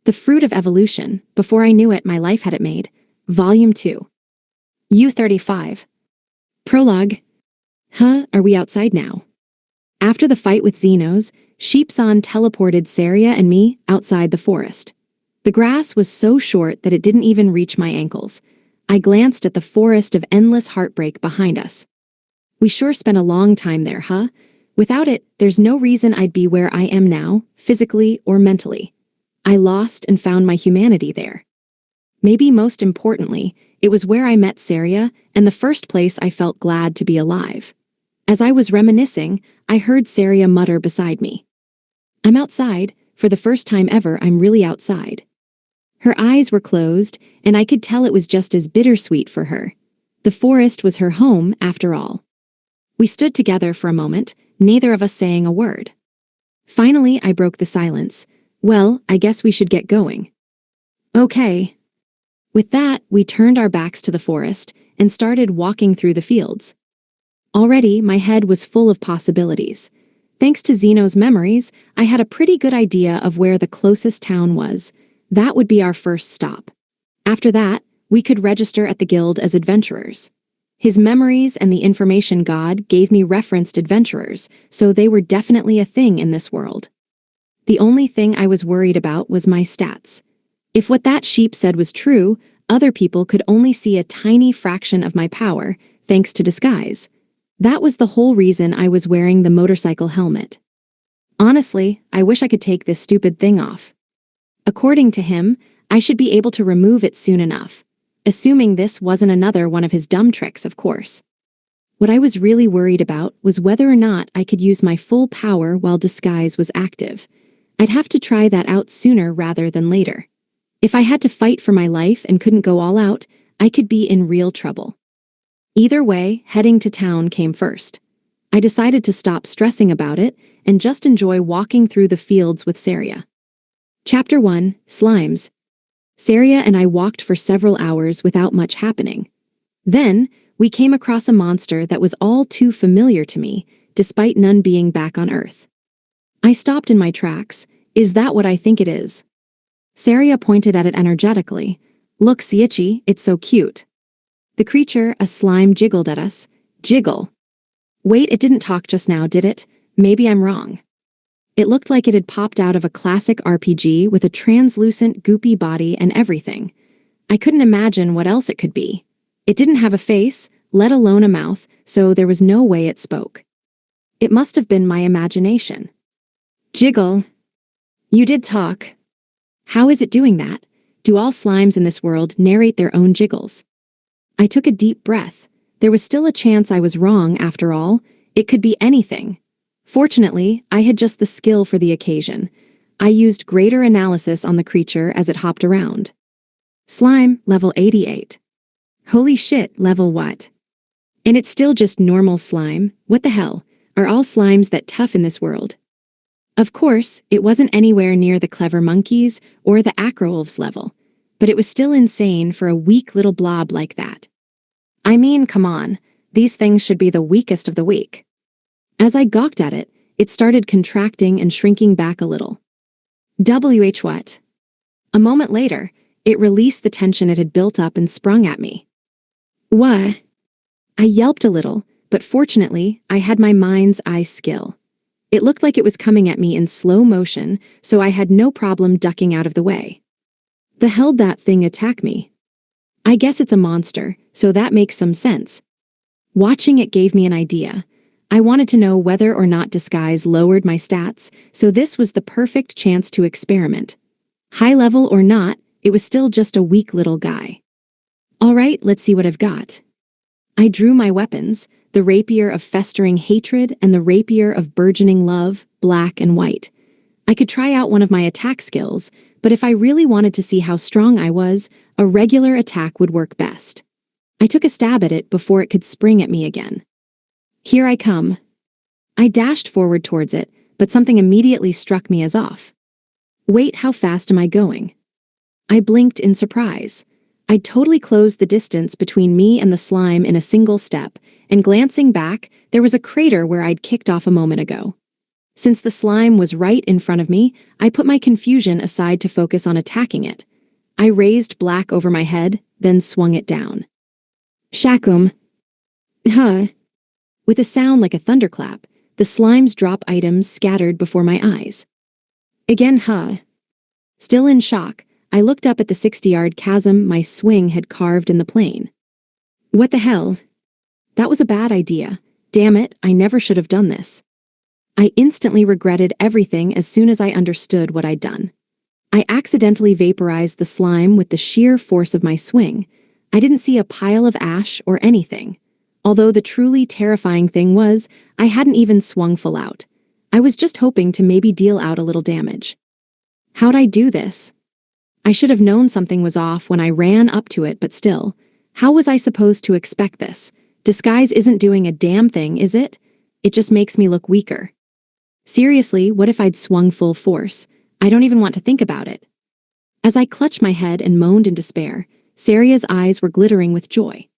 The Fruit of Evolution. Before I knew it, my life had it made. Volume 2. U35. Prologue. Are we outside now? After the fight with Xenos, Sheepson teleported Saria and me outside the forest. The grass was so short that it didn't even reach my ankles. I glanced at the forest of endless heartbreak behind us. We sure spent a long time there, huh? Without it, there's no reason I'd be where I am now, physically or mentally. I lost and found my humanity there. Maybe most importantly, it was where I met Saria and the first place I felt glad to be alive. As I was reminiscing, I heard Saria mutter beside me. I'm outside. For the first time ever, I'm really outside. Her eyes were closed, and I could tell it was just as bittersweet for her. The forest was her home, after all. We stood together for a moment, neither of us saying a word. Finally, I broke the silence. Well, I guess we should get going. Okay. With that, we turned our backs to the forest and started walking through the fields. Already, my head was full of possibilities. Thanks to Xeno's memories, I had a pretty good idea of where the closest town was. That would be our first stop. After that, we could register at the guild as adventurers. His memories and the information god gave me referenced adventurers, so they were definitely a thing in this world. The only thing I was worried about was my stats. If what that sheep said was true, other people could only see a tiny fraction of my power, thanks to disguise. That was the whole reason I was wearing the motorcycle helmet. Honestly, I wish I could take this stupid thing off. According to him, I should be able to remove it soon enough. Assuming this wasn't another one of his dumb tricks, of course. What I was really worried about was whether or not I could use my full power while disguise was active. I'd have to try that out sooner rather than later. If I had to fight for my life and couldn't go all out, I could be in real trouble. Either way, heading to town came first. I decided to stop stressing about it and just enjoy walking through the fields with Saria. Chapter 1, Slimes. Saria and I walked for several hours without much happening. Then, we came across a monster that was all too familiar to me, despite none being back on Earth. I stopped in my tracks. Is that what I think it is? Saria pointed at it energetically. Look, Seiichi, it's so cute. The creature, a slime, jiggled at us. Jiggle. Wait, it didn't talk just now, did it? Maybe I'm wrong. It looked like it had popped out of a classic RPG with a translucent, goopy body and everything. I couldn't imagine what else it could be. It didn't have a face, let alone a mouth, so there was no way it spoke. It must have been my imagination. Jiggle. You did talk. How is it doing that? Do all slimes in this world narrate their own jiggles? I took a deep breath. There was still a chance I was wrong, after all. It could be anything. Fortunately, I had just the skill for the occasion. I used greater analysis on the creature as it hopped around. Slime, level 88. Holy shit, level what? And it's still just normal slime? What the hell? Are all slimes that tough in this world? Of course, it wasn't anywhere near the clever monkeys or the acrowolves level, but it was still insane for a weak little blob like that. I mean, come on, these things should be the weakest of the weak. As I gawked at it, it started contracting and shrinking back a little. What? A moment later, it released the tension it had built up and sprung at me. What? I yelped a little, but fortunately, I had my mind's eye skill. It looked like it was coming at me in slow motion, so I had no problem ducking out of the way. The hell'd that thing attack me? I guess it's a monster, so that makes some sense. Watching it gave me an idea. I wanted to know whether or not disguise lowered my stats, so this was the perfect chance to experiment. High level or not, it was still just a weak little guy. All right, let's see what I've got. I drew my weapons, the rapier of festering hatred and the rapier of burgeoning love, black and white. I could try out one of my attack skills, but if I really wanted to see how strong I was, a regular attack would work best. I took a stab at it before it could spring at me again. Here I come. I dashed forward towards it, but something immediately struck me as off. Wait, how fast am I going? I blinked in surprise. I'd totally closed the distance between me and the slime in a single step, and glancing back, there was a crater where I'd kicked off a moment ago. Since the slime was right in front of me, I put my confusion aside to focus on attacking it. I raised black over my head, then swung it down. Shakum. Huh. With a sound like a thunderclap, the slime's drop items scattered before my eyes. Again, huh. Still in shock, I looked up at the 60-yard chasm my swing had carved in the plane. What the hell? That was a bad idea. Damn it, I never should have done this. I instantly regretted everything as soon as I understood what I'd done. I accidentally vaporized the slime with the sheer force of my swing. I didn't see a pile of ash or anything. Although the truly terrifying thing was, I hadn't even swung full out. I was just hoping to maybe deal out a little damage. How'd I do this? I should have known something was off when I ran up to it, but still, how was I supposed to expect this? Disguise isn't doing a damn thing, is it? It just makes me look weaker. Seriously, what if I'd swung full force? I don't even want to think about it. As I clutched my head and moaned in despair, Saria's eyes were glittering with joy.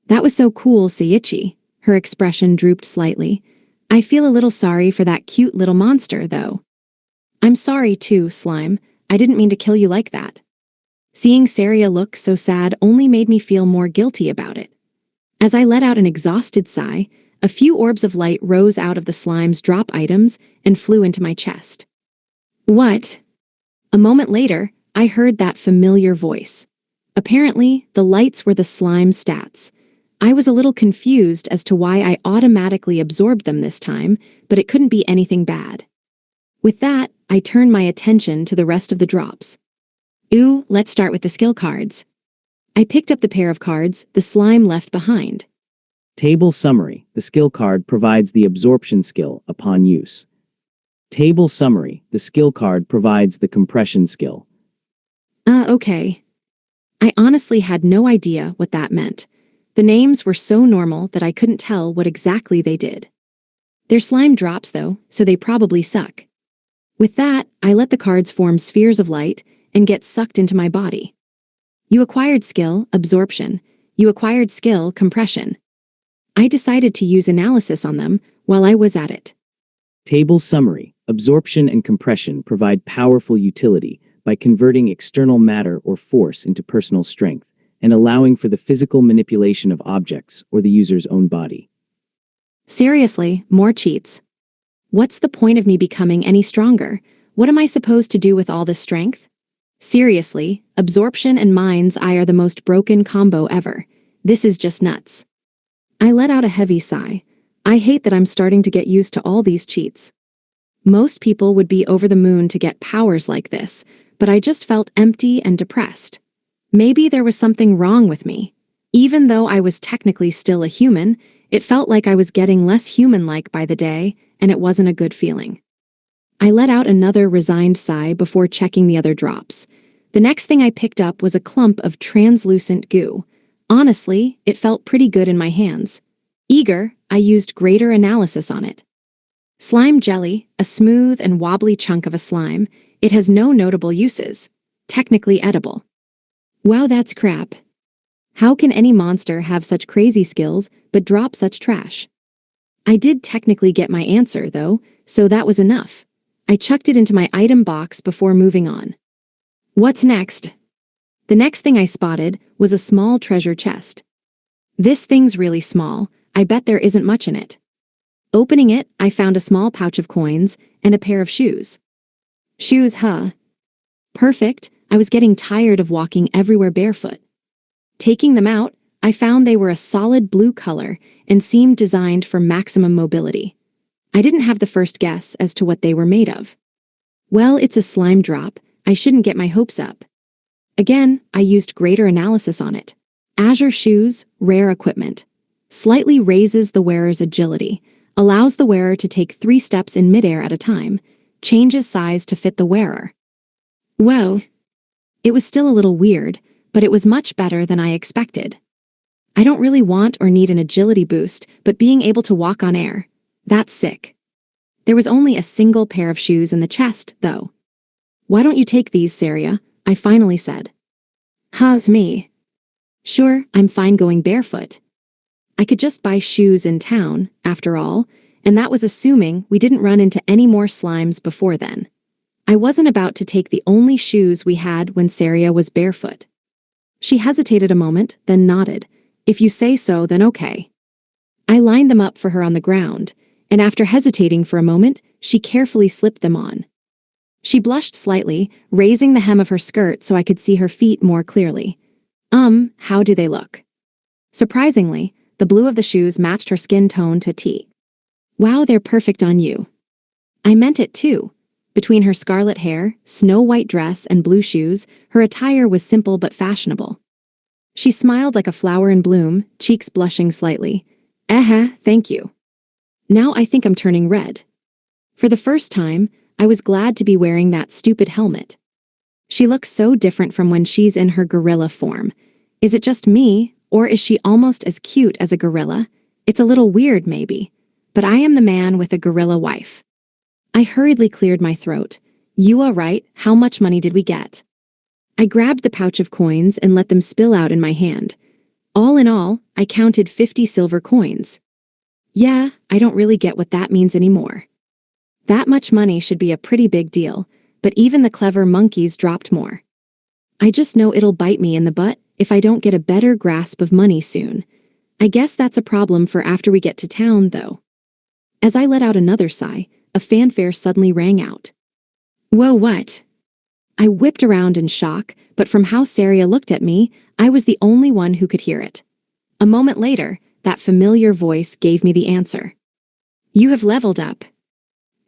That was so cool, Seiichi. Her expression drooped slightly. I feel a little sorry for that cute little monster, though. I'm sorry too, Slime. I didn't mean to kill you like that. Seeing Saria look so sad only made me feel more guilty about it. As I let out an exhausted sigh, a few orbs of light rose out of the slime's drop items and flew into my chest. What? A moment later, I heard that familiar voice. Apparently, the lights were the slime's stats. I was a little confused as to why I automatically absorbed them this time, but it couldn't be anything bad. With that, I turned my attention to the rest of the drops. Ooh, let's start with the skill cards. I picked up the pair of cards the slime left behind. Table Summary. The skill card provides the absorption skill upon use. Table Summary. The skill card provides the compression skill. Okay. I honestly had no idea what that meant. The names were so normal that I couldn't tell what exactly they did. They're slime drops, though, so they probably suck. With that, I let the cards form spheres of light and get sucked into my body. You acquired skill, absorption. You acquired skill, compression. I decided to use analysis on them while I was at it. Table Summary. Absorption and compression provide powerful utility by converting external matter or force into personal strength and allowing for the physical manipulation of objects or the user's own body. Seriously, more cheats. What's the point of me becoming any stronger? What am I supposed to do with all this strength? Seriously, absorption and mind's eye are the most broken combo ever. This is just nuts. I let out a heavy sigh. I hate that I'm starting to get used to all these cheats. Most people would be over the moon to get powers like this, but I just felt empty and depressed. Maybe there was something wrong with me. Even though I was technically still a human, it felt like I was getting less human-like by the day, and it wasn't a good feeling. I let out another resigned sigh before checking the other drops. The next thing I picked up was a clump of translucent goo. Honestly, it felt pretty good in my hands. Eager, I used greater analysis on it. Slime jelly, a smooth and wobbly chunk of a slime, it has no notable uses. Technically edible. Wow, that's crap. How can any monster have such crazy skills but drop such trash? I did technically get my answer, though, so that was enough. I chucked it into my item box before moving on. What's next? The next thing I spotted was a small treasure chest. This thing's really small. I bet there isn't much in it. Opening it, I found a small pouch of coins and a pair of shoes. Shoes, huh? Perfect. I was getting tired of walking everywhere barefoot. Taking them out, I found they were a solid blue color and seemed designed for maximum mobility. I didn't have the first guess as to what they were made of. Well, it's a slime drop. I shouldn't get my hopes up. Again, I used greater analysis on it. Azure shoes, rare equipment. Slightly raises the wearer's agility, allows the wearer to take 3 steps in midair at a time, changes size to fit the wearer. Whoa. It was still a little weird, but it was much better than I expected. I don't really want or need an agility boost, but being able to walk on air, that's sick. There was only a single pair of shoes in the chest, though. Why don't you take these, Saria? I finally said. How's me? Sure, I'm fine going barefoot. I could just buy shoes in town, after all, And that was assuming we didn't run into any more slimes before then. I wasn't about to take the only shoes we had when Saria was barefoot. She hesitated a moment, then nodded. If you say so, then okay. I lined them up for her on the ground, and after hesitating for a moment, she carefully slipped them on. She blushed slightly, raising the hem of her skirt so I could see her feet more clearly. How do they look? Surprisingly, the blue of the shoes matched her skin tone to a T. Wow, they're perfect on you. I meant it too. Between her scarlet hair, snow-white dress, and blue shoes, her attire was simple but fashionable. She smiled like a flower in bloom, cheeks blushing slightly. Thank you. Now I think I'm turning red. For the first time, I was glad to be wearing that stupid helmet. She looks so different from when she's in her gorilla form. Is it just me, or is she almost as cute as a gorilla? It's a little weird, maybe. But I am the man with a gorilla wife. I hurriedly cleared my throat. You are right, how much money did we get? I grabbed the pouch of coins and let them spill out in my hand. All in all, I counted 50 silver coins. Yeah, I don't really get what that means anymore. That much money should be a pretty big deal, but even the clever monkeys dropped more. I just know it'll bite me in the butt if I don't get a better grasp of money soon. I guess that's a problem for after we get to town, though. As I let out another sigh, a fanfare suddenly rang out. Whoa, what? I whipped around in shock, but from how Saria looked at me, I was the only one who could hear it. A moment later, that familiar voice gave me the answer. You have leveled up.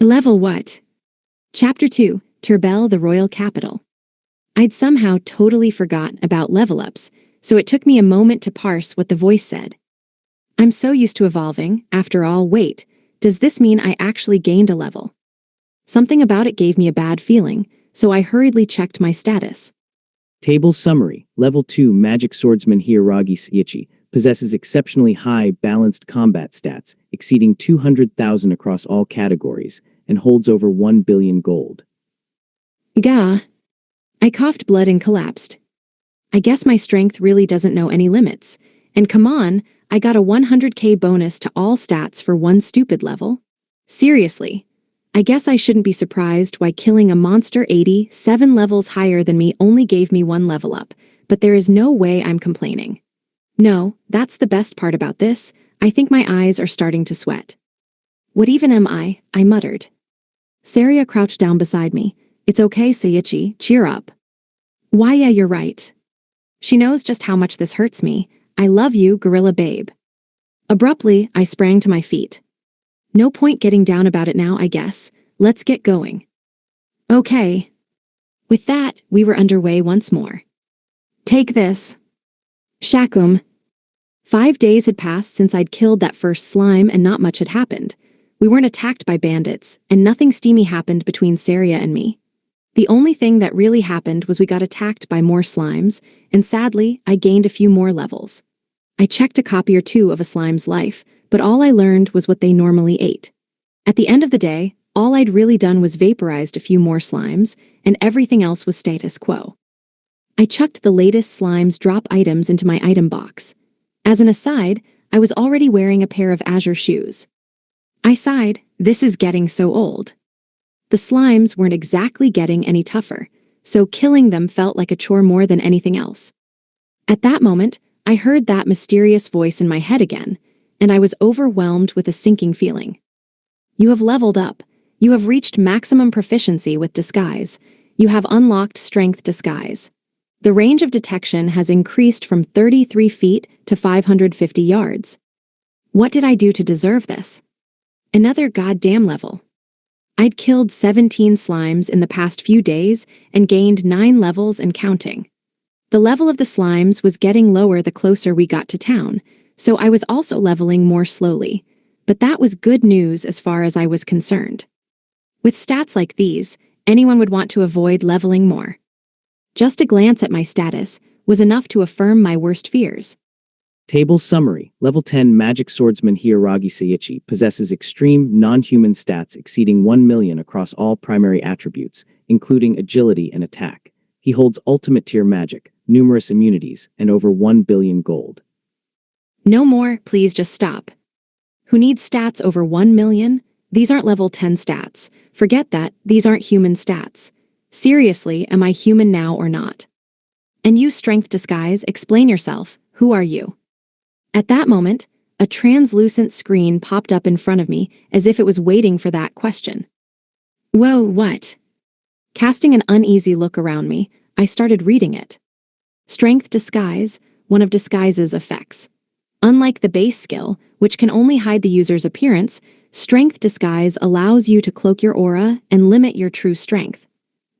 Level what? Chapter 2, Turbel, the Royal Capital. I'd somehow totally forgotten about level-ups, so it took me a moment to parse what the voice said. I'm so used to evolving, after all, wait, does this mean I actually gained a level? Something about it gave me a bad feeling, so I hurriedly checked my status. Table summary. Level 2 Magic Swordsman Hiragi Seiichi possesses exceptionally high, balanced combat stats, exceeding 200,000 across all categories, and holds over 1 billion gold. Gah! I coughed blood and collapsed. I guess my strength really doesn't know any limits. And come on, I got a 100k bonus to all stats for one stupid level. Seriously. I guess I shouldn't be surprised why killing a monster 87 levels higher than me only gave me one level up, but there is no way I'm complaining. No, that's the best part about this. I think my eyes are starting to sweat. What even am I muttered. Saria crouched down beside me. It's okay, Seiichi, cheer up. Why, yeah, you're right. She knows just how much this hurts me. I love you, gorilla babe. Abruptly, I sprang to my feet. No point getting down about it now, I guess. Let's get going. Okay. With that, we were underway once more. Take this. Shakum. 5 days had passed since I'd killed that first slime and not much had happened. We weren't attacked by bandits, and nothing steamy happened between Saria and me. The only thing that really happened was we got attacked by more slimes, and sadly, I gained a few more levels. I checked a copy or two of a slime's life, but all I learned was what they normally ate. At the end of the day, all I'd really done was vaporized a few more slimes, and everything else was status quo. I chucked the latest slime's drop items into my item box. As an aside, I was already wearing a pair of azure shoes. I sighed, this is getting so old. The slimes weren't exactly getting any tougher, so killing them felt like a chore more than anything else. At that moment, I heard that mysterious voice in my head again, and I was overwhelmed with a sinking feeling. You have leveled up. You have reached maximum proficiency with disguise. You have unlocked strength disguise. The range of detection has increased from 33 feet to 550 yards. What did I do to deserve this? Another goddamn level. I'd killed 17 slimes in the past few days and gained 9 levels and counting. The level of the slimes was getting lower the closer we got to town, so I was also leveling more slowly. But that was good news as far as I was concerned. With stats like these, anyone would want to avoid leveling more. Just a glance at my status was enough to affirm my worst fears. Table summary. Level 10 Magic Swordsman Hiragi Seiichi possesses extreme, non-human stats exceeding 1 million across all primary attributes, including agility and attack. He holds ultimate tier magic, numerous immunities, and over 1 billion gold. No more, please just stop. Who needs stats over 1 million? These aren't level 10 stats. Forget that, these aren't human stats. Seriously, am I human now or not? And you, strength disguise, explain yourself. Who are you? At that moment, a translucent screen popped up in front of me as if it was waiting for that question. Whoa, what? Casting an uneasy look around me, I started reading it. Strength disguise, one of disguise's effects. Unlike the base skill, which can only hide the user's appearance, strength disguise allows you to cloak your aura and limit your true strength.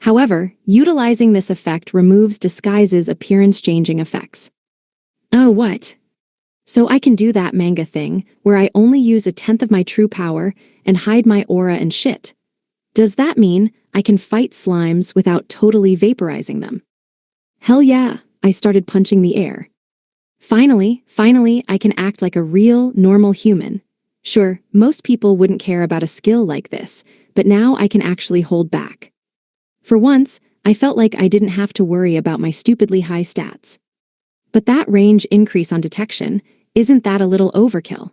However, utilizing this effect removes disguise's appearance-changing effects. Oh, what? So I can do that manga thing, where I only use 1/10 of my true power and hide my aura and shit. Does that mean I can fight slimes without totally vaporizing them? Hell yeah, I started punching the air. Finally, I can act like a real, normal human. Sure, most people wouldn't care about a skill like this, but now I can actually hold back. For once, I felt like I didn't have to worry about my stupidly high stats. But that range increase on detection, isn't that a little overkill?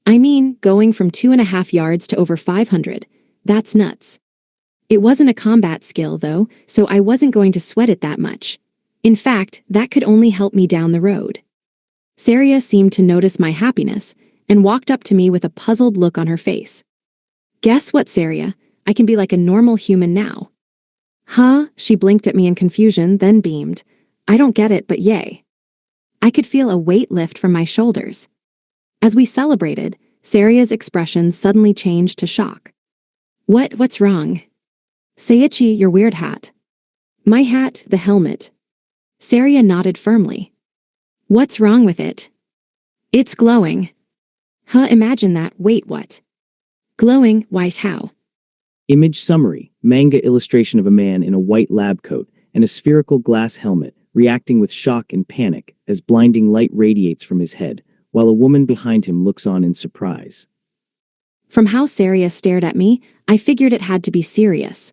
I mean, going from 2.5 yards to over 500, that's nuts. It wasn't a combat skill, though, so I wasn't going to sweat it that much. In fact, that could only help me down the road. Saria seemed to notice my happiness and walked up to me with a puzzled look on her face. Guess what, Saria? I can be like a normal human now. Huh? She blinked at me in confusion, then beamed. I don't get it, but yay. I could feel a weight lift from my shoulders. As we celebrated, Saria's expression suddenly changed to shock. What's wrong? Seiichi, your weird hat. My hat, the helmet. Saria nodded firmly. What's wrong with it? It's glowing. Huh, imagine that. Wait, what? Glowing, why's how? Image summary, manga illustration of a man in a white lab coat and a spherical glass helmet reacting with shock and panic as blinding light radiates from his head, while a woman behind him looks on in surprise. From how Saria stared at me, I figured it had to be serious.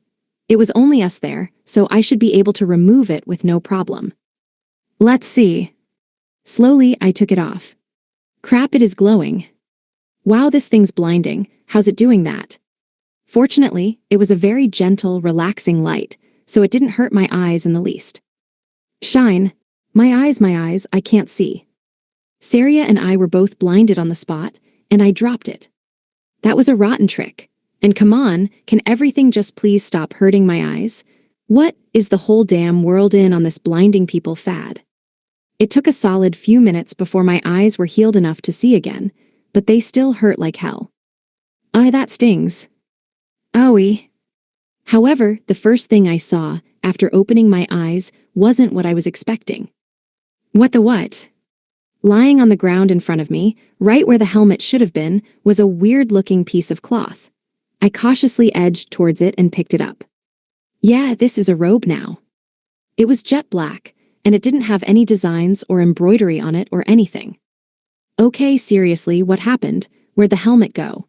It was only us there, so I should be able to remove it with no problem. Let's see. Slowly, I took it off. Crap, it is glowing. Wow, this thing's blinding. How's it doing that? Fortunately, it was a very gentle, relaxing light, so it didn't hurt my eyes in the least. Shine. My eyes, I can't see. Saria and I were both blinded on the spot, and I dropped it. That was a rotten trick. And come on, can everything just please stop hurting my eyes? What is the whole damn world in on this blinding people fad? It took a solid few minutes before my eyes were healed enough to see again, but they still hurt like hell. That stings. Owie. However, the first thing I saw, after opening my eyes, wasn't what I was expecting. What the what? Lying on the ground in front of me, right where the helmet should have been, was a weird-looking piece of cloth. I cautiously edged towards it and picked it up. Yeah, this is a robe now. It was jet black, and it didn't have any designs or embroidery on it or anything. Okay, seriously, what happened? Where'd the helmet go?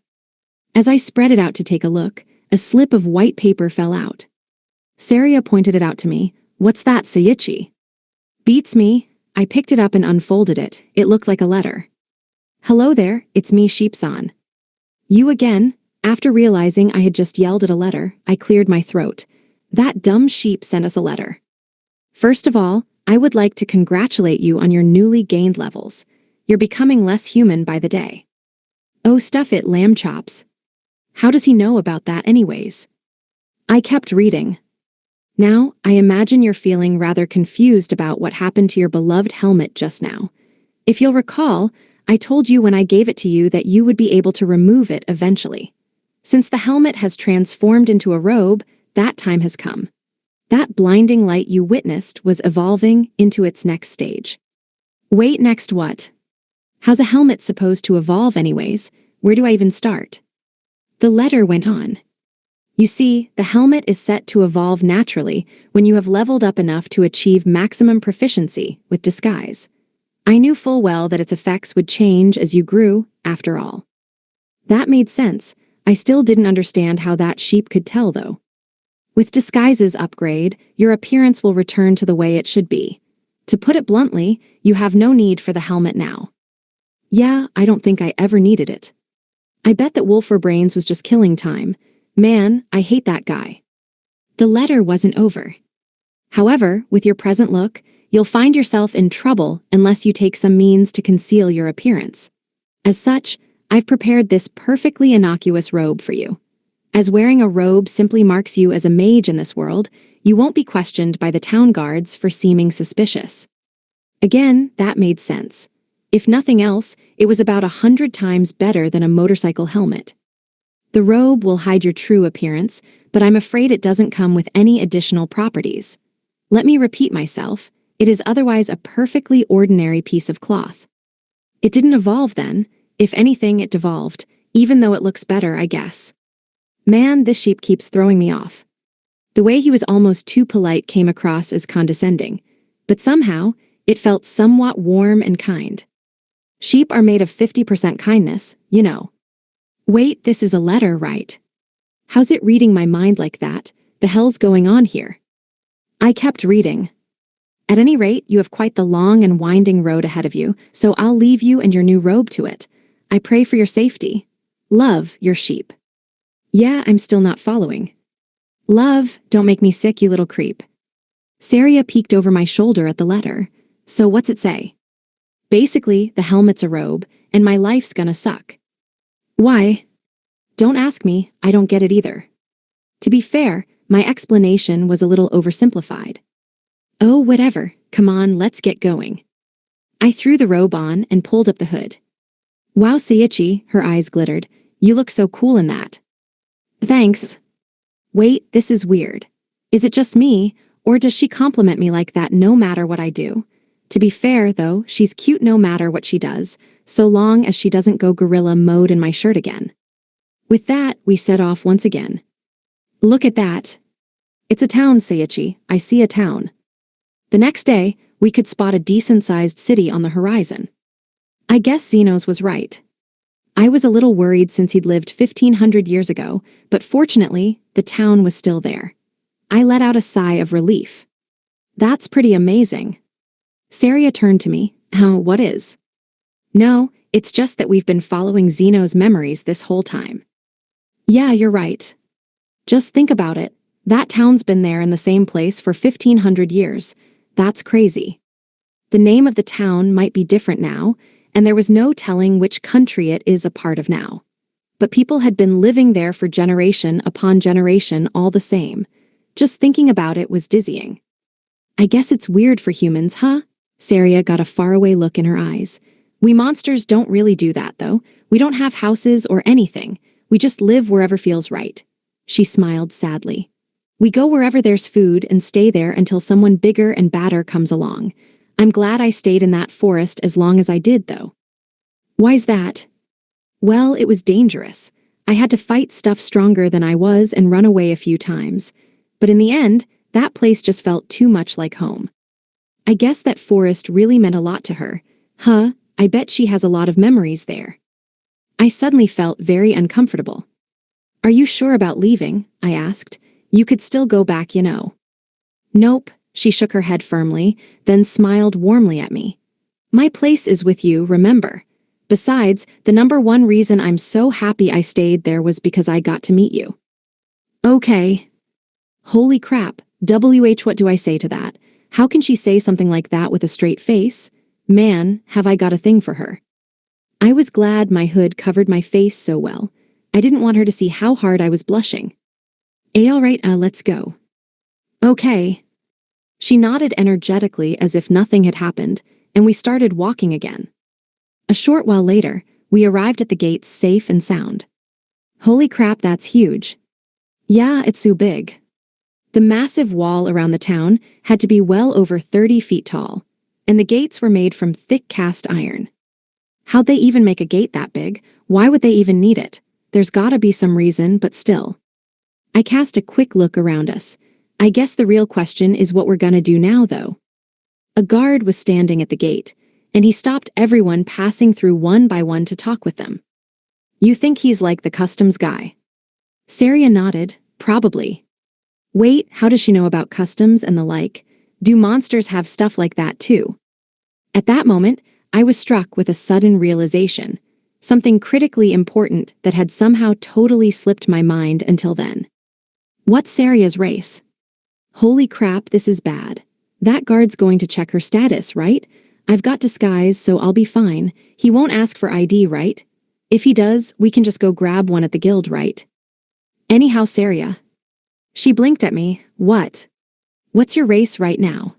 As I spread it out to take a look, a slip of white paper fell out. Saria pointed it out to me. What's that, Seiichi? Beats me. I picked it up and unfolded it. It looked like a letter. Hello there, it's me, Sheepsan. You again? After realizing I had just yelled at a letter, I cleared my throat. That dumb sheep sent us a letter. First of all, I would like to congratulate you on your newly gained levels. You're becoming less human by the day. Oh, stuff it, lamb chops. How does he know about that anyways? I kept reading. Now, I imagine you're feeling rather confused about what happened to your beloved helmet just now. If you'll recall, I told you when I gave it to you that you would be able to remove it eventually. Since the helmet has transformed into a robe, that time has come. That blinding light you witnessed was evolving into its next stage. Wait, next what? How's a helmet supposed to evolve anyways? Where do I even start? The letter went on. You see, the helmet is set to evolve naturally when you have leveled up enough to achieve maximum proficiency with disguise. I knew full well that its effects would change as you grew, after all. That made sense. I still didn't understand how that sheep could tell, though. With disguise's upgrade, your appearance will return to the way it should be. To put it bluntly, you have no need for the helmet now. Yeah, I don't think I ever needed it. I bet that Wolferbrains was just killing time. Man, I hate that guy. The letter wasn't over. However, with your present look, you'll find yourself in trouble unless you take some means to conceal your appearance. As such, I've prepared this perfectly innocuous robe for you. As wearing a robe simply marks you as a mage in this world, you won't be questioned by the town guards for seeming suspicious. Again, that made sense. If nothing else, it was about 100 times better than a motorcycle helmet. The robe will hide your true appearance, but I'm afraid it doesn't come with any additional properties. Let me repeat myself, it is otherwise a perfectly ordinary piece of cloth. It didn't evolve then. If anything, it devolved, even though it looks better, I guess. Man, this sheep keeps throwing me off. The way he was almost too polite came across as condescending, but somehow, it felt somewhat warm and kind. Sheep are made of 50% kindness, you know. Wait, this is a letter, right? How's it reading my mind like that? The hell's going on here? I kept reading. At any rate, you have quite the long and winding road ahead of you, so I'll leave you and your new robe to it. I pray for your safety. Love, your sheep. Yeah, I'm still not following. Love, don't make me sick, you little creep. Saria peeked over my shoulder at the letter. So what's it say? Basically, the helmet's a robe, and my life's gonna suck. Why? Don't ask me, I don't get it either. To be fair, my explanation was a little oversimplified. Oh, whatever, come on, let's get going. I threw the robe on and pulled up the hood. Wow, Seiichi, her eyes glittered. You look so cool in that. Thanks. Wait, this is weird. Is it just me, or does she compliment me like that no matter what I do? To be fair, though, she's cute no matter what she does, so long as she doesn't go gorilla mode in my shirt again. With that, we set off once again. Look at that. It's a town, Seiichi. I see a town. The next day, we could spot a decent-sized city on the horizon. I guess Xenos was right. I was a little worried since he'd lived 1,500 years ago, but fortunately, the town was still there. I let out a sigh of relief. That's pretty amazing. Saria turned to me. What is? No, it's just that we've been following Xeno's memories this whole time. Yeah, you're right. Just think about it. That town's been there in the same place for 1,500 years. That's crazy. The name of the town might be different now, and there was no telling which country it is a part of now. But people had been living there for generation upon generation all the same. Just thinking about it was dizzying. I guess it's weird for humans, huh? Saria got a faraway look in her eyes. We monsters don't really do that, though. We don't have houses or anything. We just live wherever feels right. She smiled sadly. We go wherever there's food and stay there until someone bigger and badder comes along. I'm glad I stayed in that forest as long as I did, though. Why's that? Well, it was dangerous. I had to fight stuff stronger than I was and run away a few times. But in the end, that place just felt too much like home. I guess that forest really meant a lot to her. I bet she has a lot of memories there. I suddenly felt very uncomfortable. Are you sure about leaving? I asked. You could still go back, you know. Nope, she shook her head firmly, then smiled warmly at me. My place is with you, remember. Besides, the number one reason I'm so happy I stayed there was because I got to meet you. Okay. Holy crap, what do I say to that? How can she say something like that with a straight face? Man, have I got a thing for her. I was glad my hood covered my face so well. I didn't want her to see how hard I was blushing. Alright, let's go. Okay. She nodded energetically as if nothing had happened, and we started walking again. A short while later, we arrived at the gates safe and sound. Holy crap, that's huge. Yeah, it's so big. The massive wall around the town had to be well over 30 feet tall, and the gates were made from thick cast iron. How'd they even make a gate that big? Why would they even need it? There's gotta be some reason, but still. I cast a quick look around us. I guess the real question is what we're gonna do now, though. A guard was standing at the gate, and he stopped everyone passing through one by one to talk with them. You think he's like the customs guy? Saria nodded. Probably. Wait, how does she know about customs and the like? Do monsters have stuff like that too? At that moment, I was struck with a sudden realization. Something critically important that had somehow totally slipped my mind until then. What's Saria's race? Holy crap, this is bad. That guard's going to check her status, right? I've got disguise, so I'll be fine. He won't ask for ID, right? If he does, we can just go grab one at the guild, right? Anyhow, Saria. She blinked at me. What? What's your race right now?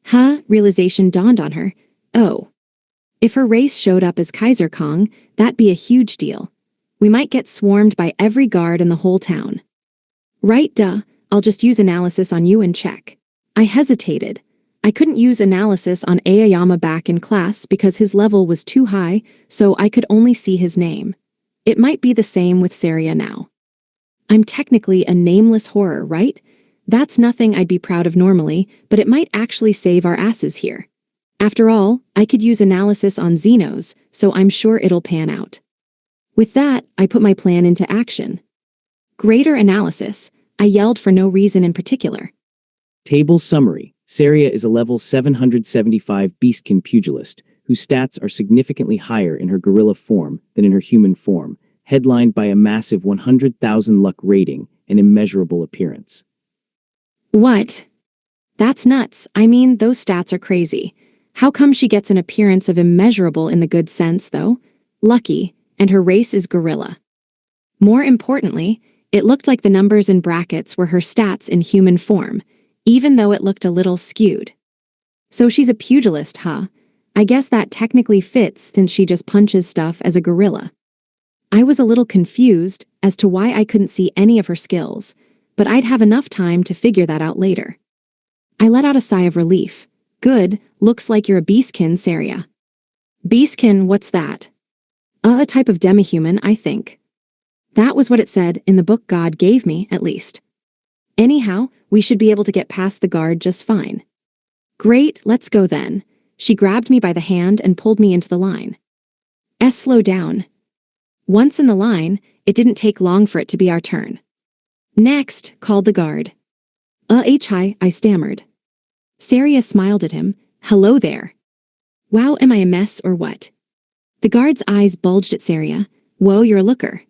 Huh? Realization dawned on her. Oh. If her race showed up as Kaiser Kong, that'd be a huge deal. We might get swarmed by every guard in the whole town. Right, duh. I'll just use analysis on you and check. I hesitated. I couldn't use analysis on Aoyama back in class because his level was too high, so I could only see his name. It might be the same with Saria now. I'm technically a nameless horror, right? That's nothing I'd be proud of normally, but it might actually save our asses here. After all, I could use analysis on Xenos, so I'm sure it'll pan out. With that, I put my plan into action. Greater analysis, I yelled for no reason in particular. Table summary. Saria is a level 775 Beastkin pugilist, whose stats are significantly higher in her gorilla form than in her human form, headlined by a massive 100,000 luck rating and immeasurable appearance. What? That's nuts. I mean, those stats are crazy. How come she gets an appearance of immeasurable in the good sense, though? Lucky, and her race is gorilla. More importantly, it looked like the numbers in brackets were her stats in human form, even though it looked a little skewed. So she's a pugilist, huh? I guess that technically fits since she just punches stuff as a gorilla. I was a little confused as to why I couldn't see any of her skills, but I'd have enough time to figure that out later. I let out a sigh of relief. Good, looks like you're a beastkin, Saria. Beastkin, what's that? A type of demihuman, I think. That was what it said in the book God gave me, at least. Anyhow, we should be able to get past the guard just fine. Great, let's go then. She grabbed me by the hand and pulled me into the line. Slow down. Once in the line, it didn't take long for it to be our turn. Next, called the guard. Hi, I stammered. Saria smiled at him. Hello there. Wow, am I a mess or what? The guard's eyes bulged at Saria. Whoa, you're a looker.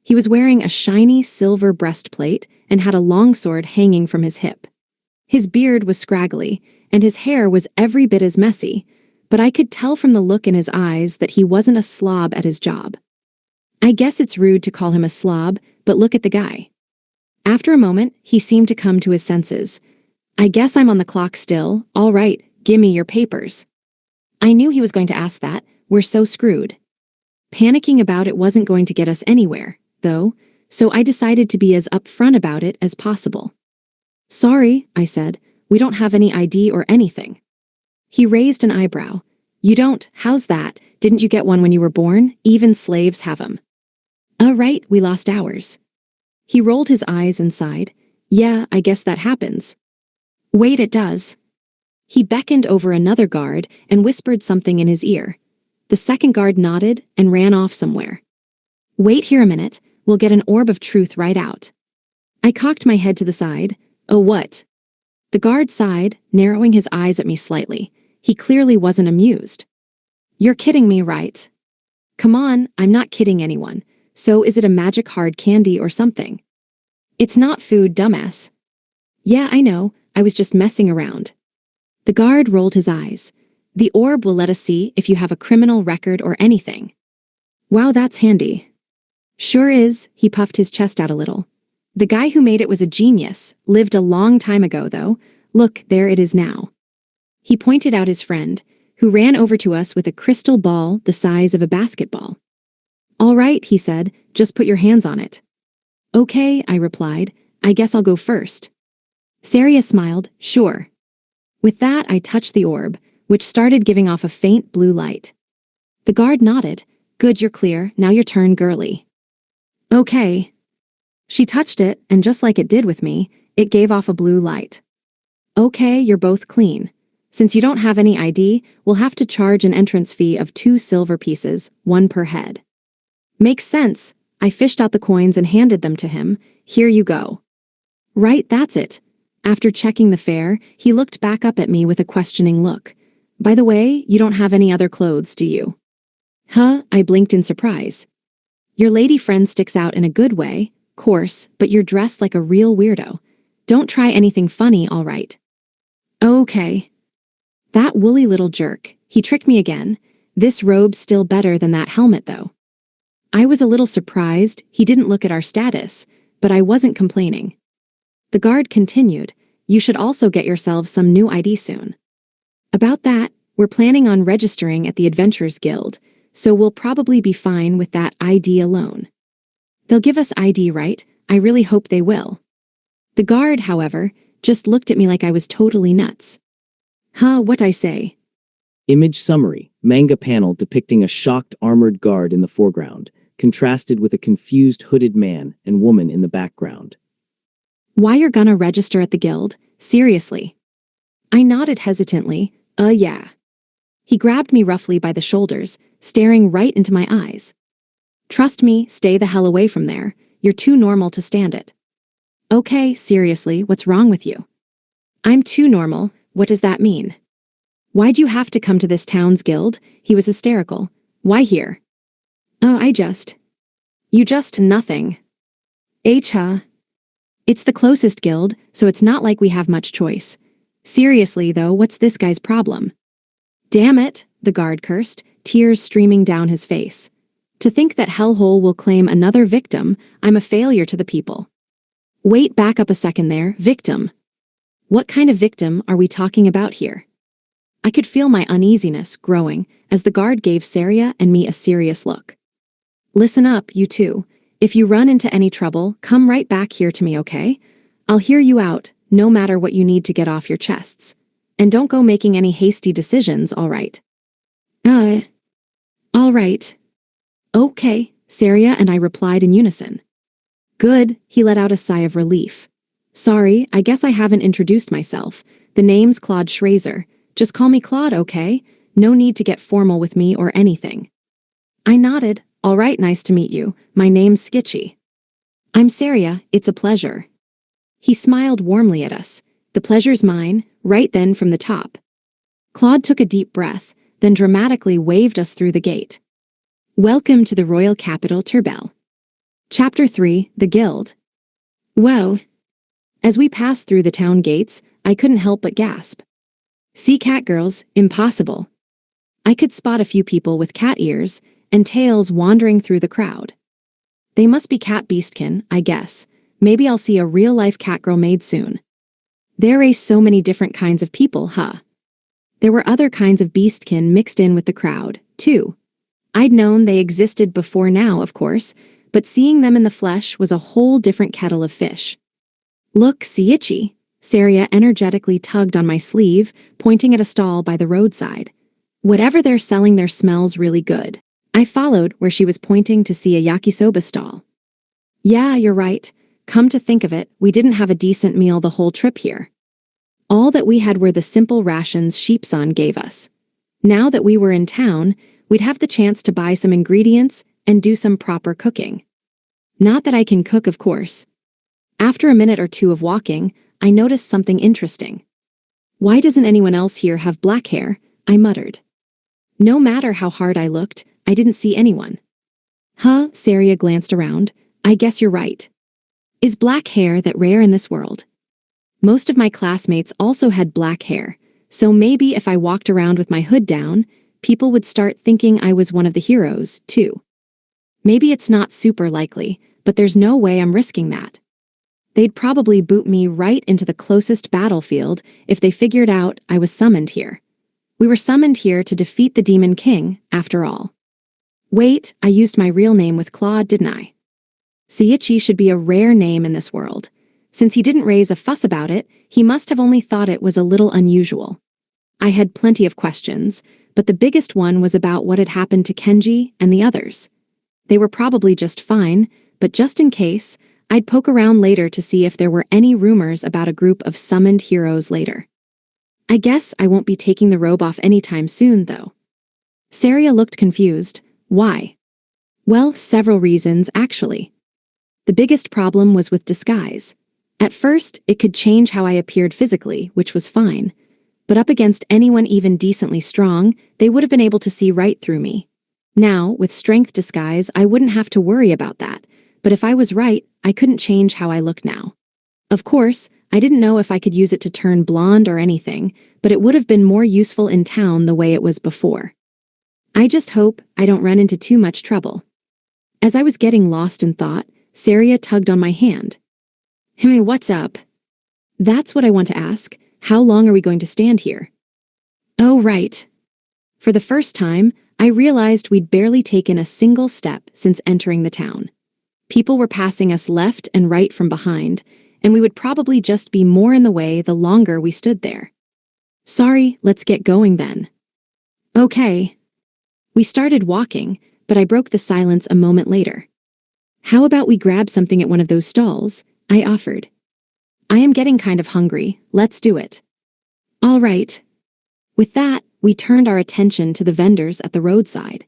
He was wearing a shiny silver breastplate and had a longsword hanging from his hip. His beard was scraggly, and his hair was every bit as messy, but I could tell from the look in his eyes that he wasn't a slob at his job. I guess it's rude to call him a slob, but look at the guy. After a moment, he seemed to come to his senses. I guess I'm on the clock still. All right, gimme your papers. I knew he was going to ask that. We're so screwed. Panicking about it wasn't going to get us anywhere, though, so I decided to be as upfront about it as possible. Sorry, I said, we don't have any ID or anything. He raised an eyebrow. You don't? How's that? Didn't you get one when you were born? Even slaves have 'em. Right, we lost ours. He rolled his eyes and sighed. Yeah, I guess that happens. Wait, it does. He beckoned over another guard and whispered something in his ear. The second guard nodded and ran off somewhere. Wait here a minute, we'll get an orb of truth right out. I cocked my head to the side. Oh, what? The guard sighed, narrowing his eyes at me slightly. He clearly wasn't amused. You're kidding me, right? Come on, I'm not kidding anyone. So is it a magic hard candy or something? It's not food, dumbass. Yeah, I know, I was just messing around. The guard rolled his eyes. The orb will let us see if you have a criminal record or anything. Wow, that's handy. Sure is, he puffed his chest out a little. The guy who made it was a genius, lived a long time ago though. Look, there it is now. He pointed out his friend, who ran over to us with a crystal ball the size of a basketball. All right, he said, just put your hands on it. Okay, I replied, I guess I'll go first. Saria smiled, sure. With that, I touched the orb, which started giving off a faint blue light. The guard nodded. Good, you're clear, now your turn, girly. Okay. She touched it, and just like it did with me, it gave off a blue light. Okay, you're both clean. Since you don't have any ID, we'll have to charge an entrance fee of 2 silver pieces, 1 per head. Makes sense. I fished out the coins and handed them to him. Here you go. Right, that's it. After checking the fare, he looked back up at me with a questioning look. By the way, you don't have any other clothes, do you? Huh, I blinked in surprise. Your lady friend sticks out in a good way, course, but you're dressed like a real weirdo. Don't try anything funny, all right? Okay. That woolly little jerk, he tricked me again. This robe's still better than that helmet, though. I was a little surprised he didn't look at our status, but I wasn't complaining. The guard continued, you should also get yourselves some new ID soon. About that, we're planning on registering at the Adventurers Guild, so we'll probably be fine with that ID alone. They'll give us ID, right? I really hope they will. The guard, however, just looked at me like I was totally nuts. Huh, what I say? Image summary, manga panel depicting a shocked armored guard in the foreground, contrasted with a confused hooded man and woman in the background. Why you're gonna register at the guild? Seriously. I nodded hesitantly, yeah. He grabbed me roughly by the shoulders, staring right into my eyes. Trust me, stay the hell away from there. You're too normal to stand it. Okay, seriously, what's wrong with you? I'm too normal, what does that mean? Why'd you have to come to this town's guild? He was hysterical. Why here? Oh, You just nothing. Huh? It's the closest guild, so it's not like we have much choice. Seriously, though, what's this guy's problem? Damn it, the guard cursed, tears streaming down his face. To think that Hellhole will claim another victim, I'm a failure to the people. Wait, back up a second there, victim. What kind of victim are we talking about here? I could feel my uneasiness growing as the guard gave Saria and me a serious look. Listen up, you two. If you run into any trouble, come right back here to me, okay? I'll hear you out, no matter what you need to get off your chests. And don't go making any hasty decisions, all right? All right. Okay, Saria and I replied in unison. Good, he let out a sigh of relief. Sorry, I guess I haven't introduced myself. The name's Claude Schrazer. Just call me Claude, okay? No need to get formal with me or anything. I nodded. All right, nice to meet you. My name's Skitchy. I'm Saria, it's a pleasure. He smiled warmly at us. The pleasure's mine, right then from the top. Claude took a deep breath, then dramatically waved us through the gate. Welcome to the royal capital, Turbel. Chapter 3, The Guild. Whoa. As we passed through the town gates, I couldn't help but gasp. See cat girls, impossible. I could spot a few people with cat ears and tails wandering through the crowd. They must be cat beastkin, I guess. Maybe I'll see a real-life catgirl maid soon. There are so many different kinds of people, huh? There were other kinds of beastkin mixed in with the crowd, too. I'd known they existed before now, of course, but seeing them in the flesh was a whole different kettle of fish. Look, see itchy. Saria energetically tugged on my sleeve, pointing at a stall by the roadside. Whatever they're selling there smells really good. I followed where she was pointing to see a yakisoba stall. Yeah, you're right. Come to think of it, we didn't have a decent meal the whole trip here. All that we had were the simple rations Sheepson gave us. Now that we were in town, we'd have the chance to buy some ingredients and do some proper cooking. Not that I can cook, of course. After a minute or two of walking, I noticed something interesting. Why doesn't anyone else here have black hair? I muttered. No matter how hard I looked, I didn't see anyone. Huh, Saria glanced around. I guess you're right. Is black hair that rare in this world? Most of my classmates also had black hair, so maybe if I walked around with my hood down, people would start thinking I was one of the heroes, too. Maybe it's not super likely, but there's no way I'm risking that. They'd probably boot me right into the closest battlefield if they figured out I was summoned here. We were summoned here to defeat the Demon King, after all. Wait, I used my real name with Claude, didn't I? Seiichi should be a rare name in this world. Since he didn't raise a fuss about it, he must have only thought it was a little unusual. I had plenty of questions, but the biggest one was about what had happened to Kenji and the others. They were probably just fine, but just in case, I'd poke around later to see if there were any rumors about a group of summoned heroes later. I guess I won't be taking the robe off anytime soon, though. Saria looked confused. Why? Well, several reasons, actually. The biggest problem was with disguise. At first, it could change how I appeared physically, which was fine. But up against anyone even decently strong, they would have been able to see right through me. Now, with strength disguise, I wouldn't have to worry about that, but if I was right, I couldn't change how I look now. Of course, I didn't know if I could use it to turn blonde or anything, but it would have been more useful in town the way it was before. I just hope I don't run into too much trouble. As I was getting lost in thought, Saria tugged on my hand. Hey, what's up? That's what I want to ask. How long are we going to stand here? Oh, right. For the first time, I realized we'd barely taken a single step since entering the town. People were passing us left and right from behind, and we would probably just be more in the way the longer we stood there. Sorry, let's get going then. Okay. We started walking, but I broke the silence a moment later. How about we grab something at one of those stalls? I offered. I am getting kind of hungry. Let's do it. All right. With that, we turned our attention to the vendors at the roadside.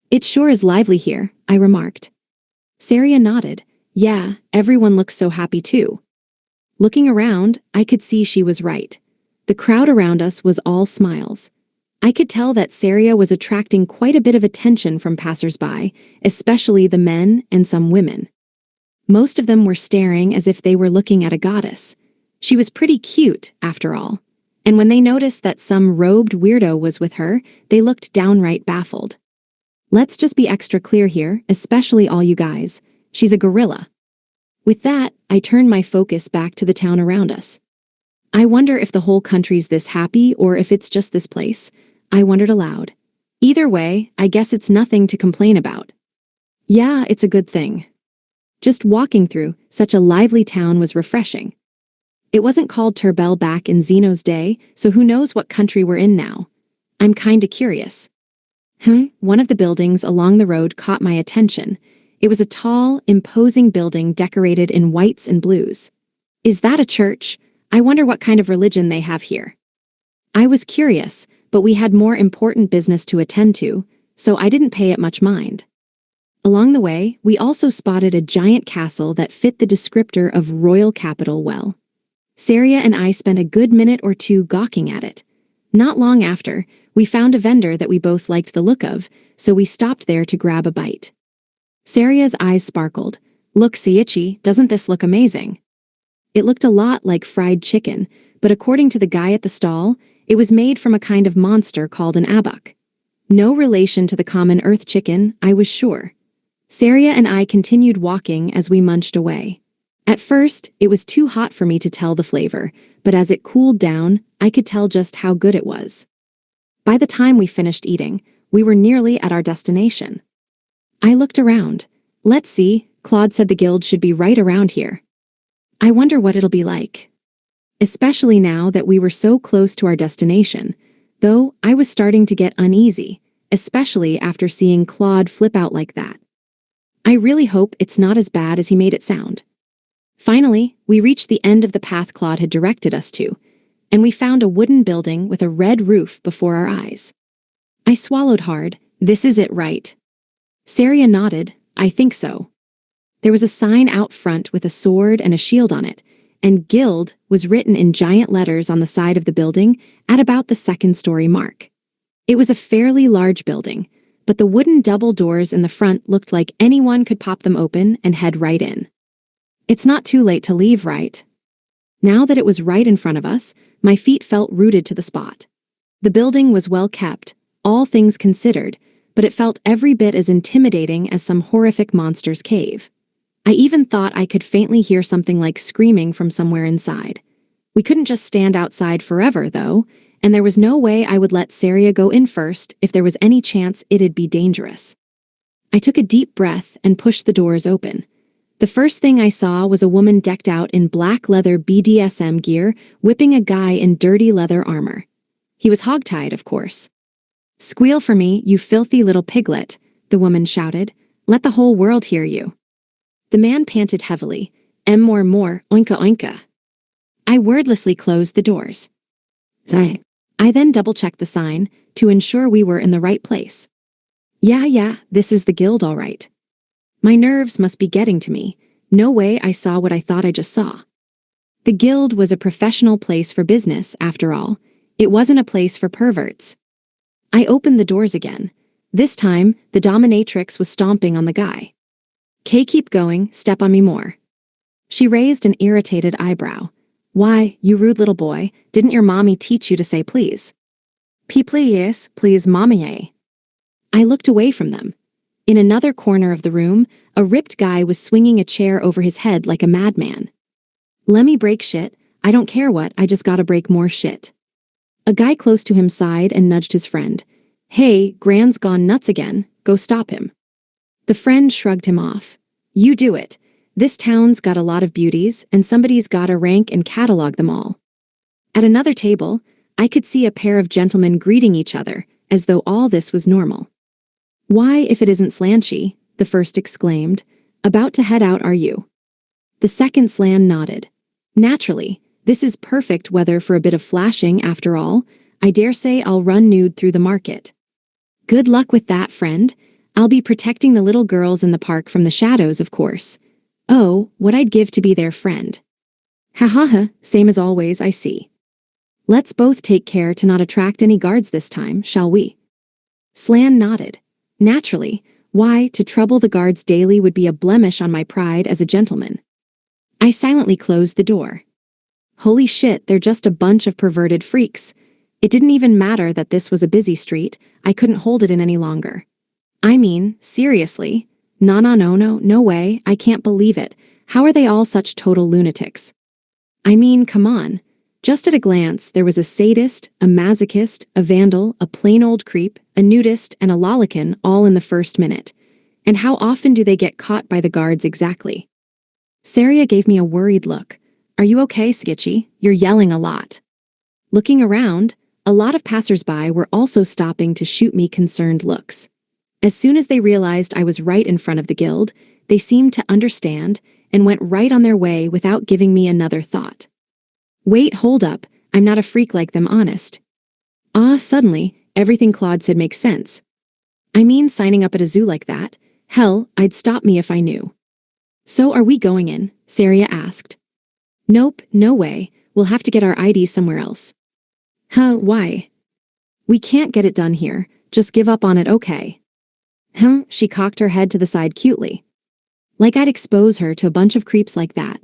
It sure is lively here, I remarked. Saria nodded. Yeah, everyone looks so happy too. Looking around, I could see she was right. The crowd around us was all smiles. I could tell that Saria was attracting quite a bit of attention from passers-by, especially the men and some women. Most of them were staring as if they were looking at a goddess. She was pretty cute, after all. And when they noticed that some robed weirdo was with her, they looked downright baffled. Let's just be extra clear here, especially all you guys. She's a gorilla. With that, I turned my focus back to the town around us. I wonder if the whole country's this happy or if it's just this place, I wondered aloud. Either way, I guess it's nothing to complain about. Yeah, it's a good thing. Just walking through such a lively town was refreshing. It wasn't called Turbel back in Zeno's day, so who knows what country we're in now. I'm kinda curious. One of the buildings along the road caught my attention. It was a tall, imposing building decorated in whites and blues. Is that a church? I wonder what kind of religion they have here. I was curious, but we had more important business to attend to, so I didn't pay it much mind. Along the way, we also spotted a giant castle that fit the descriptor of royal capital well. Saria and I spent a good minute or two gawking at it. Not long after, we found a vendor that we both liked the look of, so we stopped there to grab a bite. Saria's eyes sparkled. Look, Seiichi, doesn't this look amazing? It looked a lot like fried chicken, but according to the guy at the stall, it was made from a kind of monster called an abuk. No relation to the common earth chicken, I was sure. Saria and I continued walking as we munched away. At first, it was too hot for me to tell the flavor, but as it cooled down, I could tell just how good it was. By the time we finished eating, we were nearly at our destination. I looked around. Let's see, Claude said the guild should be right around here. I wonder what it'll be like. Especially now that we were so close to our destination, though I was starting to get uneasy, especially after seeing Claude flip out like that. I really hope it's not as bad as he made it sound. Finally, we reached the end of the path Claude had directed us to, and we found a wooden building with a red roof before our eyes. I swallowed hard. This is it, right? Saria nodded. I think so. There was a sign out front with a sword and a shield on it, and Guild was written in giant letters on the side of the building at about the second-story mark. It was a fairly large building, but the wooden double doors in the front looked like anyone could pop them open and head right in. It's not too late to leave, right? Now that it was right in front of us, my feet felt rooted to the spot. The building was well kept, all things considered, but it felt every bit as intimidating as some horrific monster's cave. I even thought I could faintly hear something like screaming from somewhere inside. We couldn't just stand outside forever, though, and there was no way I would let Saria go in first if there was any chance it'd be dangerous. I took a deep breath and pushed the doors open. The first thing I saw was a woman decked out in black leather BDSM gear, whipping a guy in dirty leather armor. He was hogtied, of course. Squeal for me, you filthy little piglet, the woman shouted. Let the whole world hear you. The man panted heavily. More, oinka oinka. I wordlessly closed the doors. I then double-checked the sign to ensure we were in the right place. Yeah, this is the guild all right. My nerves must be getting to me. No way I saw what I thought I just saw. The guild was a professional place for business, after all. It wasn't a place for perverts. I opened the doors again. This time, the dominatrix was stomping on the guy. "Kay, keep going, step on me more." She raised an irritated eyebrow. "Why, you rude little boy, didn't your mommy teach you to say please?" Please, mommy. I looked away from them. In another corner of the room, a ripped guy was swinging a chair over his head like a madman. "Lemme break shit, I don't care what, I just gotta break more shit." A guy close to him sighed and nudged his friend. "Hey, Gran's gone nuts again, go stop him." The friend shrugged him off. "You do it. This town's got a lot of beauties, and somebody's gotta rank and catalog them all." At another table, I could see a pair of gentlemen greeting each other, as though all this was normal. "Why, if it isn't Slanchi," the first exclaimed. "About to head out, are you?" The second Slan nodded. "Naturally, this is perfect weather for a bit of flashing, after all. I dare say I'll run nude through the market." "Good luck with that, friend. I'll be protecting the little girls in the park from the shadows, of course. Oh, what I'd give to be their friend." "Ha ha ha, same as always, I see. Let's both take care to not attract any guards this time, shall we?" Slan nodded. "Naturally. Why, to trouble the guards daily would be a blemish on my pride as a gentleman." I silently closed the door. Holy shit, they're just a bunch of perverted freaks. It didn't even matter that this was a busy street, I couldn't hold it in any longer. I mean, seriously? No way, I can't believe it. How are they all such total lunatics? I mean, come on. Just at a glance, there was a sadist, a masochist, a vandal, a plain old creep, a nudist, and a lolicon all in the first minute. And how often do they get caught by the guards exactly? Saria gave me a worried look. "Are you okay, Skitchy? You're yelling a lot." Looking around, a lot of passersby were also stopping to shoot me concerned looks. As soon as they realized I was right in front of the guild, they seemed to understand and went right on their way without giving me another thought. Wait, hold up, I'm not a freak like them, honest. Suddenly, everything Claude said makes sense. I mean, signing up at a zoo like that, hell, I'd stop me if I knew. "So are we going in?" Saria asked. "Nope, no way, we'll have to get our IDs somewhere else." "Huh, why?" "We can't get it done here, just give up on it, okay?" She cocked her head to the side cutely. Like I'd expose her to a bunch of creeps like that.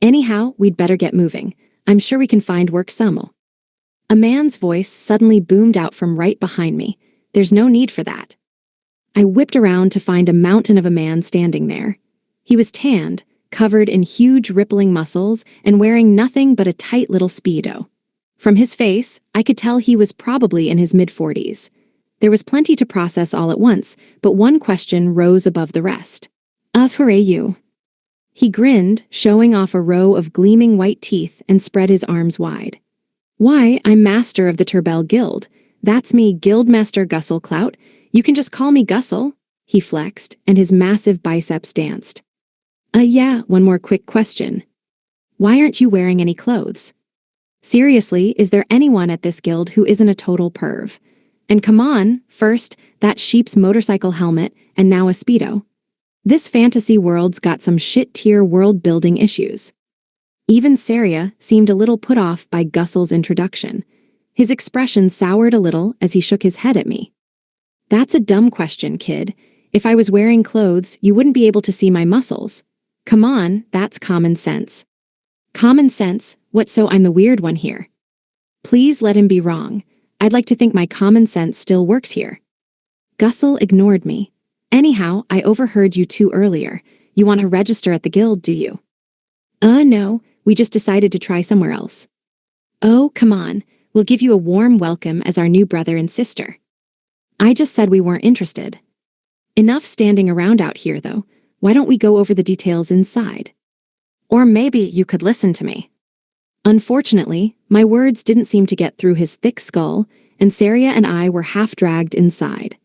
"Anyhow, we'd better get moving. I'm sure we can find work somewhere." A man's voice suddenly boomed out from right behind me. "There's no need for that." I whipped around to find a mountain of a man standing there. He was tanned, covered in huge rippling muscles, and wearing nothing but a tight little Speedo. From his face, I could tell he was probably in his mid-40s. There was plenty to process all at once, but one question rose above the rest. "Who are you?" He grinned, showing off a row of gleaming white teeth, and spread his arms wide. "Why, I'm master of the Turbell Guild. That's me, Guildmaster Gussel Clout. You can just call me Gussel." He flexed, and his massive biceps danced. Yeah, one more quick question. Why aren't you wearing any clothes? Seriously, is there anyone at this guild who isn't a total perv? And come on, first, that sheep's motorcycle helmet, and now a Speedo. This fantasy world's got some shit-tier world-building issues. Even Saria seemed a little put off by Gussel's introduction. His expression soured a little as he shook his head at me. "That's a dumb question, kid. If I was wearing clothes, you wouldn't be able to see my muscles. Come on, that's common sense." "Common sense? What, so I'm the weird one here?" Please let him be wrong. I'd like to think my common sense still works here. Gussel ignored me. "Anyhow, I overheard you two earlier. You want to register at the guild, do you?" No, we just decided to try somewhere else." "Oh, come on. We'll give you a warm welcome as our new brother and sister." "I just said we weren't interested." "Enough standing around out here, though. Why don't we go over the details inside? Or maybe you could listen to me." Unfortunately, my words didn't seem to get through his thick skull, and Saria and I were half-dragged inside.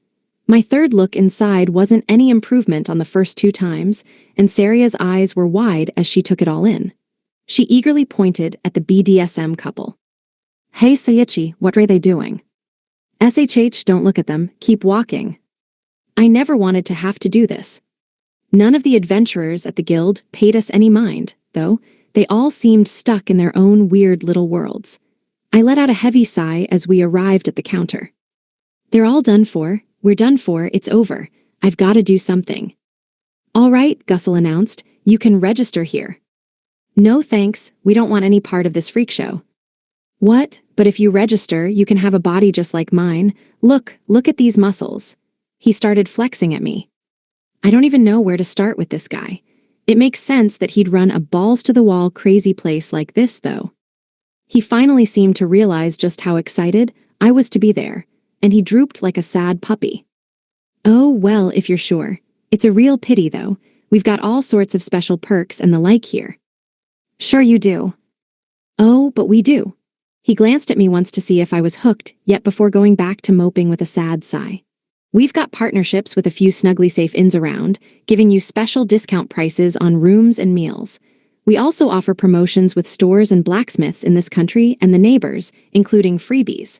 My third look inside wasn't any improvement on the first 2 times, and Saria's eyes were wide as she took it all in. She eagerly pointed at the BDSM couple. "Hey Saichi, what are they doing?" "SHH, don't look at them, keep walking." I never wanted to have to do this. None of the adventurers at the guild paid us any mind, though. They all seemed stuck in their own weird little worlds. I let out a heavy sigh as we arrived at the counter. "They're all done for. We're done for, it's over. I've got to do something. All right, Gussel announced, you can register here. No thanks, we don't want any part of this freak show. What? But if you register, you can have a body just like mine. Look at these muscles. He started flexing at me. I don't even know where to start with this guy. It makes sense that he'd run a balls-to-the-wall crazy place like this, though. He finally seemed to realize just how excited I was to be there, and he drooped like a sad puppy. Oh, well, if you're sure. It's a real pity, though. We've got all sorts of special perks and the like here. Sure you do. Oh, but we do. He glanced at me once to see if I was hooked, yet before going back to moping with a sad sigh. We've got partnerships with a few Snuggly Safe Inns around, giving you special discount prices on rooms and meals. We also offer promotions with stores and blacksmiths in this country and the neighbors, including freebies.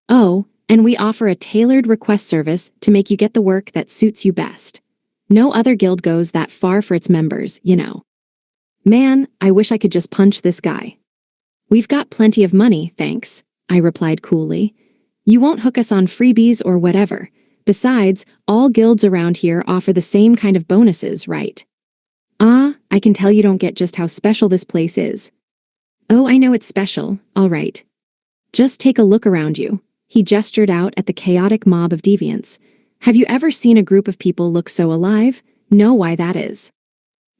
Oh, and we offer a tailored request service to make you get the work that suits you best. No other guild goes that far for its members, you know. Man, I wish I could just punch this guy. We've got plenty of money, thanks, I replied coolly. You won't hook us on freebies or whatever. Besides, all guilds around here offer the same kind of bonuses, right? Ah, I can tell you don't get just how special this place is. Oh, I know it's special, all right. Just take a look around you. He gestured out at the chaotic mob of deviants. Have you ever seen a group of people look so alive? Know why that is?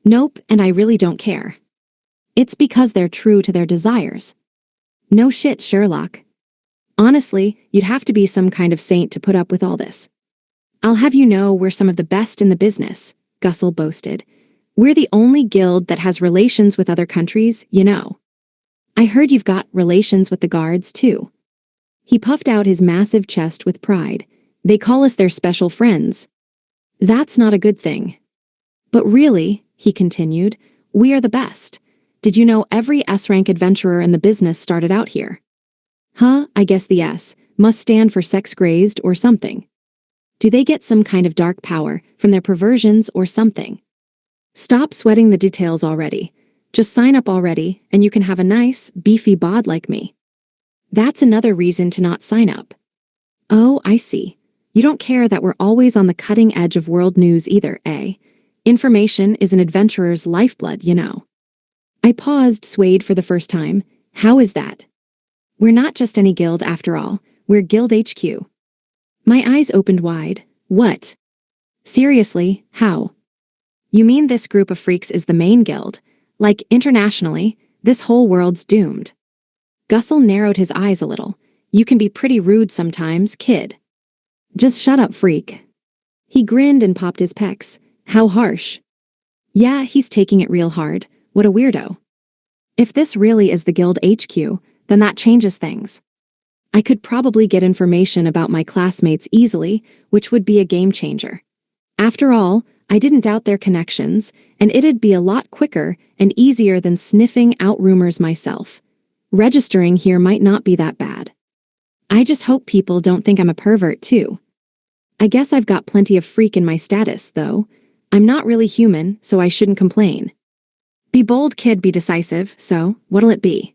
Nope, and I really don't care. It's because they're true to their desires. No shit, Sherlock. Honestly, you'd have to be some kind of saint to put up with all this. I'll have you know we're some of the best in the business, Gussel boasted. We're the only guild that has relations with other countries, you know. I heard you've got relations with the guards, too. He puffed out his massive chest with pride. They call us their special friends. That's not a good thing. But really, he continued, we are the best. Did you know every S-rank adventurer in the business started out here? Huh, I guess the S must stand for sex-grazed or something. Do they get some kind of dark power from their perversions or something? Stop sweating the details already. Just sign up already, and you can have a nice, beefy bod like me. That's another reason to not sign up. Oh, I see. You don't care that we're always on the cutting edge of world news either, eh? Information is an adventurer's lifeblood, you know. I paused, swayed for the first time. How is that? We're not just any guild after all. We're Guild HQ. My eyes opened wide. What? Seriously, how? You mean this group of freaks is the main guild? Like, internationally, this whole world's doomed. Gussel narrowed his eyes a little. You can be pretty rude sometimes, kid. Just shut up, freak. He grinned and popped his pecs. How harsh. Yeah, he's taking it real hard. What a weirdo. If this really is the Guild HQ, then that changes things. I could probably get information about my classmates easily, which would be a game changer. After all, I didn't doubt their connections, and it'd be a lot quicker and easier than sniffing out rumors myself. Registering here might not be that bad. I just hope people don't think I'm a pervert, too. I guess I've got plenty of freak in my status, though. I'm not really human, so I shouldn't complain. Be bold, kid, be decisive, so what'll it be?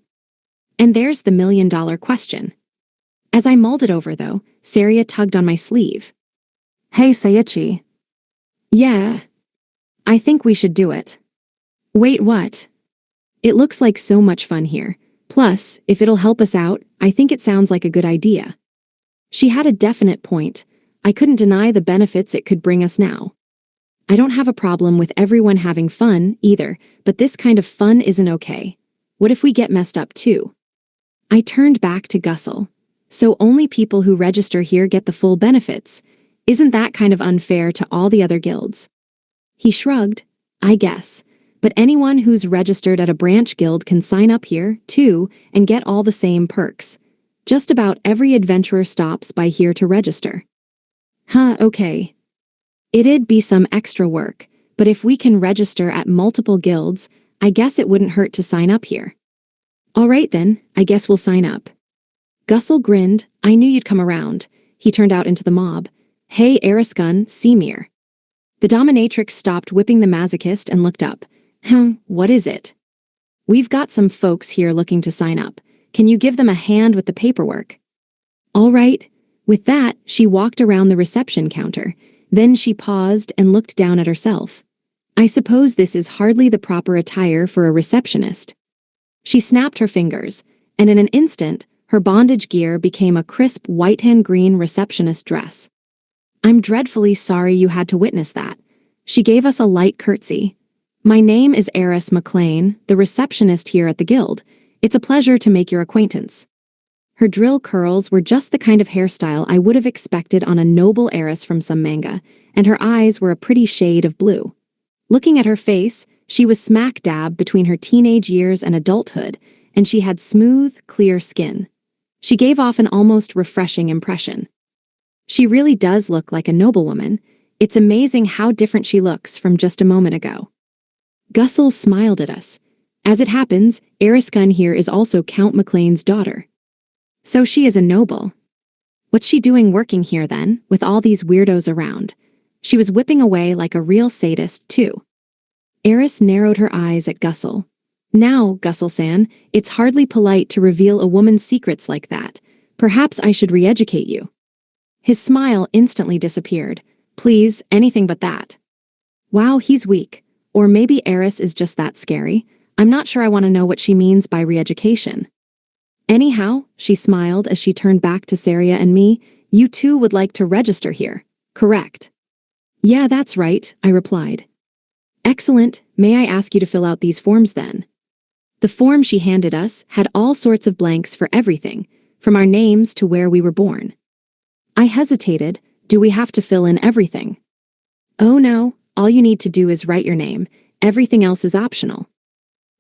And there's the million-dollar question. As I mulled it over, though, Saria tugged on my sleeve. Hey, Seiichi. Yeah. I think we should do it. Wait, what? It looks like so much fun here. Plus, if it'll help us out, I think it sounds like a good idea. She had a definite point. I couldn't deny the benefits it could bring us now. I don't have a problem with everyone having fun, either, but this kind of fun isn't okay. What if we get messed up, too? I turned back to Gussel. So only people who register here get the full benefits. Isn't that kind of unfair to all the other guilds? He shrugged. I guess. But anyone who's registered at a branch guild can sign up here, too, and get all the same perks. Just about every adventurer stops by here to register. Huh, okay. It'd be some extra work, but if we can register at multiple guilds, I guess it wouldn't hurt to sign up here. All right then, I guess we'll sign up. Gussel grinned. I knew you'd come around. He turned out into the mob. Hey, Erisgun, Semir. The dominatrix stopped whipping the masochist and looked up. What is it? We've got some folks here looking to sign up. Can you give them a hand with the paperwork? All right. With that, she walked around the reception counter. Then she paused and looked down at herself. I suppose this is hardly the proper attire for a receptionist. She snapped her fingers, and in an instant, her bondage gear became a crisp white-and-green receptionist dress. I'm dreadfully sorry you had to witness that. She gave us a light curtsy. My name is Eris McLean, the receptionist here at the Guild. It's a pleasure to make your acquaintance. Her drill curls were just the kind of hairstyle I would have expected on a noble heiress from some manga, and her eyes were a pretty shade of blue. Looking at her face, she was smack dab between her teenage years and adulthood, and she had smooth, clear skin. She gave off an almost refreshing impression. She really does look like a noblewoman. It's amazing how different she looks from just a moment ago. Gussel smiled at us. As it happens, Eris Gunn here is also Count McLean's daughter. So she is a noble. What's she doing working here then, with all these weirdos around? She was whipping away like a real sadist, too. Eris narrowed her eyes at Gussel. Now, Gussel-san, it's hardly polite to reveal a woman's secrets like that. Perhaps I should re-educate you. His smile instantly disappeared. Please, anything but that. Wow, he's weak. Or maybe Eris is just that scary. I'm not sure I want to know what she means by re-education. Anyhow, she smiled as she turned back to Saria and me, you two would like to register here, correct? Yeah, that's right, I replied. Excellent, may I ask you to fill out these forms then? The form she handed us had all sorts of blanks for everything, from our names to where we were born. I hesitated. Do we have to fill in everything? Oh no, all you need to do is write your name. Everything else is optional.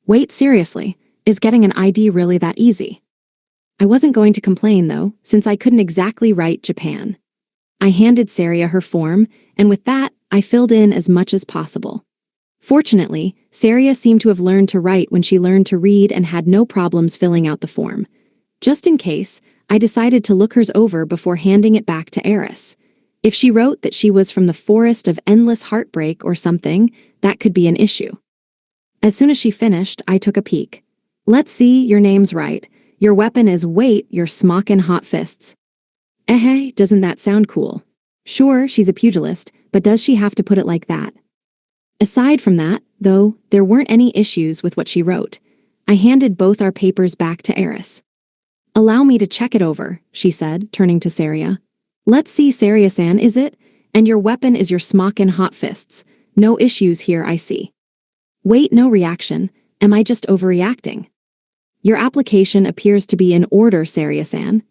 Wait, seriously, is getting an ID really that easy? I wasn't going to complain though, since I couldn't exactly write Japan. I handed Saria her form, and with that, I filled in as much as possible. Fortunately, Saria seemed to have learned to write when she learned to read and had no problems filling out the form. Just in case, I decided to look hers over before handing it back to Eris. If she wrote that she was from the forest of endless heartbreak or something, that could be an issue. As soon as she finished, I took a peek. Let's see, your name's right. Your weapon is wait, your smockin' hot fists. Eh, doesn't that sound cool? Sure, she's a pugilist, but does she have to put it like that? Aside from that, though, there weren't any issues with what she wrote. I handed both our papers back to Eris. Allow me to check it over, she said, turning to Saria. Let's see, Saria-san, is it? And your weapon is your smockin' hot fists. No issues here, I see. Wait, no reaction. Am I just overreacting? Your application appears to be in order, Saria-san.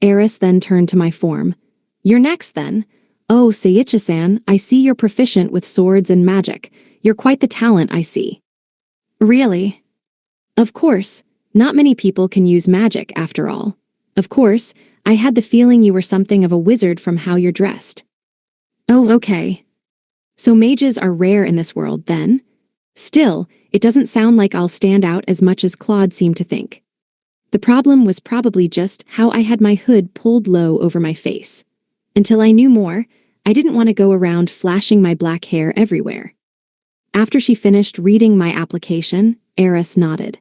Eris then turned to my form. You're next, then. Oh, Seiichi-san, I see you're proficient with swords and magic. You're quite the talent, I see. Really? Of course. Not many people can use magic, after all. Of course, I had the feeling you were something of a wizard from how you're dressed. Oh, okay. So mages are rare in this world, then? Still, it doesn't sound like I'll stand out as much as Claude seemed to think. The problem was probably just how I had my hood pulled low over my face. Until I knew more, I didn't want to go around flashing my black hair everywhere. After she finished reading my application, Eris nodded.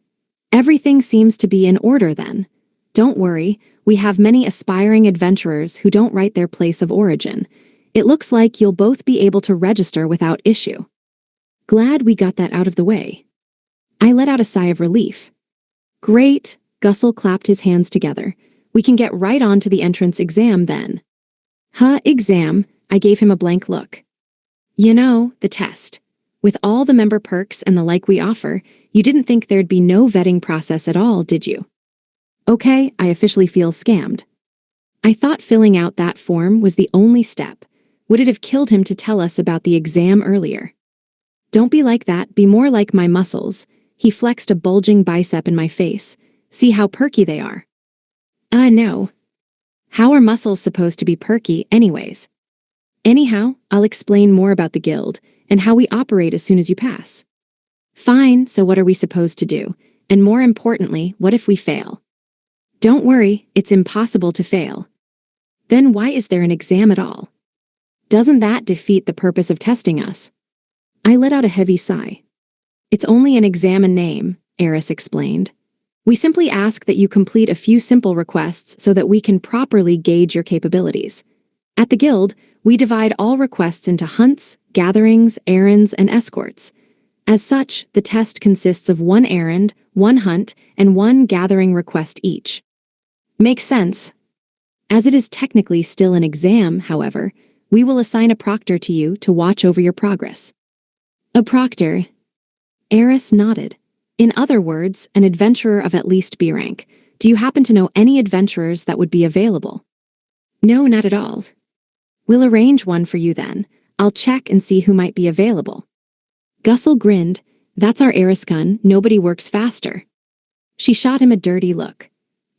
Everything seems to be in order then. Don't worry, we have many aspiring adventurers who don't write their place of origin. It looks like you'll both be able to register without issue. Glad we got that out of the way. I let out a sigh of relief. Great, Gussel clapped his hands together. We can get right on to the entrance exam then. Huh, exam? I gave him a blank look. You know, the test. With all the member perks and the like we offer, you didn't think there'd be no vetting process at all, did you? Okay, I officially feel scammed. I thought filling out that form was the only step. Would it have killed him to tell us about the exam earlier? Don't be like that, be more like my muscles. He flexed a bulging bicep in my face. See how perky they are. No. How are muscles supposed to be perky anyways? Anyhow, I'll explain more about the guild and how we operate as soon as you pass. Fine, so what are we supposed to do? And more importantly, what if we fail? Don't worry, it's impossible to fail. Then why is there an exam at all? Doesn't that defeat the purpose of testing us? I let out a heavy sigh. It's only an exam in name, Eris explained. We simply ask that you complete a few simple requests so that we can properly gauge your capabilities. At the Guild, we divide all requests into hunts, gatherings, errands, and escorts. As such, the test consists of one errand, one hunt, and one gathering request each. Makes sense. As it is technically still an exam, however, we will assign a proctor to you to watch over your progress. A proctor? Eris nodded. In other words, an adventurer of at least B rank. Do you happen to know any adventurers that would be available? No, not at all. We'll arrange one for you then. I'll check and see who might be available. Gussel grinned. That's our Eriscun, nobody works faster. She shot him a dirty look.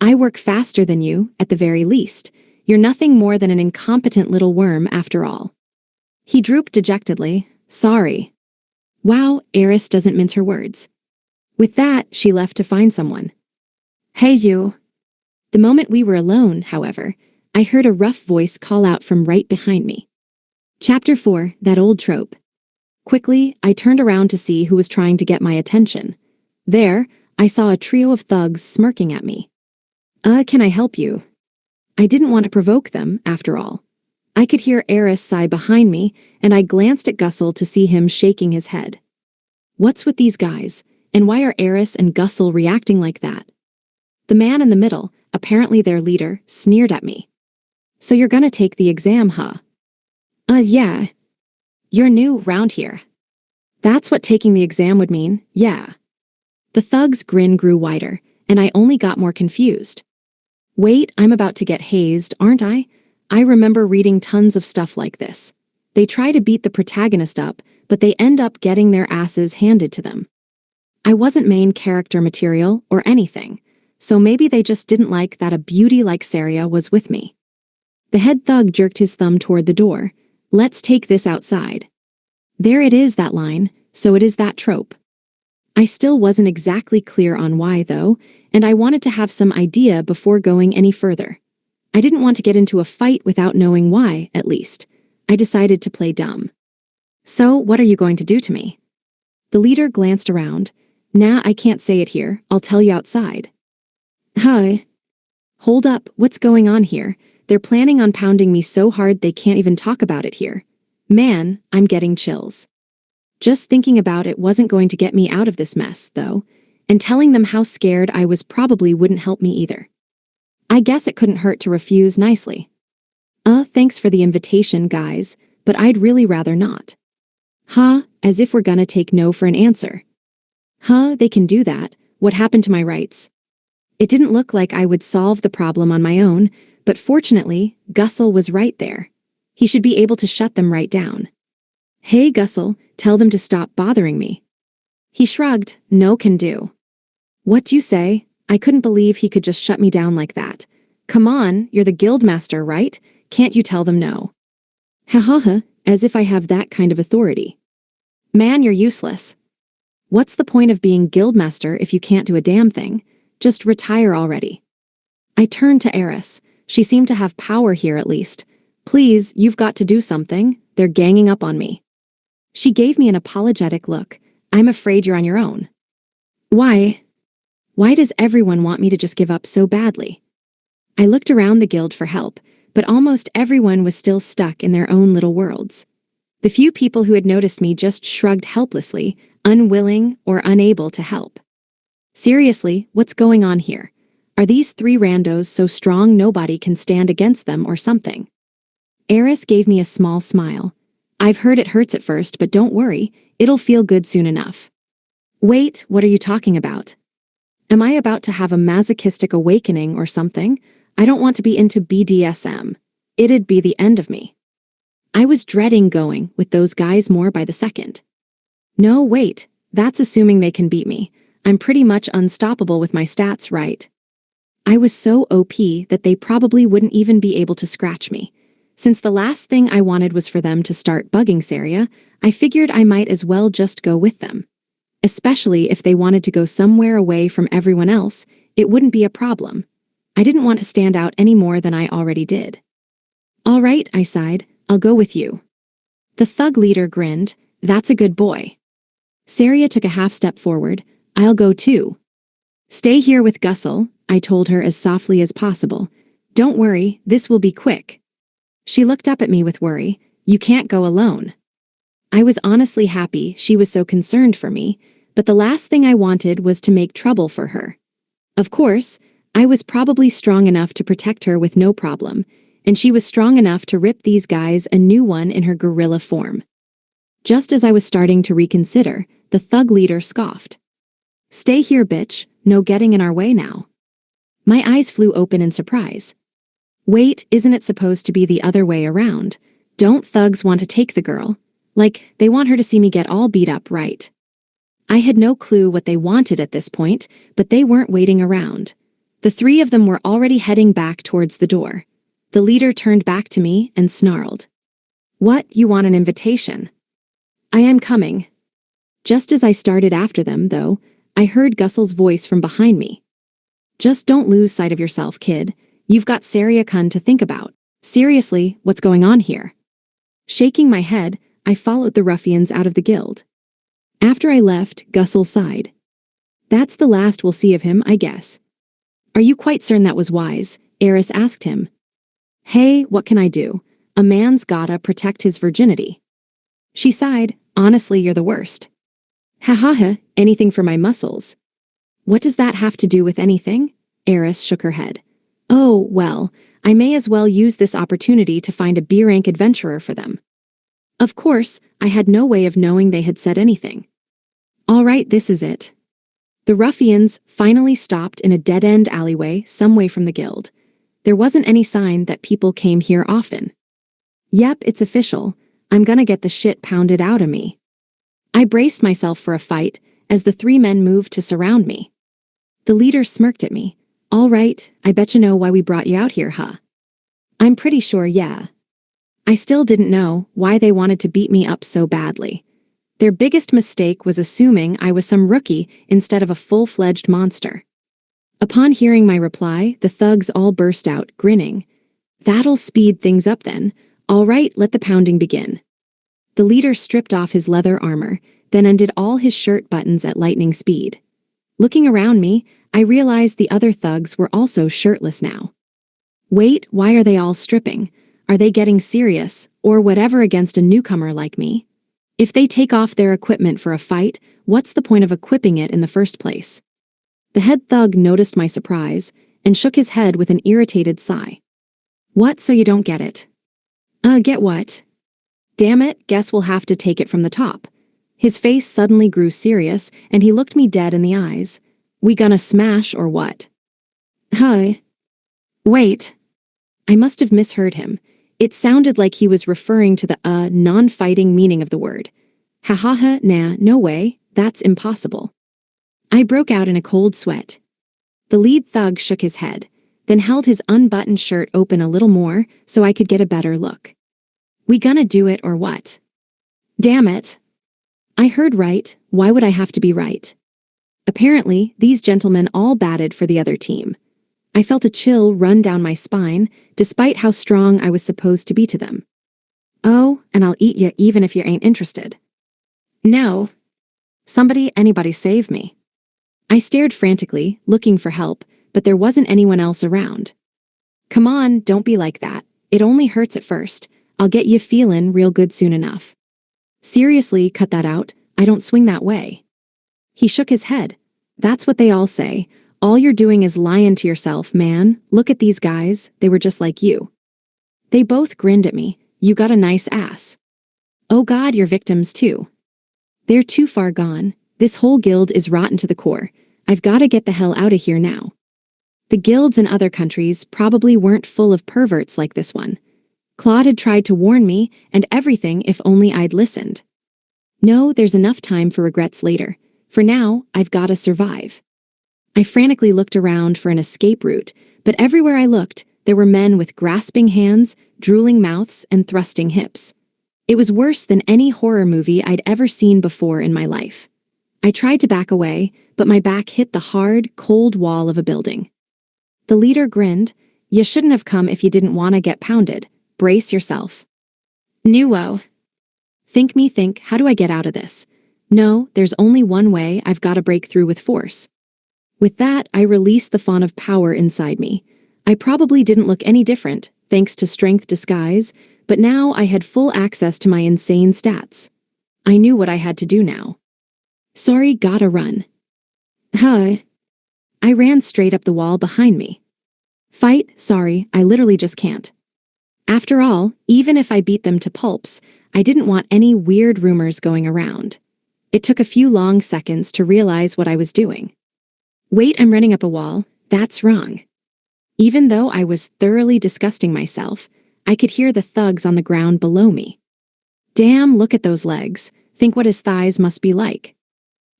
I work faster than you, at the very least. You're nothing more than an incompetent little worm after all. He drooped dejectedly. Sorry. Wow, Eris doesn't mince her words. With that, she left to find someone. Hey you. The moment we were alone, however, I heard a rough voice call out from right behind me. Chapter 4, That Old Trope. Quickly, I turned around to see who was trying to get my attention. There, I saw a trio of thugs smirking at me. Can I help you? I didn't want to provoke them, after all. I could hear Eris sigh behind me, and I glanced at Gussel to see him shaking his head. What's with these guys, and why are Eris and Gussel reacting like that? The man in the middle, apparently their leader, sneered at me. So you're gonna take the exam, huh? Yeah. You're new round here. That's what taking the exam would mean, yeah. The thug's grin grew wider, and I only got more confused. Wait, I'm about to get hazed, aren't I? I remember reading tons of stuff like this. They try to beat the protagonist up, but they end up getting their asses handed to them. I wasn't main character material or anything, so maybe they just didn't like that a beauty like Saria was with me. The head thug jerked his thumb toward the door. Let's take this outside. There it is, that line, so it is that trope. I still wasn't exactly clear on why, though, and I wanted to have some idea before going any further. I didn't want to get into a fight without knowing why, at least. I decided to play dumb. So, what are you going to do to me? The leader glanced around. Nah, I can't say it here. I'll tell you outside. Hi. Hold up, what's going on here? They're planning on pounding me so hard they can't even talk about it here. Man, I'm getting chills. Just thinking about it wasn't going to get me out of this mess, though, and telling them how scared I was probably wouldn't help me either. I guess it couldn't hurt to refuse nicely. Thanks for the invitation, guys, but I'd really rather not. Huh, as if we're gonna take no for an answer. Huh, they can do that. What happened to my rights? It didn't look like I would solve the problem on my own, but fortunately, Gussel was right there. He should be able to shut them right down. Hey, Gussel, tell them to stop bothering me. He shrugged. No can do. What do you say? I couldn't believe he could just shut me down like that. Come on, you're the guildmaster, right? Can't you tell them no? Ha ha ha, as if I have that kind of authority. Man, you're useless. What's the point of being guildmaster if you can't do a damn thing? Just retire already. I turned to Eris. She seemed to have power here at least. Please, you've got to do something. They're ganging up on me. She gave me an apologetic look. I'm afraid you're on your own. Why? Why does everyone want me to just give up so badly? I looked around the guild for help, but almost everyone was still stuck in their own little worlds. The few people who had noticed me just shrugged helplessly, unwilling or unable to help. Seriously, what's going on here? Are these three randos so strong nobody can stand against them or something? Eris gave me a small smile. I've heard it hurts at first, but don't worry, it'll feel good soon enough. Wait, what are you talking about? Am I about to have a masochistic awakening or something? I don't want to be into BDSM. It'd be the end of me. I was dreading going with those guys more by the second. No, wait, that's assuming they can beat me. I'm pretty much unstoppable with my stats, right? I was so OP that they probably wouldn't even be able to scratch me. Since the last thing I wanted was for them to start bugging Saria, I figured I might as well just go with them. Especially if they wanted to go somewhere away from everyone else, it wouldn't be a problem. I didn't want to stand out any more than I already did. All right, I sighed, I'll go with you. The thug leader grinned. That's a good boy. Saria took a half step forward. I'll go too. Stay here with Gussel, I told her as softly as possible. Don't worry, this will be quick. She looked up at me with worry. You can't go alone. I was honestly happy she was so concerned for me, but the last thing I wanted was to make trouble for her. Of course, I was probably strong enough to protect her with no problem, and she was strong enough to rip these guys a new one in her gorilla form. Just as I was starting to reconsider, the thug leader scoffed. Stay here, bitch, no getting in our way now. My eyes flew open in surprise. Wait, isn't it supposed to be the other way around? Don't thugs want to take the girl? Like, they want her to see me get all beat up, right? I had no clue what they wanted at this point, but they weren't waiting around. The three of them were already heading back towards the door. The leader turned back to me and snarled. What, you want an invitation? I am coming. Just as I started after them, though, I heard Gussel's voice from behind me. Just don't lose sight of yourself, kid. You've got Saryakun to think about. Seriously, what's going on here? Shaking my head, I followed the ruffians out of the guild. After I left, Gussel sighed. That's the last we'll see of him, I guess. Are you quite certain that was wise? Eris asked him. Hey, what can I do? A man's gotta protect his virginity. She sighed. Honestly, you're the worst. Ha ha ha, anything for my muscles. What does that have to do with anything? Eris shook her head. Oh, well, I may as well use this opportunity to find a B-rank adventurer for them. Of course, I had no way of knowing they had said anything. All right, this is it. The ruffians finally stopped in a dead-end alleyway some way from the guild. There wasn't any sign that people came here often. Yep, it's official. I'm gonna get the shit pounded out of me. I braced myself for a fight as the three men moved to surround me. The leader smirked at me. All right, I bet you know why we brought you out here, huh? I'm pretty sure, yeah. I still didn't know why they wanted to beat me up so badly. Their biggest mistake was assuming I was some rookie instead of a full-fledged monster. Upon hearing my reply, the thugs all burst out, grinning. That'll speed things up then. All right, let the pounding begin. The leader stripped off his leather armor, then undid all his shirt buttons at lightning speed. Looking around me, I realized the other thugs were also shirtless now. Wait, why are they all stripping? Are they getting serious, or whatever against a newcomer like me? If they take off their equipment for a fight, what's the point of equipping it in the first place? The head thug noticed my surprise and shook his head with an irritated sigh. What, so you don't get it? Get what? Damn it, guess we'll have to take it from the top. His face suddenly grew serious, and he looked me dead in the eyes. We gonna smash or what? Wait. I must have misheard him. It sounded like he was referring to the non-fighting meaning of the word. Ha ha ha, nah, no way, that's impossible. I broke out in a cold sweat. The lead thug shook his head, then held his unbuttoned shirt open a little more so I could get a better look. We gonna do it or what? Damn it. I heard right, why would I have to be right? Apparently, these gentlemen all batted for the other team. I felt a chill run down my spine, despite how strong I was supposed to be to them. Oh, and I'll eat ya even if you ain't interested. No. Anybody save me. I stared frantically, looking for help, but there wasn't anyone else around. Come on, don't be like that. It only hurts at first. I'll get you feelin' real good soon enough. Seriously, cut that out. I don't swing that way. He shook his head. That's what they all say. All you're doing is lying to yourself, man. Look at these guys. They were just like you. They both grinned at me. You got a nice ass. Oh God, you're victims too. They're too far gone. This whole guild is rotten to the core. I've got to get the hell out of here now. The guilds in other countries probably weren't full of perverts like this one. Claude had tried to warn me and everything if only I'd listened. No, there's enough time for regrets later. For now, I've got to survive. I frantically looked around for an escape route, but everywhere I looked, there were men with grasping hands, drooling mouths, and thrusting hips. It was worse than any horror movie I'd ever seen before in my life. I tried to back away, but my back hit the hard, cold wall of a building. The leader grinned. You shouldn't have come if you didn't want to get pounded. Brace yourself. Nuo. Think, how do I get out of this? No, there's only one way. I've got to break through with force. With that, I released the fawn of power inside me. I probably didn't look any different, thanks to strength disguise, but now I had full access to my insane stats. I knew what I had to do now. Sorry, gotta run. Huh. I ran straight up the wall behind me. Fight, sorry, I literally just can't. After all, even if I beat them to pulps, I didn't want any weird rumors going around. It took a few long seconds to realize what I was doing. Wait, I'm running up a wall. That's wrong. Even though I was thoroughly disgusting myself, I could hear the thugs on the ground below me. Damn, look at those legs. Think what his thighs must be like.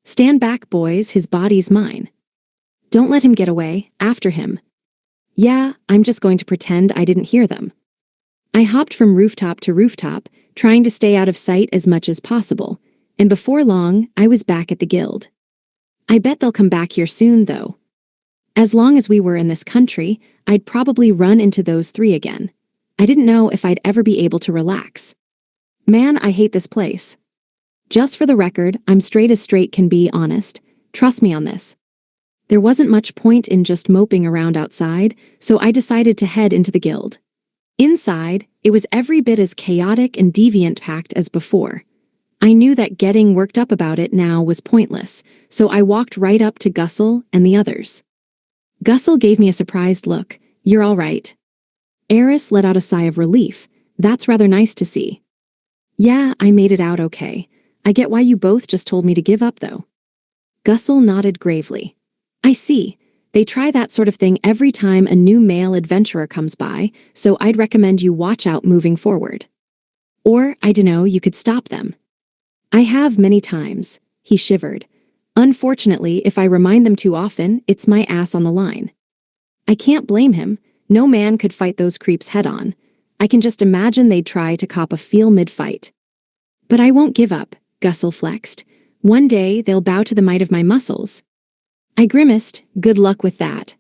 Stand back, boys, his body's mine. Don't let him get away, after him. Yeah, I'm just going to pretend I didn't hear them. I hopped from rooftop to rooftop, trying to stay out of sight as much as possible, and before long, I was back at the guild. I bet they'll come back here soon, though. As long as we were in this country, I'd probably run into those three again. I didn't know if I'd ever be able to relax. Man, I hate this place. Just for the record, I'm straight as straight can be, honest. Trust me on this. There wasn't much point in just moping around outside, so I decided to head into the guild. Inside, it was every bit as chaotic and deviant-packed as before. I knew that getting worked up about it now was pointless, so I walked right up to Gussel and the others. Gussel gave me a surprised look. You're all right. Eris let out a sigh of relief. That's rather nice to see. Yeah, I made it out okay. I get why you both just told me to give up, though. Gussel nodded gravely. I see. They try that sort of thing every time a new male adventurer comes by, so I'd recommend you watch out moving forward. Or, I dunno, you could stop them. I have many times, he shivered. Unfortunately, if I remind them too often, it's my ass on the line. I can't blame him. No man could fight those creeps head-on. I can just imagine they'd try to cop a feel mid-fight. But I won't give up, Gussel flexed. One day, they'll bow to the might of my muscles. I grimaced, good luck with that.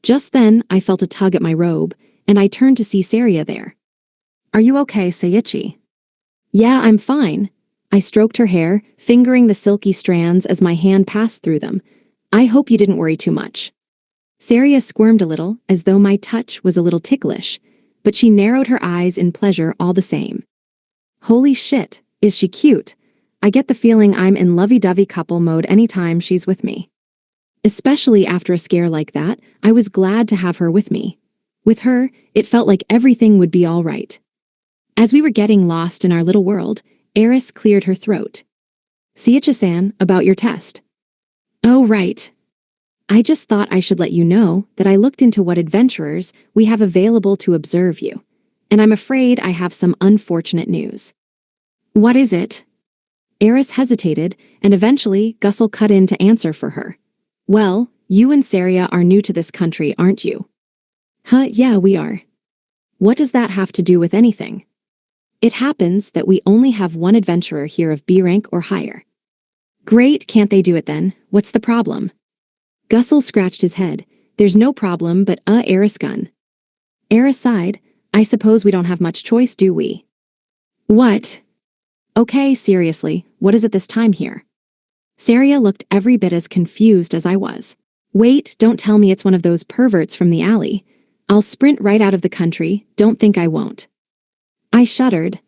Just then, I felt a tug at my robe, and I turned to see Saria there. Are you okay, Seiichi? Yeah, I'm fine. I stroked her hair, fingering the silky strands as my hand passed through them. I hope you didn't worry too much. Saria squirmed a little, as though my touch was a little ticklish, but she narrowed her eyes in pleasure all the same. Holy shit, is she cute? I get the feeling I'm in lovey-dovey couple mode anytime she's with me. Especially after a scare like that, I was glad to have her with me. With her, it felt like everything would be all right. As we were getting lost in our little world, Eris cleared her throat. Seiichi-san, about your test. Oh, right. I just thought I should let you know that I looked into what adventurers we have available to observe you, and I'm afraid I have some unfortunate news. What is it? Eris hesitated, and eventually Gussel cut in to answer for her. Well, you and Saria are new to this country, aren't you? Huh, yeah, we are. What does that have to do with anything? It happens that we only have one adventurer here of B rank or higher. Great, can't they do it then? What's the problem? Gussel scratched his head. There's no problem but Eris gun. Eris sighed. I suppose we don't have much choice, do we? What? Okay, seriously, what is it this time here? Saria looked every bit as confused as I was. Wait, don't tell me it's one of those perverts from the alley. I'll sprint right out of the country, don't think I won't. I shuddered.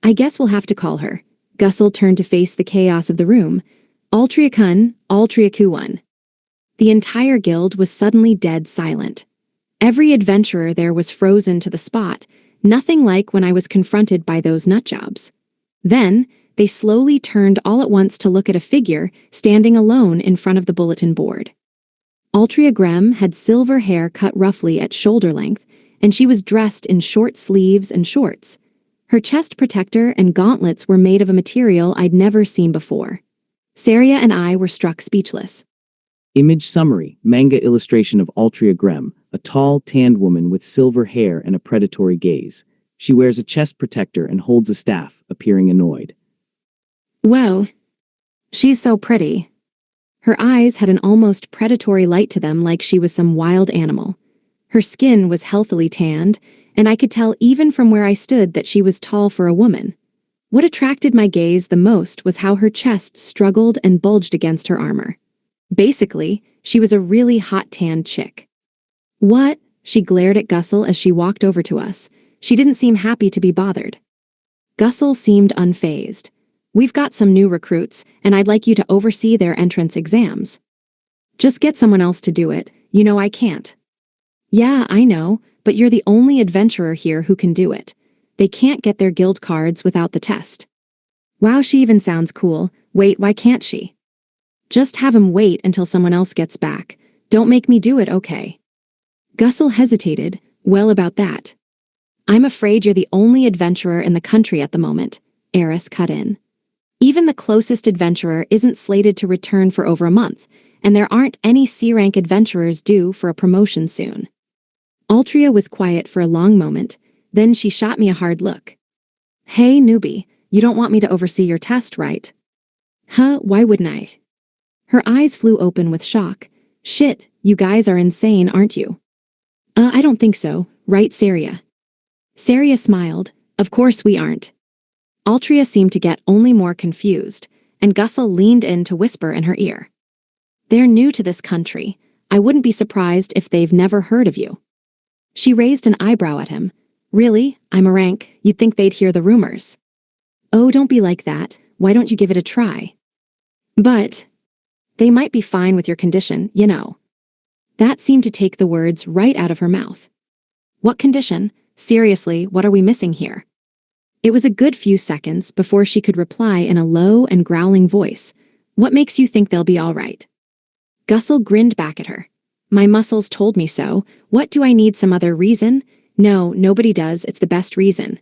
I guess we'll have to call her. Gussel turned to face the chaos of the room. Altria-kun, Altria-ku-one. The entire guild was suddenly dead silent. Every adventurer there was frozen to the spot, nothing like when I was confronted by those nutjobs. Then, they slowly turned all at once to look at a figure standing alone in front of the bulletin board. Altria Grem had silver hair cut roughly at shoulder length, and she was dressed in short sleeves and shorts. Her chest protector and gauntlets were made of a material I'd never seen before. Saria and I were struck speechless. Image summary, manga illustration of Altria Grem, a tall, tanned woman with silver hair and a predatory gaze. She wears a chest protector and holds a staff, appearing annoyed. Whoa. She's so pretty. Her eyes had an almost predatory light to them like she was some wild animal. Her skin was healthily tanned, and I could tell even from where I stood that she was tall for a woman. What attracted my gaze the most was how her chest struggled and bulged against her armor. Basically, She was a really hot tan chick. What? She glared at Gussel as she walked over to us. She didn't seem happy to be bothered. Gussel seemed unfazed. We've got some new recruits, and I'd like you to oversee their entrance exams. Just get someone else to do it. You know I can't. Yeah, I know, but you're the only adventurer here who can do it. They can't get their guild cards without the test. Wow, she even sounds cool. Wait, why can't she? Just have him wait until someone else gets back. Don't make me do it, okay? Gussel hesitated. Well, about that. I'm afraid you're the only adventurer in the country at the moment, Eris cut in. Even the closest adventurer isn't slated to return for over a month, and there aren't any C-rank adventurers due for a promotion soon. Altria was quiet for a long moment, then she shot me a hard look. Hey, newbie, you don't want me to oversee your test, right? Huh, why wouldn't I? Her eyes flew open with shock. Shit, you guys are insane, aren't you? I don't think so, right, Saria? Saria smiled. Of course we aren't. Altria seemed to get only more confused, and Gussel leaned in to whisper in her ear. They're new to this country. I wouldn't be surprised if they've never heard of you. She raised an eyebrow at him. Really? I'm a rank. You'd think they'd hear the rumors. Oh, don't be like that. Why don't you give it a try? But they might be fine with your condition, you know. That seemed to take the words right out of her mouth. What condition? Seriously, what are we missing here? It was a good few seconds before she could reply in a low and growling voice. What makes you think they'll be all right? Gussel grinned back at her. My muscles told me so. What, do I need some other reason? No, nobody does. It's the best reason.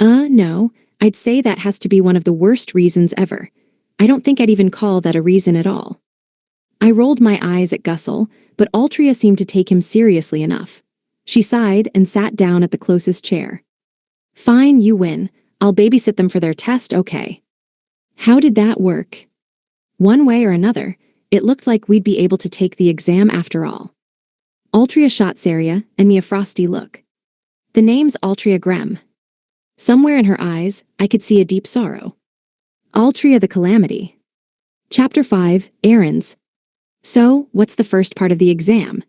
No. I'd say that has to be one of the worst reasons ever. I don't think I'd even call that a reason at all. I rolled my eyes at Gussel, but Altria seemed to take him seriously enough. She sighed and sat down at the closest chair. Fine, you win. I'll babysit them for their test, okay. How did that work? One way or another, it looked like we'd be able to take the exam after all. Altria shot Saria and me a frosty look. The name's Altria Grem. Somewhere in her eyes, I could see a deep sorrow. Altria the Calamity. Chapter 5, Errands. So, what's the first part of the exam?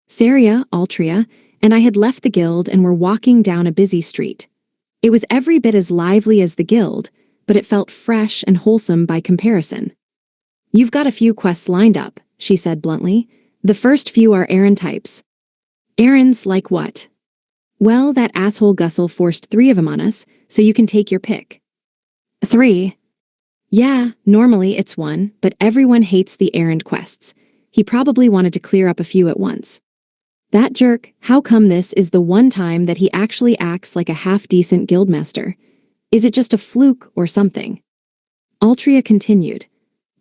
Saria, Altria, and I had left the guild and were walking down a busy street. It was every bit as lively as the guild, but it felt fresh and wholesome by comparison. You've got a few quests lined up, she said bluntly. The first few are errand types. Errands like what? Well, that asshole Gussel forced 3 of them on us, so you can take your pick. 3? Yeah, normally it's 1, but everyone hates the errand quests. He probably wanted to clear up a few at once. That jerk, how come this is the one time that he actually acts like a half-decent guildmaster? Is it just a fluke or something? Altria continued.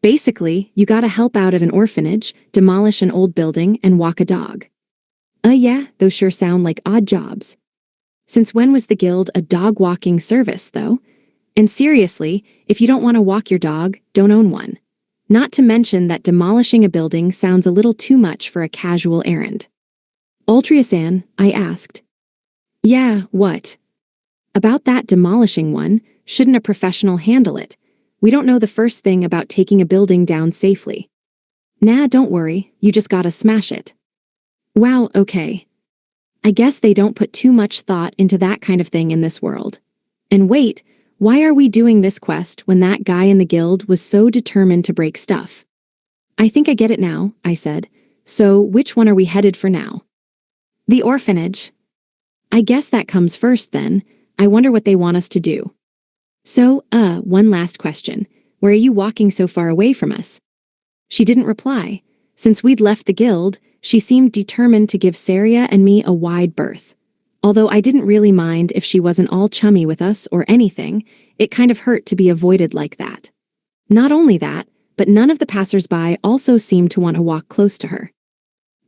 Basically, you gotta help out at an orphanage, demolish an old building, and walk a dog. Yeah, those sure sound like odd jobs. Since when was the guild a dog-walking service, though? And seriously, if you don't want to walk your dog, don't own one. Not to mention that demolishing a building sounds a little too much for a casual errand. Altria-san, I asked. Yeah, what? About that demolishing one, shouldn't a professional handle it? We don't know the first thing about taking a building down safely. Nah, don't worry, you just gotta smash it. Wow, okay. I guess they don't put too much thought into that kind of thing in this world. And wait, why are we doing this quest when that guy in the guild was so determined to break stuff? I think I get it now, I said. So, which one are we headed for now? The orphanage. I guess that comes first then. I wonder what they want us to do. So, one last question. Where are you walking so far away from us? She didn't reply. Since we'd left the guild, she seemed determined to give Saria and me a wide berth. Although I didn't really mind if she wasn't all chummy with us or anything, it kind of hurt to be avoided like that. Not only that, but none of the passers-by also seemed to want to walk close to her.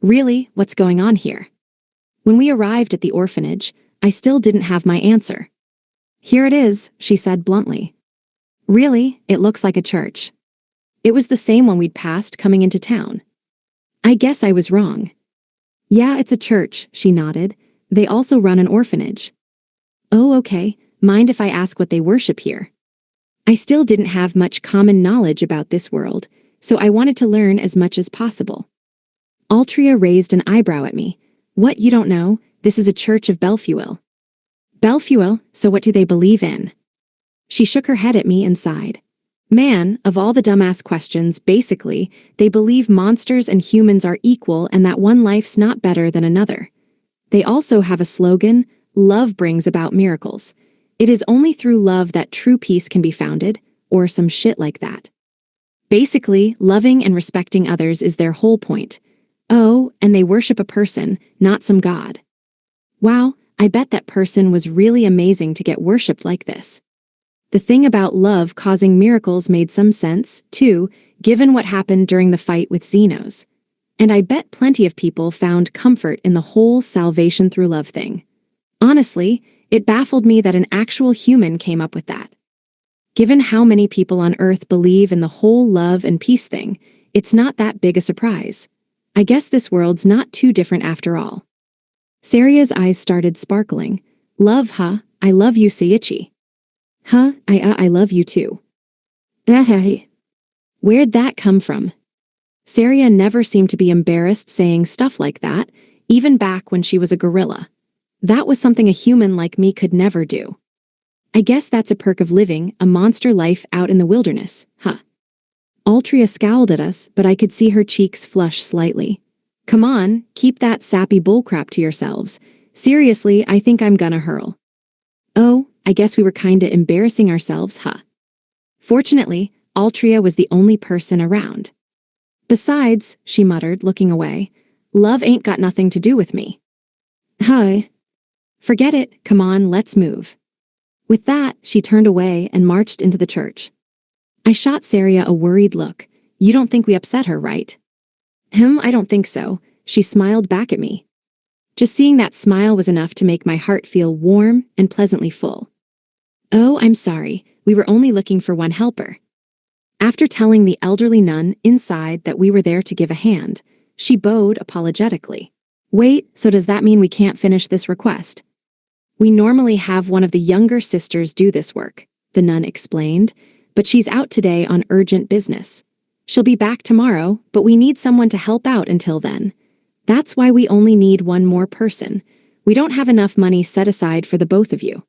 Really, what's going on here? When we arrived at the orphanage, I still didn't have my answer. Here it is, she said bluntly. Really, it looks like a church. It was the same one we'd passed coming into town. I guess I was wrong. Yeah, it's a church, she nodded. They also run an orphanage. Oh, okay. Mind if I ask what they worship here? I still didn't have much common knowledge about this world, so I wanted to learn as much as possible. Altria raised an eyebrow at me. What, you don't know? This is a church of Belfuel. Belfuel, so what do they believe in? She shook her head at me and sighed. Man, of all the dumbass questions, basically, they believe monsters and humans are equal and that one life's not better than another. They also have a slogan, love brings about miracles. It is only through love that true peace can be founded, or some shit like that. Basically, loving and respecting others is their whole point. Oh, and they worship a person, not some god. Wow, I bet that person was really amazing to get worshipped like this. The thing about love causing miracles made some sense, too, given what happened during the fight with Xenos. And I bet plenty of people found comfort in the whole salvation through love thing. Honestly, it baffled me that an actual human came up with that. Given how many people on Earth believe in the whole love and peace thing, it's not that big a surprise. I guess this world's not too different after all. Saria's eyes started sparkling. Love, huh? I love you, Seiichi. Huh, I love you too. Where'd that come from? Saria never seemed to be embarrassed saying stuff like that, even back when she was a gorilla. That was something a human like me could never do. I guess that's a perk of living a monster life out in the wilderness, huh? Altria scowled at us, but I could see her cheeks flush slightly. Come on, keep that sappy bullcrap to yourselves. Seriously, I think I'm gonna hurl. Oh, I guess we were kinda embarrassing ourselves, huh? Fortunately, Altria was the only person around. Besides, she muttered, looking away, love ain't got nothing to do with me. Hi. Forget it, come on, let's move. With that, she turned away and marched into the church. I shot Saria a worried look. You don't think we upset her, right? I don't think so. She smiled back at me. Just seeing that smile was enough to make my heart feel warm and pleasantly full. Oh, I'm sorry. We were only looking for one helper. After telling the elderly nun inside that we were there to give a hand, she bowed apologetically. Wait, so does that mean we can't finish this request? We normally have one of the younger sisters do this work, the nun explained, but she's out today on urgent business. She'll be back tomorrow, but we need someone to help out until then. That's why we only need one more person. We don't have enough money set aside for the both of you.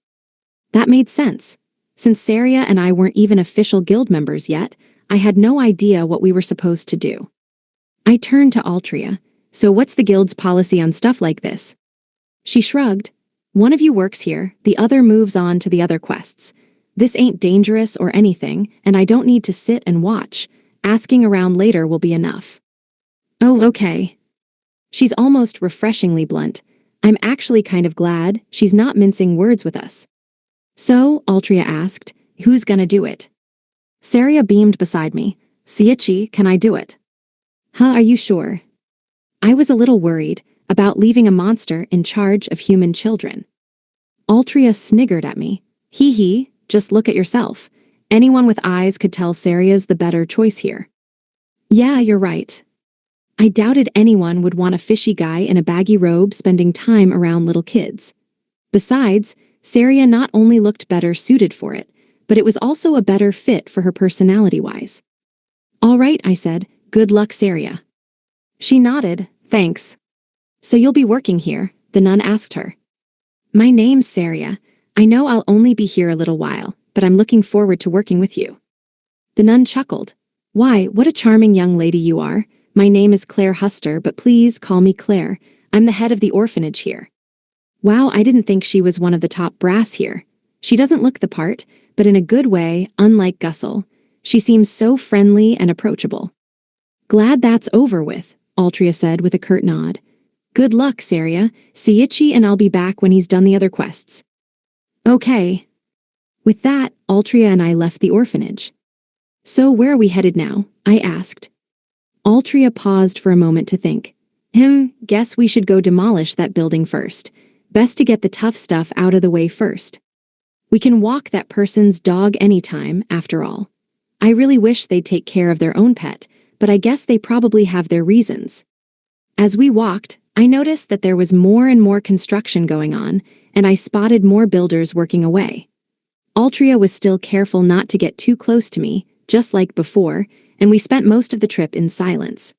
That made sense. Since Saria and I weren't even official guild members yet, I had no idea what we were supposed to do. I turned to Altria. So what's the guild's policy on stuff like this? She shrugged. One of you works here, the other moves on to the other quests. This ain't dangerous or anything, and I don't need to sit and watch. Asking around later will be enough. Oh, okay. She's almost refreshingly blunt. I'm actually kind of glad she's not mincing words with us. So, Altria asked, who's gonna do it? Saria beamed beside me. Seiichi, can I do it? Huh, are you sure? I was a little worried about leaving a monster in charge of human children. Altria sniggered at me. Hee hee, just look at yourself. Anyone with eyes could tell Saria's the better choice here. Yeah, you're right. I doubted anyone would want a fishy guy in a baggy robe spending time around little kids. Besides, Saria not only looked better suited for it, but it was also a better fit for her personality-wise. All right, I said, good luck, Saria. She nodded, thanks. So you'll be working here? The nun asked her. My name's Saria. I know I'll only be here a little while, but I'm looking forward to working with you. The nun chuckled. Why, what a charming young lady you are. My name is Claire Huster, but please call me Claire. I'm the head of the orphanage here. Wow, I didn't think she was one of the top brass here. She doesn't look the part, but in a good way, unlike Gussel. She seems so friendly and approachable. Glad that's over with, Altria said with a curt nod. Good luck, Saria. Seiichi and I'll be back when he's done the other quests. Okay. With that, Altria and I left the orphanage. So where are we headed now? I asked. Altria paused for a moment to think. Guess we should go demolish that building first. Best to get the tough stuff out of the way first. We can walk that person's dog anytime, after all. I really wish they'd take care of their own pet, but I guess they probably have their reasons. As we walked, I noticed that there was more and more construction going on, and I spotted more builders working away. Altria was still careful not to get too close to me, just like before, and we spent most of the trip in silence.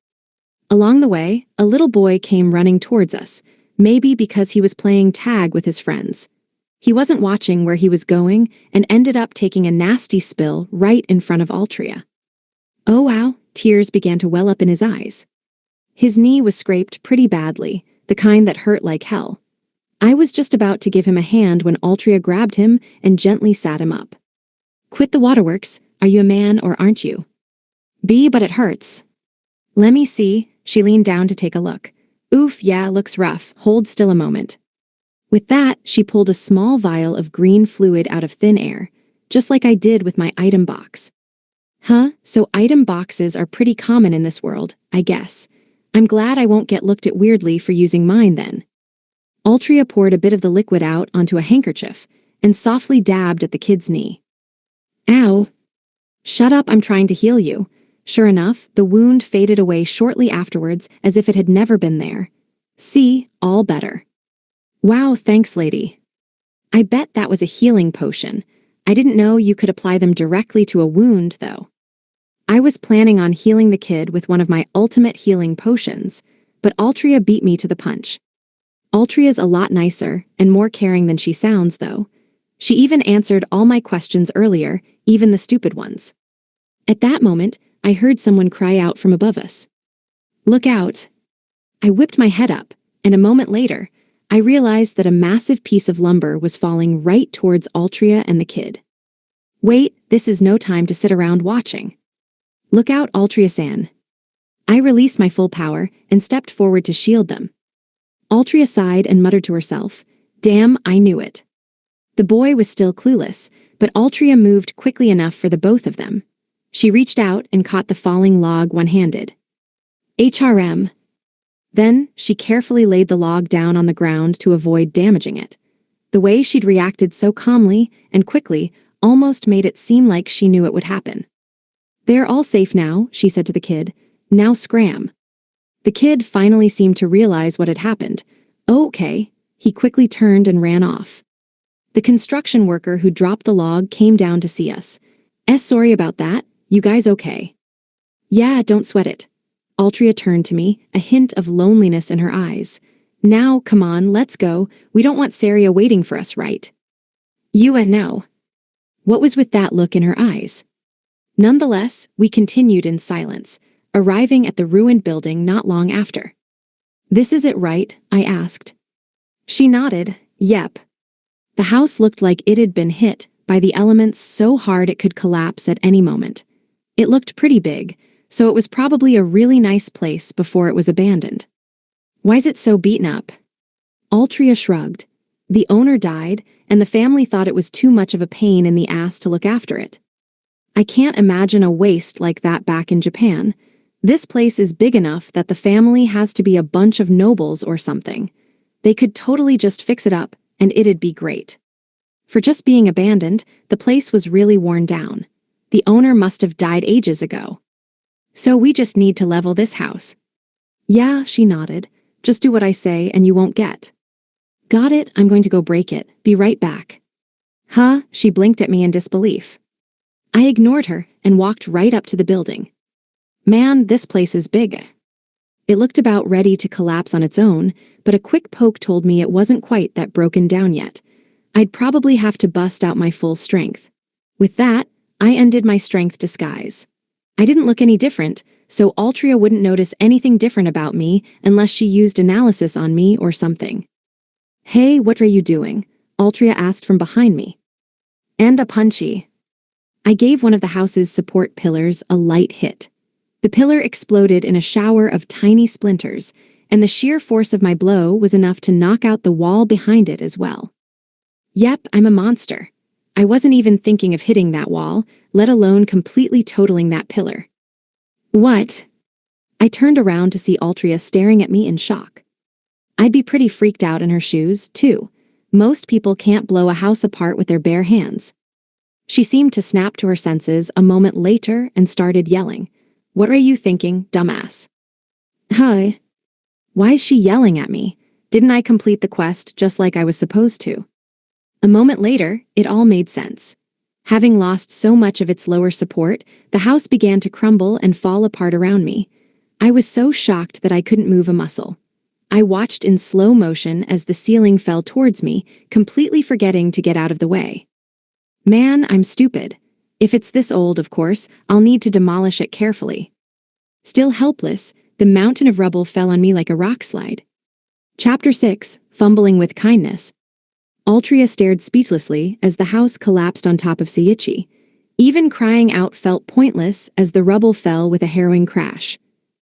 Along the way, a little boy came running towards us, maybe because he was playing tag with his friends. He wasn't watching where he was going and ended up taking a nasty spill right in front of Altria. Oh wow, tears began to well up in his eyes. His knee was scraped pretty badly, the kind that hurt like hell. I was just about to give him a hand when Altria grabbed him and gently sat him up. Quit the waterworks, are you a man or aren't you? But it hurts. Let me see, she leaned down to take a look. Oof, yeah, looks rough, hold still a moment. With that, she pulled a small vial of green fluid out of thin air, just like I did with my item box. Huh, so item boxes are pretty common in this world, I guess. I'm glad I won't get looked at weirdly for using mine then. Altria poured a bit of the liquid out onto a handkerchief and softly dabbed at the kid's knee. Ow. Shut up, I'm trying to heal you. Sure enough, the wound faded away shortly afterwards as if it had never been there. See, all better. Wow, thanks, lady. I bet that was a healing potion. I didn't know you could apply them directly to a wound, though. I was planning on healing the kid with one of my ultimate healing potions, but Altria beat me to the punch. Altria's a lot nicer and more caring than she sounds, though. She even answered all my questions earlier, even the stupid ones. At that moment, I heard someone cry out from above us. Look out. I whipped my head up, and a moment later, I realized that a massive piece of lumber was falling right towards Altria and the kid. Wait, this is no time to sit around watching. Look out, Altria-san. I released my full power and stepped forward to shield them. Altria sighed and muttered to herself, damn, I knew it. The boy was still clueless, but Altria moved quickly enough for the both of them. She reached out and caught the falling log one-handed. HRM. Then, she carefully laid the log down on the ground to avoid damaging it. The way she'd reacted so calmly and quickly almost made it seem like she knew it would happen. They're all safe now, she said to the kid. Now scram. The kid finally seemed to realize what had happened. Oh, okay. He quickly turned and ran off. The construction worker who dropped the log came down to see us. Sorry about that. You guys okay? Yeah, don't sweat it. Altria turned to me, a hint of loneliness in her eyes. Now, come on, let's go. We don't want Saria waiting for us, right? You as no. What was with that look in her eyes? Nonetheless, we continued in silence, arriving at the ruined building not long after. This is it, right? I asked. She nodded. Yep. The house looked like it had been hit by the elements so hard it could collapse at any moment. It looked pretty big, so it was probably a really nice place before it was abandoned. Why's it so beaten up? Altria shrugged. The owner died, and the family thought it was too much of a pain in the ass to look after it. I can't imagine a waste like that back in Japan. This place is big enough that the family has to be a bunch of nobles or something. They could totally just fix it up, and it'd be great. For just being abandoned, the place was really worn down. The owner must have died ages ago. So we just need to level this house. Yeah, she nodded. Just do what I say and you won't get. Got it, I'm going to go break it. Be right back. Huh? She blinked at me in disbelief. I ignored her and walked right up to the building. Man, this place is big. It looked about ready to collapse on its own, but a quick poke told me it wasn't quite that broken down yet. I'd probably have to bust out my full strength. With that, I undid my strength disguise. I didn't look any different, so Altria wouldn't notice anything different about me unless she used analysis on me or something. Hey, what are you doing? Altria asked from behind me. And a punchy. I gave one of the house's support pillars a light hit. The pillar exploded in a shower of tiny splinters, and the sheer force of my blow was enough to knock out the wall behind it as well. Yep, I'm a monster. I wasn't even thinking of hitting that wall, let alone completely totaling that pillar. What? I turned around to see Altria staring at me in shock. I'd be pretty freaked out in her shoes, too. Most people can't blow a house apart with their bare hands. She seemed to snap to her senses a moment later and started yelling. What are you thinking, dumbass? Hi. Why is she yelling at me? Didn't I complete the quest just like I was supposed to? A moment later, it all made sense. Having lost so much of its lower support, the house began to crumble and fall apart around me. I was so shocked that I couldn't move a muscle. I watched in slow motion as the ceiling fell towards me, completely forgetting to get out of the way. Man, I'm stupid. If it's this old, of course, I'll need to demolish it carefully. Still helpless, the mountain of rubble fell on me like a rock slide. Chapter 6, Fumbling with Kindness. Altria stared speechlessly as the house collapsed on top of Seiichi. Even crying out felt pointless as the rubble fell with a harrowing crash.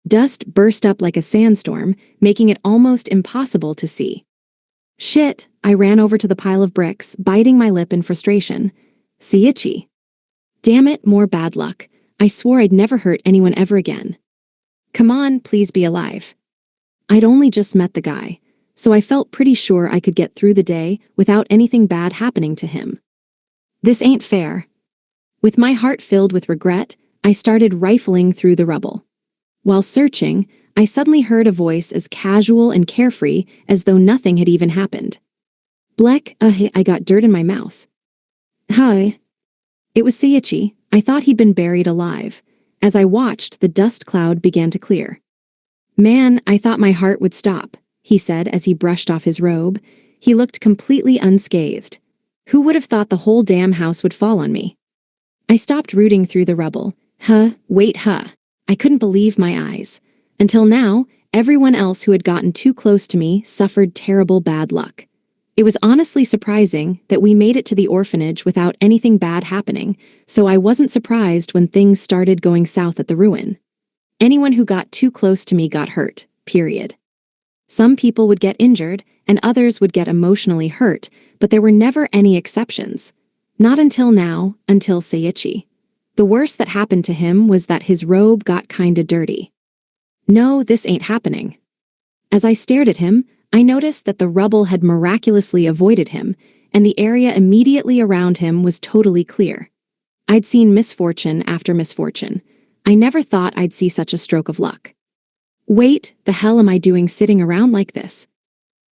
Dust burst up like a sandstorm, making it almost impossible to see. Shit, I ran over to the pile of bricks, biting my lip in frustration. Seiichi. Damn it, more bad luck. I swore I'd never hurt anyone ever again. Come on, please be alive. I'd only just met the guy, so I felt pretty sure I could get through the day without anything bad happening to him. This ain't fair. With my heart filled with regret, I started rifling through the rubble. While searching, I suddenly heard a voice as casual and carefree as though nothing had even happened. Bleck, I got dirt in my mouth. Hi. It was Seiichi. I thought he'd been buried alive. As I watched, the dust cloud began to clear. Man, I thought my heart would stop, he said as he brushed off his robe. He looked completely unscathed. Who would have thought the whole damn house would fall on me? I stopped rooting through the rubble. Wait. I couldn't believe my eyes. Until now, everyone else who had gotten too close to me suffered terrible bad luck. It was honestly surprising that we made it to the orphanage without anything bad happening, so I wasn't surprised when things started going south at the ruin. Anyone who got too close to me got hurt, period. Some people would get injured, and others would get emotionally hurt, but there were never any exceptions. Not until now, until Seiichi. The worst that happened to him was that his robe got kinda dirty. No, this ain't happening. As I stared at him, I noticed that the rubble had miraculously avoided him, and the area immediately around him was totally clear. I'd seen misfortune after misfortune. I never thought I'd see such a stroke of luck. Wait, the hell am I doing sitting around like this?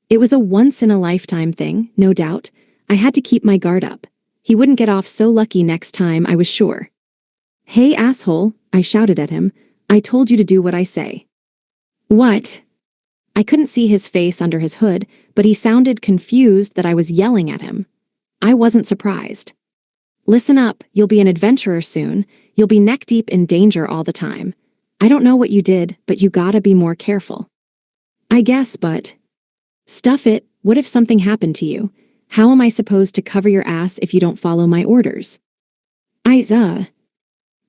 It was a once-in-a-lifetime thing, no doubt. I had to keep my guard up. He wouldn't get off so lucky next time, I was sure. Hey, asshole, I shouted at him. I told you to do what I say. What? I couldn't see his face under his hood, but he sounded confused that I was yelling at him. I wasn't surprised. Listen up, you'll be an adventurer soon. You'll be neck-deep in danger all the time. I don't know what you did, but you gotta be more careful. I guess, but... Stuff it, what if something happened to you? How am I supposed to cover your ass if you don't follow my orders?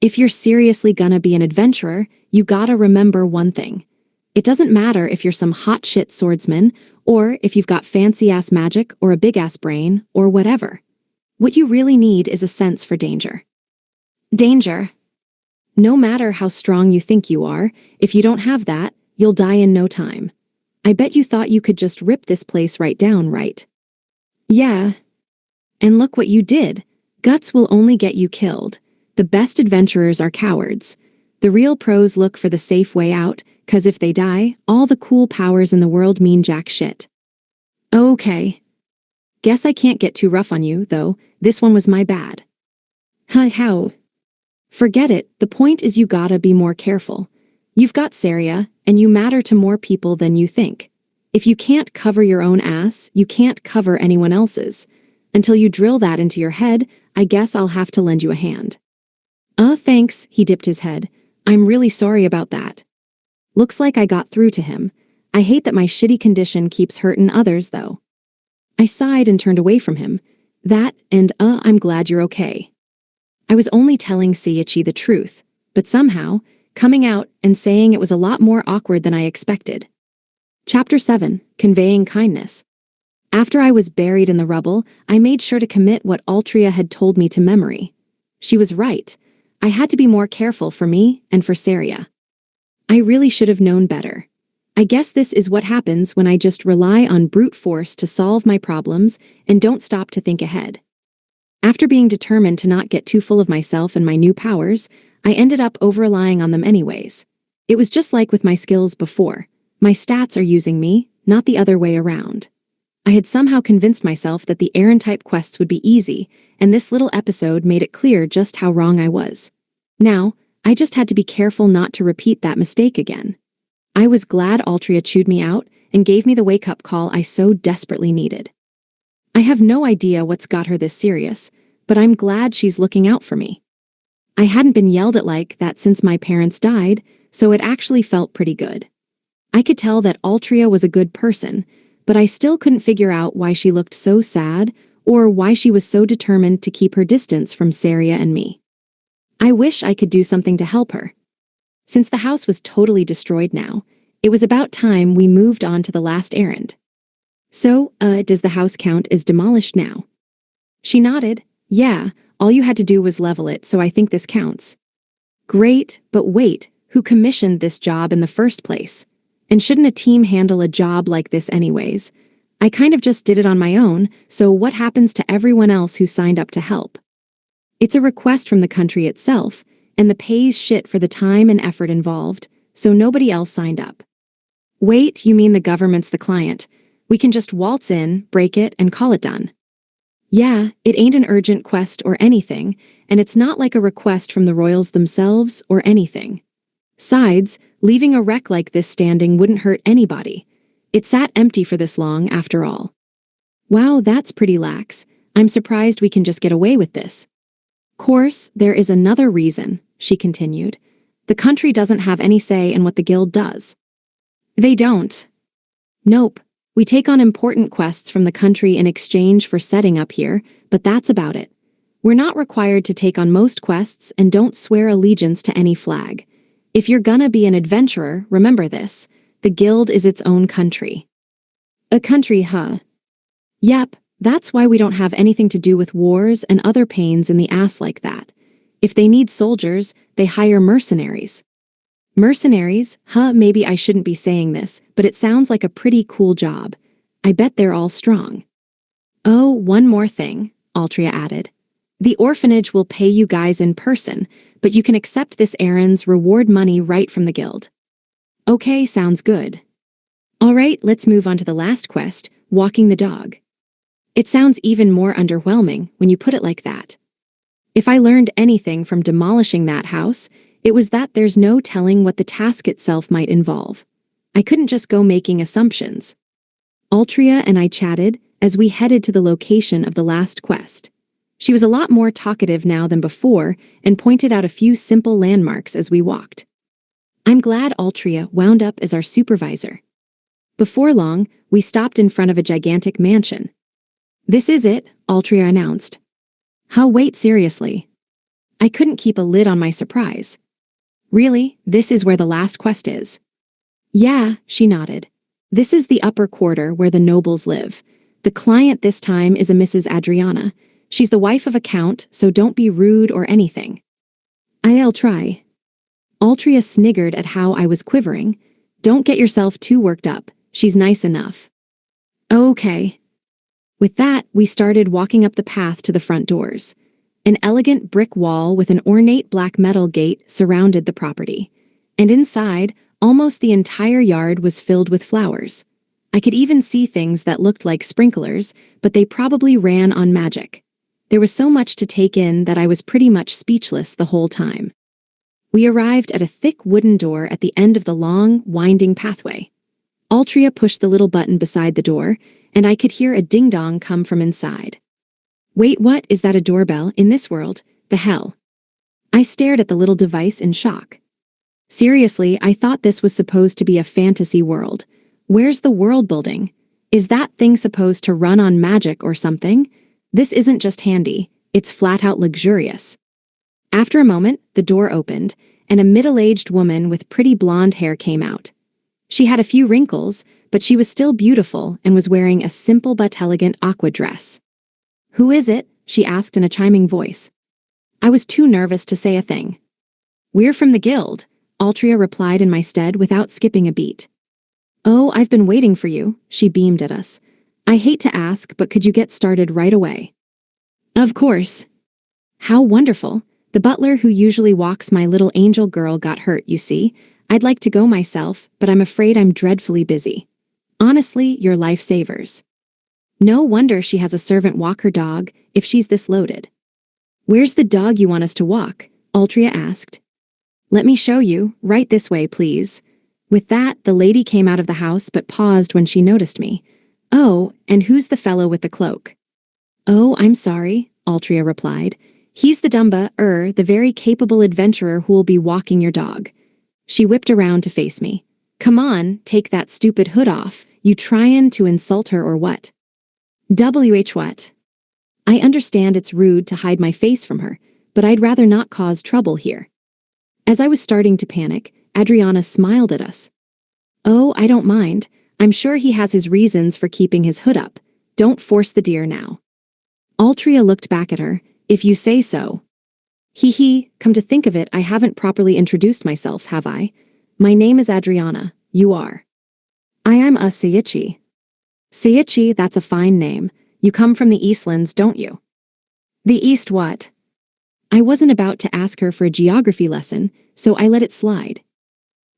If you're seriously gonna be an adventurer, you gotta remember one thing. It doesn't matter if you're some hot shit swordsman, or if you've got fancy-ass magic or a big-ass brain, or whatever. What you really need is a sense for danger. Danger. No matter how strong you think you are, if you don't have that, you'll die in no time. I bet you thought you could just rip this place right down, right? Yeah. And look what you did. Guts will only get you killed. The best adventurers are cowards. The real pros look for the safe way out, 'cause if they die, all the cool powers in the world mean jack shit. Okay. Guess I can't get too rough on you, though. This one was my bad. How? Forget it, the point is you gotta be more careful. You've got Saria, and you matter to more people than you think. If you can't cover your own ass, you can't cover anyone else's. Until you drill that into your head, I guess I'll have to lend you a hand. Thanks, he dipped his head. I'm really sorry about that. Looks like I got through to him. I hate that my shitty condition keeps hurtin' others, though. I sighed and turned away from him. That, and I'm glad you're okay. I was only telling Seiichi the truth, but somehow, coming out and saying it was a lot more awkward than I expected. Chapter 7, Conveying Kindness. After I was buried in the rubble, I made sure to commit what Altria had told me to memory. She was right. I had to be more careful for me and for Saria. I really should have known better. I guess this is what happens when I just rely on brute force to solve my problems and don't stop to think ahead. After being determined to not get too full of myself and my new powers, I ended up over-relying on them anyways. It was just like with my skills before. My stats are using me, not the other way around. I had somehow convinced myself that the Aaron-type quests would be easy, and this little episode made it clear just how wrong I was. Now, I just had to be careful not to repeat that mistake again. I was glad Altria chewed me out and gave me the wake-up call I so desperately needed. I have no idea what's got her this serious, but I'm glad she's looking out for me. I hadn't been yelled at like that since my parents died, so it actually felt pretty good. I could tell that Altria was a good person, but I still couldn't figure out why she looked so sad or why she was so determined to keep her distance from Saria and me. I wish I could do something to help her. Since the house was totally destroyed now, it was about time we moved on to the last errand. So, does the house count as demolished now? She nodded. Yeah, all you had to do was level it, so I think this counts. Great, but wait, who commissioned this job in the first place? And shouldn't a team handle a job like this anyways? I kind of just did it on my own, so what happens to everyone else who signed up to help? It's a request from the country itself, and the pay's shit for the time and effort involved, so nobody else signed up. Wait, you mean the government's the client? We can just waltz in, break it, and call it done. Yeah, it ain't an urgent quest or anything, and it's not like a request from the royals themselves or anything. Sides, leaving a wreck like this standing wouldn't hurt anybody. It sat empty for this long, after all. Wow, that's pretty lax. I'm surprised we can just get away with this. Course, there is another reason, she continued. The country doesn't have any say in what the guild does. They don't. Nope. We take on important quests from the country in exchange for setting up here, but that's about it. We're not required to take on most quests and don't swear allegiance to any flag. If you're gonna be an adventurer, remember this. The guild is its own country. A country, huh? Yep, that's why we don't have anything to do with wars and other pains in the ass like that. If they need soldiers, they hire mercenaries. Mercenaries? Huh, maybe I shouldn't be saying this, but it sounds like a pretty cool job. I bet they're all strong. Oh, one more thing, Altria added. The orphanage will pay you guys in person, but you can accept this errand's reward money right from the guild. Okay, sounds good. All right, let's move on to the last quest, walking the dog. It sounds even more underwhelming when you put it like that. If I learned anything from demolishing that house, it was that there's no telling what the task itself might involve. I couldn't just go making assumptions. Altria and I chatted as we headed to the location of the last quest. She was a lot more talkative now than before and pointed out a few simple landmarks as we walked. I'm glad Altria wound up as our supervisor. Before long, we stopped in front of a gigantic mansion. This is it, Altria announced. How, wait, seriously? I couldn't keep a lid on my surprise. Really, this is where the last quest is? Yeah, she nodded. This is the upper quarter where the nobles live. The client this time is a Mrs. Adriana. She's the wife of a count, so don't be rude or anything. I'll try. Altria sniggered at how I was quivering. Don't get yourself too worked up. She's nice enough. Okay. With that, we started walking up the path to the front doors. An elegant brick wall with an ornate black metal gate surrounded the property. And inside, almost the entire yard was filled with flowers. I could even see things that looked like sprinklers, but they probably ran on magic. There was so much to take in that I was pretty much speechless the whole time. We arrived at a thick wooden door at the end of the long, winding pathway. Altria pushed the little button beside the door, and I could hear a ding-dong come from inside. Wait, what? Is that a doorbell? In this world? The hell? I stared at the little device in shock. Seriously, I thought this was supposed to be a fantasy world. Where's the world building? Is that thing supposed to run on magic or something? This isn't just handy, it's flat-out luxurious. After a moment, the door opened, and a middle-aged woman with pretty blonde hair came out. She had a few wrinkles, but she was still beautiful and was wearing a simple but elegant aqua dress. Who is it? She asked in a chiming voice. I was too nervous to say a thing. We're from the guild, Altria replied in my stead without skipping a beat. Oh, I've been waiting for you, she beamed at us. I hate to ask, but could you get started right away? Of course. How wonderful. The butler who usually walks my little angel girl got hurt, you see. I'd like to go myself, but I'm afraid I'm dreadfully busy. Honestly, you're lifesavers. No wonder she has a servant walk her dog, if she's this loaded. Where's the dog you want us to walk? Altria asked. Let me show you, right this way, please. With that, the lady came out of the house but paused when she noticed me. "Oh, and who's the fellow with the cloak?" "Oh, I'm sorry," Altria replied. "He's the the very capable adventurer who will be walking your dog." She whipped around to face me. "Come on, take that stupid hood off. You tryin' to insult her or what?" What? I understand it's rude to hide my face from her, but I'd rather not cause trouble here. As I was starting to panic, Adriana smiled at us. "Oh, I don't mind. I'm sure he has his reasons for keeping his hood up. Don't force the deer now." Altria looked back at her. "If you say so." "Hee hee, come to think of it, I haven't properly introduced myself, have I? My name is Adriana. You are?" "I am a Seiichi." "Seiichi, that's a fine name. You come from the Eastlands, don't you?" "The East what?" I wasn't about to ask her for a geography lesson, so I let it slide.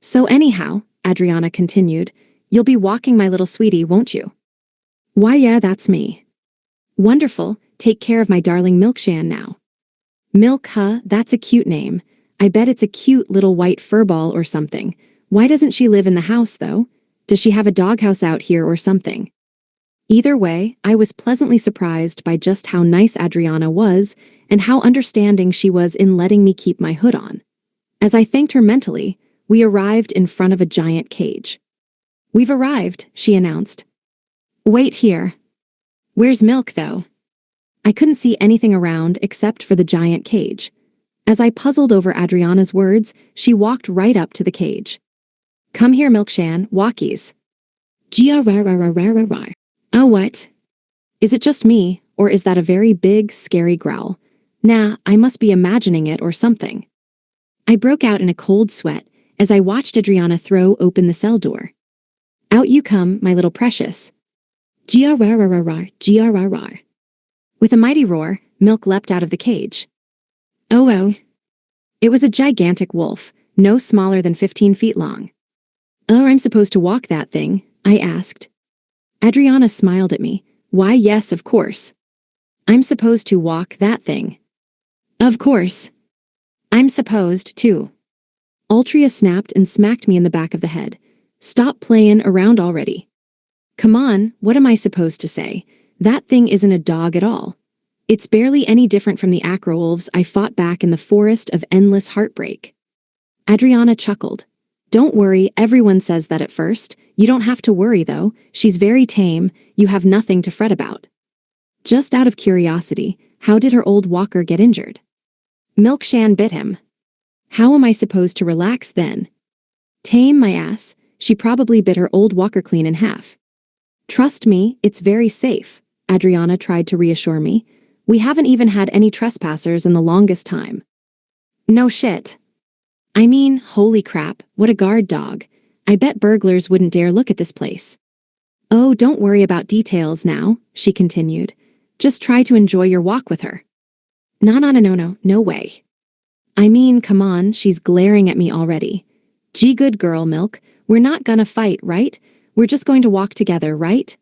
"So anyhow," Adriana continued, "you'll be walking my little sweetie, won't you?" "Why yeah, that's me." "Wonderful, take care of my darling Milkshan now." "Milk, huh? That's a cute name. I bet it's a cute little white furball or something. Why doesn't she live in the house, though? Does she have a doghouse out here or something?" Either way, I was pleasantly surprised by just how nice Adriana was and how understanding she was in letting me keep my hood on. As I thanked her mentally, we arrived in front of a giant cage. "We've arrived," she announced. "Wait here." "Where's Milk, though?" I couldn't see anything around except for the giant cage. As I puzzled over Adriana's words, she walked right up to the cage. "Come here, Milkshan, walkies." Gia-ra-ra-ra-ra-ra-ra. Oh, what? Is it just me, or is that a very big, scary growl? Nah, I must be imagining it or something. I broke out in a cold sweat as I watched Adriana throw open the cell door. "Out you come, my little precious." Gia-ra-ra-ra-ra, gia-ra-ra. With a mighty roar, Milk leapt out of the cage. Oh. It was a gigantic wolf, no smaller than 15 feet long. "Oh, I'm supposed to walk that thing?" I asked. Adriana smiled at me. "Why, yes, of course. I'm supposed to walk that thing." "Of course. I'm supposed to." Altria snapped and smacked me in the back of the head. "Stop playing around already." "Come on, what am I supposed to say? That thing isn't a dog at all. It's barely any different from the acrowolves I fought back in the forest of endless heartbreak." Adriana chuckled. "Don't worry, everyone says that at first. You don't have to worry, though. She's very tame. You have nothing to fret about." Just out of curiosity, how did her old walker get injured? Milkshan bit him. How am I supposed to relax then? Tame my ass. She probably bit her old walker clean in half. "Trust me, it's very safe," Adriana tried to reassure me. "We haven't even had any trespassers in the longest time." "No shit. I mean, holy crap, what a guard dog. I bet burglars wouldn't dare look at this place." "Oh, don't worry about details now," she continued. "Just try to enjoy your walk with her." No way. I mean, come on, she's glaring at me already. "Gee, good girl, Milk. We're not gonna fight, right? We're just going to walk together, right?"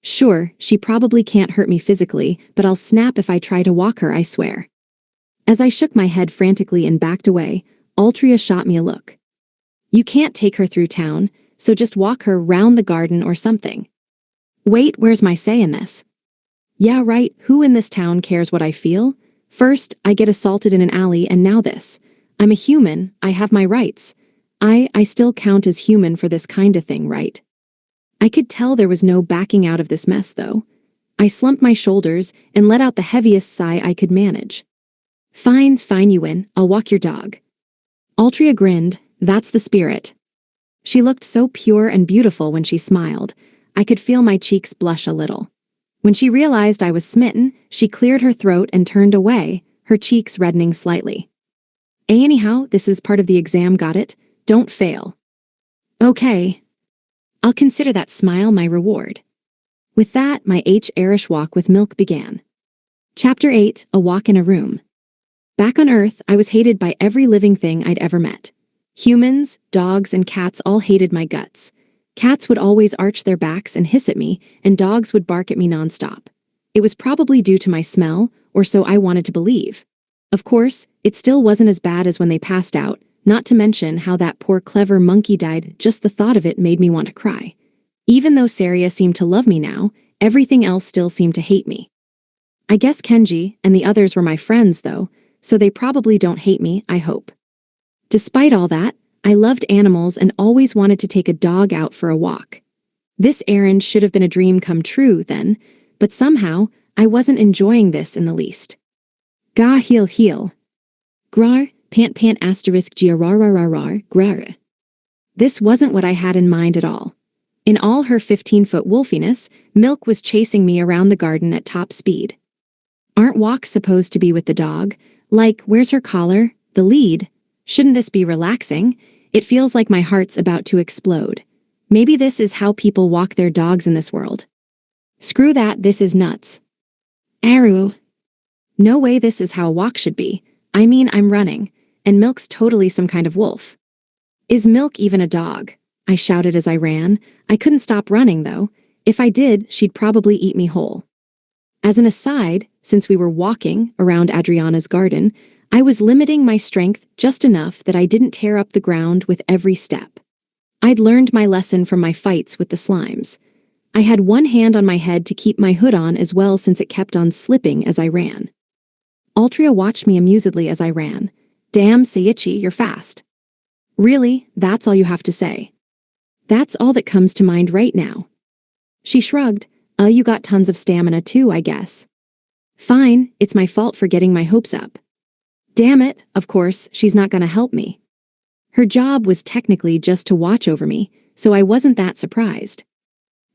"Sure, she probably can't hurt me physically, but I'll snap if I try to walk her, I swear." As I shook my head frantically and backed away, Altria shot me a look. "You can't take her through town, so just walk her round the garden or something." Wait, where's my say in this? Yeah, right, who in this town cares what I feel? First, I get assaulted in an alley and now this. I'm a human, I have my rights. I still count as human for this kinda thing, right? I could tell there was no backing out of this mess, though. I slumped my shoulders and let out the heaviest sigh I could manage. Fine's fine, you win, I'll walk your dog." Altria grinned. "That's the spirit." She looked so pure and beautiful when she smiled. I could feel my cheeks blush a little. When she realized I was smitten, she cleared her throat and turned away, her cheeks reddening slightly. Anyhow, this is part of the exam, got it? Don't fail." "Okay. I'll consider that smile my reward." With that, my Irish walk with Milk began. Chapter 8, A Walk in a Room. Back on Earth, I was hated by every living thing I'd ever met. Humans, dogs, and cats all hated my guts. Cats would always arch their backs and hiss at me, and dogs would bark at me nonstop. It was probably due to my smell, or so I wanted to believe. Of course, it still wasn't as bad as when they passed out, not to mention how that poor clever monkey died. Just the thought of it made me want to cry. Even though Saria seemed to love me now, everything else still seemed to hate me. I guess Kenji and the others were my friends, though, so they probably don't hate me, I hope. Despite all that, I loved animals and always wanted to take a dog out for a walk. This errand should have been a dream come true then, but somehow I wasn't enjoying this in the least. Ga heel heel. Grar, pant pant asterisk grrrrrr, grar. This wasn't what I had in mind at all. In all her 15-foot wolfiness, Milk was chasing me around the garden at top speed. Aren't walks supposed to be with the dog? Like, where's her collar? The lead? Shouldn't this be relaxing? It feels like my heart's about to explode. Maybe this is how people walk their dogs in this world. Screw that, this is nuts. Aru. No way this is how a walk should be. I mean, I'm running, and Milk's totally some kind of wolf. Is Milk even a dog? I shouted as I ran. I couldn't stop running, though. If I did, she'd probably eat me whole. As an aside, since we were walking around Adriana's garden, I was limiting my strength just enough that I didn't tear up the ground with every step. I'd learned my lesson from my fights with the slimes. I had one hand on my head to keep my hood on as well since it kept on slipping as I ran. Altria watched me amusedly as I ran. Damn, Seiichi, you're fast. Really, that's all you have to say? That's all that comes to mind right now. She shrugged. You got tons of stamina too, I guess. Fine, it's my fault for getting my hopes up. Damn it, of course, she's not gonna help me. Her job was technically just to watch over me, so I wasn't that surprised.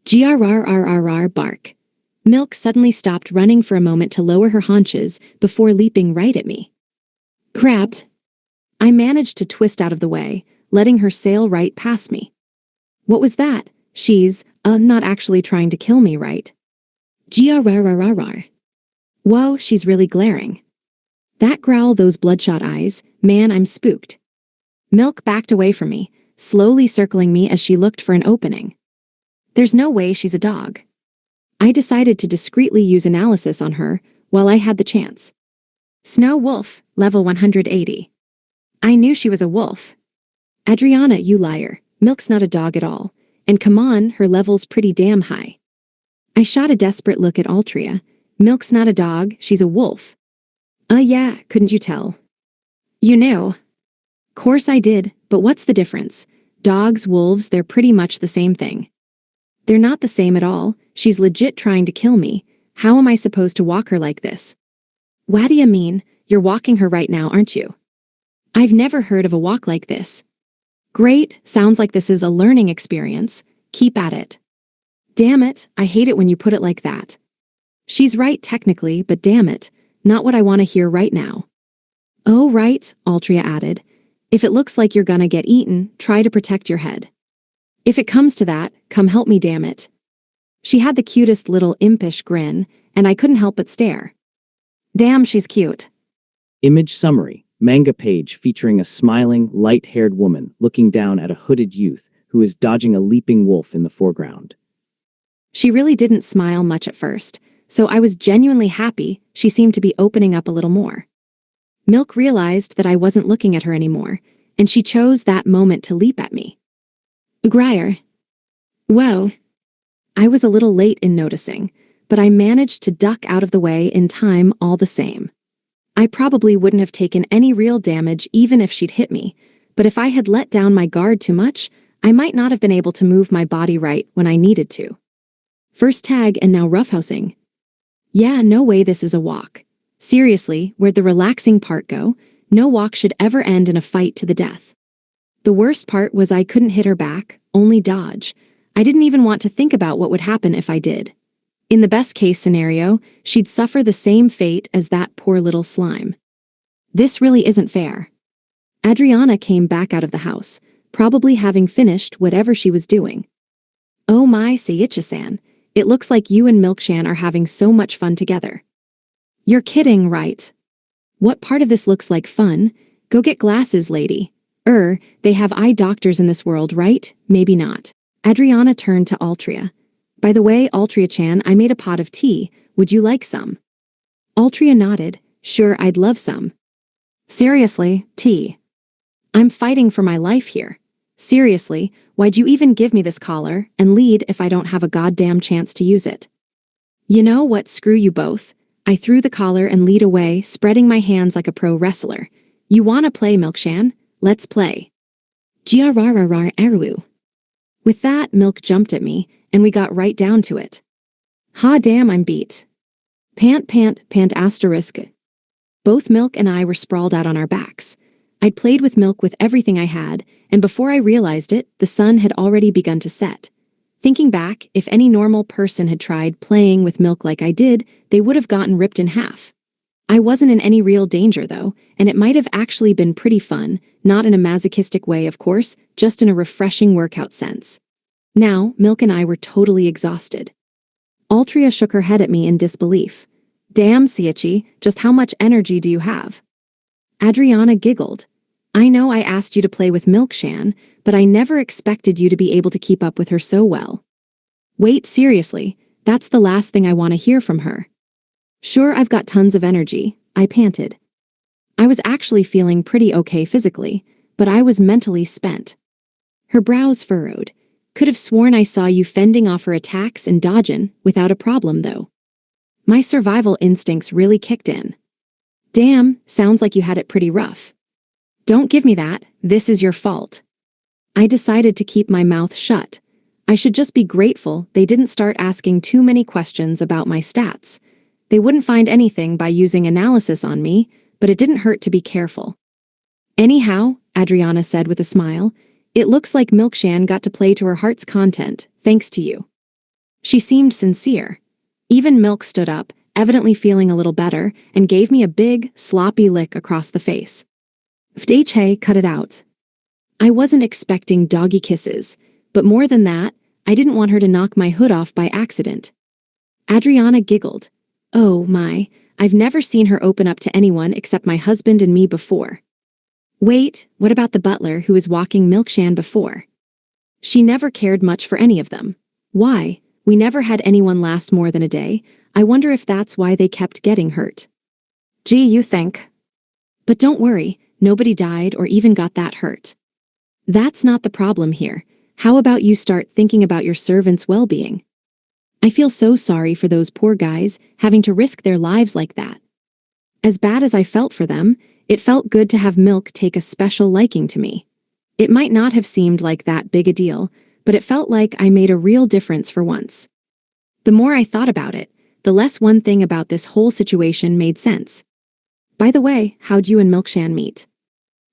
Grrrrrrr bark. Milk suddenly stopped running for a moment to lower her haunches before leaping right at me. Crabs. I managed to twist out of the way, letting her sail right past me. What was that? She's, not actually trying to kill me, right? Grrrrrrr. Whoa, she's really glaring. That growl, those bloodshot eyes, man, I'm spooked. Milk backed away from me, slowly circling me as she looked for an opening. There's no way she's a dog. I decided to discreetly use analysis on her while I had the chance. Snow wolf, level 180. I knew she was a wolf. Adriana, you liar. Milk's not a dog at all. And come on, her level's pretty damn high. I shot a desperate look at Altria. Milk's not a dog, she's a wolf. Yeah, couldn't you tell? You knew. Course I did, but what's the difference? Dogs, wolves, they're pretty much the same thing. They're not the same at all. She's legit trying to kill me. How am I supposed to walk her like this? What do you mean? You're walking her right now, aren't you? I've never heard of a walk like this. Great, sounds like this is a learning experience. Keep at it. Damn it, I hate it when you put it like that. She's right technically, but damn it, not what I want to hear right now. Oh right, Altria added. If it looks like you're gonna get eaten, try to protect your head. If it comes to that, come help me, damn it. She had the cutest little impish grin, and I couldn't help but stare. Damn, she's cute. Image summary. Manga page featuring a smiling, light-haired woman looking down at a hooded youth who is dodging a leaping wolf in the foreground. She really didn't smile much at first, so I was genuinely happy she seemed to be opening up a little more. Milk realized that I wasn't looking at her anymore, and she chose that moment to leap at me. Ugrier. Whoa. I was a little late in noticing, but I managed to duck out of the way in time all the same. I probably wouldn't have taken any real damage even if she'd hit me, but if I had let down my guard too much, I might not have been able to move my body right when I needed to. First tag and now roughhousing. Yeah, no way this is a walk. Seriously, where'd the relaxing part go? No walk should ever end in a fight to the death. The worst part was I couldn't hit her back, only dodge. I didn't even want to think about what would happen if I did. In the best case scenario, she'd suffer the same fate as that poor little slime. This really isn't fair. Adriana came back out of the house, probably having finished whatever she was doing. Oh my, Seiichi-san, it looks like you and Milkshan are having so much fun together. You're kidding, right? What part of this looks like fun? Go get glasses, lady. They have eye doctors in this world, right? Maybe not. Adriana turned to Altria. By the way, Altria-chan, I made a pot of tea. Would you like some? Altria nodded. Sure, I'd love some. Seriously, tea. I'm fighting for my life here. Seriously, why'd you even give me this collar and lead if I don't have a goddamn chance to use it? You know what, screw you both. I threw the collar and lead away, spreading my hands like a pro wrestler. You wanna play, Milkshan? Let's play. Giarararar Eru. With that, Milk jumped at me, and we got right down to it. Ha damn, I'm beat. Pant pant pant asterisk. Both Milk and I were sprawled out on our backs. I'd played with Milk with everything I had, and before I realized it, the sun had already begun to set. Thinking back, if any normal person had tried playing with Milk like I did, they would have gotten ripped in half. I wasn't in any real danger, though, and it might have actually been pretty fun, not in a masochistic way, of course, just in a refreshing workout sense. Now, Milk and I were totally exhausted. Altria shook her head at me in disbelief. Damn, Siachi, just how much energy do you have? Adriana giggled. I know I asked you to play with Milkshan, but I never expected you to be able to keep up with her so well. Wait, seriously, that's the last thing I want to hear from her. Sure, I've got tons of energy, I panted. I was actually feeling pretty okay physically, but I was mentally spent. Her brows furrowed. Could have sworn I saw you fending off her attacks and dodging without a problem, though. My survival instincts really kicked in. Damn, sounds like you had it pretty rough. Don't give me that, this is your fault. I decided to keep my mouth shut. I should just be grateful they didn't start asking too many questions about my stats. They wouldn't find anything by using analysis on me, but it didn't hurt to be careful. Anyhow, Adriana said with a smile, it looks like Milkshan got to play to her heart's content, thanks to you. She seemed sincere. Even Milk stood up, evidently feeling a little better, and gave me a big, sloppy lick across the face. Fdeche cut it out. I wasn't expecting doggy kisses, but more than that, I didn't want her to knock my hood off by accident. Adriana giggled. Oh my, I've never seen her open up to anyone except my husband and me before. Wait, what about the butler who was walking Milkshan before? She never cared much for any of them. Why? We never had anyone last more than a day. I wonder if that's why they kept getting hurt. Gee, you think? But don't worry, nobody died or even got that hurt. That's not the problem here. How about you start thinking about your servants' well-being? I feel so sorry for those poor guys having to risk their lives like that. As bad as I felt for them, it felt good to have Milk take a special liking to me. It might not have seemed like that big a deal, but it felt like I made a real difference for once. The more I thought about it, the less one thing about this whole situation made sense. By the way, how'd you and Milkshan meet?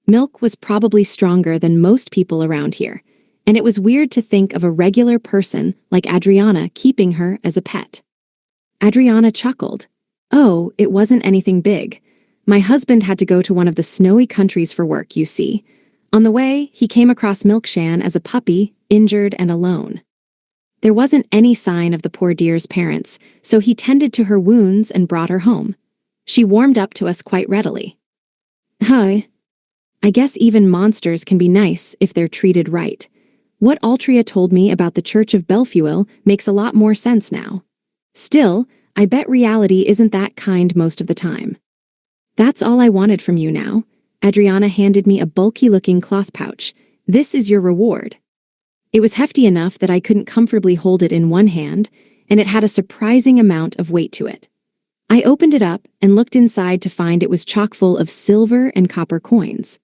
Milk was probably stronger than most people around here, and it was weird to think of a regular person like Adriana keeping her as a pet. Adriana chuckled. Oh, it wasn't anything big. My husband had to go to one of the snowy countries for work, you see. On the way, he came across Milkshan as a puppy, injured and alone. There wasn't any sign of the poor dear's parents, so he tended to her wounds and brought her home. She warmed up to us quite readily. Hi. I guess even monsters can be nice if they're treated right. What Altria told me about the Church of Belfuel makes a lot more sense now. Still, I bet reality isn't that kind most of the time. That's all I wanted from you now. Adriana handed me a bulky-looking cloth pouch. This is your reward. It was hefty enough that I couldn't comfortably hold it in one hand, and it had a surprising amount of weight to it. I opened it up and looked inside to find it was chock full of silver and copper coins.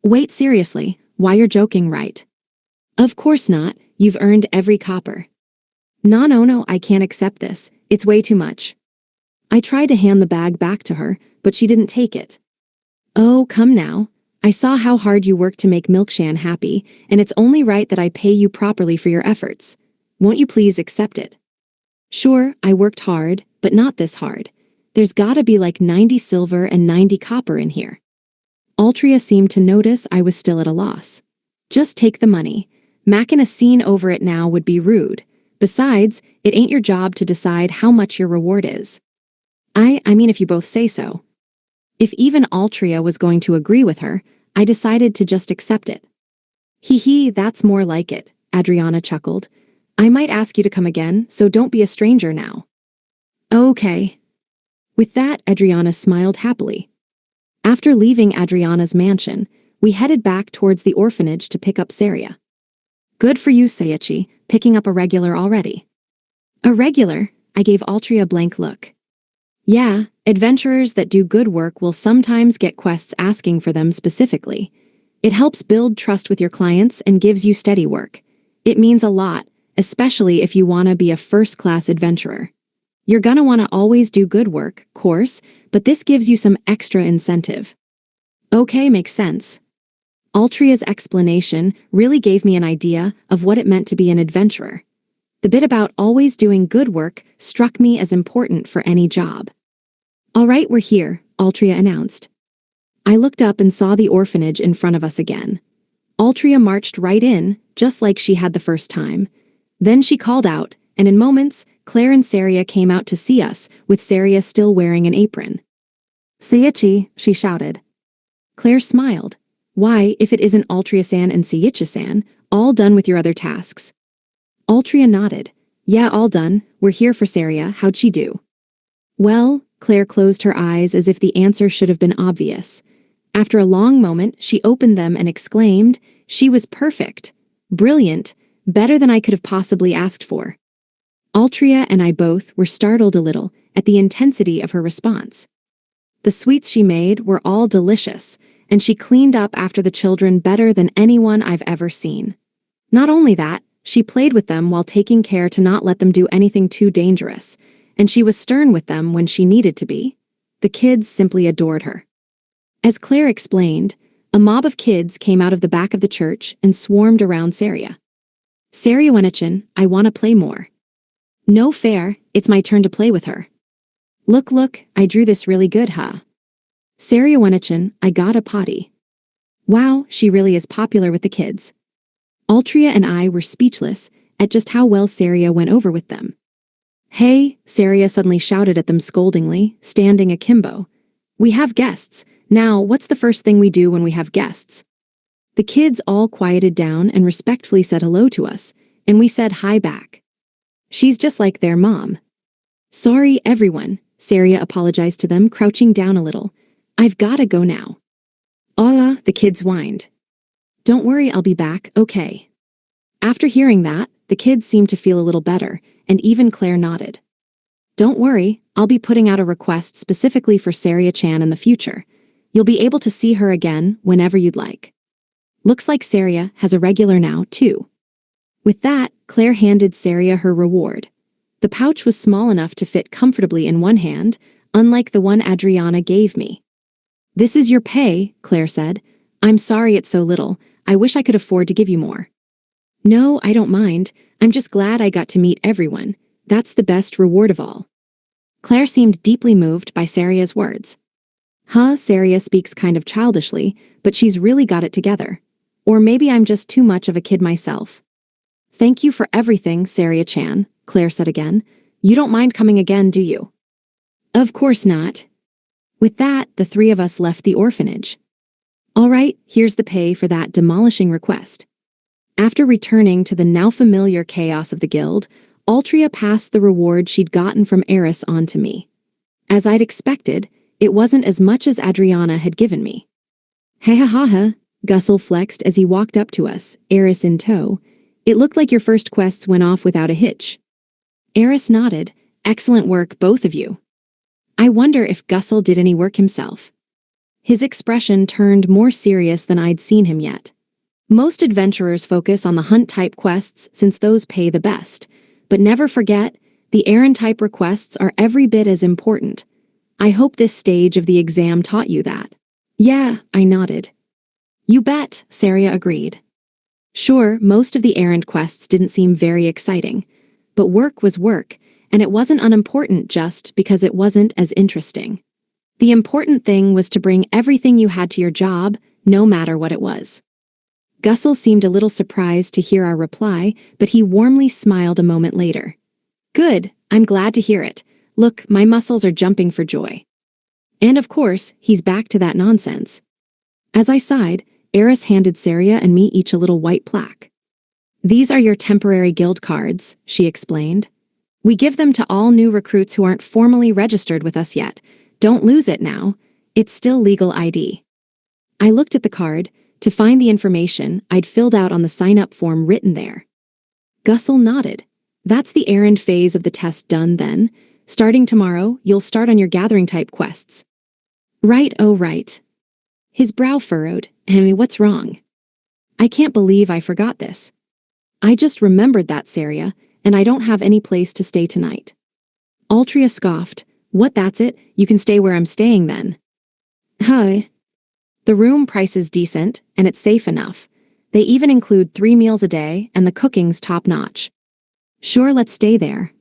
Wait, seriously, why you're joking, right? Of course not, you've earned every copper. No, I can't accept this, it's way too much. I tried to hand the bag back to her, but she didn't take it. Oh, come now. I saw how hard you worked to make Milkshan happy, and it's only right that I pay you properly for your efforts. Won't you please accept it? Sure, I worked hard, but not this hard. There's gotta be like 90 silver and 90 copper in here. Altria seemed to notice I was still at a loss. Just take the money. Macking a scene over it now would be rude. Besides, it ain't your job to decide how much your reward is. I mean if you both say so. If even Altria was going to agree with her, I decided to just accept it. Hee, that's more like it, Adriana chuckled. I might ask you to come again, so don't be a stranger now. Okay. With that, Adriana smiled happily. After leaving Adriana's mansion, We headed back towards the orphanage to pick up Saria. Good for you, Seiichi, picking up a regular already. A regular? I gave Altria a blank look. Yeah, adventurers that do good work will sometimes get quests asking for them specifically. It helps build trust with your clients and gives you steady work. It means a lot, especially if you want to be a first-class adventurer. You're gonna want to always do good work, course, but this gives you some extra incentive. Okay, makes sense. Altria's explanation really gave me an idea of what it meant to be an adventurer. The bit about always doing good work struck me as important for any job. All right, we're here, Altria announced. I looked up and saw the orphanage in front of us again. Altria marched right in, just like she had the first time. Then she called out, and in moments, Claire and Saria came out to see us, with Saria still wearing an apron. Seiichi, she shouted. Claire smiled. Why, if it isn't Altria-san and Seiichi-san, all done with your other tasks? Altria nodded. Yeah, all done. We're here for Saria. How'd she do? Well, Claire closed her eyes as if the answer should have been obvious. After a long moment, she opened them and exclaimed, she was perfect. Brilliant. Better than I could have possibly asked for. Altria and I both were startled a little at the intensity of her response. The sweets she made were all delicious, and she cleaned up after the children better than anyone I've ever seen. Not only that, she played with them while taking care to not let them do anything too dangerous, and she was stern with them when she needed to be. The kids simply adored her. As Claire explained, a mob of kids came out of the back of the church and swarmed around Saria. Saria Wenichin, I want to play more. No fair, it's my turn to play with her. Look, I drew this really good, huh? Saria Wenichin, I got a potty. Wow, she really is popular with the kids. Altria and I were speechless at just how well Saria went over with them. Hey, Saria suddenly shouted at them scoldingly, standing akimbo. We have guests. Now, what's the first thing we do when we have guests? The kids all quieted down and respectfully said hello to us, and we said hi back. She's just like their mom. Sorry, everyone, Saria apologized to them, crouching down a little. I've gotta go now. The kids whined. Don't worry, I'll be back, okay. After hearing that, the kids seemed to feel a little better, and even Claire nodded. Don't worry, I'll be putting out a request specifically for Saria-chan in the future. You'll be able to see her again whenever you'd like. Looks like Saria has a regular now, too. With that, Claire handed Saria her reward. The pouch was small enough to fit comfortably in one hand, unlike the one Adriana gave me. This is your pay, Claire said. I'm sorry it's so little. I wish I could afford to give you more. No, I don't mind. I'm just glad I got to meet everyone. That's the best reward of all. Claire seemed deeply moved by Saria's words. Saria speaks kind of childishly, but she's really got it together. Or maybe I'm just too much of a kid myself. Thank you for everything, Saria-chan, Claire said again. You don't mind coming again, do you? Of course not. With that, the three of us left the orphanage. All right, here's the pay for that demolishing request. After returning to the now familiar chaos of the guild, Altria passed the reward she'd gotten from Eris on to me. As I'd expected, it wasn't as much as Adriana had given me. Ha, Gussel flexed as he walked up to us, Eris in tow. It looked like your first quests went off without a hitch. Eris nodded. Excellent work, both of you. I wonder if Gussel did any work himself. His expression turned more serious than I'd seen him yet. Most adventurers focus on the hunt-type quests since those pay the best. But never forget, the errand-type requests are every bit as important. I hope this stage of the exam taught you that. Yeah, I nodded. You bet, Saria agreed. Sure, most of the errand quests didn't seem very exciting. But work was work, and it wasn't unimportant just because it wasn't as interesting. The important thing was to bring everything you had to your job, no matter what it was. Gussel seemed a little surprised to hear our reply, but he warmly smiled a moment later. Good, I'm glad to hear it. Look, my muscles are jumping for joy. And of course, he's back to that nonsense. As I sighed, Eris handed Saria and me each a little white plaque. These are your temporary guild cards, she explained. We give them to all new recruits who aren't formally registered with us yet. Don't lose it now. It's still legal ID. I looked at the card, To find the information I'd filled out on the sign-up form written there. Gussel nodded. That's the errand phase of the test done then. Starting tomorrow, you'll start on your gathering type quests. Right, oh right. His brow furrowed. What's wrong? I can't believe I forgot this. I just remembered that, Saria, and I don't have any place to stay tonight. Altria scoffed. What, that's it? You can stay where I'm staying then. Huh. The room price is decent, and it's safe enough. They even include 3 meals a day, and the cooking's top-notch. Sure, let's stay there.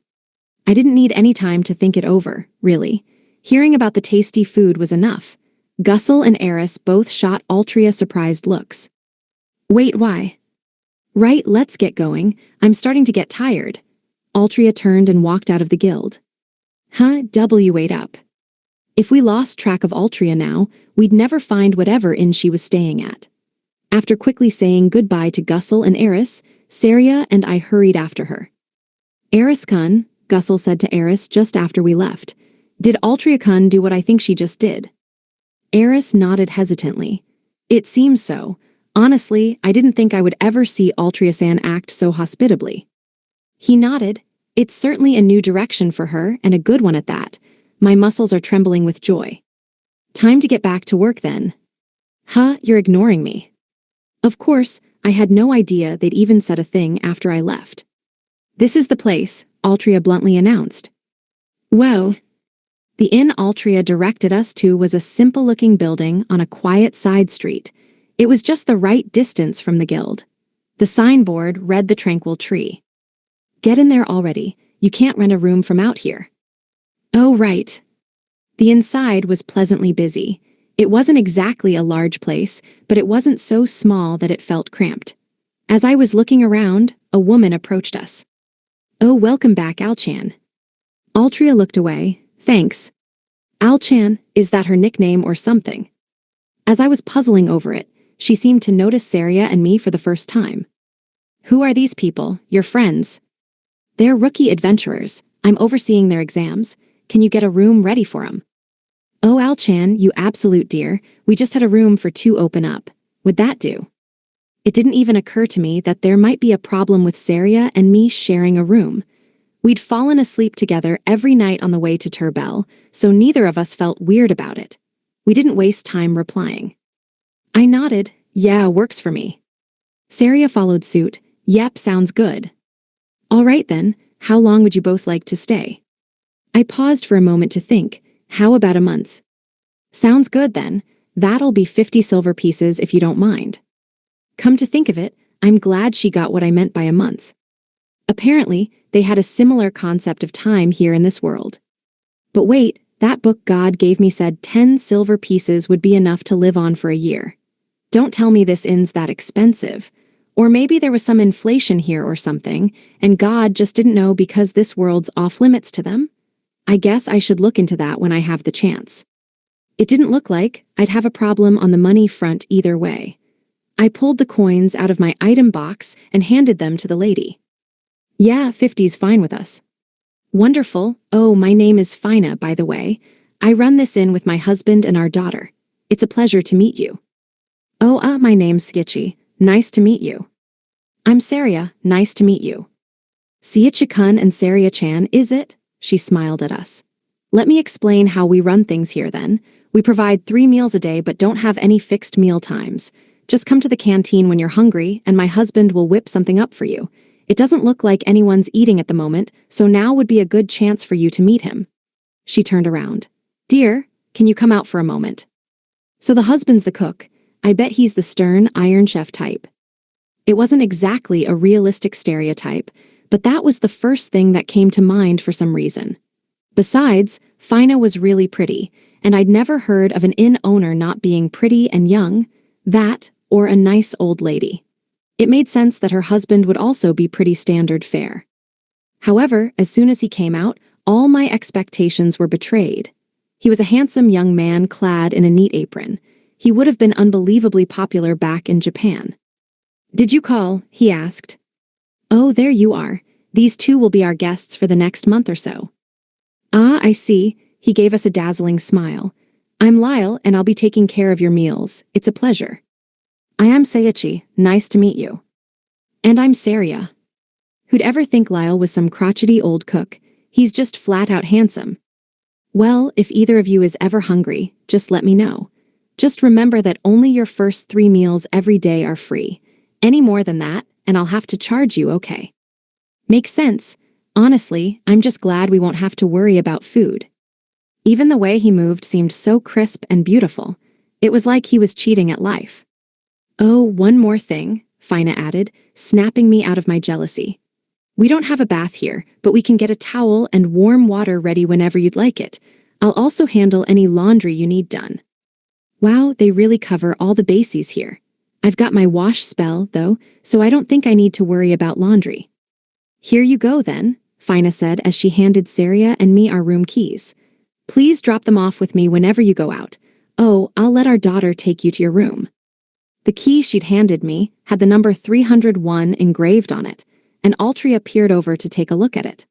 I didn't need any time to think it over, really. Hearing about the tasty food was enough. Gussel and Eris both shot Altria surprised looks. Wait, why? Right, let's get going. I'm starting to get tired. Altria turned and walked out of the guild. Wait up. If we lost track of Altria now, we'd never find whatever inn she was staying at. After quickly saying goodbye to Gussel and Eris, Saria and I hurried after her. Eris-kun, Gussel said to Eris just after we left. Did Altria-kun do what I think she just did? Eris nodded hesitantly. It seems so. Honestly, I didn't think I would ever see Altria-san act so hospitably. He nodded. It's certainly a new direction for her, and a good one at that. My muscles are trembling with joy. Time to get back to work then. You're ignoring me. Of course, I had no idea they'd even said a thing after I left. This is the place, Altria bluntly announced. Whoa. The inn Altria directed us to was a simple-looking building on a quiet side street. It was just the right distance from the guild. The signboard read The Tranquil Tree. Get in there already. You can't rent a room from out here. Oh, right. The inside was pleasantly busy. It wasn't exactly a large place, but it wasn't so small that it felt cramped. As I was looking around, a woman approached us. Oh, welcome back, Alchan. Altria looked away. Thanks. Alchan, is that her nickname or something? As I was puzzling over it, she seemed to notice Saria and me for the first time. Who are these people, your friends? They're rookie adventurers. I'm overseeing their exams. Can you get a room ready for 'em? Oh, Alchan, you absolute dear. We just had a room for 2 open up. Would that do? It didn't even occur to me that there might be a problem with Saria and me sharing a room. We'd fallen asleep together every night on the way to Turbel, so neither of us felt weird about it. We didn't waste time replying. I nodded. Yeah, works for me. Saria followed suit. Yep, sounds good. All right then, how long would you both like to stay? I paused for a moment to think. How about a month? Sounds good then. That'll be 50 silver pieces if you don't mind. Come to think of it, I'm glad she got what I meant by a month. Apparently, they had a similar concept of time here in this world. But wait, that book God gave me said 10 silver pieces would be enough to live on for a year. Don't tell me this inn's that expensive. Or maybe there was some inflation here or something, and God just didn't know because this world's off limits to them? I guess I should look into that when I have the chance. It didn't look like I'd have a problem on the money front either way. I pulled the coins out of my item box and handed them to the lady. Yeah, 50's fine with us. Wonderful. Oh, my name is Fina, by the way. I run this inn with my husband and our daughter. It's a pleasure to meet you. Oh, my name's Skichi. Nice to meet you. I'm Saria. Nice to meet you. Siachi-kun and Saria-chan, is it? She smiled at us. Let me explain how we run things here then. We provide 3 meals a day but don't have any fixed meal times. Just come to the canteen when you're hungry and my husband will whip something up for you. It doesn't look like anyone's eating at the moment, so now would be a good chance for you to meet him. She turned around. Dear, can you come out for a moment? So the husband's the cook. I bet he's the stern Iron Chef type. It wasn't exactly a realistic stereotype, but that was the first thing that came to mind for some reason. Besides, Fina was really pretty, and I'd never heard of an inn owner not being pretty and young, that, or a nice old lady. It made sense that her husband would also be pretty standard fare. However, as soon as he came out, all my expectations were betrayed. He was a handsome young man clad in a neat apron. He would have been unbelievably popular back in Japan. Did you call? He asked. Oh, there you are. These 2 will be our guests for the next month or so. Ah, I see. He gave us a dazzling smile. I'm Lyle, and I'll be taking care of your meals. It's a pleasure. I am Seiichi, nice to meet you. And I'm Saria. Who'd ever think Lyle was some crotchety old cook? He's just flat out handsome. Well, if either of you is ever hungry, just let me know. Just remember that only your first 3 meals every day are free. Any more than that, and I'll have to charge you, okay? Makes sense. Honestly, I'm just glad we won't have to worry about food. Even the way he moved seemed so crisp and beautiful. It was like he was cheating at life. Oh, one more thing, Fina added, snapping me out of my jealousy. We don't have a bath here, but we can get a towel and warm water ready whenever you'd like it. I'll also handle any laundry you need done. Wow, they really cover all the bases here. I've got my wash spell, though, so I don't think I need to worry about laundry. Here you go, then, Fina said as she handed Saria and me our room keys. Please drop them off with me whenever you go out. Oh, I'll let our daughter take you to your room. The key she'd handed me had the number 301 engraved on it, and Altria peered over to take a look at it.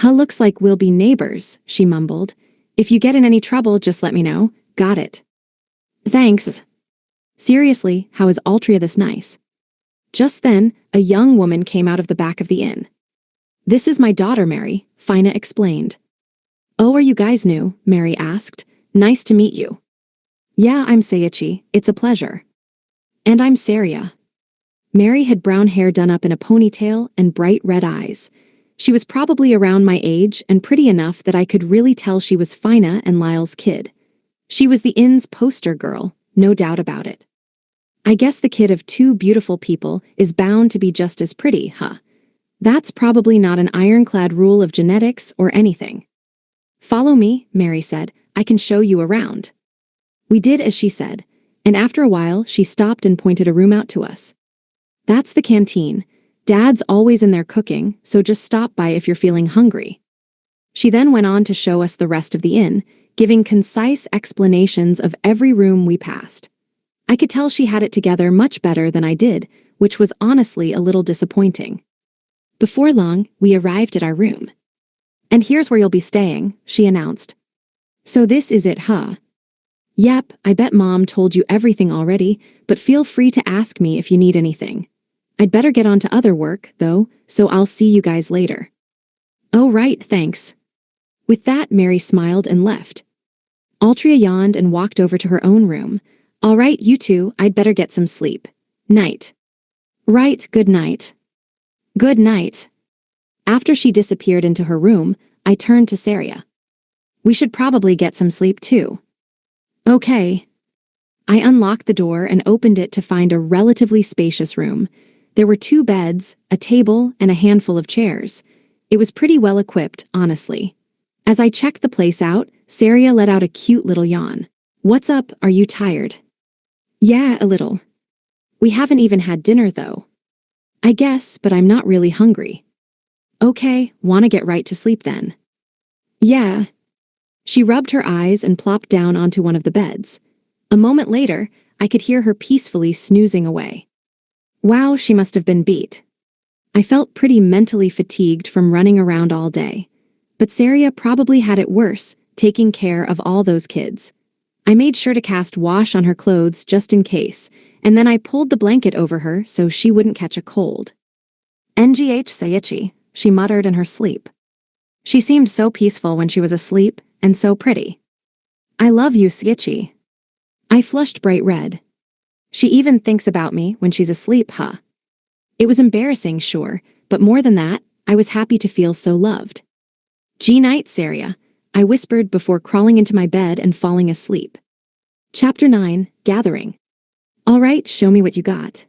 Looks like we'll be neighbors, she mumbled. If you get in any trouble, just let me know. Got it. Thanks. Seriously, how is Altria this nice? Just then, a young woman came out of the back of the inn. This is my daughter, Mary, Fina explained. Oh, are you guys new? Mary asked. Nice to meet you. Yeah, I'm Seiichi. It's a pleasure. And I'm Saria. Mary had brown hair done up in a ponytail and bright red eyes. She was probably around my age and pretty enough that I could really tell she was Fina and Lyle's kid. She was the inn's poster girl, no doubt about it. I guess the kid of 2 beautiful people is bound to be just as pretty, huh? That's probably not an ironclad rule of genetics or anything. Follow me, Mary said. I can show you around. We did as she said, and after a while she stopped and pointed a room out to us. That's the canteen. Dad's always in there cooking, so just stop by if you're feeling hungry. She then went on to show us the rest of the inn, giving concise explanations of every room we passed. I could tell she had it together much better than I did, which was honestly a little disappointing. Before long, we arrived at our room. And here's where you'll be staying, she announced. So this is it, huh? Yep, I bet Mom told you everything already, but feel free to ask me if you need anything. I'd better get on to other work, though, so I'll see you guys later. Oh, right, thanks. With that, Mary smiled and left. Altria yawned and walked over to her own room. All right, you two, I'd better get some sleep. Night. Right, good night. Good night. After she disappeared into her room, I turned to Saria. We should probably get some sleep too. Okay. I unlocked the door and opened it to find a relatively spacious room. There were 2 beds, a table, and a handful of chairs. It was pretty well equipped, honestly. As I checked the place out, Saria let out a cute little yawn. What's up, are you tired? Yeah, a little. We haven't even had dinner, though. I guess, but I'm not really hungry. Okay, wanna get right to sleep then? Yeah. She rubbed her eyes and plopped down onto one of the beds. A moment later, I could hear her peacefully snoozing away. Wow, she must have been beat. I felt pretty mentally fatigued from running around all day. But Saria probably had it worse, taking care of all those kids. I made sure to cast wash on her clothes just in case, and then I pulled the blanket over her so she wouldn't catch a cold. NGH Seiichi, she muttered in her sleep. She seemed so peaceful when she was asleep, and so pretty. I love you, Seiichi. I flushed bright red. She even thinks about me when she's asleep, huh? It was embarrassing, sure, but more than that, I was happy to feel so loved. G-night, Saria, I whispered before crawling into my bed and falling asleep. Chapter 9, Gathering. All right, show me what you got.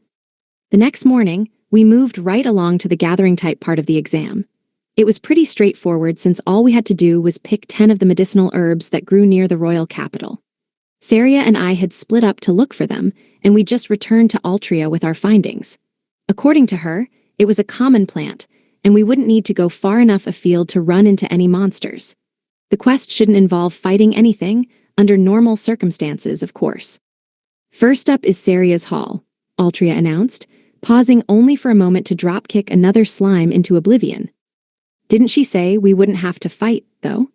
The next morning, we moved right along to the gathering type part of the exam. It was pretty straightforward since all we had to do was pick 10 of the medicinal herbs that grew near the royal capital. Saria and I had split up to look for them, and we just returned to Altria with our findings. According to her, it was a common plant, and we wouldn't need to go far enough afield to run into any monsters. The quest shouldn't involve fighting anything, under normal circumstances, of course. First up is Saria's Hall, Altria announced, pausing only for a moment to dropkick another slime into oblivion. Didn't she say we wouldn't have to fight, though?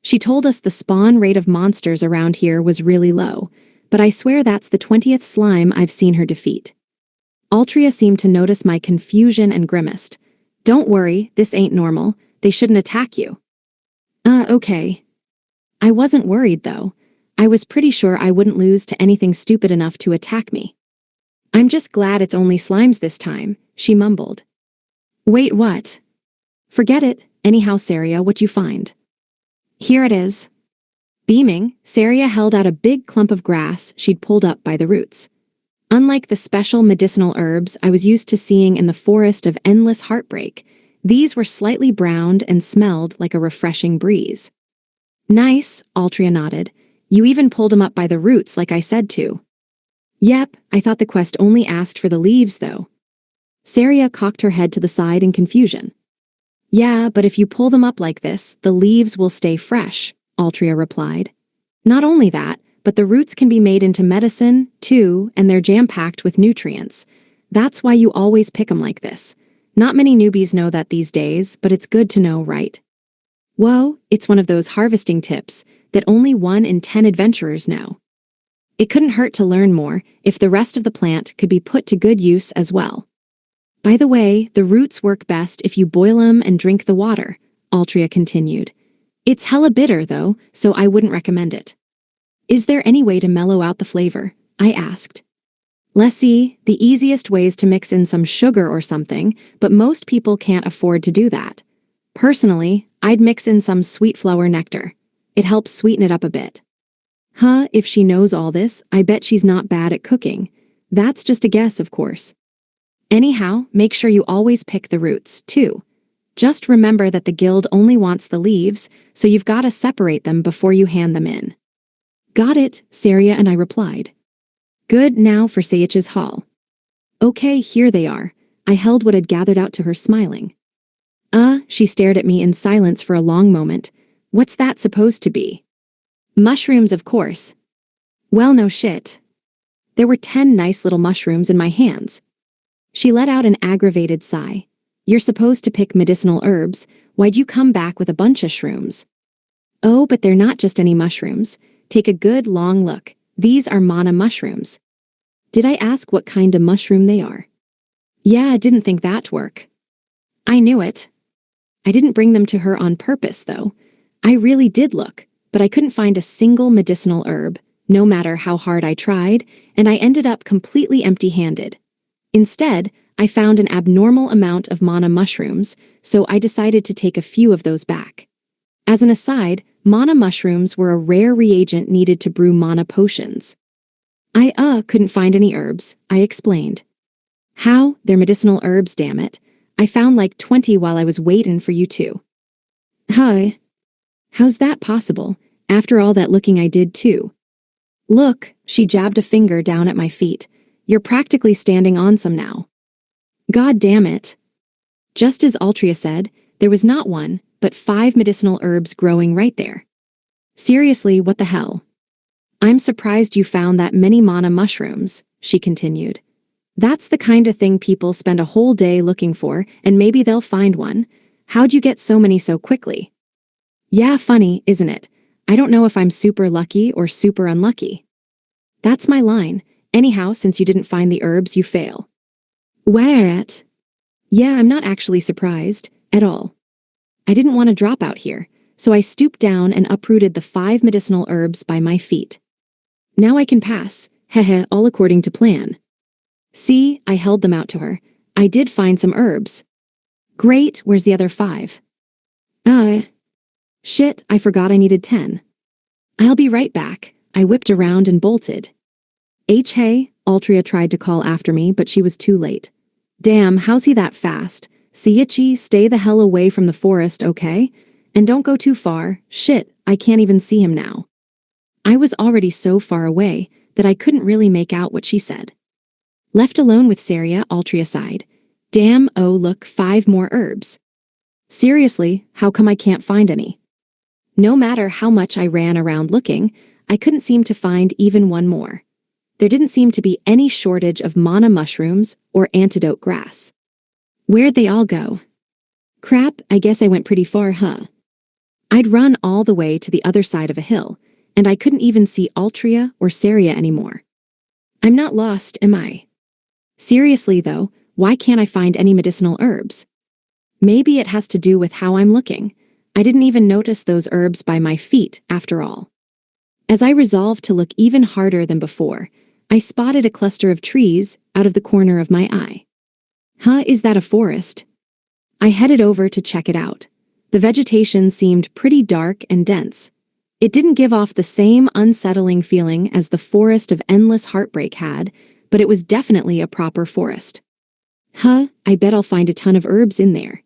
She told us the spawn rate of monsters around here was really low, but I swear that's the 20th slime I've seen her defeat. Altria seemed to notice my confusion and grimaced. Don't worry, this ain't normal. They shouldn't attack you. Okay. I wasn't worried, though. I was pretty sure I wouldn't lose to anything stupid enough to attack me. I'm just glad it's only slimes this time, she mumbled. Wait, what? Forget it. Anyhow, Saria, what you find? Here it is. Beaming, Saria held out a big clump of grass she'd pulled up by the roots. Unlike the special medicinal herbs I was used to seeing in the forest of endless heartbreak, these were slightly browned and smelled like a refreshing breeze. Nice, Altria nodded. You even pulled 'em up by the roots like I said to. Yep, I thought the quest only asked for the leaves, though. Saria cocked her head to the side in confusion. Yeah, but if you pull them up like this, the leaves will stay fresh, Altria replied. Not only that, but the roots can be made into medicine, too, and they're jam-packed with nutrients. That's why you always pick 'em like this. Not many newbies know that these days, but it's good to know, right? Whoa, it's one of those harvesting tips that only 1 in 10 adventurers know. It couldn't hurt to learn more if the rest of the plant could be put to good use as well. By the way, the roots work best if you boil 'em and drink the water, Altria continued. It's hella bitter, though, so I wouldn't recommend it. Is there any way to mellow out the flavor? I asked. Let's see, the easiest way is to mix in some sugar or something, but most people can't afford to do that. Personally, I'd mix in some sweet flower nectar. It helps sweeten it up a bit. Huh, if she knows all this, I bet she's not bad at cooking. That's just a guess, of course. Anyhow, make sure you always pick the roots, too. Just remember that the guild only wants the leaves, so you've got to separate them before you hand them in. Got it, Saria and I replied. Good, now for Sayich's haul. Okay, here they are. I held what I'd gathered out to her, smiling. She stared at me in silence for a long moment. What's that supposed to be? Mushrooms, of course. Well, no shit. There were 10 nice little mushrooms in my hands. She let out an aggravated sigh. You're supposed to pick medicinal herbs. Why'd you come back with a bunch of shrooms? Oh, but they're not just any mushrooms. Take a good long look. These are mana mushrooms. Did I ask what kind of mushroom they are? Yeah, I didn't think that'd work. I knew it. I didn't bring them to her on purpose, though. I really did look, but I couldn't find a single medicinal herb, no matter how hard I tried, and I ended up completely empty-handed. Instead, I found an abnormal amount of mana mushrooms, so I decided to take a few of those back. As an aside, mana mushrooms were a rare reagent needed to brew mana potions. I couldn't find any herbs, I explained. How? They're medicinal herbs, damn it. I found like 20 while I was waiting for you two. Hi. How's that possible, after all that looking I did too? Look, she jabbed a finger down at my feet. You're practically standing on some now. God damn it. Just as Altria said, there was not 1, but 5 medicinal herbs growing right there. Seriously, what the hell? I'm surprised you found that many mana mushrooms, she continued. That's the kind of thing people spend a whole day looking for, and maybe they'll find one. How'd you get so many so quickly? Yeah, funny, isn't it? I don't know if I'm super lucky or super unlucky. That's my line. Anyhow, since you didn't find the herbs, you fail. Where at? Yeah, I'm not actually surprised, at all. I didn't want to drop out here, so I stooped down and uprooted the 5 medicinal herbs by my feet. Now I can pass, heh, all according to plan. See, I held them out to her. I did find some herbs. Great, where's the other 5? Shit, I forgot I needed 10. I'll be right back. I whipped around and bolted. Hey, Altria tried to call after me, but she was too late. Damn, how's he that fast? Seiichi, stay the hell away from the forest, okay? And don't go too far. Shit, I can't even see him now. I was already so far away that I couldn't really make out what she said. Left alone with Saria, Altria sighed. Damn, oh look, 5 more herbs. Seriously, how come I can't find any? No matter how much I ran around looking, I couldn't seem to find even one more. There didn't seem to be any shortage of mana mushrooms or antidote grass. Where'd they all go? Crap, I guess I went pretty far, huh? I'd run all the way to the other side of a hill. and I couldn't even see Altria or Saria anymore. I'm not lost, am I? Seriously though, why can't I find any medicinal herbs? Maybe it has to do with how I'm looking. I didn't even notice those herbs by my feet, after all. As I resolved to look even harder than before, I spotted a cluster of trees out of the corner of my eye. Huh, is that a forest? I headed over to check it out. The vegetation seemed pretty dark and dense. It didn't give off the same unsettling feeling as the forest of endless heartbreak had, but it was definitely a proper forest. Huh, I bet I'll find a ton of herbs in there.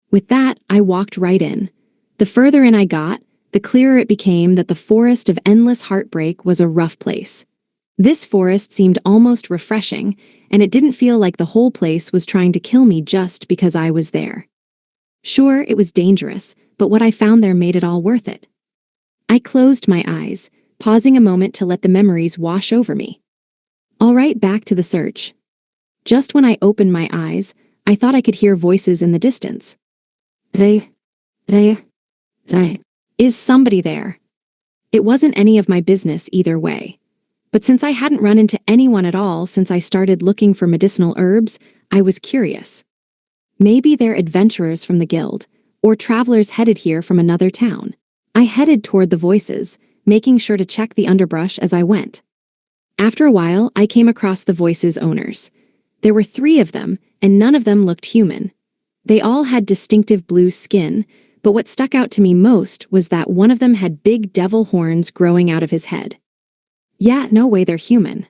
With that, I walked right in. The further in I got, the clearer it became that the forest of endless heartbreak was a rough place. This forest seemed almost refreshing, and it didn't feel like the whole place was trying to kill me just because I was there. Sure, it was dangerous, but what I found there made it all worth it. I closed my eyes, pausing a moment to let the memories wash over me. All right, back to the search. Just when I opened my eyes, I thought I could hear voices in the distance. Zay. Is somebody there? It wasn't any of my business either way. But since I hadn't run into anyone at all since I started looking for medicinal herbs, I was curious. Maybe they're adventurers from the guild, or travelers headed here from another town. I headed toward the voices, making sure to check the underbrush as I went. After a while, I came across the voices' owners. There were 3 of them, and none of them looked human. They all had distinctive blue skin, but what stuck out to me most was that one of them had big devil horns growing out of his head. Yeah, no way they're human.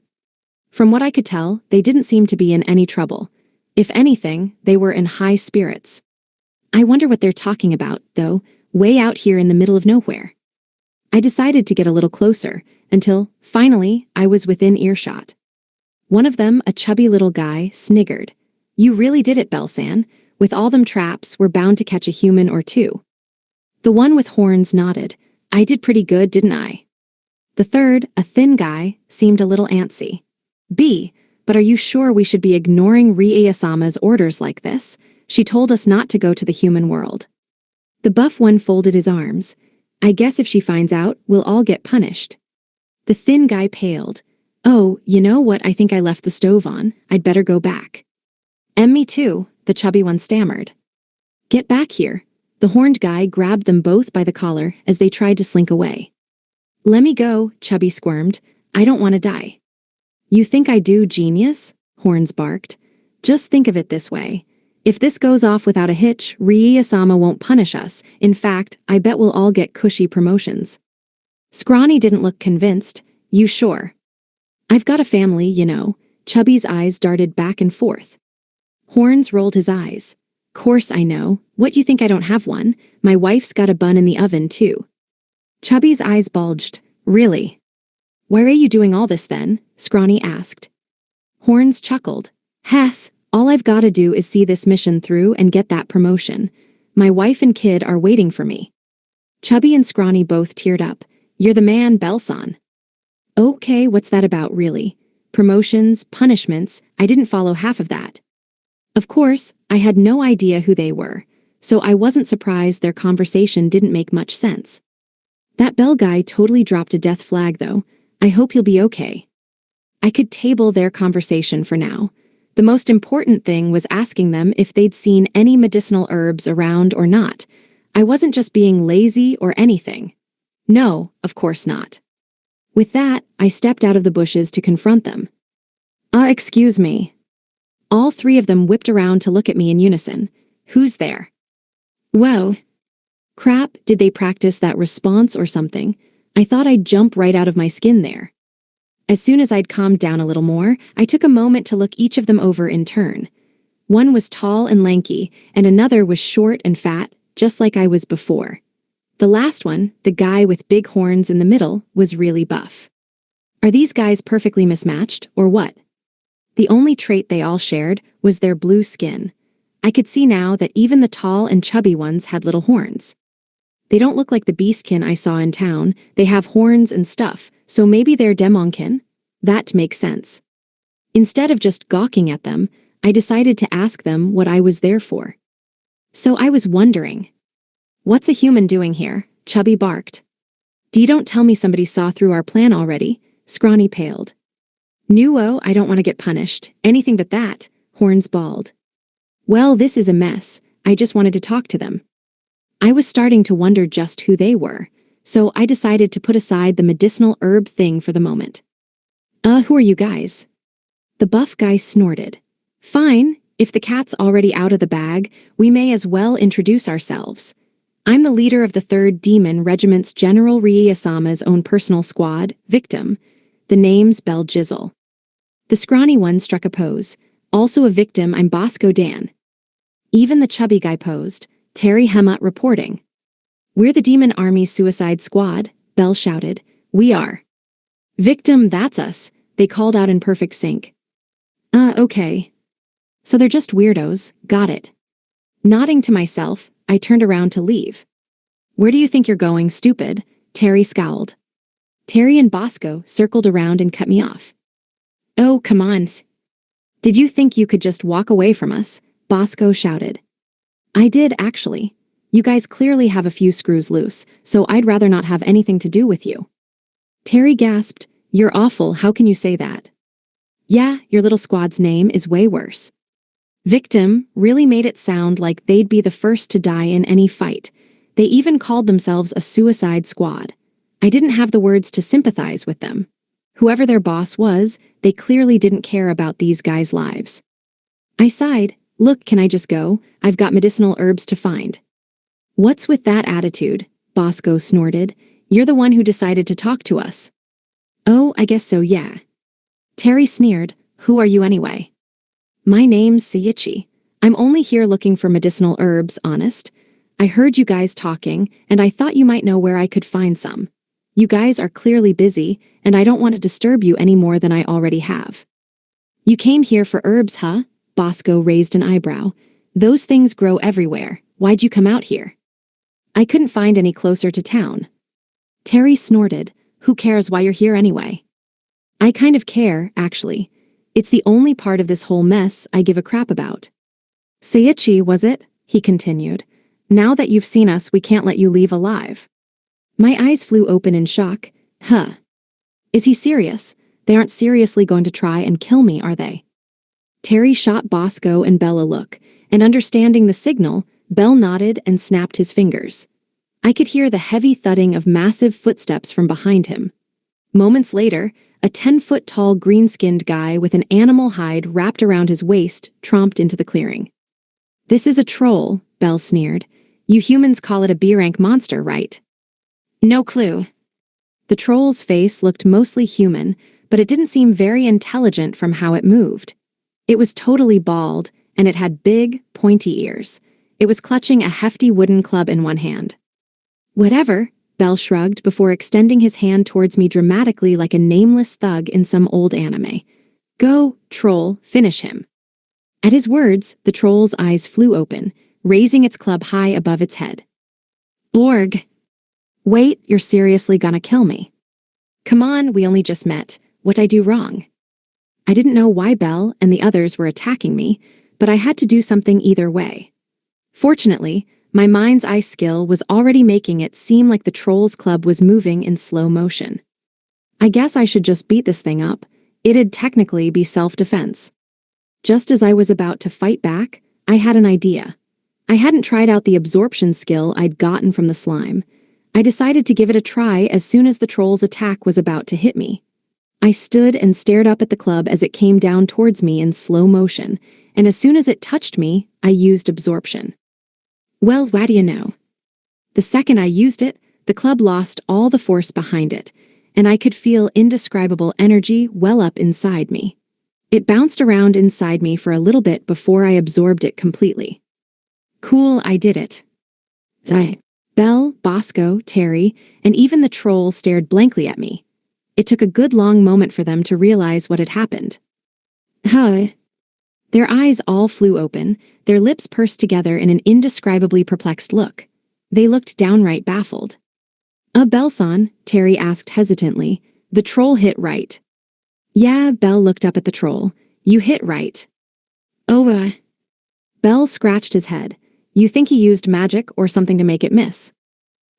From what I could tell, they didn't seem to be in any trouble. If anything, they were in high spirits. I wonder what they're talking about, though, way out here in the middle of nowhere. I decided to get a little closer, until, finally, I was within earshot. One of them, a chubby little guy, sniggered. You really did it, Belsan. With all them traps, we're bound to catch a human or 2. The one with horns nodded. I did pretty good, didn't I? The third, a thin guy, seemed a little antsy. But are you sure we should be ignoring Rie-Asama's orders like this? She told us not to go to the human world. The buff one folded his arms. I guess if she finds out, we'll all get punished. The thin guy paled. Oh, you know what, I think I left the stove on. I'd better go back. Me too, the chubby one stammered. Get back here. The horned guy grabbed them both by the collar as they tried to slink away. Let me go, Chubby squirmed. I don't want to die. You think I do, genius? Horns barked. Just think of it this way. If this goes off without a hitch, Rie-Asama won't punish us. In fact, I bet we'll all get cushy promotions. Scrawny didn't look convinced. You sure? I've got a family, you know. Chubby's eyes darted back and forth. Horns rolled his eyes. Course I know. What you think I don't have one? My wife's got a bun in the oven, too. Chubby's eyes bulged. Really? Why are you doing all this then? Scrawny asked. Horns chuckled. Hess, all I've got to do is see this mission through and get that promotion. My wife and kid are waiting for me. Chubby and Scrawny both teared up. You're the man, Belsan. Okay, what's that about, really? Promotions, punishments, I didn't follow half of that. Of course, I had no idea who they were, so I wasn't surprised their conversation didn't make much sense. That Bell guy totally dropped a death flag, though. I hope he'll be okay. I could table their conversation for now. The most important thing was asking them if they'd seen any medicinal herbs around or not. I wasn't just being lazy or anything. No, of course not. With that, I stepped out of the bushes to confront them. Excuse me. All 3 of them whipped around to look at me in unison. Who's there? Whoa. Crap, did they practice that response or something? I thought I'd jump right out of my skin there. As soon as I'd calmed down a little more, I took a moment to look each of them over in turn. One was tall and lanky, and another was short and fat, just like I was before. The last one, the guy with big horns in the middle, was really buff. Are these guys perfectly mismatched, or what? The only trait they all shared was their blue skin. I could see now that even the tall and chubby ones had little horns. They don't look like the beastkin I saw in town. They have horns and stuff, so maybe they're demonkin? That makes sense. Instead of just gawking at them, I decided to ask them what I was there for. So I was wondering. What's a human doing here? Chubby barked. Don't tell me somebody saw through our plan already. Scrawny paled. Nuo, I don't want to get punished. Anything but that. Horns bawled. Well, this is a mess. I just wanted to talk to them. I was starting to wonder just who they were, so I decided to put aside the medicinal herb thing for the moment. Who are you guys? The buff guy snorted. Fine, if the cat's already out of the bag, we may as well introduce ourselves. I'm the leader of the 3rd Demon Regiment's General Ryasama's own personal squad, Victim. The name's Bell Jizzle. The scrawny one struck a pose. Also a victim, I'm Bosco Dan. Even the chubby guy posed. Terry Hemut reporting. We're the Demon Army's suicide squad, Bell shouted. We are. Victim, that's us, they called out in perfect sync. Okay. So they're just weirdos, got it. Nodding to myself, I turned around to leave. Where do you think you're going, stupid? Terry scowled. Terry and Bosco circled around and cut me off. Oh, come on. Did you think you could just walk away from us? Bosco shouted. I did, actually. You guys clearly have a few screws loose, so I'd rather not have anything to do with you. Terry gasped. You're awful, how can you say that? Yeah, your little squad's name is way worse. Victim really made it sound like they'd be the first to die in any fight. They even called themselves a suicide squad. I didn't have the words to sympathize with them. Whoever their boss was, they clearly didn't care about these guys' lives. I sighed. Look, can I just go? I've got medicinal herbs to find. What's with that attitude? Bosco snorted. You're the one who decided to talk to us. Oh, I guess so, yeah. Terry sneered. Who are you anyway? My name's Seiichi. I'm only here looking for medicinal herbs, honest. I heard you guys talking, and I thought you might know where I could find some. You guys are clearly busy, and I don't want to disturb you any more than I already have. You came here for herbs, huh? Bosco raised an eyebrow. Those things grow everywhere. Why'd you come out here? I couldn't find any closer to town. Terry snorted. Who cares why you're here anyway? I kind of care, actually. It's the only part of this whole mess I give a crap about. Seiichi, was it? He continued. Now that you've seen us, we can't let you leave alive. My eyes flew open in shock. Huh. Is he serious? They aren't seriously going to try and kill me, are they? Terry shot Bosco and Bell a look, and understanding the signal, Bell nodded and snapped his fingers. I could hear the heavy thudding of massive footsteps from behind him. Moments later, a 10-foot-tall green-skinned guy with an animal hide wrapped around his waist tromped into the clearing. This is a troll, Bell sneered. You humans call it a B-rank monster, right? No clue. The troll's face looked mostly human, but it didn't seem very intelligent from how it moved. It was totally bald, and it had big, pointy ears. It was clutching a hefty wooden club in one hand. Whatever, Bell shrugged before extending his hand towards me dramatically like a nameless thug in some old anime. Go, troll, finish him. At his words, the troll's eyes flew open, raising its club high above its head. Borg. Wait, you're seriously gonna kill me? Come on, we only just met. What'd I do wrong? I didn't know why Bell and the others were attacking me, but I had to do something either way. Fortunately, my mind's eye skill was already making it seem like the troll's club was moving in slow motion. I guess I should just beat this thing up. It'd technically be self-defense. Just as I was about to fight back, I had an idea. I hadn't tried out the absorption skill I'd gotten from the slime. I decided to give it a try as soon as the troll's attack was about to hit me. I stood and stared up at the club as it came down towards me in slow motion, and as soon as it touched me, I used absorption. Wells, what do you know? The second I used it, the club lost all the force behind it, and I could feel indescribable energy well up inside me. It bounced around inside me for a little bit before I absorbed it completely. Cool, I did it. Bell, Bosco, Terry, and even the troll stared blankly at me. It took a good long moment for them to realize what had happened. Huh. Their eyes all flew open, their lips pursed together in an indescribably perplexed look. They looked downright baffled. Bell-san, Terry asked hesitantly. The troll hit right. Yeah, Bell looked up at the troll. You hit right. Oh, Bell scratched his head. You think he used magic or something to make it miss?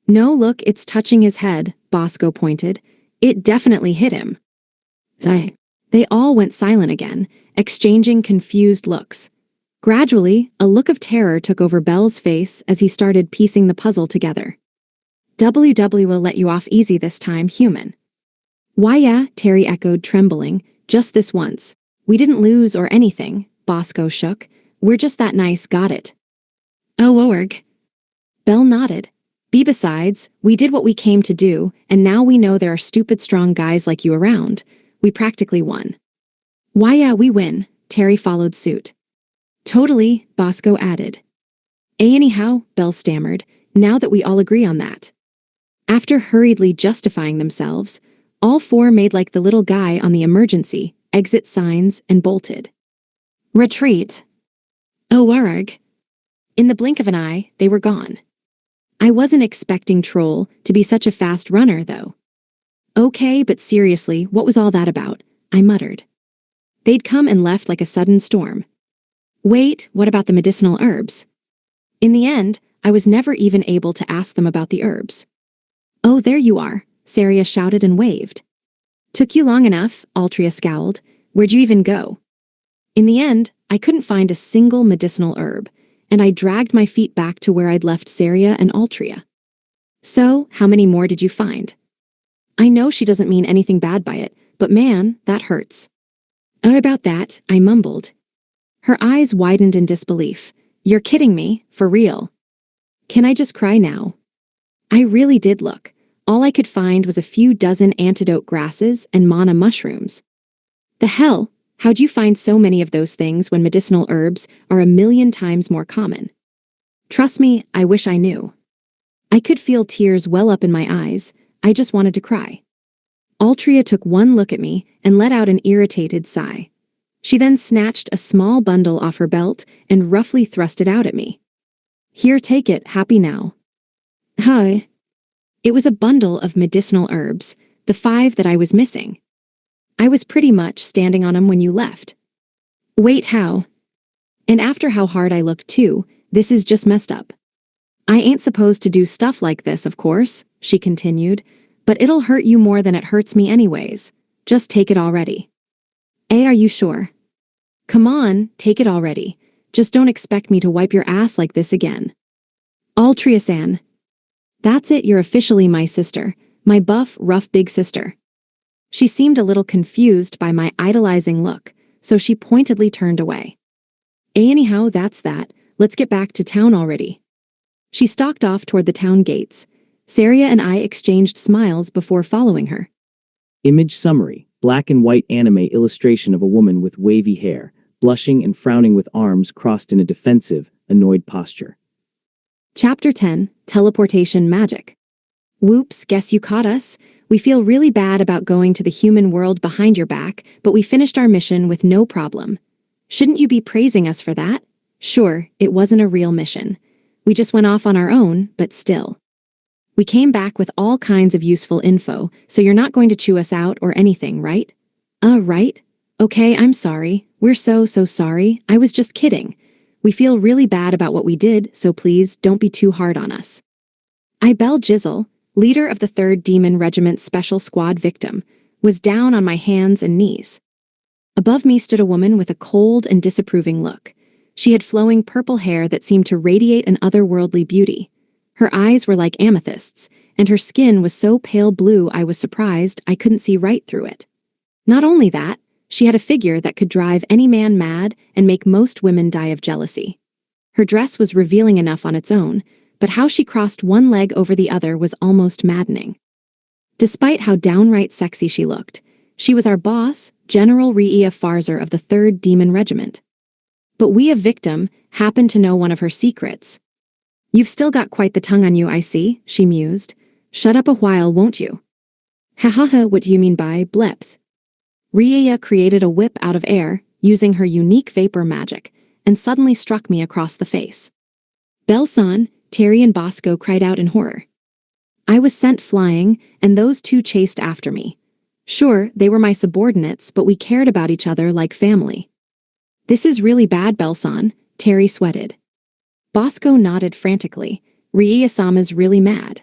No, look, it's touching his head, Bosco pointed. It definitely hit him. Zai. They all went silent again, exchanging confused looks. Gradually, a look of terror took over Bell's face as he started piecing the puzzle together. WW will let you off easy this time, human. Why yeah, Terry echoed, trembling. Just this once. We didn't lose or anything, Bosco shook. We're just that nice, got it. Oh, org. Bell nodded. Besides, we did what we came to do, and now we know there are stupid strong guys like you around. We practically won. Why yeah, we win, Terry followed suit. Totally, Bosco added. Anyhow, Bell stammered, now that we all agree on that. After hurriedly justifying themselves, all four made like the little guy on the emergency exit signs and bolted. Retreat. Oh, arg. In the blink of an eye, they were gone. I wasn't expecting Troll to be such a fast runner, though. Okay, but seriously, what was all that about? I muttered. They'd come and left like a sudden storm. Wait, what about the medicinal herbs? In the end, I was never even able to ask them about the herbs. Oh, there you are, Saria shouted and waved. Took you long enough, Altria scowled. Where'd you even go? In the end, I couldn't find a single medicinal herb, and I dragged my feet back to where I'd left Saria and Altria. So, how many more did you find? I know she doesn't mean anything bad by it, but man, that hurts. Oh, about that, I mumbled. Her eyes widened in disbelief. You're kidding me, for real. Can I just cry now? I really did look. All I could find was a few dozen antidote grasses and mana mushrooms. The hell? How'd you find so many of those things when medicinal herbs are 1,000,000 times more common? Trust me, I wish I knew. I could feel tears well up in my eyes. I just wanted to cry. Altria took one look at me and let out an irritated sigh. She then snatched a small bundle off her belt and roughly thrust it out at me. Here, take it, happy now. Hi. It was a bundle of medicinal herbs, the 5 that I was missing. I was pretty much standing on 'em when you left. Wait, how? And after how hard I looked too, this is just messed up. I ain't supposed to do stuff like this, of course, she continued, but it'll hurt you more than it hurts me anyways. Just take it already. Are you sure? Come on, take it already. Just don't expect me to wipe your ass like this again. Altria-san. That's it, you're officially my sister, my buff, rough big sister. She seemed a little confused by my idolizing look, so she pointedly turned away. Anyhow, that's that. Let's get back to town already. She stalked off toward the town gates. Saria and I exchanged smiles before following her. Image summary: black and white anime illustration of a woman with wavy hair, blushing and frowning with arms crossed in a defensive, annoyed posture. Chapter 10, Teleportation Magic. Whoops, guess you caught us. We feel really bad about going to the human world behind your back, but we finished our mission with no problem. Shouldn't you be praising us for that? Sure, it wasn't a real mission. We just went off on our own, but still. We came back with all kinds of useful info, so you're not going to chew us out or anything, right? Right? Okay, I'm sorry. We're so sorry. I was just kidding. We feel really bad about what we did, so please don't be too hard on us. Bell Jizzle, leader of the 3rd Demon Regiment Special Squad victim, was down on my hands and knees. Above me stood a woman with a cold and disapproving look. She had flowing purple hair that seemed to radiate an otherworldly beauty. Her eyes were like amethysts, and her skin was so pale blue I was surprised I couldn't see right through it. Not only that, she had a figure that could drive any man mad and make most women die of jealousy. Her dress was revealing enough on its own, but how she crossed one leg over the other was almost maddening. Despite how downright sexy she looked, she was our boss, General Ria Farzer of the 3rd Demon Regiment. But we, a victim, happened to know one of her secrets. You've still got quite the tongue on you, I see, she mused. Shut up a while, won't you? Ha ha ha, what do you mean by blepth? Ria created a whip out of air, using her unique vapor magic, and suddenly struck me across the face. Bell-san, Terry and Bosco cried out in horror. I was sent flying, and those two chased after me. Sure, they were my subordinates, but we cared about each other like family. This is really bad, Bell-san, Terry sweated. Bosco nodded frantically. Rie-sama's really mad.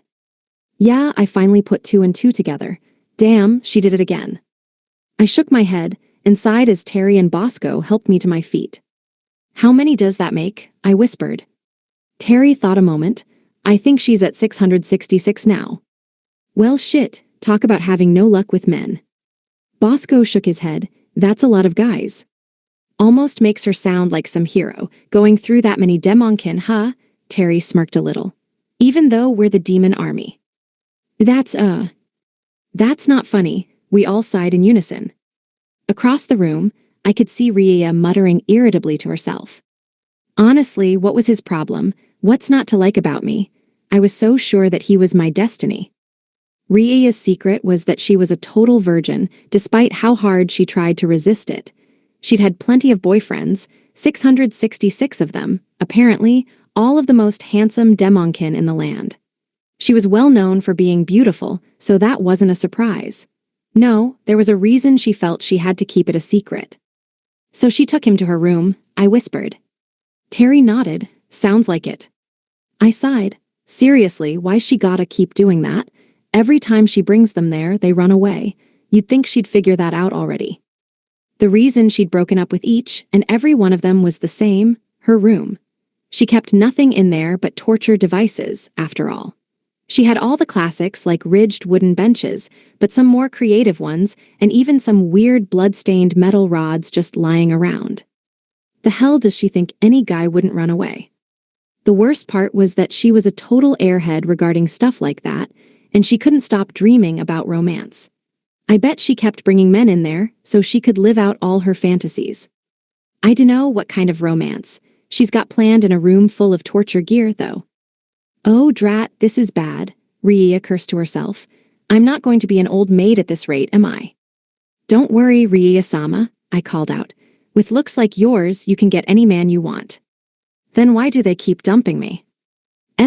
Yeah, I finally put two and two together. Damn, she did it again. I shook my head and sighed as Terry and Bosco helped me to my feet. How many does that make? I whispered. Terry thought a moment. I think she's at 666 now. Well shit, talk about having no luck with men. Bosco shook his head. That's a lot of guys. Almost makes her sound like some hero, going through that many demonkin, huh? Terry smirked a little. Even though we're the demon army. That's not funny, we all sighed in unison. Across the room, I could see Ria muttering irritably to herself. Honestly, what was his problem? What's not to like about me? I was so sure that he was my destiny. Ria's secret was that she was a total virgin, despite how hard she tried to resist it. She'd had plenty of boyfriends, 666 of them, apparently, all of the most handsome demonkin in the land. She was well known for being beautiful, so that wasn't a surprise. No, there was a reason she felt she had to keep it a secret. So she took him to her room, I whispered. Terry nodded, sounds like it. I sighed. Seriously, why's she gotta keep doing that? Every time she brings them there, they run away. You'd think she'd figure that out already. The reason she'd broken up with each and every one of them was the same, her room. She kept nothing in there but torture devices, after all. She had all the classics like ridged wooden benches, but some more creative ones, and even some weird blood-stained metal rods just lying around. The hell does she think any guy wouldn't run away? The worst part was that she was a total airhead regarding stuff like that, and she couldn't stop dreaming about romance. I bet she kept bringing men in there so she could live out all her fantasies. I dunno what kind of romance she's got planned in a room full of torture gear, though. Oh, drat, this is bad, Ria cursed to herself. I'm not going to be an old maid at this rate, am I? Don't worry, Ria-sama, I called out. With looks like yours, you can get any man you want. Then why do they keep dumping me?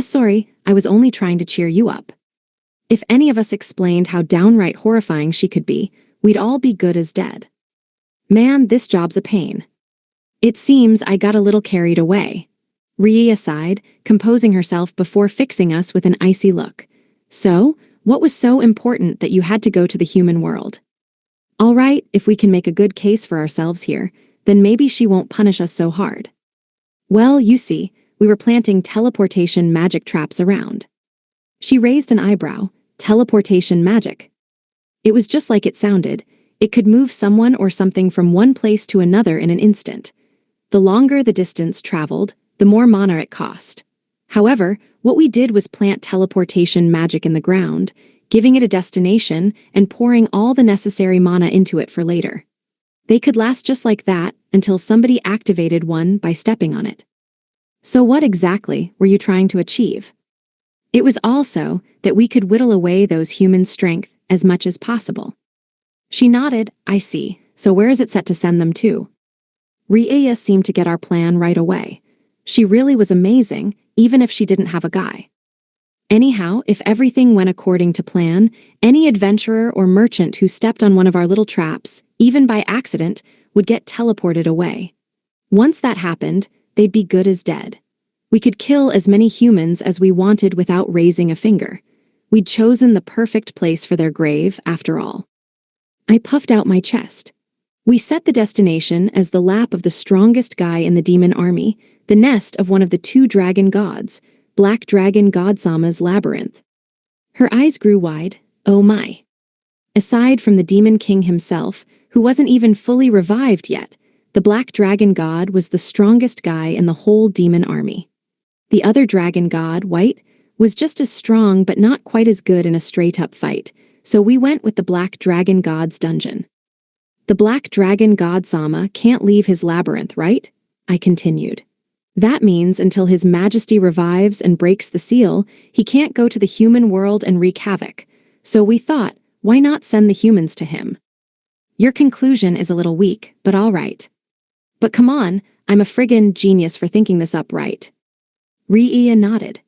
Sorry, I was only trying to cheer you up. If any of us explained how downright horrifying she could be, we'd all be good as dead. Man, this job's a pain. It seems I got a little carried away. Ria sighed, composing herself before fixing us with an icy look. So, what was so important that you had to go to the human world? All right, if we can make a good case for ourselves here, then maybe she won't punish us so hard. Well, you see, we were planting teleportation magic traps around. She raised an eyebrow. Teleportation magic. It was just like it sounded. It could move someone or something from one place to another in an instant. The longer the distance traveled, the more mana it cost. However, what we did was plant teleportation magic in the ground, giving it a destination and pouring all the necessary mana into it for later. They could last just like that until somebody activated one by stepping on it. So what exactly were you trying to achieve? It was also that we could whittle away those humans' strength as much as possible. She nodded. I see. So where is it set to send them to? Ria seemed to get our plan right away. She really was amazing, even if she didn't have a guy. Anyhow, if everything went according to plan, any adventurer or merchant who stepped on one of our little traps, even by accident, would get teleported away. Once that happened, they'd be good as dead. We could kill as many humans as we wanted without raising a finger. We'd chosen the perfect place for their grave, after all. I puffed out my chest. We set the destination as the lap of the strongest guy in the demon army, the nest of one of the two dragon gods, Black Dragon Godsama's labyrinth. Her eyes grew wide. Oh my. Aside from the demon king himself, who wasn't even fully revived yet, the Black Dragon God was the strongest guy in the whole demon army. The other dragon god, White, was just as strong but not quite as good in a straight-up fight, so we went with the Black Dragon God's dungeon. The Black Dragon Godsama can't leave his labyrinth, right? I continued. That means until His Majesty revives and breaks the seal, he can't go to the human world and wreak havoc. So we thought, why not send the humans to him? Your conclusion is a little weak, but all right. But come on, I'm a friggin' genius for thinking this up right. Ria nodded.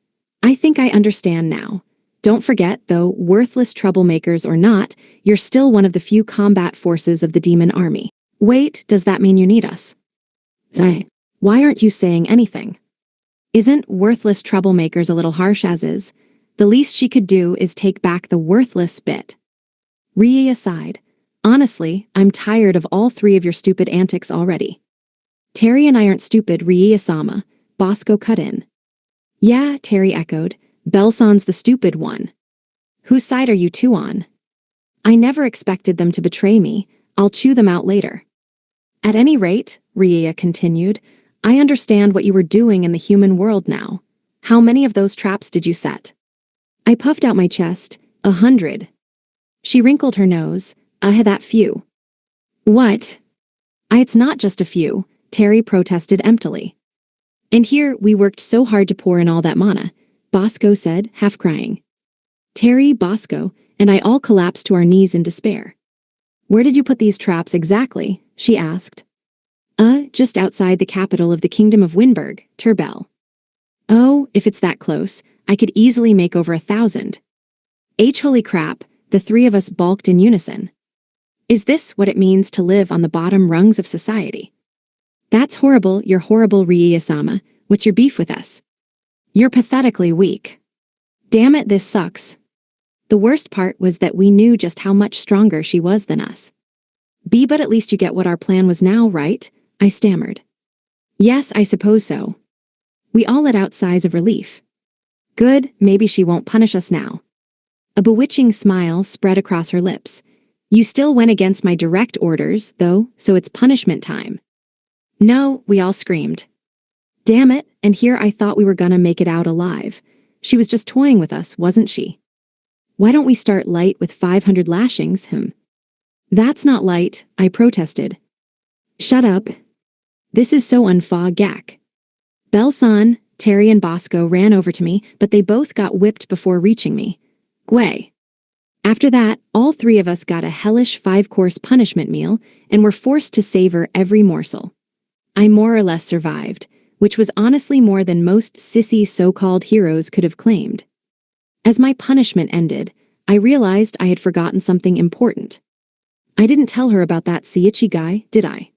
I think I understand now. Don't forget, though, worthless troublemakers or not, you're still one of the few combat forces of the demon army. Wait, does that mean you need us? Zai, why aren't you saying anything? Isn't worthless troublemakers a little harsh as is? The least she could do is take back the worthless bit. Rie sighed. Honestly, I'm tired of all three of your stupid antics already. Terry and I aren't stupid, Rie-sama. Bosco cut in. Yeah, Terry echoed. Belsan's the stupid one. Whose side are you two on? I never expected them to betray me. I'll chew them out later. At any rate, Rie continued, I understand what you were doing in the human world now. How many of those traps did you set? I puffed out my chest. 100. She wrinkled her nose. That few. What? It's not just a few, Terry protested emptily. And here, we worked so hard to pour in all that mana, Bosco said, half crying. Terry, Bosco, and I all collapsed to our knees in despair. Where did you put these traps exactly? She asked. Just outside the capital of the Kingdom of Winburg, Turbel. Oh, if it's that close, I could easily make over 1,000. Holy crap, the three of us balked in unison. Is this what it means to live on the bottom rungs of society? That's horrible, you're horrible, Rie-sama. What's your beef with us? You're pathetically weak. Damn it, this sucks. The worst part was that we knew just how much stronger she was than us. But at least you get what our plan was now, right? I stammered. Yes, I suppose so. We all let out sighs of relief. Good, maybe she won't punish us now. A bewitching smile spread across her lips. You still went against my direct orders, though, so it's punishment time. No, we all screamed. Damn it, and here I thought we were gonna make it out alive. She was just toying with us, wasn't she? Why don't we start light with 500 lashings, That's not light, I protested. Shut up. This is so gack. Belsan, Terry and Bosco ran over to me, but they both got whipped before reaching me. Gway. After that, all three of us got a hellish 5-course punishment meal and were forced to savor every morsel. I more or less survived, which was honestly more than most sissy so-called heroes could have claimed. As my punishment ended, I realized I had forgotten something important. I didn't tell her about that Seiichi guy, did I?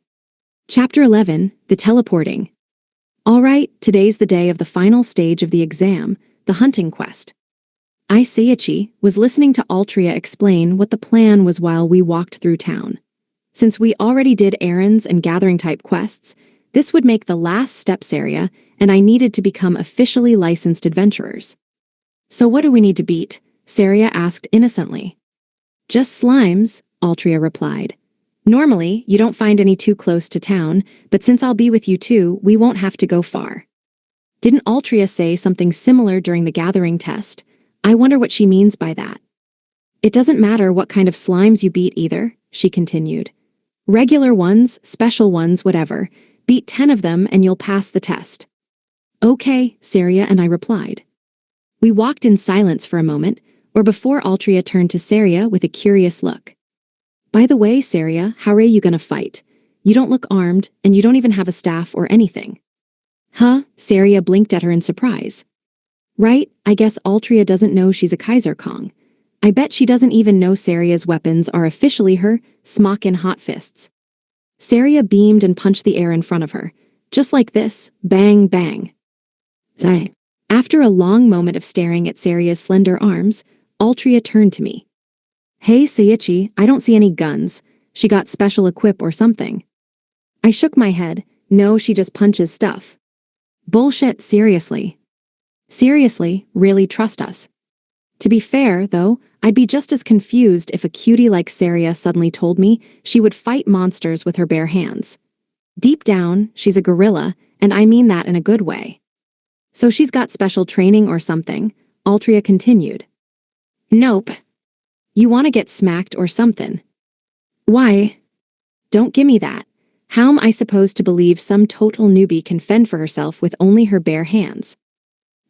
Chapter 11, The Teleporting. All right, today's the day of the final stage of the exam, the hunting quest. Seiichi was listening to Altria explain what the plan was while we walked through town. Since we already did errands and gathering-type quests, this would make the last steps area, and I needed to become officially licensed adventurers. So what do we need to beat? Saria asked innocently. Just slimes, Altria replied. Normally, you don't find any too close to town, but since I'll be with you too, we won't have to go far. Didn't Altria say something similar during the gathering test? I wonder what she means by that. It doesn't matter what kind of slimes you beat either, she continued. Regular ones, special ones, whatever. Beat 10 of them and you'll pass the test. Okay, Saria and I replied. We walked in silence for a moment, or before Altria turned to Saria with a curious look. By the way, Saria, how are you gonna fight? You don't look armed, and you don't even have a staff or anything. Saria blinked at her in surprise. Right, I guess Altria doesn't know she's a Kaiser Kong. I bet she doesn't even know Saria's weapons are officially her Smokin' hot fists. Saria beamed and punched the air in front of her. Just like this, bang, bang. Zai. After a long moment of staring at Saria's slender arms, Altria turned to me. Hey, Seiichi, I don't see any guns. She got special equip or something. I shook my head. No, she just punches stuff. Bullshit, seriously. Seriously, really trust us. To be fair, though, I'd be just as confused if a cutie like Saria suddenly told me she would fight monsters with her bare hands. Deep down, she's a gorilla, and I mean that in a good way. So she's got special training or something, Altria continued. Nope. You want to get smacked or something. Why? Don't gimme that. How am I supposed to believe some total newbie can fend for herself with only her bare hands?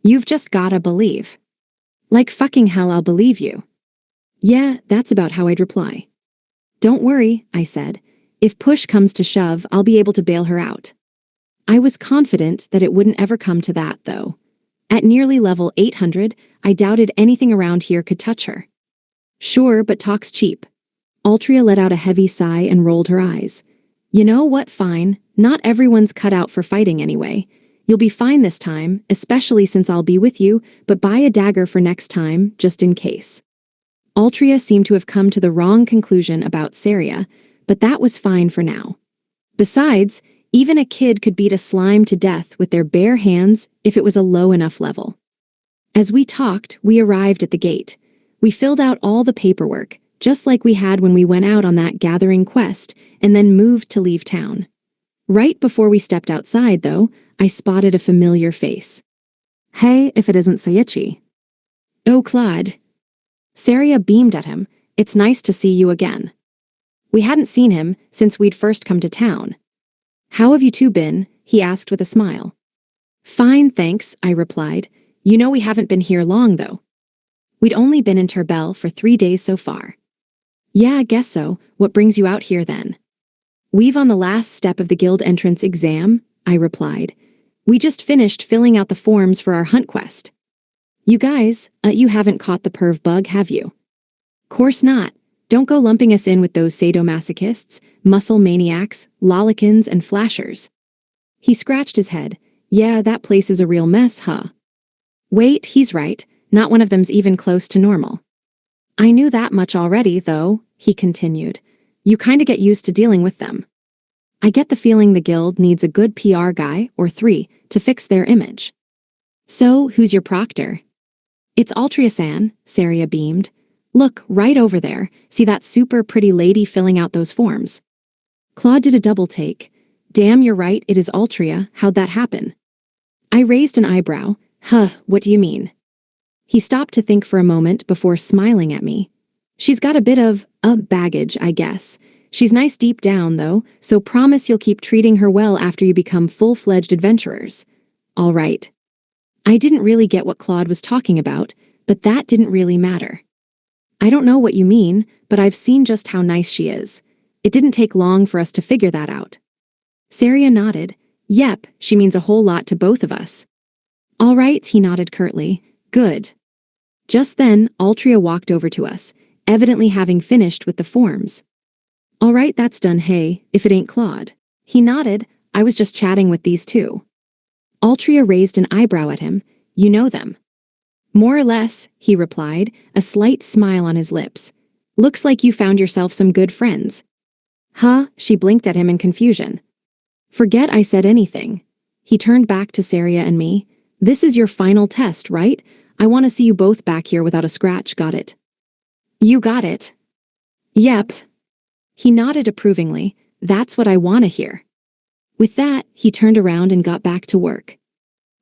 You've just gotta believe. Like fucking hell I'll believe you. Yeah, that's about how I'd reply. Don't worry, I said. If push comes to shove, I'll be able to bail her out. I was confident that it wouldn't ever come to that, though. At nearly level 800, I doubted anything around here could touch her. Sure, but talk's cheap. Altria let out a heavy sigh and rolled her eyes. You know what, fine, not everyone's cut out for fighting anyway. You'll be fine this time, especially since I'll be with you, but buy a dagger for next time, just in case. Altria seemed to have come to the wrong conclusion about Saria, but that was fine for now. Besides, even a kid could beat a slime to death with their bare hands if it was a low enough level. As we talked, we arrived at the gate. We filled out all the paperwork, just like we had when we went out on that gathering quest, and then moved to leave town. Right before we stepped outside, though, I spotted a familiar face. Hey, if it isn't Seiichi. Oh, Claude. Saria beamed at him. It's nice to see you again. We hadn't seen him since we'd first come to town. How have you two been? He asked with a smile. Fine, thanks, I replied. You know we haven't been here long, though. We'd only been in Turbel for 3 days so far. Yeah, I guess so. What brings you out here then? We've on the last step of the guild entrance exam, I replied. We just finished filling out the forms for our hunt quest. You guys, you haven't caught the perv bug, have you? Course not. Don't go lumping us in with those sadomasochists, muscle maniacs, lollikins, and flashers. He scratched his head. Yeah, that place is a real mess, huh? Wait, he's right. Not one of them's even close to normal. I knew that much already, though, he continued. You kinda get used to dealing with them. I get the feeling the guild needs a good PR guy, or 3, to fix their image. So, who's your proctor? It's Altria-san, Saria beamed. Look, right over there. See that super pretty lady filling out those forms? Claude did a double take. Damn, you're right, it is Altria. How'd that happen? I raised an eyebrow. Huh, what do you mean? He stopped to think for a moment before smiling at me. She's got a bit of, baggage, I guess. She's nice deep down, though, so promise you'll keep treating her well after you become full-fledged adventurers. All right. I didn't really get what Claude was talking about, but that didn't really matter. I don't know what you mean, but I've seen just how nice she is. It didn't take long for us to figure that out. Saria nodded. Yep, she means a whole lot to both of us. All right, he nodded curtly. Good. Just then, Altria walked over to us, evidently having finished with the forms. All right, that's done, hey, if it ain't Claude. He nodded. I was just chatting with these two. Altria raised an eyebrow at him. You know them. More or less, he replied, a slight smile on his lips. Looks like you found yourself some good friends. Huh? She blinked at him in confusion. Forget I said anything. He turned back to Saria and me. This is your final test, right? I want to see you both back here without a scratch, got it? You got it. Yep. He nodded approvingly. That's what I want to hear. With that, he turned around and got back to work.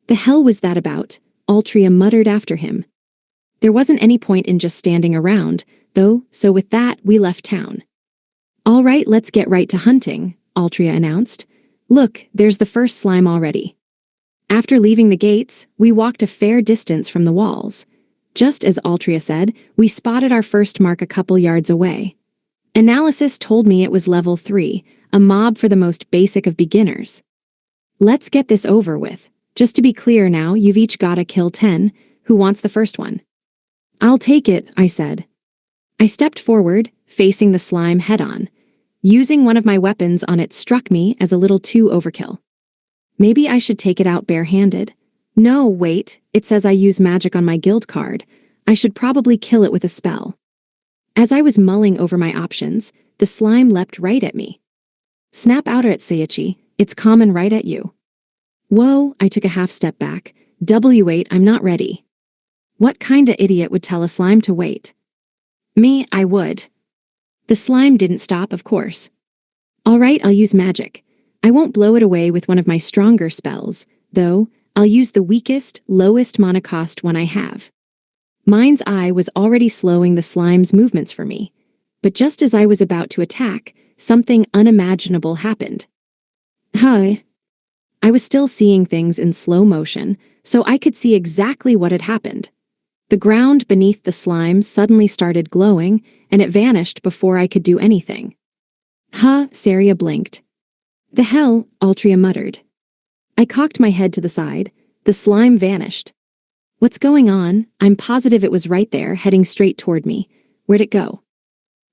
The hell was that about? Altria muttered after him. There wasn't any point in just standing around, though, so with that, we left town. All right, let's get right to hunting, Altria announced. Look, there's the first slime already. After leaving the gates, we walked a fair distance from the walls. Just as Altria said, we spotted our first mark a couple yards away. Analysis told me it was level 3, a mob for the most basic of beginners. Let's get this over with. Just to be clear now, you've each gotta kill 10. Who wants the first one? I'll take it, I said. I stepped forward, facing the slime head-on. Using one of my weapons on it struck me as a little too overkill. Maybe I should take it out barehanded. No, wait, it says I use magic on my guild card. I should probably kill it with a spell. As I was mulling over my options, the slime leapt right at me. Snap out at Seiichi, it's coming right at you. Whoa, I took a half step back. W8, I'm not ready. What kinda idiot would tell a slime to wait? Me, I would. The slime didn't stop, of course. All right, I'll use magic. I won't blow it away with one of my stronger spells, though. I'll use the weakest, lowest mana cost one I have. Mind's Eye was already slowing the slime's movements for me, but just as I was about to attack, something unimaginable happened. Hi. I was still seeing things in slow motion, so I could see exactly what had happened. The ground beneath the slime suddenly started glowing, and it vanished before I could do anything. Huh, Saria blinked. The hell, Altria muttered. I cocked my head to the side. The slime vanished. What's going on? I'm positive it was right there, heading straight toward me. Where'd it go?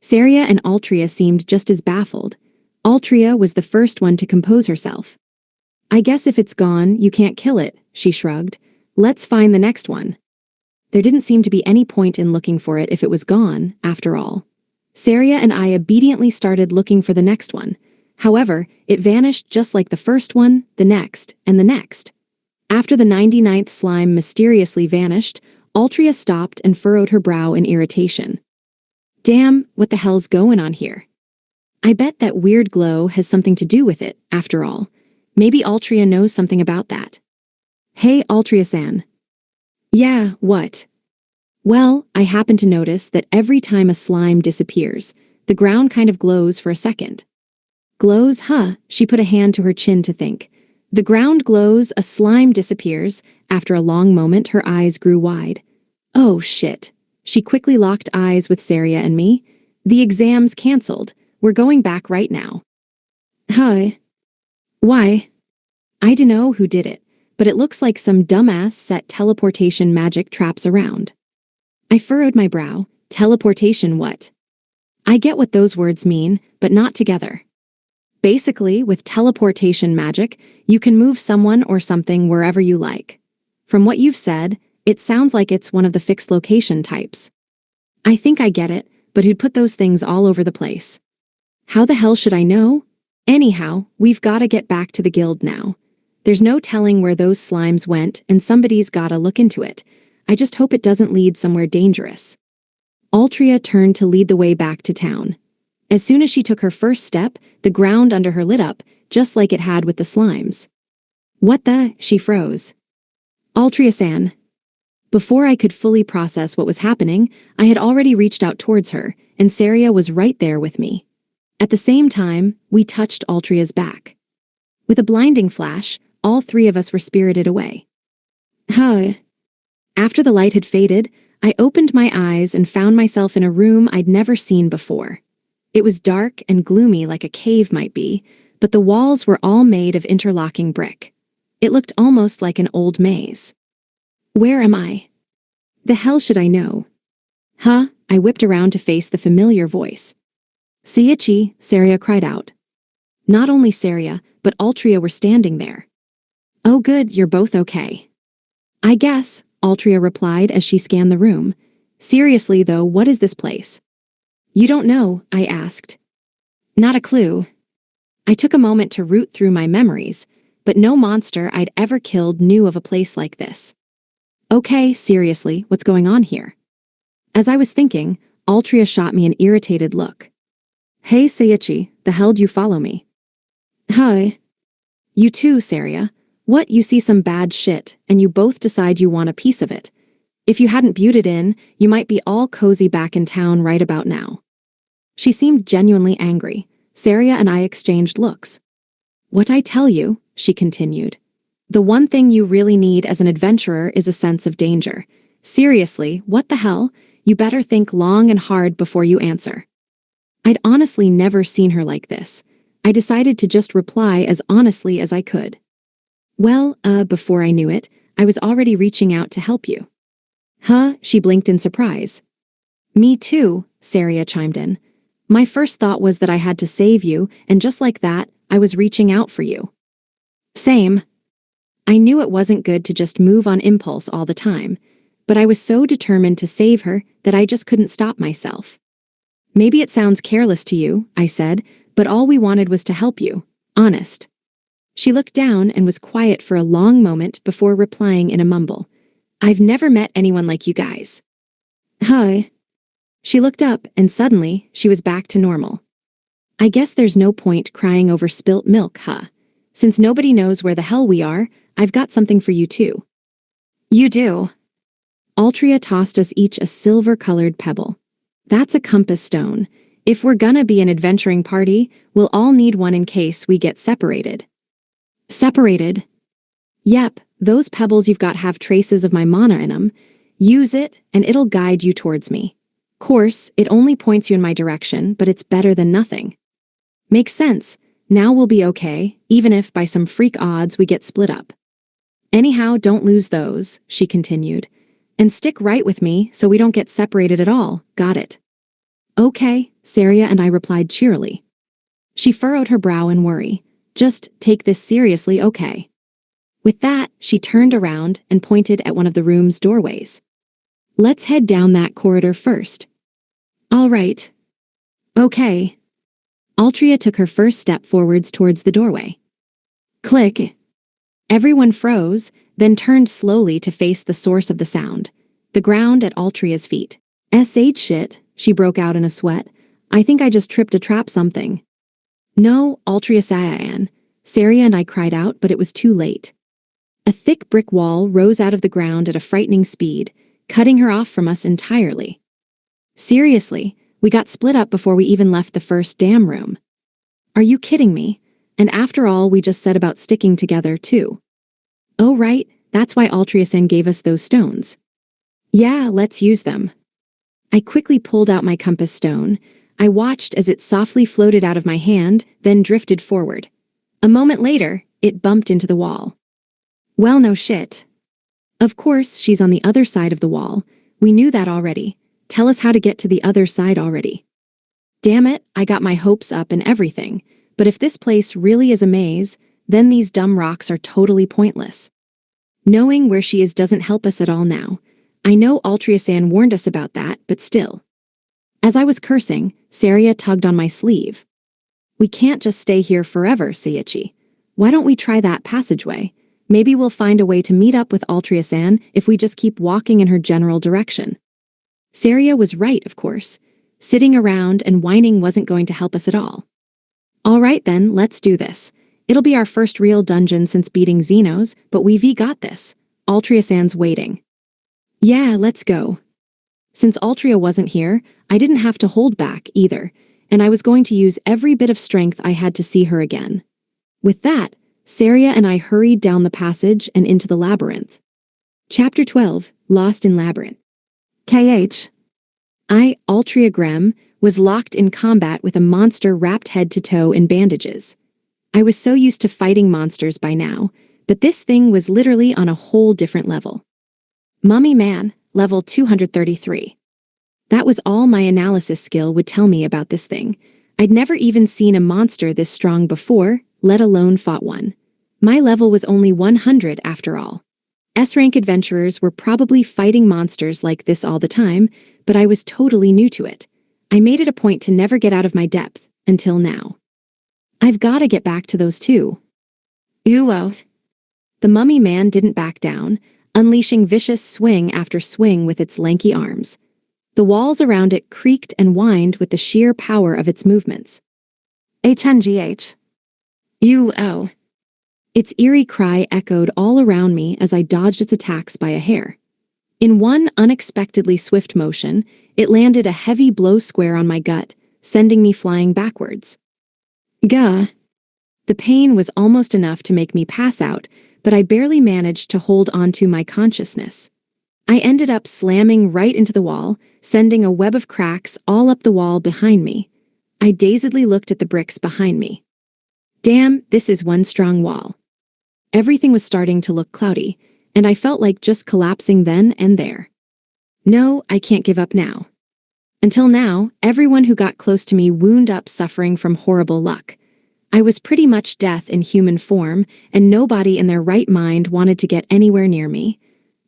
Saria and Altria seemed just as baffled. Altria was the first one to compose herself. I guess if it's gone, you can't kill it, she shrugged. Let's find the next one. There didn't seem to be any point in looking for it if it was gone, after all. Saria and I obediently started looking for the next one. However, it vanished just like the first one, the next, and the next. After the 99th slime mysteriously vanished, Altria stopped and furrowed her brow in irritation. Damn, what the hell's going on here? I bet that weird glow has something to do with it, after all. Maybe Altria knows something about that. Hey, Altria-san. Yeah, what? Well, I happen to notice that every time a slime disappears, the ground kind of glows for a second. Glows, huh? She put a hand to her chin to think. The ground glows, a slime disappears. After a long moment, her eyes grew wide. Oh, shit. She quickly locked eyes with Saria and me. The exam's cancelled. We're going back right now. Huh? Why? I dunno who did it, but it looks like some dumbass set teleportation magic traps around. I furrowed my brow. Teleportation what? I get what those words mean, but not together. Basically, with teleportation magic, you can move someone or something wherever you like. From what you've said, it sounds like it's one of the fixed location types. I think I get it, but who'd put those things all over the place? How the hell should I know? Anyhow, we've gotta get back to the guild now. There's no telling where those slimes went, and somebody's gotta look into it. I just hope it doesn't lead somewhere dangerous. Altria turned to lead the way back to town. As soon as she took her first step, the ground under her lit up, just like it had with the slimes. What the? She froze. Altria-san. Before I could fully process what was happening, I had already reached out towards her, and Saria was right there with me. At the same time, we touched Altria's back. With a blinding flash, all three of us were spirited away. Huh. After the light had faded, I opened my eyes and found myself in a room I'd never seen before. It was dark and gloomy like a cave might be, but the walls were all made of interlocking brick. It looked almost like an old maze. Where am I? The hell should I know? Huh? I whipped around to face the familiar voice. Seiichi, Saria cried out. Not only Saria, but Altria were standing there. Oh good, you're both okay. I guess, Altria replied as she scanned the room. Seriously though, what is this place? You don't know, I asked. Not a clue. I took a moment to root through my memories, but no monster I'd ever killed knew of a place like this. Okay, seriously, what's going on here? As I was thinking, Altria shot me an irritated look. Hey Seiichi, the hell'd you follow me? Hi. You too, Saria. What, you see some bad shit, and you both decide you want a piece of it. If you hadn't buted in, you might be all cozy back in town right about now. She seemed genuinely angry. Saria and I exchanged looks. What I tell you, she continued. The one thing you really need as an adventurer is a sense of danger. Seriously, what the hell? You better think long and hard before you answer. I'd honestly never seen her like this. I decided to just reply as honestly as I could. Well, before I knew it, I was already reaching out to help you. Huh? She blinked in surprise. Me too, Saria chimed in. My first thought was that I had to save you, and just like that, I was reaching out for you. Same. I knew it wasn't good to just move on impulse all the time, but I was so determined to save her that I just couldn't stop myself. Maybe it sounds careless to you, I said, but all we wanted was to help you. Honest. She looked down and was quiet for a long moment before replying in a mumble. I've never met anyone like you guys. Hi. She looked up and suddenly she was back to normal. I guess there's no point crying over spilt milk, huh? Since nobody knows where the hell we are, I've got something for you too. You do. Altria tossed us each a silver-colored pebble. That's a compass stone. If we're gonna be an adventuring party, we'll all need one in case we get separated. Separated? Yep, those pebbles you've got have traces of my mana in them. Use it, and it'll guide you towards me. Course, it only points you in my direction, but it's better than nothing. Makes sense. Now we'll be okay, even if by some freak odds we get split up. Anyhow, don't lose those, she continued. And stick right with me so we don't get separated at all, got it? Okay, Saria and I replied cheerily. She furrowed her brow in worry. Just take this seriously, okay? With that, she turned around and pointed at one of the room's doorways. Let's head down that corridor first. All right. Okay. Altria took her first step forwards towards the doorway. Click. Everyone froze, then turned slowly to face the source of the sound, the ground at Altria's feet. Shit, she broke out in a sweat. I think I just tripped a trap something. No, Altria Sayan. Saria and I cried out, but it was too late. A thick brick wall rose out of the ground at a frightening speed, cutting her off from us entirely. Seriously, we got split up before we even left the first damn room. Are you kidding me? And after all we just said about sticking together, too. Oh right, that's why Altria-san gave us those stones. Yeah, let's use them. I quickly pulled out my compass stone. I watched as it softly floated out of my hand, then drifted forward. A moment later, it bumped into the wall. Well, no shit. Of course, she's on the other side of the wall. We knew that already. Tell us how to get to the other side already. Damn it, I got my hopes up and everything. But if this place really is a maze, then these dumb rocks are totally pointless. Knowing where she is doesn't help us at all now. I know Altria-san warned us about that, but still. As I was cursing, Saria tugged on my sleeve. We can't just stay here forever, Seiichi. Why don't we try that passageway? Maybe we'll find a way to meet up with Altria-san if we just keep walking in her general direction. Saria was right, of course. Sitting around and whining wasn't going to help us at all. All right then, let's do this. It'll be our first real dungeon since beating Xenos, but we've got this. Altria-san's waiting. Yeah, let's go. Since Altria wasn't here, I didn't have to hold back either, and I was going to use every bit of strength I had to see her again. With that, Saria and I hurried down the passage and into the labyrinth. Chapter 12, Lost in Labyrinth. Altria Grem, was locked in combat with a monster wrapped head to toe in bandages. I was so used to fighting monsters by now, but this thing was literally on a whole different level. Mummy Man, level 233. That was all my analysis skill would tell me about this thing. I'd never even seen a monster this strong before, let alone fought one. My level was only 100 after all. S-rank adventurers were probably fighting monsters like this all the time, but I was totally new to it. I made it a point to never get out of my depth, until now. I've gotta get back to those too. The Mummy Man didn't back down, unleashing vicious swing after swing with its lanky arms. The walls around it creaked and whined with the sheer power of its movements. HNGH. Its eerie cry echoed all around me as I dodged its attacks by a hair. In one unexpectedly swift motion, it landed a heavy blow square on my gut, sending me flying backwards. Gah! The pain was almost enough to make me pass out, but I barely managed to hold onto my consciousness. I ended up slamming right into the wall, sending a web of cracks all up the wall behind me. I dazedly looked at the bricks behind me. Damn, this is one strong wall. Everything was starting to look cloudy, and I felt like just collapsing then and there. No, I can't give up now. Until now, everyone who got close to me wound up suffering from horrible luck. I was pretty much death in human form, and nobody in their right mind wanted to get anywhere near me.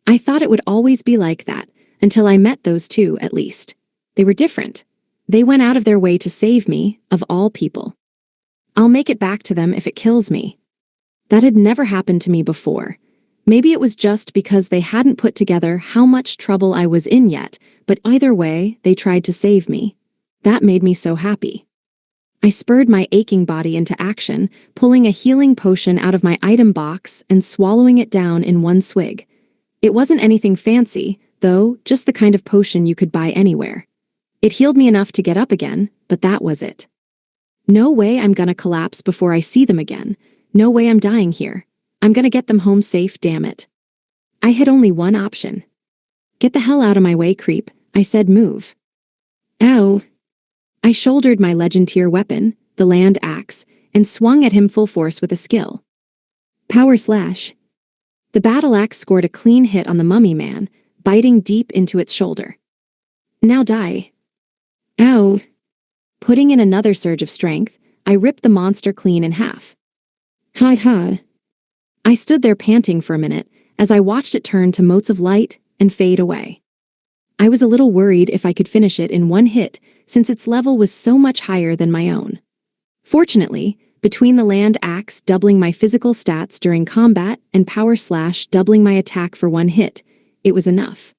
I thought it would always be like that, until I met those two, at least. They were different. They went out of their way to save me, of all people. I'll make it back to them if it kills me. That had never happened to me before. Maybe it was just because they hadn't put together how much trouble I was in yet, but either way, they tried to save me. That made me so happy. I spurred my aching body into action, pulling a healing potion out of my item box and swallowing it down in one swig. It wasn't anything fancy, though, just the kind of potion you could buy anywhere. It healed me enough to get up again, but that was it. No way I'm gonna collapse before I see them again. No way I'm dying here. I'm gonna get them home safe, damn it. I had only one option. Get the hell out of my way, creep. I said move. Oh. I shouldered my legend tier weapon, the land axe, and swung at him full force with a skill. Power slash. The battle axe scored a clean hit on the Mummy Man, biting deep into its shoulder. Now die. Oh. Putting in another surge of strength, I ripped the monster clean in half. Ha ha. I stood there panting for a minute as I watched it turn to motes of light and fade away. I was a little worried if I could finish it in one hit since its level was so much higher than my own. Fortunately, between the land axe doubling my physical stats during combat and power slash doubling my attack for one hit, it was enough.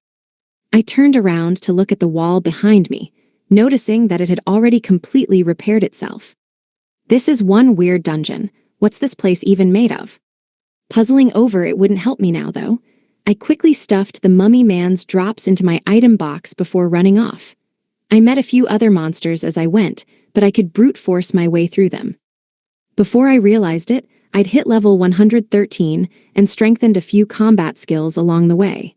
I turned around to look at the wall behind me, noticing that it had already completely repaired itself. This is one weird dungeon. What's this place even made of? Puzzling over it wouldn't help me now, though. I quickly stuffed the mummy man's drops into my item box before running off. I met a few other monsters as I went, but I could brute force my way through them. Before I realized it, I'd hit level 113 and strengthened a few combat skills along the way.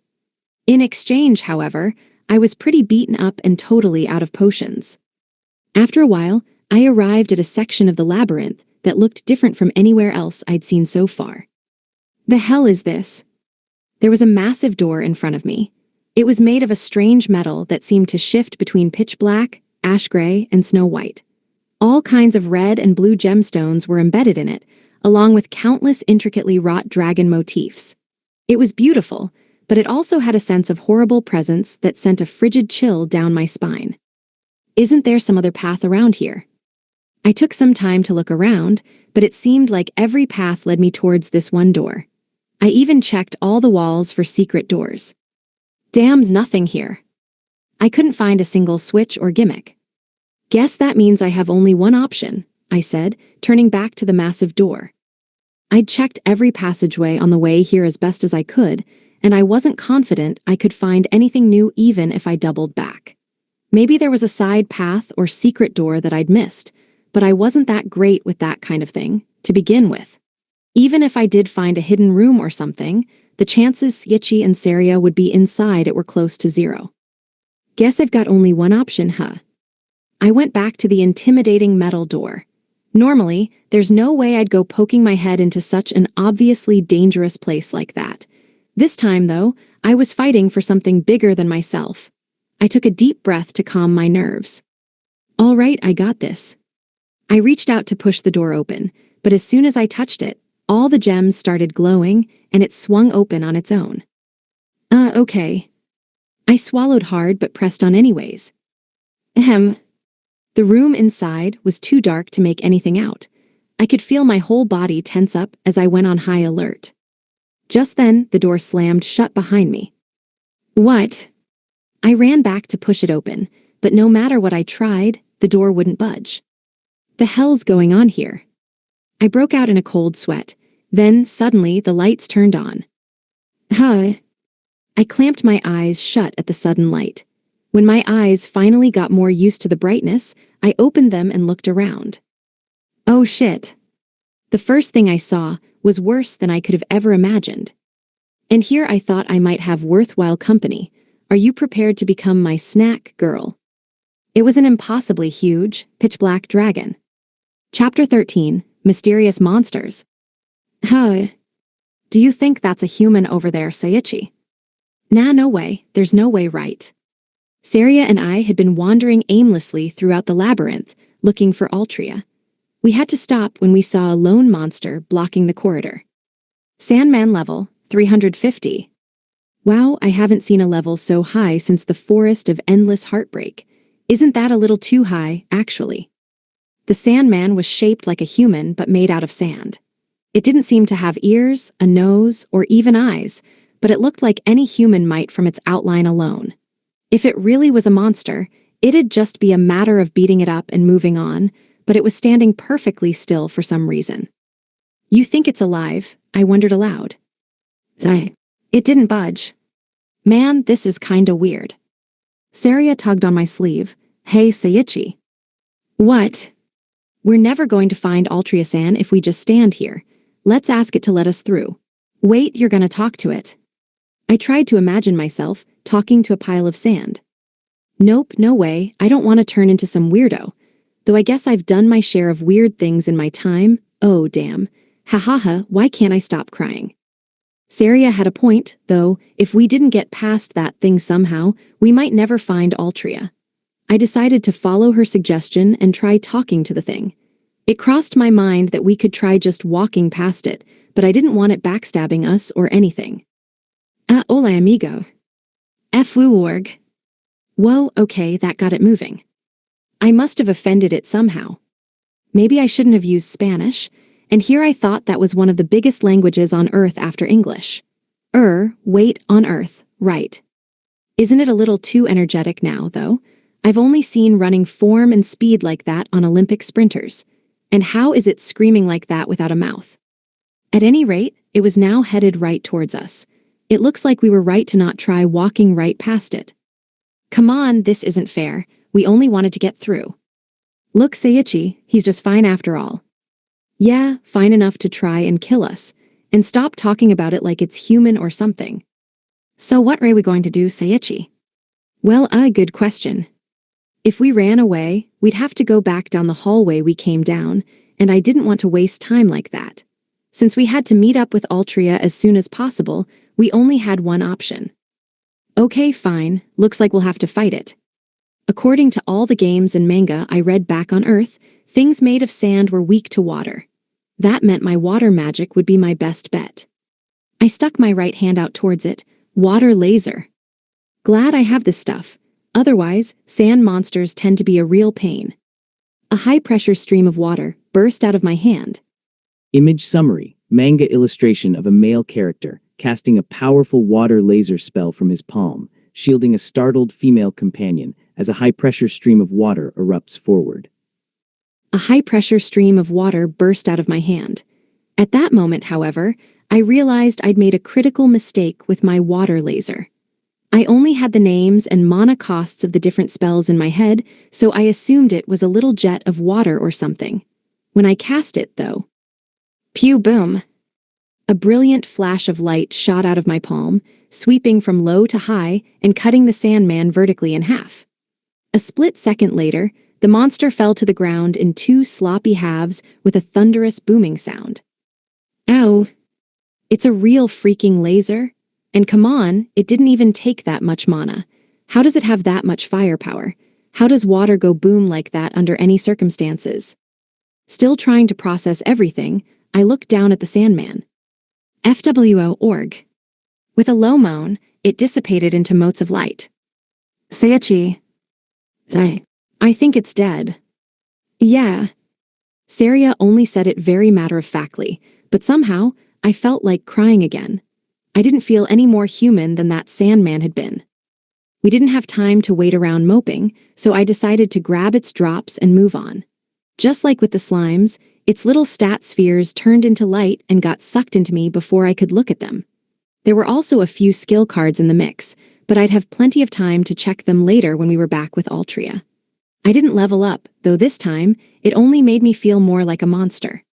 In exchange, however, I was pretty beaten up and totally out of potions. After a while, I arrived at a section of the labyrinth that looked different from anywhere else I'd seen so far. The hell is this? There was a massive door in front of me. It was made of a strange metal that seemed to shift between pitch black, ash gray, and snow white. All kinds of red and blue gemstones were embedded in it, along with countless intricately wrought dragon motifs. It was beautiful, but it also had a sense of horrible presence that sent a frigid chill down my spine. Isn't there some other path around here? I took some time to look around, but it seemed like every path led me towards this one door. I even checked all the walls for secret doors. Damn's nothing here. I couldn't find a single switch or gimmick. Guess that means I have only one option, I said, turning back to the massive door. I'd checked every passageway on the way here as best as I could, and I wasn't confident I could find anything new even if I doubled back. Maybe there was a side path or secret door that I'd missed, but I wasn't that great with that kind of thing, to begin with. Even if I did find a hidden room or something, the chances Syichi and Saria would be inside it were close to zero. Guess I've got only one option, huh? I went back to the intimidating metal door. Normally, there's no way I'd go poking my head into such an obviously dangerous place like that. This time, though, I was fighting for something bigger than myself. I took a deep breath to calm my nerves. All right, I got this. I reached out to push the door open, but as soon as I touched it, all the gems started glowing, and it swung open on its own. Okay. I swallowed hard but pressed on anyways. Ahem. The room inside was too dark to make anything out. I could feel my whole body tense up as I went on high alert. Just then, the door slammed shut behind me. What? I ran back to push it open, but no matter what I tried, the door wouldn't budge. The hell's going on here? I broke out in a cold sweat. Then, suddenly, the lights turned on. Huh. I clamped my eyes shut at the sudden light. When my eyes finally got more used to the brightness, I opened them and looked around. Oh shit. The first thing I saw was worse than I could have ever imagined. And here I thought I might have worthwhile company. Are you prepared to become my snack, girl? It was an impossibly huge, pitch-black dragon. Chapter 13, Mysterious Monsters. Huh. Do you think that's a human over there, Syichi? Nah, no way. There's no way, right? Saria and I had been wandering aimlessly throughout the labyrinth, looking for Altria. We had to stop when we saw a lone monster blocking the corridor. Sandman level, 350. Wow, I haven't seen a level so high since the Forest of Endless Heartbreak. Isn't that a little too high, actually? The Sandman was shaped like a human but made out of sand. It didn't seem to have ears, a nose, or even eyes, but it looked like any human might from its outline alone. If it really was a monster, it'd just be a matter of beating it up and moving on, but it was standing perfectly still for some reason. You think it's alive? I wondered aloud. It didn't budge. Man, this is kinda weird. Saria tugged on my sleeve. Hey, Syichi. What? We're never going to find Altria-san if we just stand here. Let's ask it to let us through. Wait, you're gonna talk to it. I tried to imagine myself talking to a pile of sand. Nope, no way, I don't want to turn into some weirdo. Though I guess I've done my share of weird things in my time. Oh, damn. Ha ha ha, why can't I stop crying? Saria had a point, though. If we didn't get past that thing somehow, we might never find Altria. I decided to follow her suggestion and try talking to the thing. It crossed my mind that we could try just walking past it, but I didn't want it backstabbing us or anything. Hola amigo. F-woo-org. Whoa, okay, that got it moving. I must have offended it somehow. Maybe I shouldn't have used Spanish, and here I thought that was one of the biggest languages on Earth after English. Wait, on Earth, right. Isn't it a little too energetic now, though? I've only seen running form and speed like that on Olympic sprinters. And how is it screaming like that without a mouth? At any rate, it was now headed right towards us. It looks like we were right to not try walking right past it. Come on, this isn't fair. We only wanted to get through. Look, Seiichi, he's just fine after all. Yeah, fine enough to try and kill us. And stop talking about it like it's human or something. So what are we going to do, Seiichi? Well, good question. If we ran away, we'd have to go back down the hallway we came down, and I didn't want to waste time like that. Since we had to meet up with Altria as soon as possible, we only had one option. Okay, fine, looks like we'll have to fight it. According to all the games and manga I read back on Earth, things made of sand were weak to water. That meant my water magic would be my best bet. I stuck my right hand out towards it. Water laser. Glad I have this stuff. Otherwise, sand monsters tend to be a real pain. A high-pressure stream of water burst out of my hand. Image summary, manga illustration of a male character casting a powerful water laser spell from his palm, shielding a startled female companion as a high-pressure stream of water erupts forward. A high-pressure stream of water burst out of my hand. At that moment, however, I realized I'd made a critical mistake with my water laser. I only had the names and mana costs of the different spells in my head, so I assumed it was a little jet of water or something. When I cast it, though, pew boom! A brilliant flash of light shot out of my palm, sweeping from low to high and cutting the Sandman vertically in half. A split second later, the monster fell to the ground in two sloppy halves with a thunderous booming sound. Ow! It's a real freaking laser? And come on, it didn't even take that much mana. How does it have that much firepower? How does water go boom like that under any circumstances? Still trying to process everything, I looked down at the Sandman. FWO.org. With a low moan, it dissipated into motes of light. Seiichi. I think it's dead. Yeah. Saria only said it very matter-of-factly, but somehow, I felt like crying again. I didn't feel any more human than that Sandman had been. We didn't have time to wait around moping, so I decided to grab its drops and move on. Just like with the slimes, its little stat spheres turned into light and got sucked into me before I could look at them. There were also a few skill cards in the mix, but I'd have plenty of time to check them later when we were back with Altria. I didn't level up, though this time, it only made me feel more like a monster.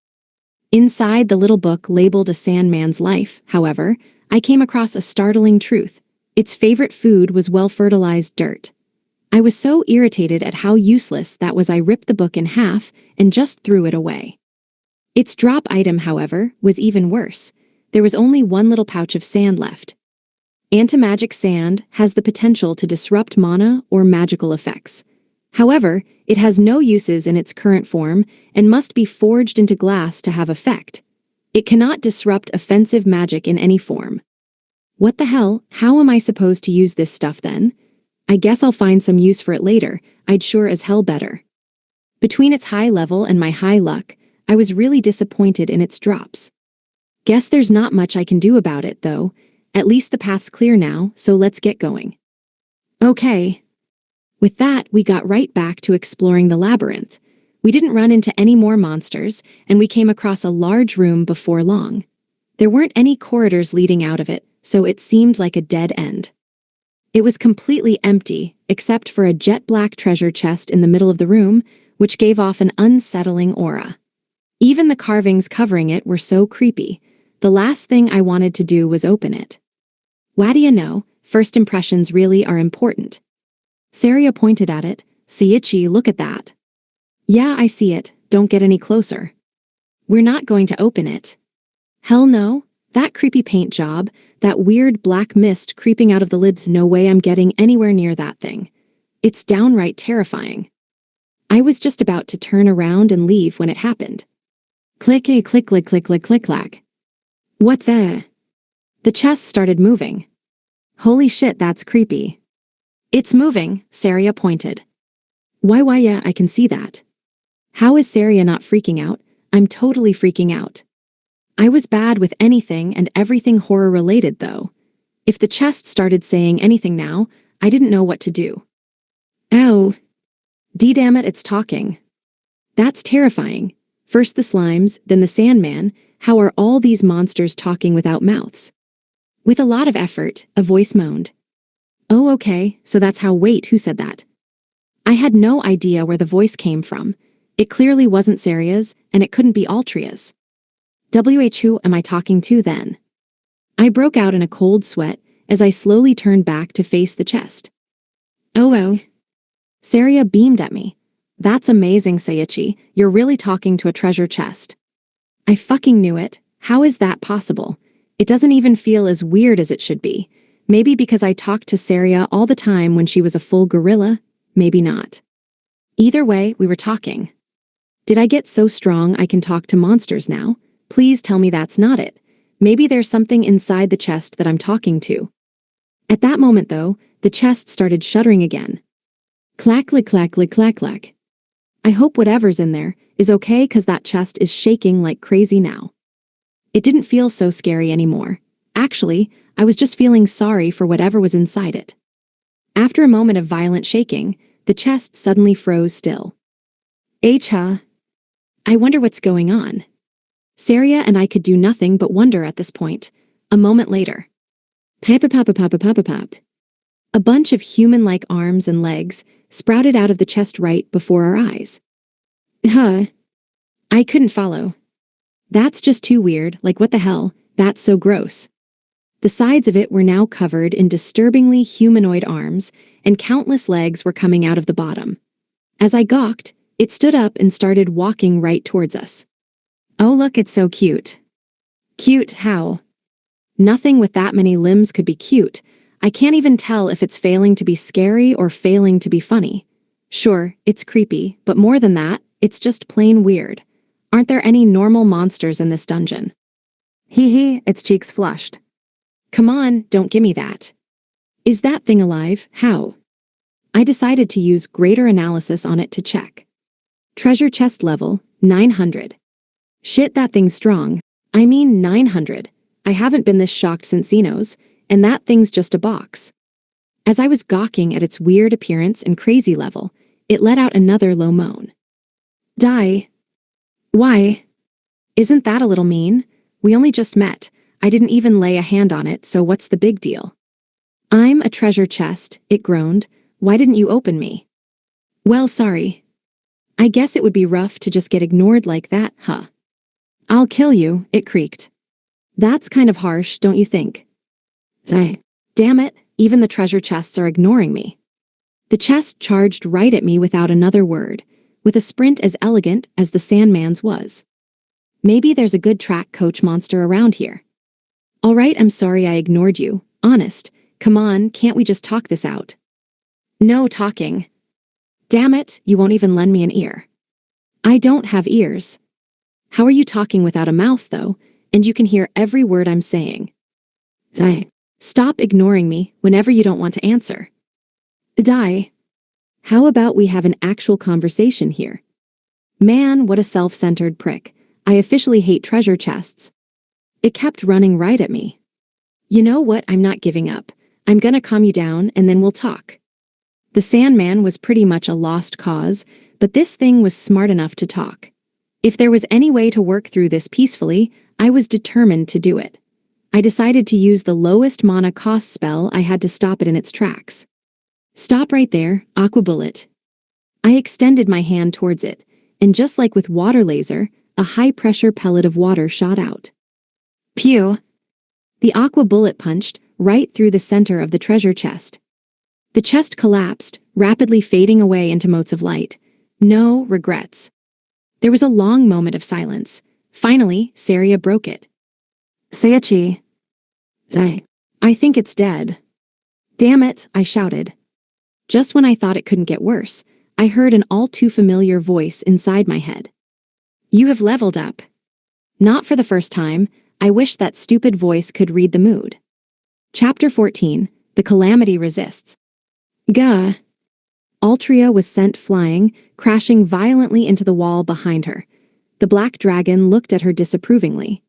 Inside the little book labeled A Sandman's Life, however, I came across a startling truth. Its favorite food was well-fertilized dirt. I was so irritated at how useless that was I ripped the book in half and just threw it away. Its drop item, however, was even worse. There was only one little pouch of sand left. Anti-magic sand has the potential to disrupt mana or magical effects. However, it has no uses in its current form and must be forged into glass to have effect. It cannot disrupt offensive magic in any form. What the hell? How am I supposed to use this stuff then? I guess I'll find some use for it later. I'd sure as hell better. Between its high level and my high luck, I was really disappointed in its drops. Guess there's not much I can do about it, though. At least the path's clear now, so let's get going. Okay. With that, we got right back to exploring the labyrinth. We didn't run into any more monsters, and we came across a large room before long. There weren't any corridors leading out of it, so it seemed like a dead end. It was completely empty, except for a jet-black treasure chest in the middle of the room, which gave off an unsettling aura. Even the carvings covering it were so creepy. The last thing I wanted to do was open it. What do you know, first impressions really are important. Saria pointed at it. Seiichi, look at that. Yeah, I see it. Don't get any closer. We're not going to open it. Hell no. That creepy paint job, that weird black mist creeping out of the lids, no way I'm getting anywhere near that thing. It's downright terrifying. I was just about to turn around and leave when it happened. Click a click click click click click clack. What the? The chest started moving. Holy shit, that's creepy. It's moving, Saria pointed. Why yeah, I can see that. How is Saria not freaking out? I'm totally freaking out. I was bad with anything and everything horror related though. If the chest started saying anything now, I didn't know what to do. Oh. Damn it, it's talking. That's terrifying. First the slimes, then the Sandman. How are all these monsters talking without mouths? With a lot of effort, a voice moaned. Oh okay, so that's how. Wait, who said that? I had no idea where the voice came from. It clearly wasn't Saria's, and it couldn't be Altria's. Who am I talking to then? I broke out in a cold sweat as I slowly turned back to face the chest. Oh. Saria beamed at me. That's amazing, Seiichi. You're really talking to a treasure chest. I fucking knew it. How is that possible? It doesn't even feel as weird as it should be. Maybe because I talked to Saria all the time when she was a full gorilla? Maybe not. Either way, we were talking. Did I get so strong I can talk to monsters now? Please tell me that's not it. Maybe there's something inside the chest that I'm talking to. At that moment, though, the chest started shuddering again. Clack-lick clack-lick clack-clack. I hope whatever's in there is okay, 'cause that chest is shaking like crazy now. It didn't feel so scary anymore. Actually, I was just feeling sorry for whatever was inside it. After a moment of violent shaking, the chest suddenly froze still. Huh? I wonder what's going on. Saria and I could do nothing but wonder at this point. A moment later. Pap. A bunch of human-like arms and legs sprouted out of the chest right before our eyes. Huh? I couldn't follow. That's just too weird, like what the hell, that's so gross. The sides of it were now covered in disturbingly humanoid arms, and countless legs were coming out of the bottom. As I gawked, it stood up and started walking right towards us. Oh look, it's so cute. Cute how? Nothing with that many limbs could be cute. I can't even tell if it's failing to be scary or failing to be funny. Sure, it's creepy, but more than that, it's just plain weird. Aren't there any normal monsters in this dungeon? Hee, its cheeks flushed. Come on, don't gimme that. Is that thing alive? How? I decided to use greater analysis on it to check. Treasure chest level, 900. Shit, that thing's strong. I mean 900. I haven't been this shocked since Xenos, and that thing's just a box. As I was gawking at its weird appearance and crazy level, it let out another low moan. Die. Why? Isn't that a little mean? We only just met. I didn't even lay a hand on it, so what's the big deal? I'm a treasure chest, it groaned. Why didn't you open me? Well, sorry. I guess it would be rough to just get ignored like that, huh? I'll kill you, it creaked. That's kind of harsh, don't you think? Damn it, even the treasure chests are ignoring me. The chest charged right at me without another word, with a sprint as elegant as the Sandman's was. Maybe there's a good track coach monster around here. All right, I'm sorry I ignored you. Honest. Come on, can't we just talk this out? No talking. Damn it, you won't even lend me an ear. I don't have ears. How are you talking without a mouth, though, and you can hear every word I'm saying? Stop ignoring me whenever you don't want to answer. Die. How about we have an actual conversation here? Man, what a self-centered prick. I officially hate treasure chests. It kept running right at me. You know what, I'm not giving up. I'm gonna calm you down and then we'll talk. The Sandman was pretty much a lost cause, but this thing was smart enough to talk. If there was any way to work through this peacefully, I was determined to do it. I decided to use the lowest mana cost spell I had to stop it in its tracks. Stop right there, Aqua Bullet. I extended my hand towards it, and just like with Water Laser, a high-pressure pellet of water shot out. Pew! The Aqua Bullet punched right through the center of the treasure chest. The chest collapsed, rapidly fading away into motes of light. No regrets. There was a long moment of silence. Finally, Saria broke it. Seiichi. I think it's dead. Damn it, I shouted. Just when I thought it couldn't get worse, I heard an all too familiar voice inside my head. You have leveled up. Not for the first time, I wish that stupid voice could read the mood. Chapter 14, The Calamity Resists. Gah! Altria was sent flying, crashing violently into the wall behind her. The black dragon looked at her disapprovingly.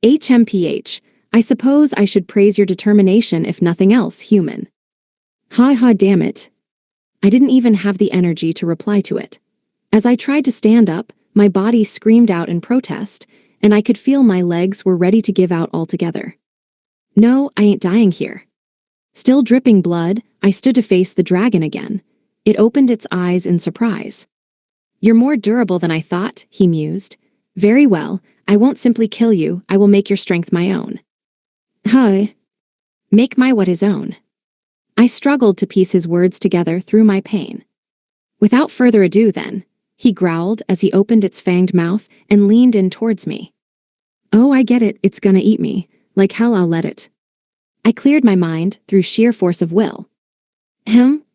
HMPH, I suppose I should praise your determination if nothing else, human. Ha ha, damn it. I didn't even have the energy to reply to it. As I tried to stand up, my body screamed out in protest, and I could feel my legs were ready to give out altogether. No, I ain't dying here. Still dripping blood, I stood to face the dragon again. It opened its eyes in surprise. You're more durable than I thought, he mused. Very well, I won't simply kill you, I will make your strength my own. Huh? Make my what his own? I struggled to piece his words together through my pain. Without further ado then, he growled as he opened its fanged mouth and leaned in towards me. Oh, I get it, it's gonna eat me. Like hell I'll let it. I cleared my mind through sheer force of will.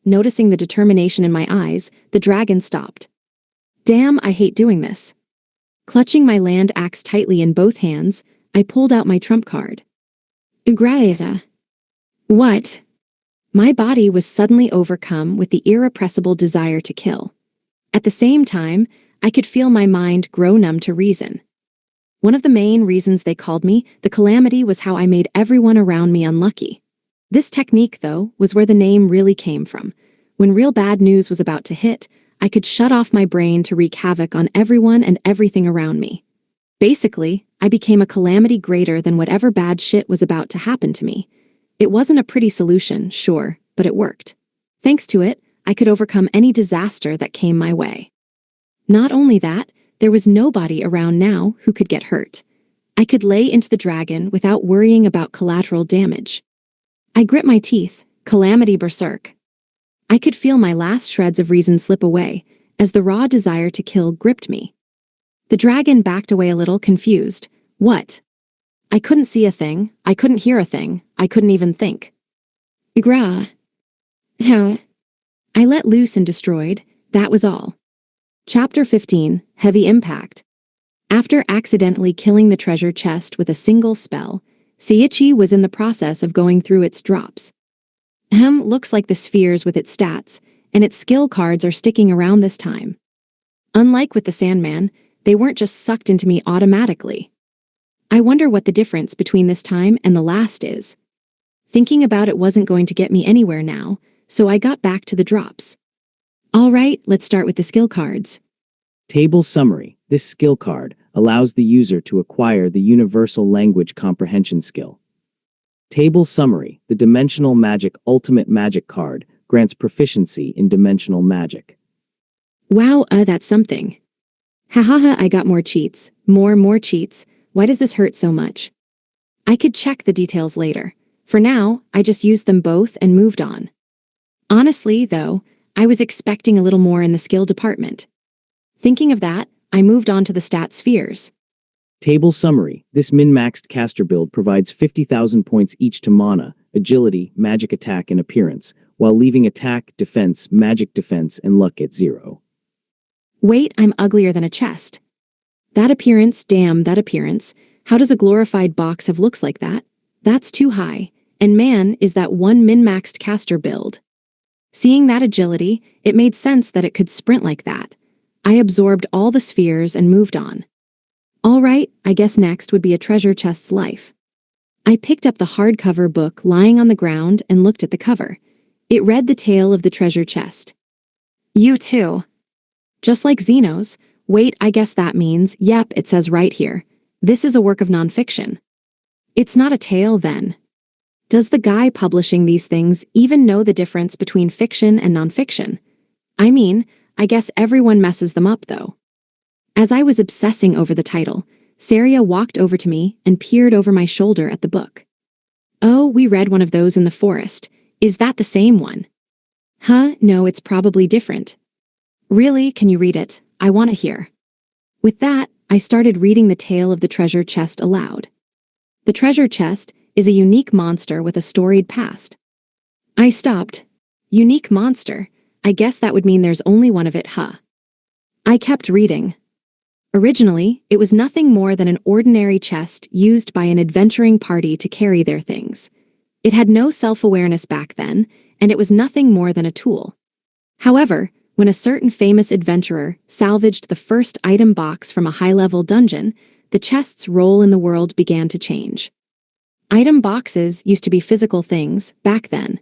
Noticing the determination in my eyes, the dragon stopped. Damn, I hate doing this. Clutching my land axe tightly in both hands, I pulled out my trump card. Ugraeza. What? My body was suddenly overcome with the irrepressible desire to kill. At the same time, I could feel my mind grow numb to reason. One of the main reasons they called me the Calamity was how I made everyone around me unlucky. This technique, though, was where the name really came from. When real bad news was about to hit, I could shut off my brain to wreak havoc on everyone and everything around me. Basically, I became a calamity greater than whatever bad shit was about to happen to me. It wasn't a pretty solution, sure, but it worked. Thanks to it, I could overcome any disaster that came my way. Not only that, there was nobody around now who could get hurt. I could lay into the dragon without worrying about collateral damage. I grit my teeth, calamity berserk. I could feel my last shreds of reason slip away as the raw desire to kill gripped me. The dragon backed away a little, confused. What? I couldn't see a thing, I couldn't hear a thing, I couldn't even think. Gra. I let loose and destroyed, that was all. Chapter 15, Heavy Impact. After accidentally killing the treasure chest with a single spell, Seiichi was in the process of going through its drops. Looks like the spheres with its stats, and its skill cards are sticking around this time. Unlike with the Sandman, they weren't just sucked into me automatically. I wonder what the difference between this time and the last is. Thinking about it wasn't going to get me anywhere now, so I got back to the drops. All right, let's start with the skill cards. Table Summary. This skill card allows the user to acquire the Universal Language Comprehension skill. Table Summary. The Dimensional Magic Ultimate Magic card grants proficiency in dimensional magic. Wow, that's something. Hahaha, I got more cheats. More cheats. Why does this hurt so much? I could check the details later. For now, I just used them both and moved on. Honestly, though, I was expecting a little more in the skill department. Thinking of that, I moved on to the stat spheres. Table Summary. This min-maxed caster build provides 50,000 points each to mana, agility, magic attack, and appearance, while leaving attack, defense, magic defense, and luck at 0. Wait, I'm uglier than a chest. That appearance, damn, that appearance. How does a glorified box have looks like that? That's too high. And man, is that one min-maxed caster build. Seeing that agility, it made sense that it could sprint like that. I absorbed all the spheres and moved on. All right, I guess next would be a treasure chest's life. I picked up the hardcover book lying on the ground and looked at the cover. It read the tale of the treasure chest. You too. Just like Xenos. Wait, I guess that means, yep, it says right here. This is a work of nonfiction. It's not a tale then. Does the guy publishing these things even know the difference between fiction and nonfiction? I mean, I guess everyone messes them up though. As I was obsessing over the title, Saria walked over to me and peered over my shoulder at the book. Oh, we read one of those in the forest. Is that the same one? Huh, no, it's probably different. Really, can you read it? I want to hear. With that, I started reading the tale of the treasure chest aloud. The treasure chest is a unique monster with a storied past. I stopped. Unique monster? I guess that would mean there's only one of it, huh? I kept reading. Originally, it was nothing more than an ordinary chest used by an adventuring party to carry their things. It had no self-awareness back then, and it was nothing more than a tool. However, when a certain famous adventurer salvaged the first item box from a high-level dungeon, the chest's role in the world began to change. Item boxes used to be physical things back then.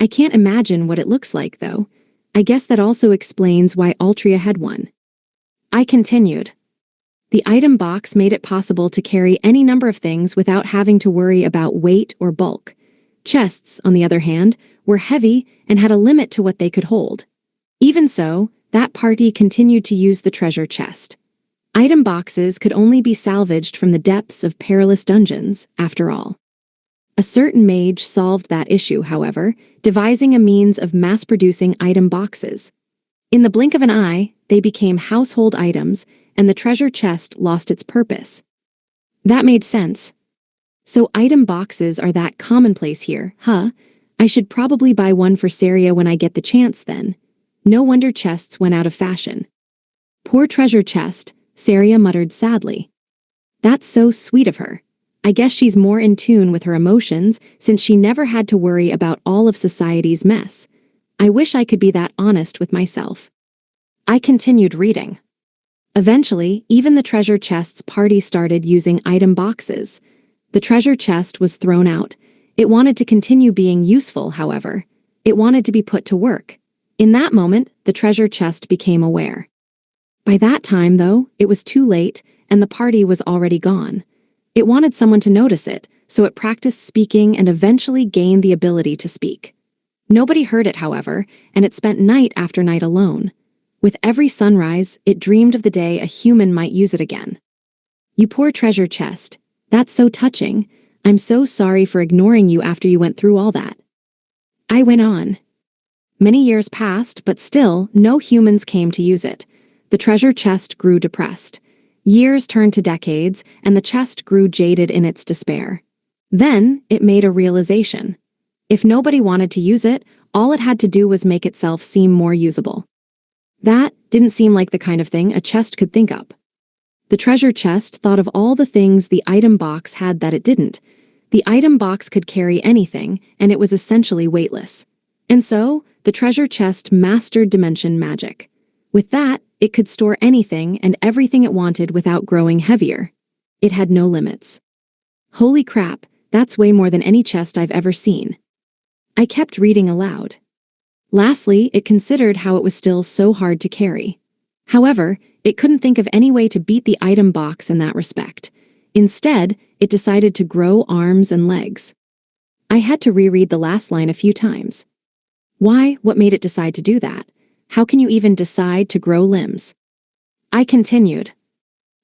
I can't imagine what it looks like, though. I guess that also explains why Altria had one. I continued. The item box made it possible to carry any number of things without having to worry about weight or bulk. Chests, on the other hand, were heavy and had a limit to what they could hold. Even so, that party continued to use the treasure chest. Item boxes could only be salvaged from the depths of perilous dungeons, after all. A certain mage solved that issue, however, devising a means of mass-producing item boxes. In the blink of an eye, they became household items, and the treasure chest lost its purpose. That made sense. So item boxes are that commonplace here, huh? I should probably buy one for Saria when I get the chance then. No wonder chests went out of fashion. Poor treasure chest, Saria muttered sadly. That's so sweet of her. I guess she's more in tune with her emotions since she never had to worry about all of society's mess. I wish I could be that honest with myself. I continued reading. Eventually, even the treasure chest's party started using item boxes. The treasure chest was thrown out. It wanted to continue being useful, however. It wanted to be put to work. In that moment, the treasure chest became aware. By that time, though, it was too late, and the party was already gone. It wanted someone to notice it, so it practiced speaking and eventually gained the ability to speak. Nobody heard it, however, and it spent night after night alone. With every sunrise, it dreamed of the day a human might use it again. You poor treasure chest. That's so touching. I'm so sorry for ignoring you after you went through all that. I went on. Many years passed, but still, no humans came to use it. The treasure chest grew depressed. Years turned to decades, and the chest grew jaded in its despair. Then, it made a realization. If nobody wanted to use it, all it had to do was make itself seem more usable. That didn't seem like the kind of thing a chest could think up. The treasure chest thought of all the things the item box had that it didn't. The item box could carry anything, and it was essentially weightless. And so, the treasure chest mastered dimension magic. With that, it could store anything and everything it wanted without growing heavier. It had no limits. Holy crap, that's way more than any chest I've ever seen. I kept reading aloud. Lastly, it considered how it was still so hard to carry. However, it couldn't think of any way to beat the item box in that respect. Instead, it decided to grow arms and legs. I had to reread the last line a few times. Why? What made it decide to do that? How can you even decide to grow limbs? I continued.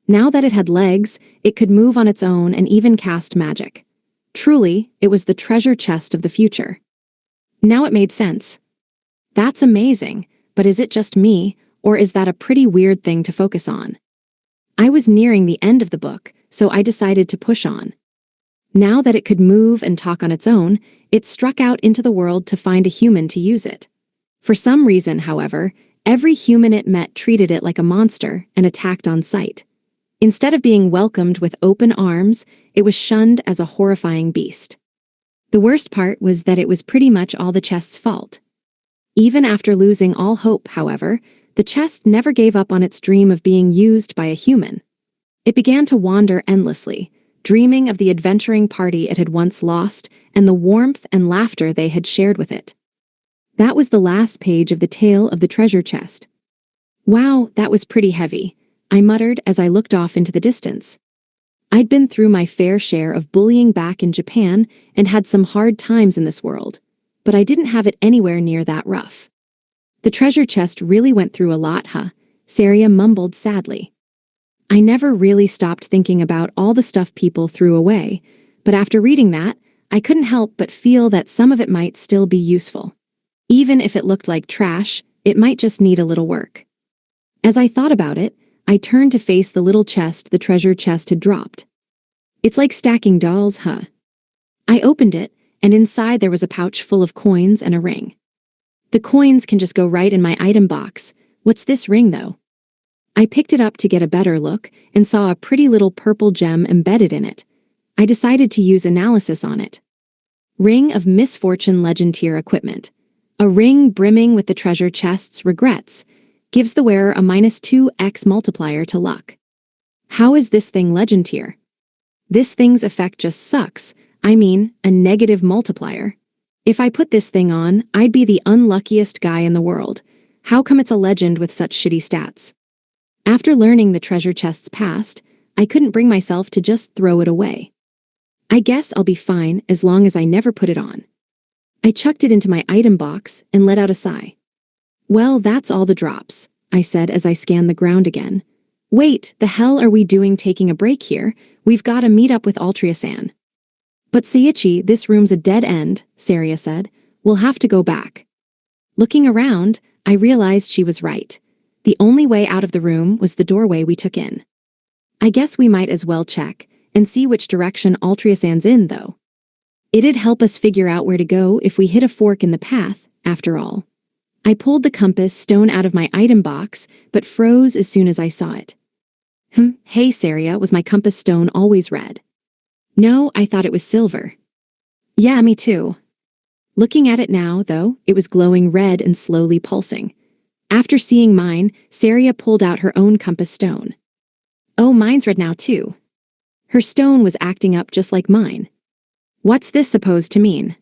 Now that it had legs, it could move on its own and even cast magic. Truly, it was the treasure chest of the future. Now it made sense. That's amazing, but is it just me, or is that a pretty weird thing to focus on? I was nearing the end of the book, so I decided to push on. Now that it could move and talk on its own, it struck out into the world to find a human to use it. For some reason, however, every human it met treated it like a monster and attacked on sight. Instead of being welcomed with open arms, it was shunned as a horrifying beast. The worst part was that it was pretty much all the chest's fault. Even after losing all hope, however, the chest never gave up on its dream of being used by a human. It began to wander endlessly, dreaming of the adventuring party it had once lost and the warmth and laughter they had shared with it. That was the last page of the tale of the treasure chest. Wow, that was pretty heavy, I muttered as I looked off into the distance. I'd been through my fair share of bullying back in Japan and had some hard times in this world, but I didn't have it anywhere near that rough. The treasure chest really went through a lot, huh? Saria mumbled sadly. I never really stopped thinking about all the stuff people threw away, but after reading that, I couldn't help but feel that some of it might still be useful. Even if it looked like trash, it might just need a little work. As I thought about it, I turned to face the little chest the treasure chest had dropped. It's like stacking dolls, huh? I opened it, and inside there was a pouch full of coins and a ring. The coins can just go right in my item box. What's this ring, though? I picked it up to get a better look and saw a pretty little purple gem embedded in it. I decided to use analysis on it. Ring of Misfortune Legend Tier Equipment. A ring brimming with the treasure chest's regrets. Gives the wearer a -2x multiplier to luck. How is this thing legend tier? This thing's effect just sucks. I mean, a negative multiplier. If I put this thing on, I'd be the unluckiest guy in the world. How come it's a legend with such shitty stats? After learning the treasure chest's past, I couldn't bring myself to just throw it away. I guess I'll be fine as long as I never put it on. I chucked it into my item box and let out a sigh. Well, that's all the drops, I said as I scanned the ground again. Wait, the hell are we doing taking a break here? We've got to meet up with Altria-san. But Seiichi, this room's a dead end, Saria said. We'll have to go back. Looking around, I realized she was right. The only way out of the room was the doorway we took in. I guess we might as well check and see which direction Altria-san's in, though. It'd help us figure out where to go if we hit a fork in the path, after all. I pulled the compass stone out of my item box, but froze as soon as I saw it. Hey Saria, was my compass stone always red? No, I thought it was silver. Yeah, me too. Looking at it now, though, it was glowing red and slowly pulsing. After seeing mine, Saria pulled out her own compass stone. Oh, mine's red now too. Her stone was acting up just like mine. What's this supposed to mean?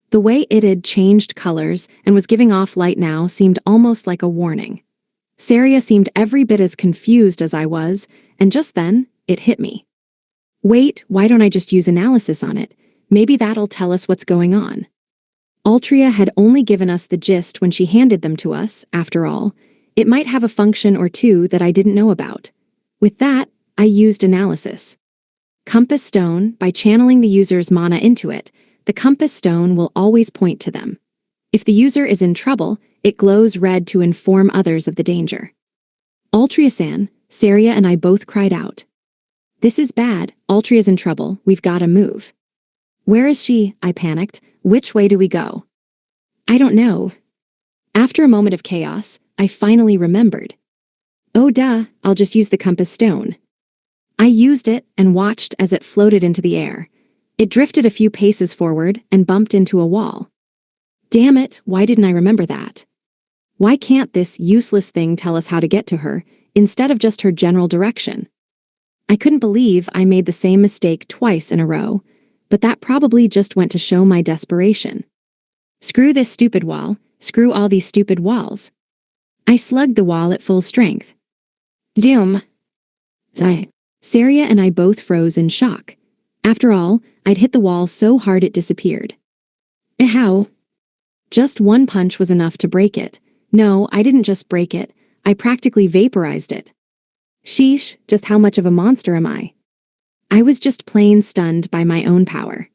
The way it had changed colors and was giving off light now seemed almost like a warning. Saria seemed every bit as confused as I was, and just then, it hit me. Wait, why don't I just use analysis on it? Maybe that'll tell us what's going on. Altria had only given us the gist when she handed them to us, after all. It might have a function or two that I didn't know about. With that, I used analysis. Compass stone, by channeling the user's mana into it, the compass stone will always point to them. If the user is in trouble, it glows red to inform others of the danger. Altria-san, Saria and I both cried out. This is bad, Altria's in trouble, we've gotta move. Where is she? I panicked. Which way do we go? I don't know. After a moment of chaos, I finally remembered. Oh duh, I'll just use the compass stone. I used it and watched as it floated into the air. It drifted a few paces forward and bumped into a wall. Damn it, why didn't I remember that? Why can't this useless thing tell us how to get to her, instead of just her general direction? I couldn't believe I made the same mistake twice in a row, but that probably just went to show my desperation. Screw this stupid wall, screw all these stupid walls. I slugged the wall at full strength. Doom. Saria and I both froze in shock. After all, I'd hit the wall so hard it disappeared. How? Just one punch was enough to break it. No, I didn't just break it. I practically vaporized it. Sheesh, just how much of a monster am I? I was just plain stunned by my own power.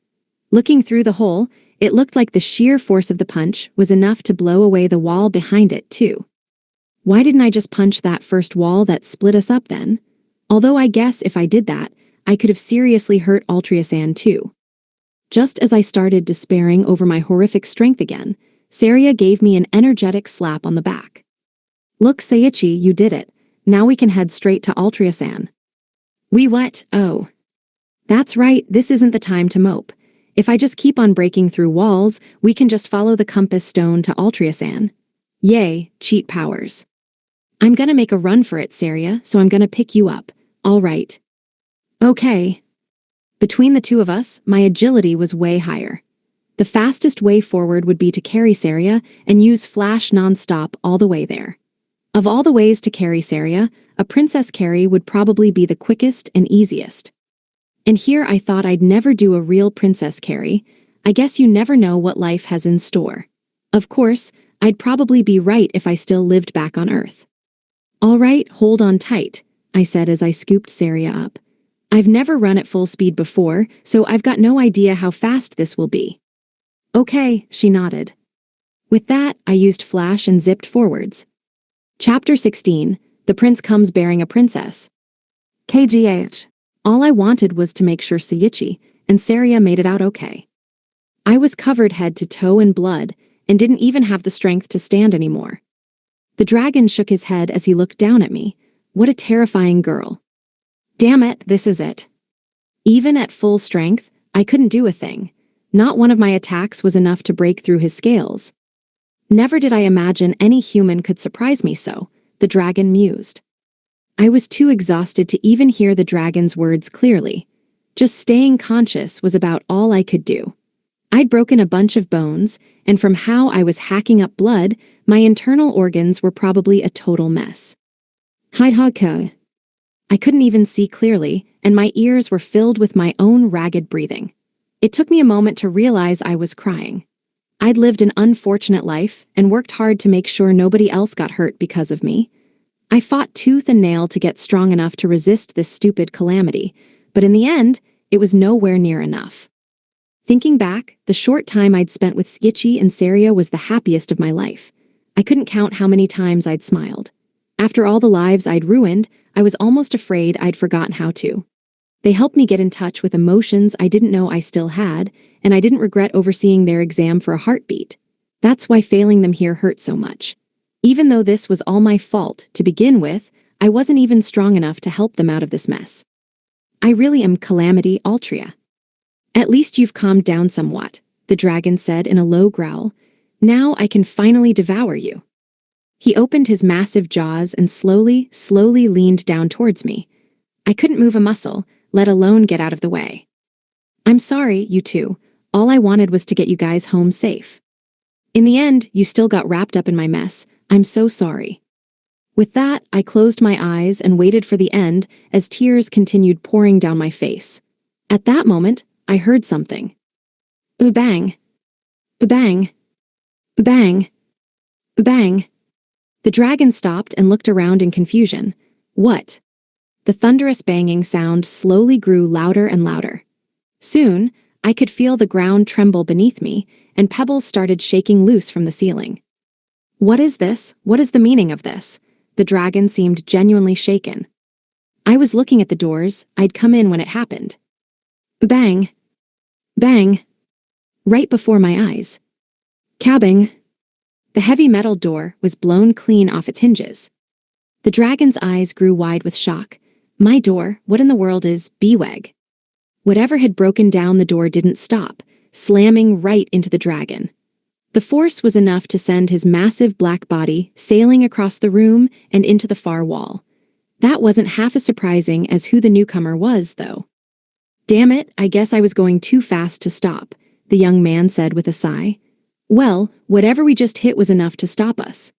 Looking through the hole, it looked like the sheer force of the punch was enough to blow away the wall behind it, too. Why didn't I just punch that first wall that split us up then? Although I guess if I did that, I could have seriously hurt Altria-san too. Just as I started despairing over my horrific strength again, Saria gave me an energetic slap on the back. Look, Seiichi, you did it. Now we can head straight to Altria-san. We what? Oh. That's right, this isn't the time to mope. If I just keep on breaking through walls, we can just follow the compass stone to Altria-san. Yay, cheat powers. I'm gonna make a run for it, Saria, so I'm gonna pick you up. All right. Okay. Between the two of us, my agility was way higher. The fastest way forward would be to carry Saria and use flash non-stop all the way there. Of all the ways to carry Saria, a princess carry would probably be the quickest and easiest. And here I thought I'd never do a real princess carry. I guess you never know what life has in store. Of course, I'd probably be right if I still lived back on Earth. All right, hold on tight, I said as I scooped Saria up. I've never run at full speed before, so I've got no idea how fast this will be. Okay, she nodded. With that, I used flash and zipped forwards. Chapter 16, The Prince Comes Bearing a Princess. KGH. All I wanted was to make sure Seiichi and Saria made it out okay. I was covered head to toe in blood, and didn't even have the strength to stand anymore. The dragon shook his head as he looked down at me. What a terrifying girl. Damn it, this is it. Even at full strength, I couldn't do a thing. Not one of my attacks was enough to break through his scales. Never did I imagine any human could surprise me so, the dragon mused. I was too exhausted to even hear the dragon's words clearly. Just staying conscious was about all I could do. I'd broken a bunch of bones, and from how I was hacking up blood, my internal organs were probably a total mess. Hidhaka. I couldn't even see clearly, and my ears were filled with my own ragged breathing. It took me a moment to realize I was crying. I'd lived an unfortunate life and worked hard to make sure nobody else got hurt because of me. I fought tooth and nail to get strong enough to resist this stupid calamity, but in the end, it was nowhere near enough. Thinking back, the short time I'd spent with Sayichi and Saria was the happiest of my life. I couldn't count how many times I'd smiled. After all the lives I'd ruined, I was almost afraid I'd forgotten how to. They helped me get in touch with emotions I didn't know I still had, and I didn't regret overseeing their exam for a heartbeat. That's why failing them here hurt so much. Even though this was all my fault to begin with, I wasn't even strong enough to help them out of this mess. I really am Calamity Altria. At least you've calmed down somewhat, the dragon said in a low growl. Now I can finally devour you. He opened his massive jaws and slowly leaned down towards me. I couldn't move a muscle, let alone get out of the way. I'm sorry, you two. All I wanted was to get you guys home safe. In the end, you still got wrapped up in my mess. I'm so sorry. With that, I closed my eyes and waited for the end as tears continued pouring down my face. At that moment, I heard something. Bang. Bang. Bang. Bang. The dragon stopped and looked around in confusion. What? The thunderous banging sound slowly grew louder and louder. Soon, I could feel the ground tremble beneath me, and pebbles started shaking loose from the ceiling. What is this? What is the meaning of this? The dragon seemed genuinely shaken. I was looking at the doors. I'd come in when it happened. Bang. Bang. Right before my eyes. Kabbing. The heavy metal door was blown clean off its hinges. The dragon's eyes grew wide with shock. My door, what in the world is Beweg? Whatever had broken down the door didn't stop, slamming right into the dragon. The force was enough to send his massive black body sailing across the room and into the far wall. That wasn't half as surprising as who the newcomer was, though. Damn it, I guess I was going too fast to stop, the young man said with a sigh. Well, whatever we just hit was enough to stop us.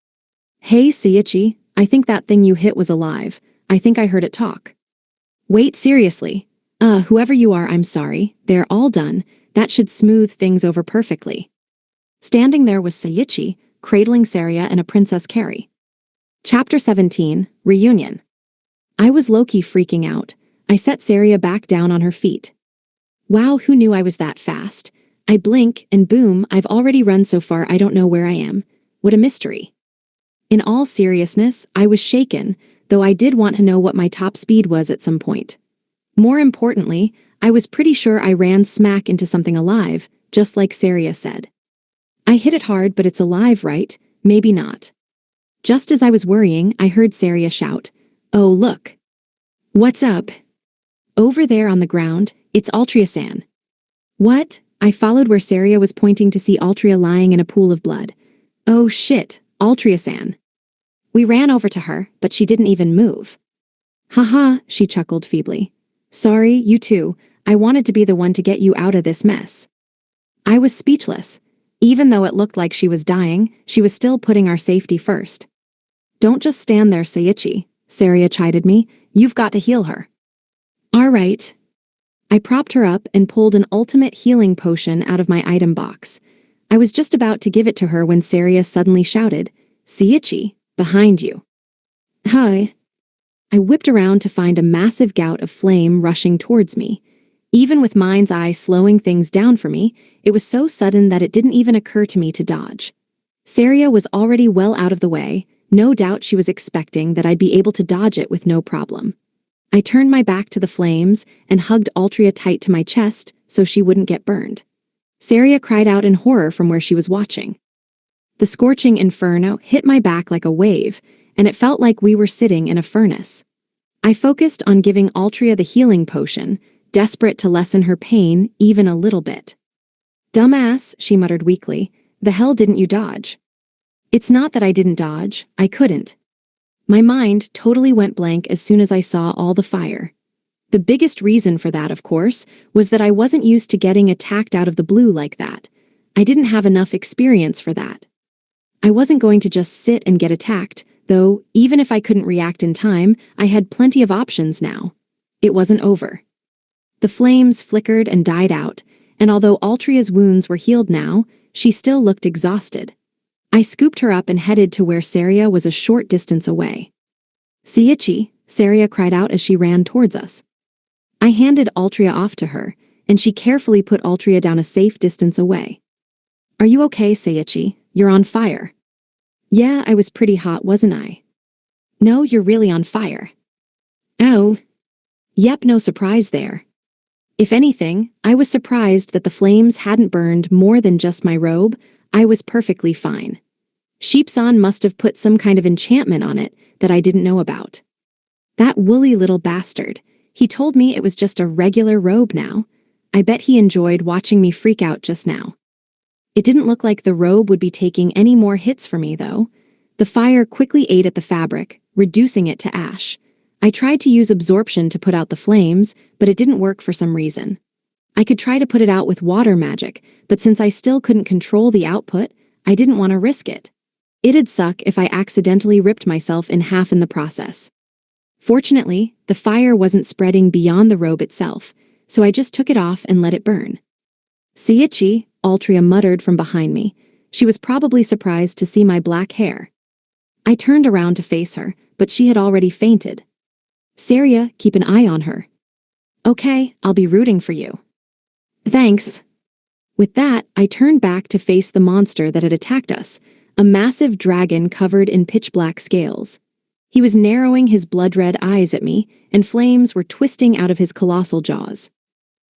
Hey, Sayichi, I think that thing you hit was alive. I think I heard it talk. Wait, seriously. Whoever you are, I'm sorry. They're all done. That should smooth things over perfectly. Standing there was Sayichi, cradling Saria and a Princess Carrie. Chapter 17, Reunion. I was low-key freaking out. I set Saria back down on her feet. Wow, who knew I was that fast? I blink, and boom, I've already run so far I don't know where I am. What a mystery. In all seriousness, I was shaken, though I did want to know what my top speed was at some point. More importantly, I was pretty sure I ran smack into something alive, just like Saria said. I hit it hard, but it's alive, right? Maybe not. Just as I was worrying, I heard Saria shout, "Oh, look. What's up?" Over there on the ground, it's Altria-san. What? I followed where Saria was pointing to see Altria lying in a pool of blood. Oh shit, Altria-san. We ran over to her, but she didn't even move. Haha, she chuckled feebly. Sorry, you too. I wanted to be the one to get you out of this mess. I was speechless. Even though it looked like she was dying, she was still putting our safety first. Don't just stand there, Sayichi, Saria chided me. You've got to heal her. All right. I propped her up and pulled an ultimate healing potion out of my item box. I was just about to give it to her when Saria suddenly shouted, Sayichi, behind you. Hi. I whipped around to find a massive gout of flame rushing towards me. Even with mind's eye slowing things down for me, it was so sudden that it didn't even occur to me to dodge. Saria was already well out of the way. No doubt she was expecting that I'd be able to dodge it with no problem. I turned my back to the flames and hugged Altria tight to my chest so she wouldn't get burned. Saria cried out in horror from where she was watching. The scorching inferno hit my back like a wave, and it felt like we were sitting in a furnace. I focused on giving Altria the healing potion, desperate to lessen her pain even a little bit. "Dumbass," she muttered weakly, "the hell didn't you dodge?" It's not that I didn't dodge, I couldn't. My mind totally went blank as soon as I saw all the fire. The biggest reason for that, of course, was that I wasn't used to getting attacked out of the blue like that. I didn't have enough experience for that. I wasn't going to just sit and get attacked, though even if I couldn't react in time, I had plenty of options now. It wasn't over. The flames flickered and died out, and although Altria's wounds were healed now, she still looked exhausted. I scooped her up and headed to where Saria was a short distance away. "Seiichi," Saria cried out as she ran towards us. I handed Altria off to her, and she carefully put Altria down a safe distance away. "Are you okay, Seiichi? You're on fire." "Yeah, I was pretty hot, wasn't I?" "No, you're really on fire." "Oh." Yep, no surprise there. If anything, I was surprised that the flames hadn't burned more than just my robe. I was perfectly fine. Sheepson must have put some kind of enchantment on it that I didn't know about. That woolly little bastard. He told me it was just a regular robe now. I bet he enjoyed watching me freak out just now. It didn't look like the robe would be taking any more hits for me, though. The fire quickly ate at the fabric, reducing it to ash. I tried to use absorption to put out the flames, but it didn't work for some reason. I could try to put it out with water magic, but since I still couldn't control the output, I didn't want to risk it. It'd suck if I accidentally ripped myself in half in the process. Fortunately, the fire wasn't spreading beyond the robe itself, so I just took it off and let it burn. "Seiichi," Altria muttered from behind me. She was probably surprised to see my black hair. I turned around to face her, but she had already fainted. "Saria, keep an eye on her." "Okay, I'll be rooting for you." "Thanks." With that, I turned back to face the monster that had attacked us, a massive dragon covered in pitch-black scales. He was narrowing his blood-red eyes at me, and flames were twisting out of his colossal jaws.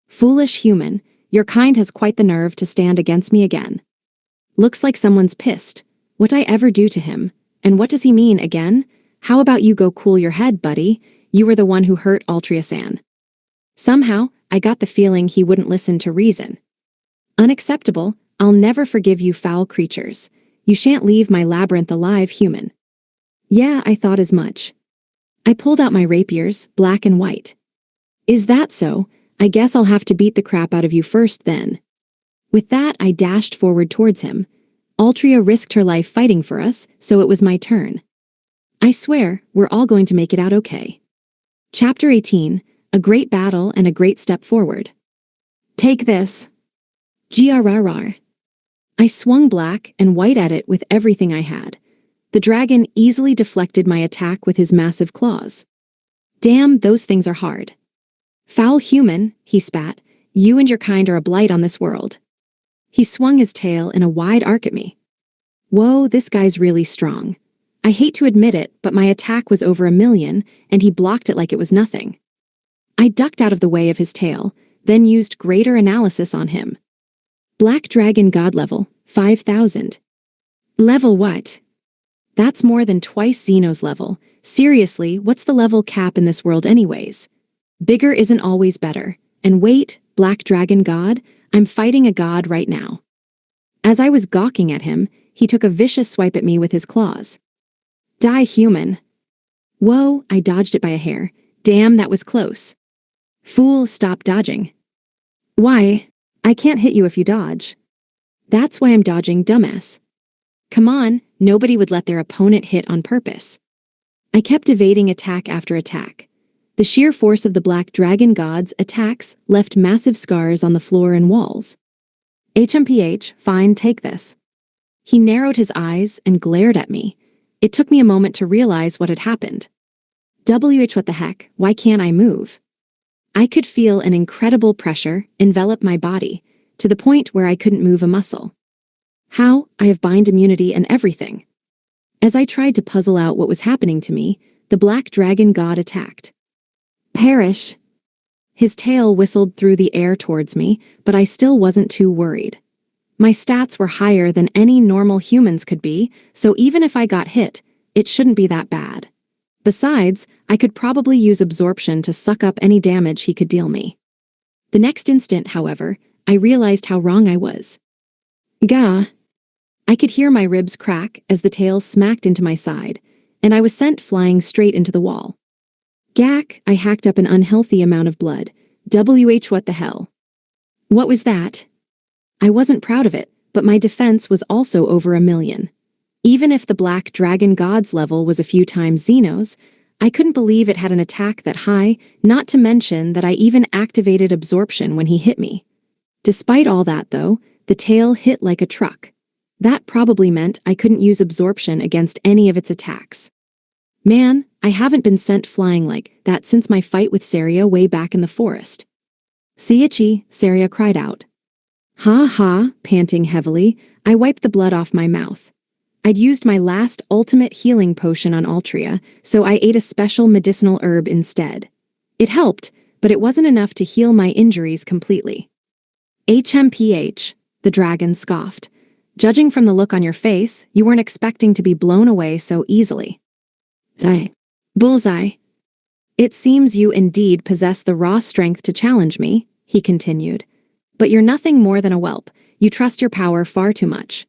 "Foolish human, your kind has quite the nerve to stand against me again. Looks like someone's pissed. What'd I ever do to him? And what does he mean again? How about you go cool your head, buddy? You were the one who hurt Altria-san." Somehow, I got the feeling he wouldn't listen to reason. "Unacceptable. I'll never forgive you foul creatures. You shan't leave my labyrinth alive, human." Yeah, I thought as much. I pulled out my rapiers, black and white. "Is that so? I guess I'll have to beat the crap out of you first then." With that, I dashed forward towards him. Altria risked her life fighting for us, so it was my turn. I swear, we're all going to make it out okay. Chapter 18, A Great Battle and a Great Step Forward. "Take this." GRRR. I swung black and white at it with everything I had. The dragon easily deflected my attack with his massive claws. "Damn, those things are hard." "Foul human," he spat, "you and your kind are a blight on this world." He swung his tail in a wide arc at me. Whoa, this guy's really strong. I hate to admit it, but my attack was over 1,000,000, and he blocked it like it was nothing. I ducked out of the way of his tail, then used greater analysis on him. Black Dragon God level, 5,000. Level what? That's more than twice Xeno's level. Seriously, what's the level cap in this world anyways? Bigger isn't always better. And wait, Black Dragon God, I'm fighting a god right now. As I was gawking at him, he took a vicious swipe at me with his claws. "Die, human." Whoa, I dodged it by a hair. Damn, that was close. "Fool, stop dodging." "Why? I can't hit you if you dodge." "That's why I'm dodging, dumbass." Come on, nobody would let their opponent hit on purpose. I kept evading attack after attack. The sheer force of the Black Dragon God's attacks left massive scars on the floor and walls. "HMPH, fine, take this." He narrowed his eyes and glared at me. It took me a moment to realize what had happened. WH, what the heck, why can't I move? I could feel an incredible pressure envelop my body, to the point where I couldn't move a muscle. How? I have bind immunity and everything. As I tried to puzzle out what was happening to me, the Black Dragon God attacked. "Perish." His tail whistled through the air towards me, but I still wasn't too worried. My stats were higher than any normal humans could be, so even if I got hit, it shouldn't be that bad. Besides, I could probably use absorption to suck up any damage he could deal me. The next instant, however, I realized how wrong I was. Gah! I could hear my ribs crack as the tail smacked into my side, and I was sent flying straight into the wall. Gack, I hacked up an unhealthy amount of blood. What the hell? What was that? I wasn't proud of it, but my defense was also over 1,000,000. Even if the Black Dragon God's level was a few times Xeno's, I couldn't believe it had an attack that high, not to mention that I even activated absorption when he hit me. Despite all that, though, the tail hit like a truck. That probably meant I couldn't use absorption against any of its attacks. Man, I haven't been sent flying like that since my fight with Saria way back in the forest. Seiichi, Saria cried out. Ha ha, panting heavily, I wiped the blood off my mouth. I'd used my last ultimate healing potion on Altria, so I ate a special medicinal herb instead. It helped, but it wasn't enough to heal my injuries completely. HMPH, the dragon scoffed. Judging from the look on your face, you weren't expecting to be blown away so easily. Bullseye. It seems you indeed possess the raw strength to challenge me, he continued. But you're nothing more than a whelp. You trust your power far too much.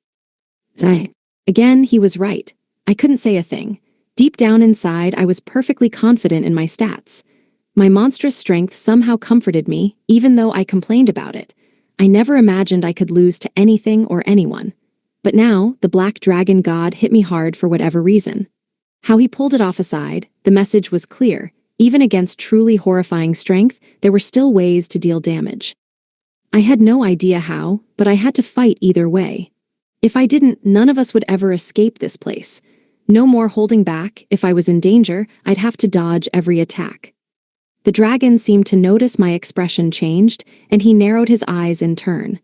Again, he was right. I couldn't say a thing. Deep down inside, I was perfectly confident in my stats. My monstrous strength somehow comforted me, even though I complained about it. I never imagined I could lose to anything or anyone. But now, the Black Dragon God hit me hard for whatever reason. How he pulled it off aside, the message was clear. Even against truly horrifying strength, there were still ways to deal damage. I had no idea how, but I had to fight either way. If I didn't, none of us would ever escape this place. No more holding back. If I was in danger, I'd have to dodge every attack. The dragon seemed to notice my expression changed, and he narrowed his eyes in turn.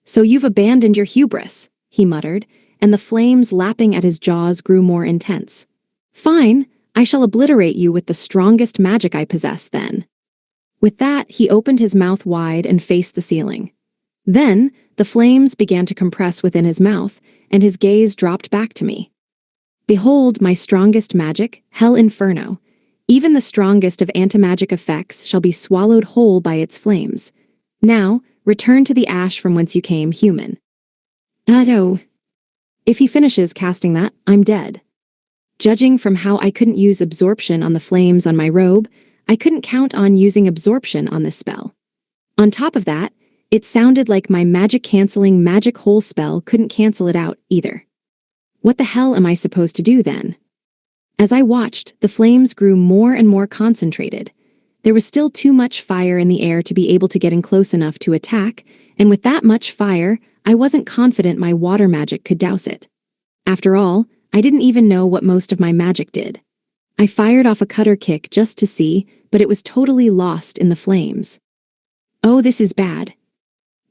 So you've abandoned your hubris, he muttered, and the flames lapping at his jaws grew more intense. Fine, I shall obliterate you with the strongest magic I possess then. With that, he opened his mouth wide and faced the ceiling. Then, the flames began to compress within his mouth, and his gaze dropped back to me. Behold my strongest magic, Hell Inferno. Even the strongest of anti-magic effects shall be swallowed whole by its flames. Now, return to the ash from whence you came, human. If he finishes casting that, I'm dead. Judging from how I couldn't use absorption on the flames on my robe, I couldn't count on using absorption on this spell. On top of that, it sounded like my magic-canceling magic hole spell couldn't cancel it out either. What the hell am I supposed to do then? As I watched, the flames grew more and more concentrated. There was still too much fire in the air to be able to get in close enough to attack, and with that much fire, I wasn't confident my water magic could douse it. After all, I didn't even know what most of my magic did. I fired off a cutter kick just to see, but it was totally lost in the flames. Oh, this is bad.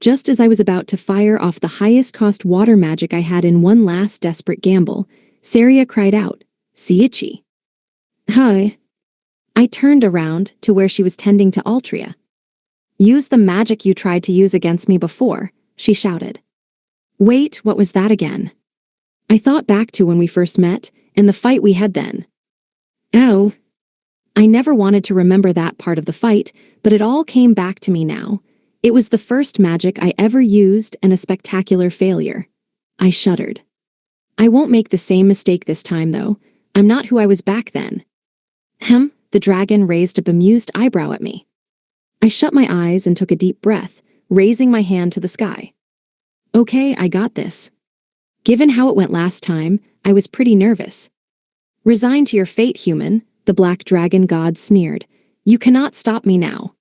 Just as I was about to fire off the highest-cost water magic I had in one last desperate gamble, Saria cried out, Seiichi. Hi. I turned around to where she was tending to Altria. Use the magic you tried to use against me before, she shouted. Wait, what was that again? I thought back to when we first met, and the fight we had then. Oh. I never wanted to remember that part of the fight, but it all came back to me now. It was the first magic I ever used and a spectacular failure. I shuddered. I won't make the same mistake this time, though. I'm not who I was back then. The dragon raised a bemused eyebrow at me. I shut my eyes and took a deep breath, raising my hand to the sky. Okay, I got this. Given how it went last time, I was pretty nervous. Resign to your fate, human, the Black Dragon God sneered. You cannot stop me now.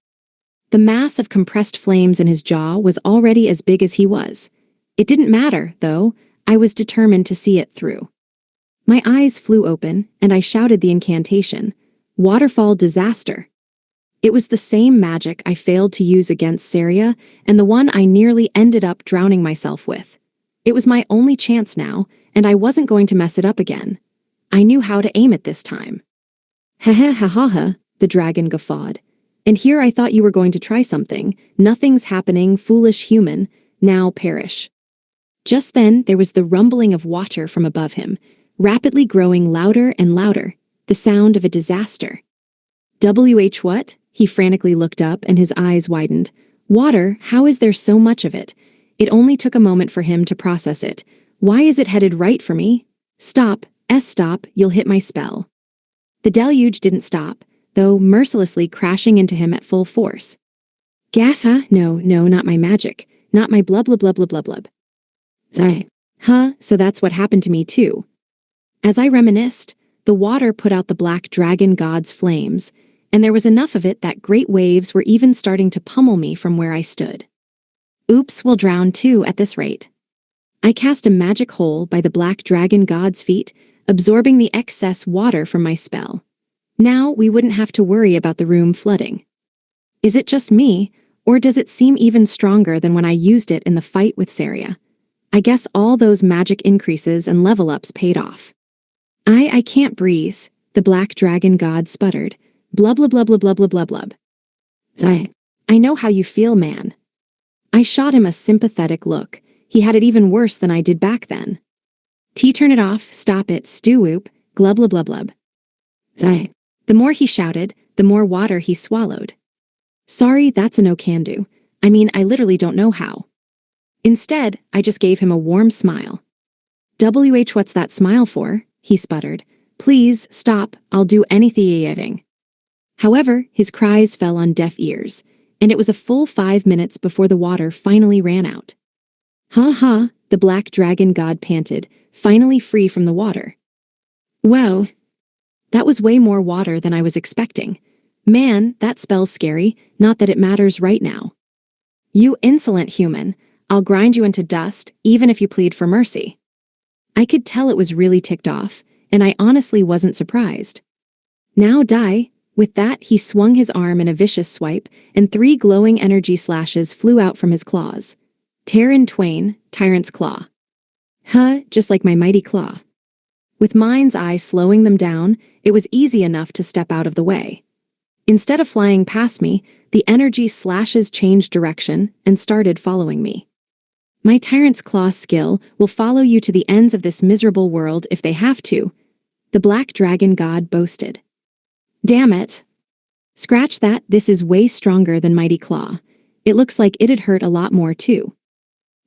The mass of compressed flames in his jaw was already as big as he was. It didn't matter, though. I was determined to see it through. My eyes flew open, and I shouted the incantation. Waterfall Disaster. It was the same magic I failed to use against Saria, and the one I nearly ended up drowning myself with. It was my only chance now, and I wasn't going to mess it up again. I knew how to aim it this time. Ha, the dragon guffawed. And here I thought you were going to try something. Nothing's happening, foolish human. Now perish. Just then, there was the rumbling of water from above him, rapidly growing louder and louder, the sound of a disaster. What? He frantically looked up and his eyes widened. Water, how is there so much of it? It only took a moment for him to process it. Why is it headed right for me? Stop, stop, you'll hit my spell. The deluge didn't stop, though mercilessly crashing into him at full force. Gassa? No, not my magic. Not my blub blub blub blub blub blub. So that's what happened to me too. As I reminisced, the water put out the black dragon god's flames, and there was enough of it that great waves were even starting to pummel me from where I stood. Oops, we'll drown too at this rate. I cast a magic hole by the black dragon god's feet, absorbing the excess water from my spell. Now we wouldn't have to worry about the room flooding. Is it just me, or does it seem even stronger than when I used it in the fight with Saria? I guess all those magic increases and level-ups paid off. I can't breathe, the black dragon god sputtered. Blub blub blub blub blub blub blub blub. I know how you feel, man. I shot him a sympathetic look. He had it even worse than I did back then. Turn it off, stop it, stew-whoop, glub blub blub blub. The more he shouted, the more water he swallowed. Sorry, that's a no-can-do. I mean, I literally don't know how. Instead, I just gave him a warm smile. What's that smile for? He sputtered. Please, stop, I'll do anything. However, his cries fell on deaf ears, and it was a full 5 minutes before the water finally ran out. Ha, the black dragon god panted, finally free from the water. Whoa, that was way more water than I was expecting. Man, that spell's scary, not that it matters right now. You insolent human, I'll grind you into dust, even if you plead for mercy. I could tell it was really ticked off, and I honestly wasn't surprised. Now die. With that, he swung his arm in a vicious swipe, and 3 glowing energy slashes flew out from his claws. Tear in twain, Tyrant's Claw. Just like my mighty claw. With Mind's Eye slowing them down, it was easy enough to step out of the way. Instead of flying past me, the energy slashes changed direction and started following me. My Tyrant's Claw skill will follow you to the ends of this miserable world if they have to, the black dragon god boasted. Damn it. Scratch that, this is way stronger than Mighty Claw. It looks like it'd hurt a lot more too.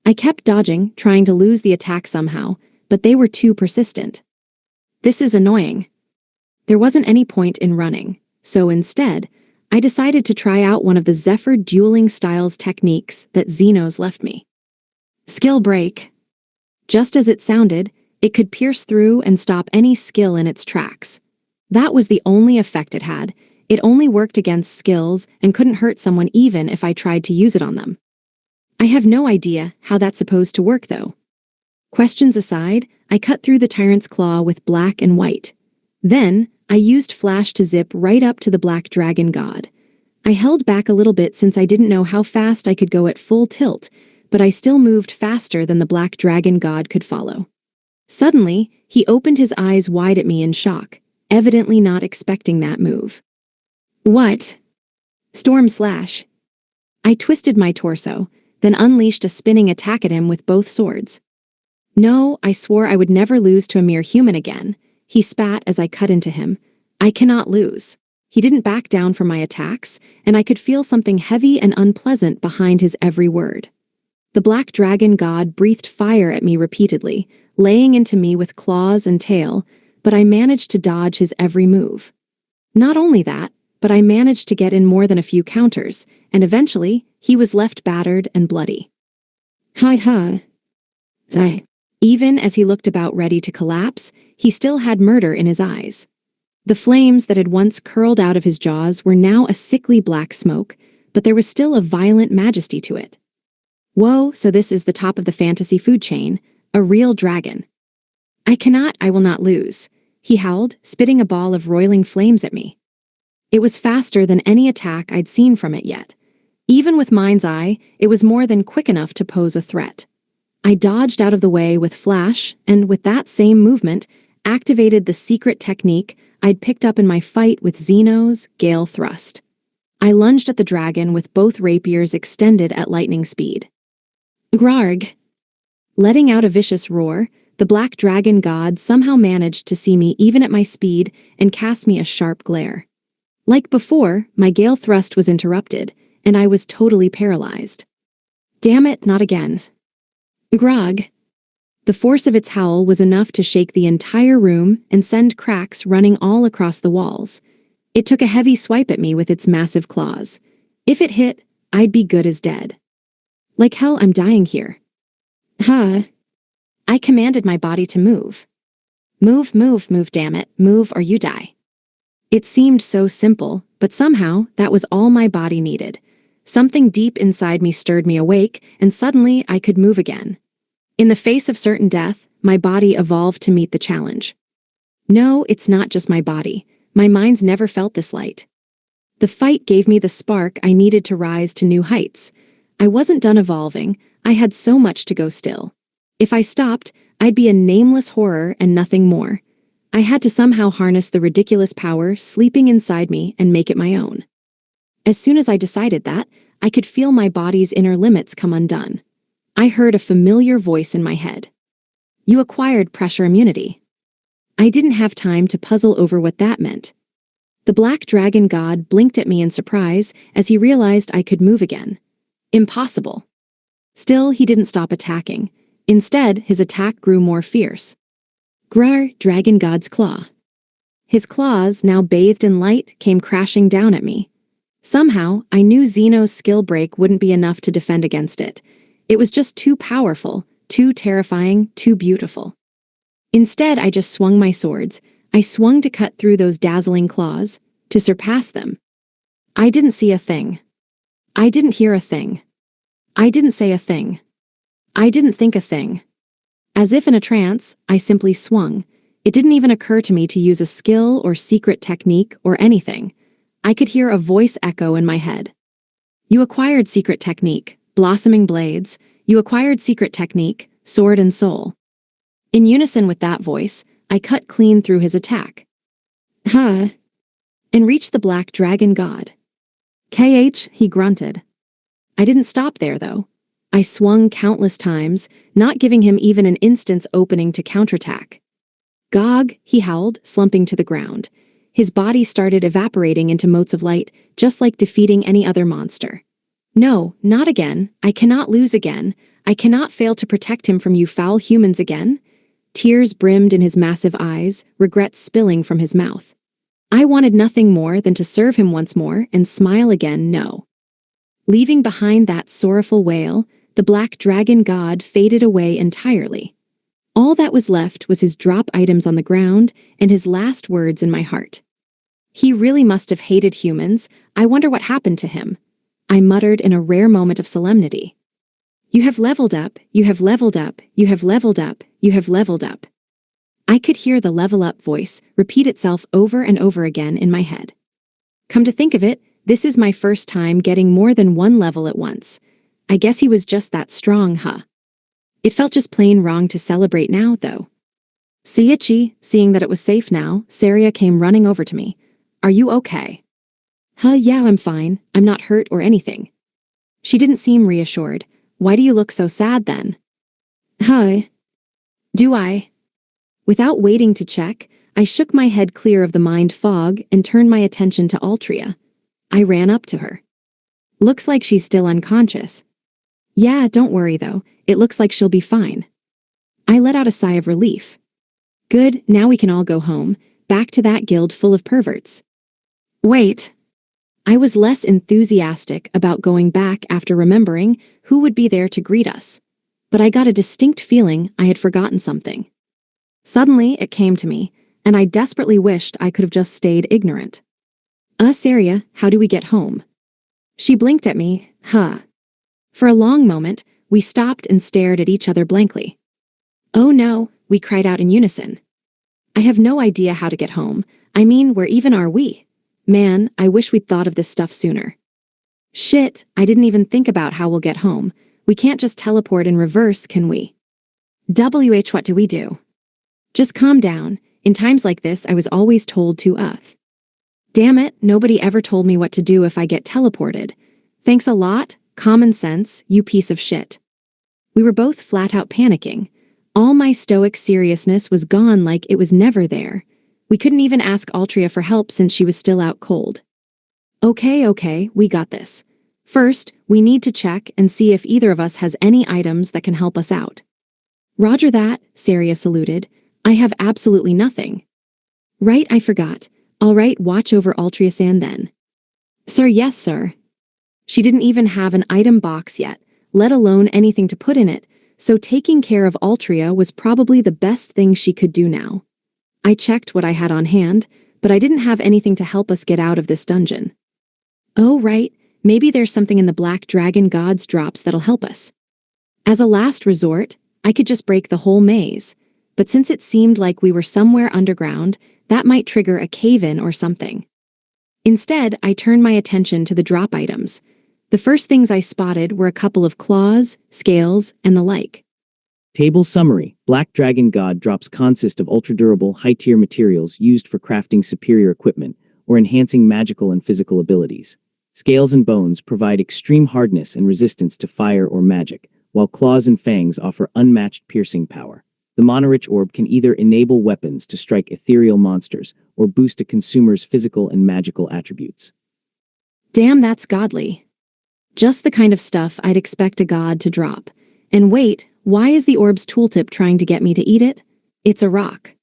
I kept dodging, trying to lose the attack somehow, but they were too persistent. This is annoying. There wasn't any point in running, so instead, I decided to try out one of the Zephyr dueling styles techniques that Xenos left me. Skill break. Just as it sounded, it could pierce through and stop any skill in its tracks. That was the only effect it had. It only worked against skills and couldn't hurt someone even if I tried to use it on them. I have no idea how that's supposed to work, though. Questions aside, I cut through the Tyrant's Claw with black and white. Then, I used Flash to zip right up to the black dragon god. I held back a little bit since I didn't know how fast I could go at full tilt, but I still moved faster than the black dragon god could follow. Suddenly, he opened his eyes wide at me in shock, evidently not expecting that move. What? Storm Slash. I twisted my torso, then unleashed a spinning attack at him with both swords. No, I swore I would never lose to a mere human again. He spat as I cut into him. I cannot lose. He didn't back down from my attacks, and I could feel something heavy and unpleasant behind his every word. The black dragon god breathed fire at me repeatedly, laying into me with claws and tail, but I managed to dodge his every move. Not only that, but I managed to get in more than a few counters, and eventually, he was left battered and bloody. Even as he looked about ready to collapse, he still had murder in his eyes. The flames that had once curled out of his jaws were now a sickly black smoke, but there was still a violent majesty to it. Whoa, so this is the top of the fantasy food chain, a real dragon. I will not lose, he howled, spitting a ball of roiling flames at me. It was faster than any attack I'd seen from it yet. Even with Mind's Eye, it was more than quick enough to pose a threat. I dodged out of the way with Flash, and with that same movement, activated the secret technique I'd picked up in my fight with Xenos, Gale Thrust. I lunged at the dragon with both rapiers extended at lightning speed. Grarg! Letting out a vicious roar, the black dragon god somehow managed to see me even at my speed and cast me a sharp glare. Like before, my gale thrust was interrupted, and I was totally paralyzed. Damn it, not again. Grog. The force of its howl was enough to shake the entire room and send cracks running all across the walls. It took a heavy swipe at me with its massive claws. If it hit, I'd be good as dead. Like hell, I'm dying here. Huh. I commanded my body to move. Move, move, move, damn it, move or you die. It seemed so simple, but somehow that was all my body needed. Something deep inside me stirred me awake, and suddenly I could move again. In the face of certain death, my body evolved to meet the challenge. No, it's not just my body. My mind's never felt this light. The fight gave me the spark I needed to rise to new heights. I wasn't done evolving. I had so much to go still. If I stopped, I'd be a nameless horror and nothing more. I had to somehow harness the ridiculous power sleeping inside me and make it my own. As soon as I decided that, I could feel my body's inner limits come undone. I heard a familiar voice in my head. You acquired pressure immunity. I didn't have time to puzzle over what that meant. The black dragon god blinked at me in surprise as he realized I could move again. Impossible. Still, he didn't stop attacking. Instead, his attack grew more fierce. Grar, dragon god's claw. His claws, now bathed in light, came crashing down at me. Somehow, I knew Xeno's skill break wouldn't be enough to defend against it. It was just too powerful, too terrifying, too beautiful. Instead, I just swung my swords. I swung to cut through those dazzling claws, to surpass them. I didn't see a thing. I didn't hear a thing. I didn't say a thing. I didn't think a thing. As if in a trance, I simply swung. It didn't even occur to me to use a skill or secret technique or anything. I could hear a voice echo in my head. You acquired secret technique, blossoming blades. You acquired secret technique, sword and soul. In unison with that voice, I cut clean through his attack. Huh. And reached the black dragon god. KH, he grunted. I didn't stop there, though. I swung countless times, not giving him even an instant's opening to counterattack. Gog, he howled, slumping to the ground. His body started evaporating into motes of light, just like defeating any other monster. No, not again. I cannot lose again. I cannot fail to protect him from you foul humans again. Tears brimmed in his massive eyes, regret spilling from his mouth. I wanted nothing more than to serve him once more and smile again, no. Leaving behind that sorrowful wail, the black dragon god faded away entirely. All that was left was his drop items on the ground and his last words in my heart. He really must have hated humans. I wonder what happened to him. I muttered in a rare moment of solemnity. You have leveled up, you have leveled up, you have leveled up, you have leveled up. I could hear the level up voice repeat itself over and over again in my head. Come to think of it, this is my first time getting more than one level at once. I guess he was just that strong, huh? It felt just plain wrong to celebrate now, though. Seiichi, seeing that it was safe now, Saria came running over to me. Are you okay? Yeah, I'm fine. I'm not hurt or anything. She didn't seem reassured. Why do you look so sad then? Do I? Without waiting to check, I shook my head clear of the mind fog and turned my attention to Altria. I ran up to her. Looks like she's still unconscious. Yeah, don't worry though. It looks like she'll be fine. I let out a sigh of relief. Good, now we can all go home, back to that guild full of perverts. Wait. I was less enthusiastic about going back after remembering who would be there to greet us. But I got a distinct feeling I had forgotten something. Suddenly, it came to me, and I desperately wished I could have just stayed ignorant. Saria, how do we get home? She blinked at me, For a long moment, we stopped and stared at each other blankly. Oh no, we cried out in unison. I have no idea how to get home. I mean, where even are we? Man, I wish we'd thought of this stuff sooner. Shit, I didn't even think about how we'll get home. We can't just teleport in reverse, can we? What do we do? Just calm down. In times like this, I was always told to. Damn it, nobody ever told me what to do if I get teleported. Thanks a lot, common sense, you piece of shit. We were both flat out panicking. All my stoic seriousness was gone like it was never there. We couldn't even ask Altria for help since she was still out cold. Okay, we got this. First, we need to check and see if either of us has any items that can help us out. Roger that, Saria saluted. I have absolutely nothing. Right, I forgot. All right, watch over Altria-san then. Sir, yes, sir. She didn't even have an item box yet, let alone anything to put in it, so taking care of Altria was probably the best thing she could do now. I checked what I had on hand, but I didn't have anything to help us get out of this dungeon. Oh, right, maybe there's something in the Black Dragon God's drops that'll help us. As a last resort, I could just break the whole maze, but since it seemed like we were somewhere underground, that might trigger a cave-in or something. Instead, I turned my attention to the drop items. The first things I spotted were a couple of claws, scales, and the like. Table summary. Black Dragon God drops consist of ultra-durable, high-tier materials used for crafting superior equipment or enhancing magical and physical abilities. Scales and bones provide extreme hardness and resistance to fire or magic, while claws and fangs offer unmatched piercing power. The Monarch Orb can either enable weapons to strike ethereal monsters or boost a consumer's physical and magical attributes. Damn, that's godly. Just the kind of stuff I'd expect a god to drop. And wait, why is the orb's tooltip trying to get me to eat it? It's a rock.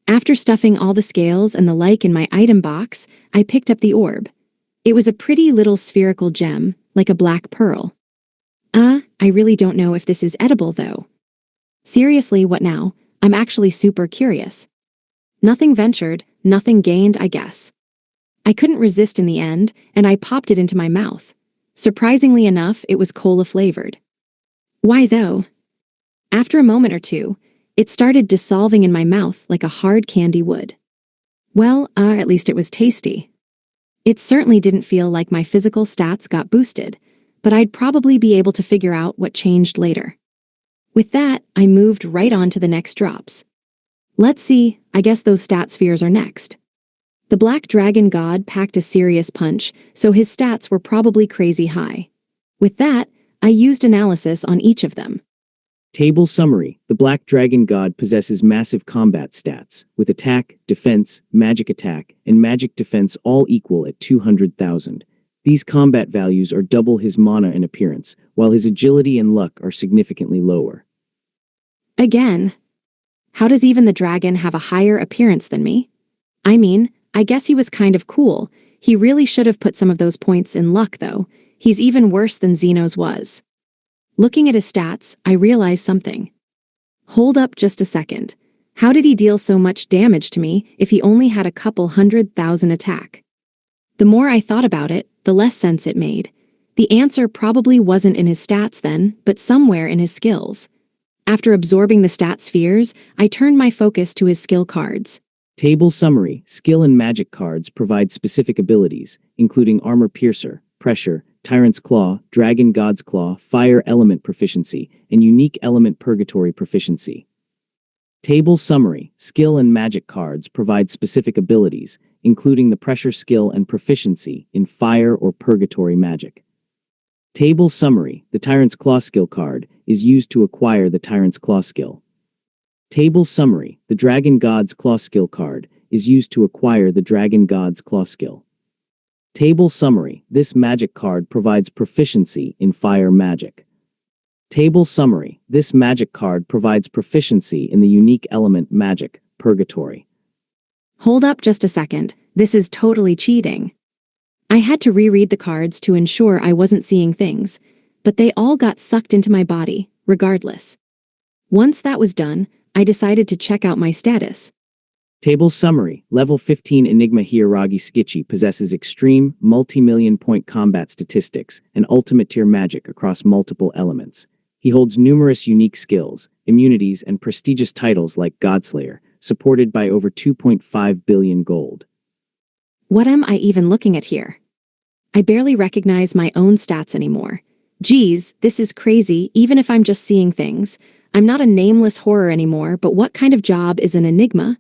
After stuffing all the scales and the like in my item box, I picked up the orb. It was a pretty little spherical gem, like a black pearl. I really don't know if this is edible though. Seriously, what now? I'm actually super curious. Nothing ventured, nothing gained, I guess. I couldn't resist in the end, and I popped it into my mouth. Surprisingly enough, it was cola-flavored. Why though? After a moment or two, it started dissolving in my mouth like a hard candy would. Well, at least it was tasty. It certainly didn't feel like my physical stats got boosted, but I'd probably be able to figure out what changed later. With that, I moved right on to the next drops. Let's see, I guess those stat spheres are next. The Black Dragon God packed a serious punch, so his stats were probably crazy high. With that, I used analysis on each of them. Table summary. The Black Dragon God possesses massive combat stats, with attack, defense, magic attack, and magic defense all equal at 200,000. These combat values are double his mana and appearance, while his agility and luck are significantly lower. Again. How does even the dragon have a higher appearance than me? I mean, I guess he was kind of cool. He really should have put some of those points in luck, though. He's even worse than Xenos was. Looking at his stats, I realized something. Hold up just a second. How did he deal so much damage to me if he only had a couple 100,000 attack? The more I thought about it, the less sense it made. The answer probably wasn't in his stats then, but somewhere in his skills. After absorbing the stat spheres, I turned my focus to his skill cards. Table summary. Skill and magic cards provide specific abilities, including Armor Piercer, Pressure, Tyrant's Claw, Dragon God's Claw, Fire Element Proficiency, and Unique Element Purgatory Proficiency. Table summary. Skill and magic cards provide specific abilities, including the Pressure skill and proficiency in Fire or Purgatory magic. Table summary. The Tyrant's Claw skill card is used to acquire the Tyrant's Claw skill. Table summary. The Dragon God's Claw skill card is used to acquire the Dragon God's Claw skill. Table summary. This magic card provides proficiency in Fire magic. Table summary. This magic card provides proficiency in the unique element magic, Purgatory. Hold up just a second. This is totally cheating. I had to reread the cards to ensure I wasn't seeing things, but they all got sucked into my body, regardless. Once that was done, I decided to check out my status. Table summary. Level 15 Enigma Hierarchy Skichi possesses extreme, multi-million point combat statistics and ultimate tier magic across multiple elements. He holds numerous unique skills, immunities, and prestigious titles like Godslayer, supported by over 2.5 billion gold. What am I even looking at here? I barely recognize my own stats anymore. Geez, this is crazy, even if I'm just seeing things. I'm not a nameless horror anymore, but what kind of job is an enigma?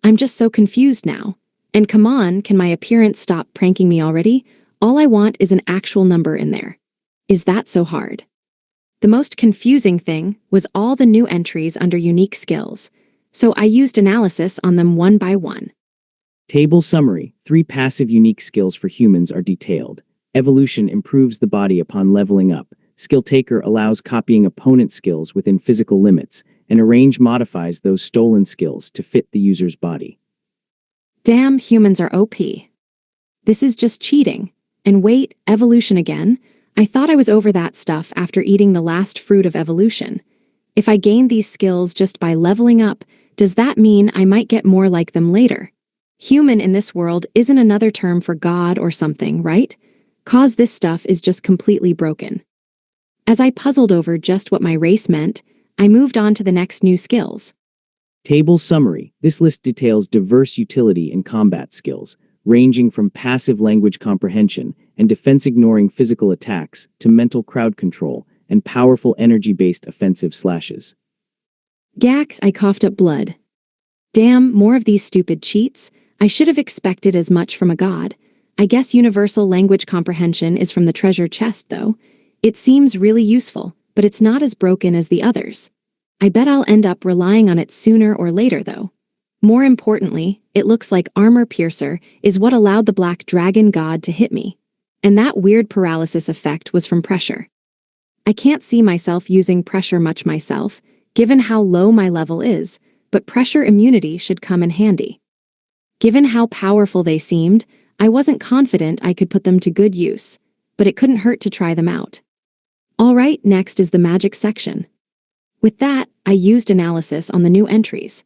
I'm just so confused now. And come on, can my appearance stop pranking me already? All I want is an actual number in there. Is that so hard? The most confusing thing was all the new entries under unique skills, so I used analysis on them one by one. Table summary. 3 passive unique skills for humans are detailed. Evolution improves the body upon leveling up. Skill Taker allows copying opponent skills within physical limits, and Arrange modifies those stolen skills to fit the user's body. Damn, humans are OP. This is just cheating. And wait, evolution again? I thought I was over that stuff after eating the last fruit of evolution. If I gain these skills just by leveling up, does that mean I might get more like them later? Human in this world isn't another term for God or something, right? 'Cause this stuff is just completely broken. As I puzzled over just what my race meant, I moved on to the next new skills. Table summary. This list details diverse utility and combat skills, ranging from passive language comprehension and defense-ignoring physical attacks to mental crowd control and powerful energy-based offensive slashes. Gax, I coughed up blood. Damn, more of these stupid cheats? I should have expected as much from a god. I guess universal language comprehension is from the treasure chest, though. It seems really useful, but it's not as broken as the others. I bet I'll end up relying on it sooner or later, though. More importantly, it looks like Armor Piercer is what allowed the Black Dragon God to hit me. And that weird paralysis effect was from pressure. I can't see myself using pressure much myself, given how low my level is, but pressure immunity should come in handy. Given how powerful they seemed, I wasn't confident I could put them to good use, but it couldn't hurt to try them out. Alright, next is the magic section. With that, I used analysis on the new entries.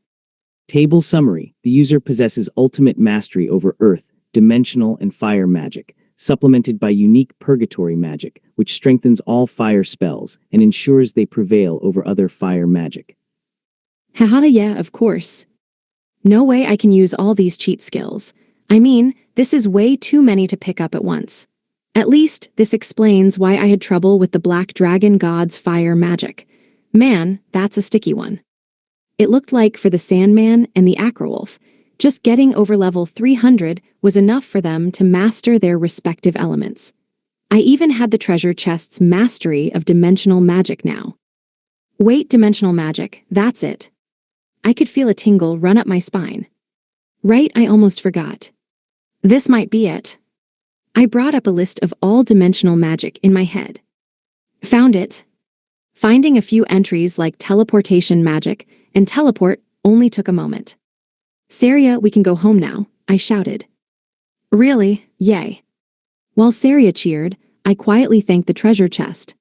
Table summary. The user possesses ultimate mastery over earth, dimensional, and fire magic, supplemented by unique purgatory magic, which strengthens all fire spells and ensures they prevail over other fire magic. Haha, yeah, of course. No way I can use all these cheat skills. I mean, this is way too many to pick up at once. At least, this explains why I had trouble with the Black Dragon God's fire magic. Man, that's a sticky one. It looked like for the Sandman and the Acrowolf, just getting over level 300 was enough for them to master their respective elements. I even had the treasure chest's mastery of dimensional magic now. Wait, dimensional magic, that's it. I could feel a tingle run up my spine. Right, I almost forgot. This might be it. I brought up a list of all dimensional magic in my head. Found it. Finding a few entries like teleportation magic and teleport only took a moment. Saria, we can go home now, I shouted. Really? Yay. While Saria cheered, I quietly thanked the treasure chest.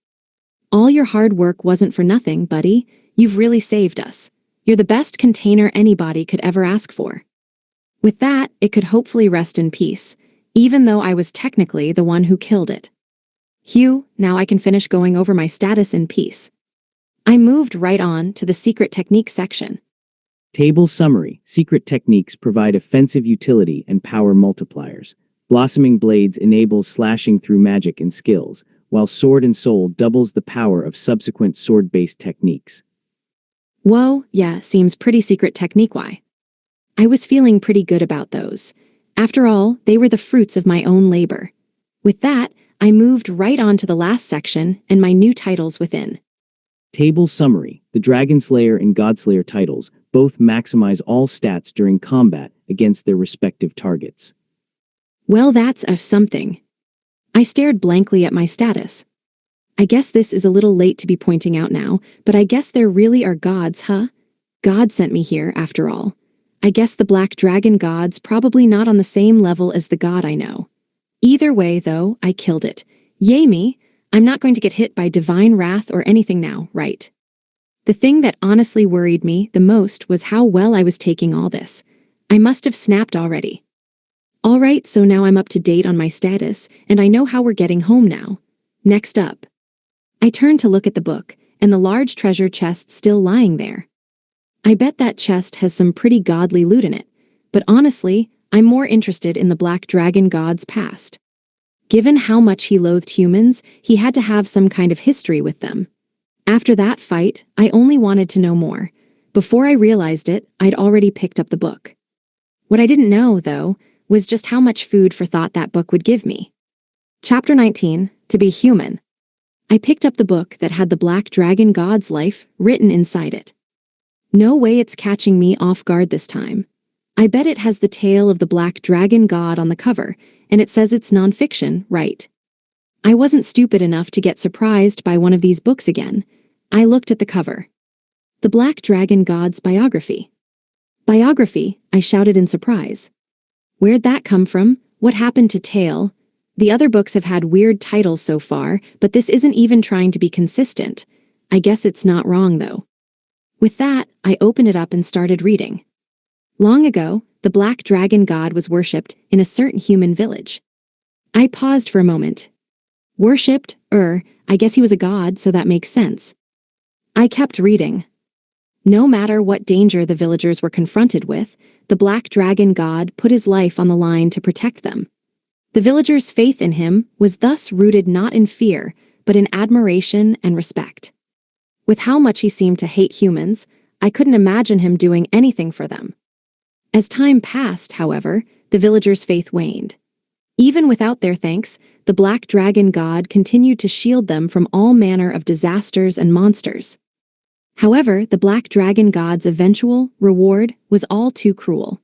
All your hard work wasn't for nothing, buddy. You've really saved us. You're the best container anybody could ever ask for. With that, it could hopefully rest in peace, even though I was technically the one who killed it. Phew, now I can finish going over my status in peace. I moved right on to the secret technique section. Table summary. Secret techniques provide offensive utility and power multipliers. Blossoming Blades enables slashing through magic and skills, while Sword and Soul doubles the power of subsequent sword-based techniques. Whoa, yeah, seems pretty secret technique-why. I was feeling pretty good about those. After all, they were the fruits of my own labor. With that, I moved right on to the last section and my new titles within. Table summary. The Dragon Slayer and Godslayer titles both maximize all stats during combat against their respective targets. Well, that's a something. I stared blankly at my status. I guess this is a little late to be pointing out now, but I guess there really are gods, huh? God sent me here, after all. I guess the Black Dragon God's probably not on the same level as the god I know. Either way, though, I killed it. Yay me! I'm not going to get hit by divine wrath or anything now, right? The thing that honestly worried me the most was how well I was taking all this. I must have snapped already. Alright, so now I'm up to date on my status, and I know how we're getting home now. Next up. I turned to look at the book, and the large treasure chest still lying there. I bet that chest has some pretty godly loot in it, but honestly, I'm more interested in the Black Dragon God's past. Given how much he loathed humans, he had to have some kind of history with them. After that fight, I only wanted to know more. Before I realized it, I'd already picked up the book. What I didn't know, though, was just how much food for thought that book would give me. Chapter 19, To Be Human. I picked up the book that had the Black Dragon God's life written inside it. No way it's catching me off guard this time. I bet it has the tale of the Black Dragon God on the cover, and it says it's nonfiction, right? I wasn't stupid enough to get surprised by one of these books again. I looked at the cover. The Black Dragon God's biography. Biography, I shouted in surprise. Where'd that come from? What happened to Tale? The other books have had weird titles so far, but this isn't even trying to be consistent. I guess it's not wrong, though. With that, I opened it up and started reading. Long ago, the Black Dragon God was worshipped in a certain human village. I paused for a moment. Worshipped? I guess he was a god, so that makes sense. I kept reading. No matter what danger the villagers were confronted with, the Black Dragon God put his life on the line to protect them. The villagers' faith in him was thus rooted not in fear, but in admiration and respect. With how much he seemed to hate humans, I couldn't imagine him doing anything for them. As time passed, however, the villagers' faith waned. Even without their thanks, the Black Dragon God continued to shield them from all manner of disasters and monsters. However, the Black Dragon God's eventual reward was all too cruel.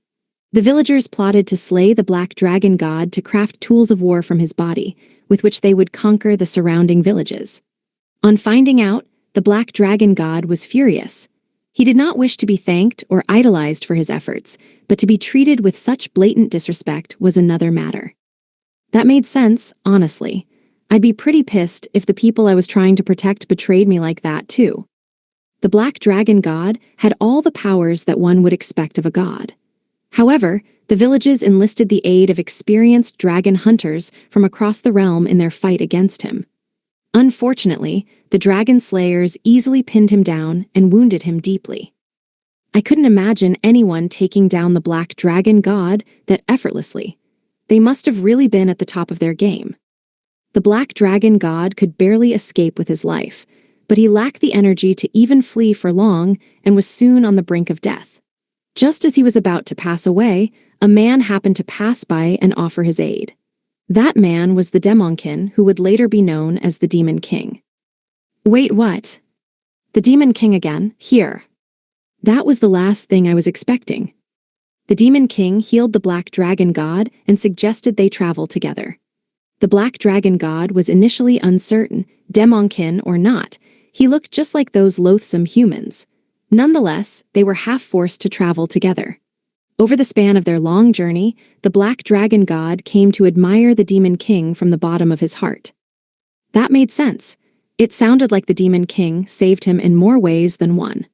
The villagers plotted to slay the Black Dragon God to craft tools of war from his body, with which they would conquer the surrounding villages. On finding out, the Black Dragon God was furious. He did not wish to be thanked or idolized for his efforts, but to be treated with such blatant disrespect was another matter. That made sense, honestly. I'd be pretty pissed if the people I was trying to protect betrayed me like that, too. The Black Dragon God had all the powers that one would expect of a god. However, the villages enlisted the aid of experienced dragon hunters from across the realm in their fight against him. Unfortunately, the dragon slayers easily pinned him down and wounded him deeply. I couldn't imagine anyone taking down the Black Dragon God that effortlessly. They must have really been at the top of their game. The Black Dragon God could barely escape with his life, but he lacked the energy to even flee for long and was soon on the brink of death. Just as he was about to pass away, a man happened to pass by and offer his aid. That man was the Demonkin, who would later be known as the Demon King. Wait, what? The Demon King again? Here. That was the last thing I was expecting. The Demon King healed the Black Dragon God and suggested they travel together. The Black Dragon God was initially uncertain, Demonkin or not. He looked just like those loathsome humans. Nonetheless, they were half-forced to travel together. Over the span of their long journey, the Black Dragon God came to admire the Demon King from the bottom of his heart. That made sense. It sounded like the Demon King saved him in more ways than one.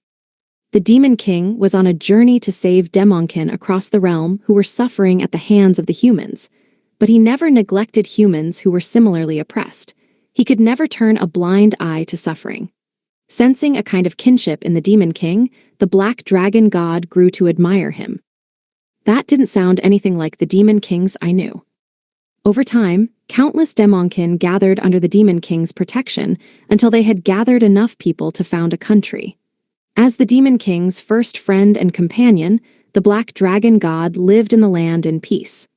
The Demon King was on a journey to save Demonkin across the realm who were suffering at the hands of the humans, but he never neglected humans who were similarly oppressed. He could never turn a blind eye to suffering. Sensing a kind of kinship in the Demon King, the Black Dragon God grew to admire him. That didn't sound anything like the Demon Kings I knew. Over time, countless Demonkin gathered under the Demon King's protection until they had gathered enough people to found a country. As the Demon King's first friend and companion, the Black Dragon God lived in the land in peace.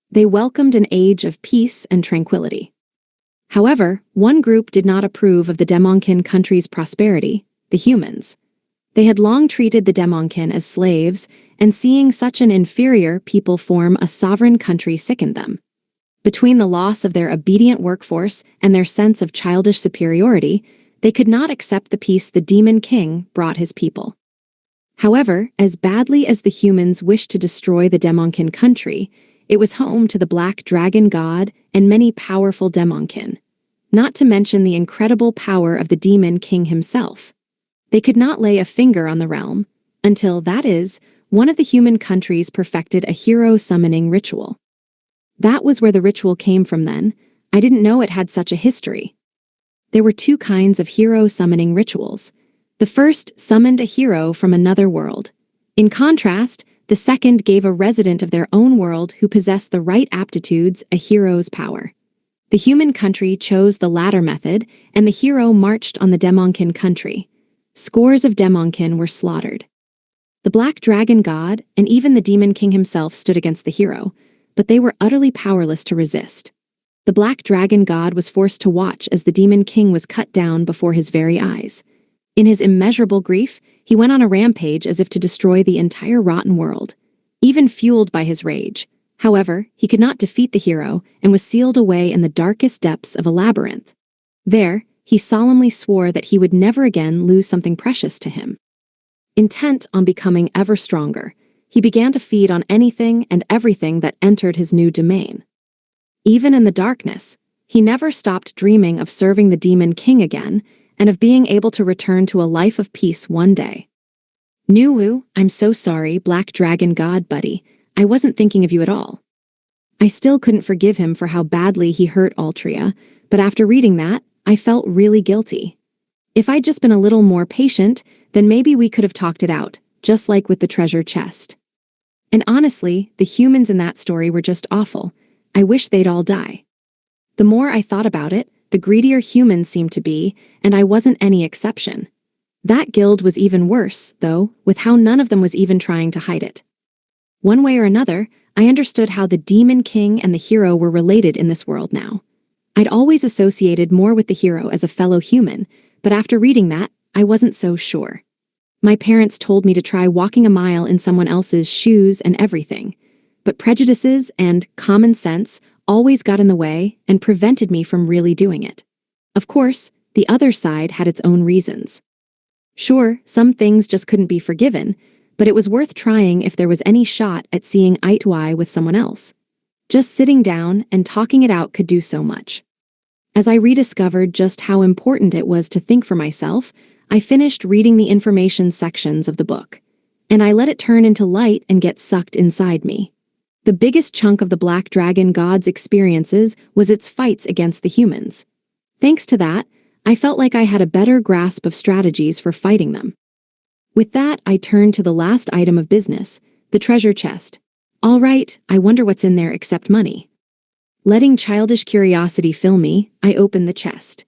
They welcomed an age of peace and tranquility. However, one group did not approve of the Demonkin country's prosperity, the humans. They had long treated the Demonkin as slaves, and seeing such an inferior people form a sovereign country sickened them. Between the loss of their obedient workforce and their sense of childish superiority, they could not accept the peace the Demon King brought his people. However, as badly as the humans wished to destroy the Demonkin country, it was home to the Black Dragon God and many powerful Demonkin, not to mention the incredible power of the Demon King himself. They could not lay a finger on the realm, until, that is, one of the human countries perfected a hero summoning ritual. That was where the ritual came from then. I didn't know it had such a history. There were two kinds of hero summoning rituals. The first summoned a hero from another world. In contrast, the second gave a resident of their own world who possessed the right aptitudes a hero's power. The human country chose the latter method, and the hero marched on the Demonkin country. Scores of Demonkin were slaughtered. The Black Dragon God and even the Demon King himself stood against the hero, but they were utterly powerless to resist. The Black Dragon God was forced to watch as the Demon King was cut down before his very eyes. In his immeasurable grief, he went on a rampage as if to destroy the entire rotten world, even fueled by his rage. However, he could not defeat the hero and was sealed away in the darkest depths of a labyrinth. There, he solemnly swore that he would never again lose something precious to him. Intent on becoming ever stronger, he began to feed on anything and everything that entered his new domain. Even in the darkness, he never stopped dreaming of serving the Demon King again and of being able to return to a life of peace one day. Nuwu, I'm so sorry, Black Dragon God buddy. I wasn't thinking of you at all. I still couldn't forgive him for how badly he hurt Altria, but after reading that, I felt really guilty. If I'd just been a little more patient, then maybe we could have talked it out, just like with the treasure chest. And honestly, the humans in that story were just awful. I wish they'd all die. The more I thought about it, the greedier humans seemed to be, and I wasn't any exception. That guild was even worse, though, with how none of them was even trying to hide it. One way or another, I understood how the Demon King and the hero were related in this world now. I'd always associated more with the hero as a fellow human, but after reading that, I wasn't so sure. My parents told me to try walking a mile in someone else's shoes and everything, but prejudices and common sense always got in the way and prevented me from really doing it. Of course, the other side had its own reasons. Sure, some things just couldn't be forgiven, but it was worth trying if there was any shot at seeing eye to eye with someone else. Just sitting down and talking it out could do so much. As I rediscovered just how important it was to think for myself, I finished reading the information sections of the book, and I let it turn into light and get sucked inside me. The biggest chunk of the Black Dragon God's experiences was its fights against the humans. Thanks to that, I felt like I had a better grasp of strategies for fighting them. With that, I turned to the last item of business, the treasure chest. All right, I wonder what's in there except money. Letting childish curiosity fill me, I opened the chest.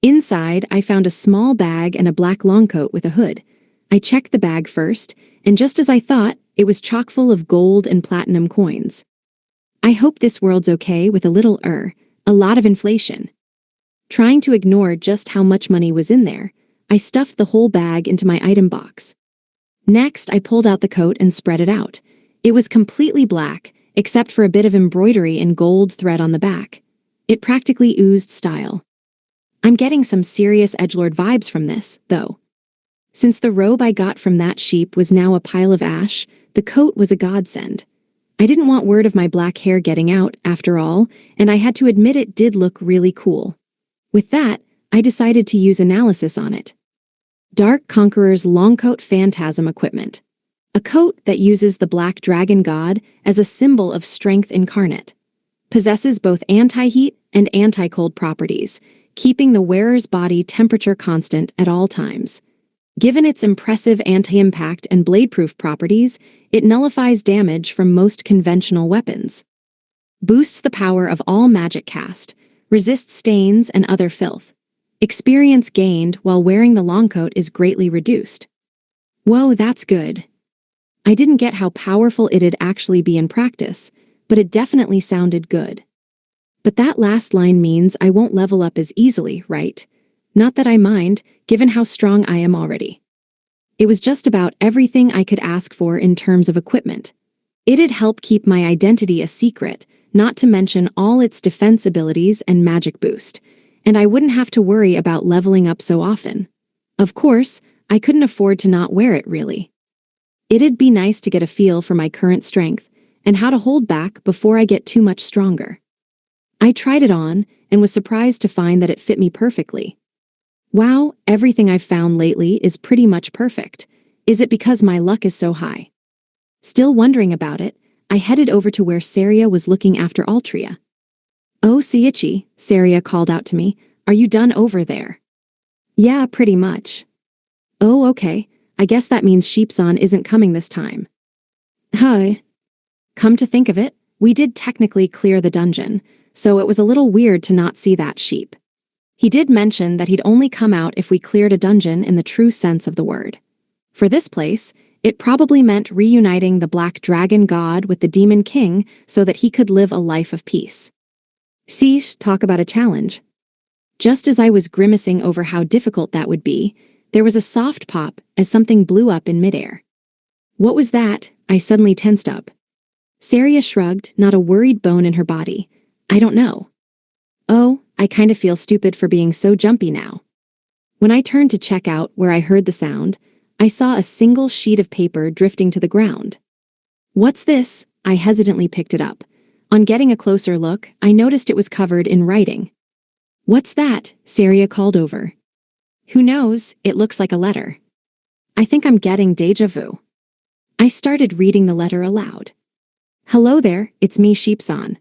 Inside, I found a small bag and a black longcoat with a hood. I checked the bag first, and just as I thought, it was chock full of gold and platinum coins. I hope this world's okay with a lot of inflation. Trying to ignore just how much money was in there, I stuffed the whole bag into my item box. Next, I pulled out the coat and spread it out. It was completely black, except for a bit of embroidery in gold thread on the back. It practically oozed style. I'm getting some serious edgelord vibes from this, though. Since the robe I got from that sheep was now a pile of ash, the coat was a godsend. I didn't want word of my black hair getting out, after all, and I had to admit it did look really cool. With that, I decided to use analysis on it. Dark Conqueror's Longcoat Phantasm Equipment. A coat that uses the Black Dragon God as a symbol of strength incarnate. Possesses both anti-heat and anti-cold properties, keeping the wearer's body temperature constant at all times. Given its impressive anti-impact and blade-proof properties, it nullifies damage from most conventional weapons. Boosts the power of all magic cast, resists stains and other filth. Experience gained while wearing the longcoat is greatly reduced. Whoa, that's good. I didn't get how powerful it'd actually be in practice, but it definitely sounded good. But that last line means I won't level up as easily, right? Not that I mind, given how strong I am already. It was just about everything I could ask for in terms of equipment. It'd help keep my identity a secret, not to mention all its defense abilities and magic boost, and I wouldn't have to worry about leveling up so often. Of course, I couldn't afford to not wear it, really. It'd be nice to get a feel for my current strength and how to hold back before I get too much stronger. I tried it on and was surprised to find that it fit me perfectly. Wow, everything I've found lately is pretty much perfect. Is it because my luck is so high? Still wondering about it, I headed over to where Saria was looking after Altria. Oh, Seiichi, Saria called out to me, are you done over there? Yeah, pretty much. Oh, okay, I guess that means Sheepson isn't coming this time. Hi. Come to think of it, we did technically clear the dungeon, so it was a little weird to not see that sheep. He did mention that he'd only come out if we cleared a dungeon in the true sense of the word. For this place, it probably meant reuniting the Black Dragon God with the Demon King so that he could live a life of peace. Sheesh, talk about a challenge. Just as I was grimacing over how difficult that would be, there was a soft pop as something blew up in midair. What was that? I suddenly tensed up. Saria shrugged, not a worried bone in her body. I don't know. Oh, I kind of feel stupid for being so jumpy now. When I turned to check out where I heard the sound, I saw a single sheet of paper drifting to the ground. What's this? I hesitantly picked it up. On getting a closer look, I noticed it was covered in writing. What's that? Saria called over. Who knows? It looks like a letter. I think I'm getting deja vu. I started reading the letter aloud. Hello there, it's me, Sheepson.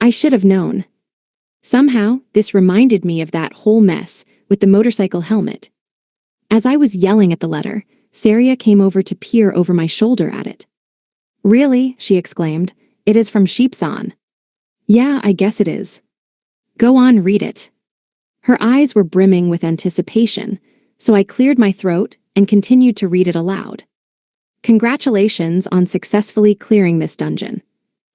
I should have known. Somehow, this reminded me of that whole mess with the motorcycle helmet. As I was yelling at the letter, Saria came over to peer over my shoulder at it. Really? She exclaimed. It is from Sheepson. Yeah, I guess it is. Go on, read it. Her eyes were brimming with anticipation, so I cleared my throat and continued to read it aloud. Congratulations on successfully clearing this dungeon.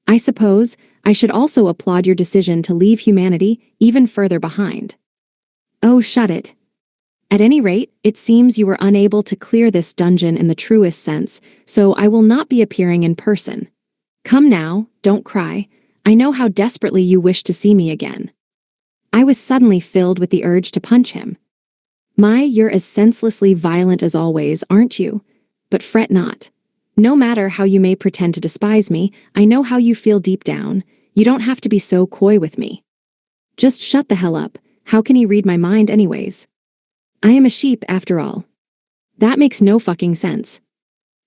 I suppose I should also applaud your decision to leave humanity even further behind. Oh, shut it. At any rate, it seems you were unable to clear this dungeon in the truest sense, so I will not be appearing in person. Come now, don't cry. I know how desperately you wish to see me again. I was suddenly filled with the urge to punch him. You're as senselessly violent as always, aren't you? But fret not. No matter how you may pretend to despise me, I know how you feel deep down. You don't have to be so coy with me. Just shut the hell up. How can he read my mind anyways? I am a sheep after all. That makes no fucking sense.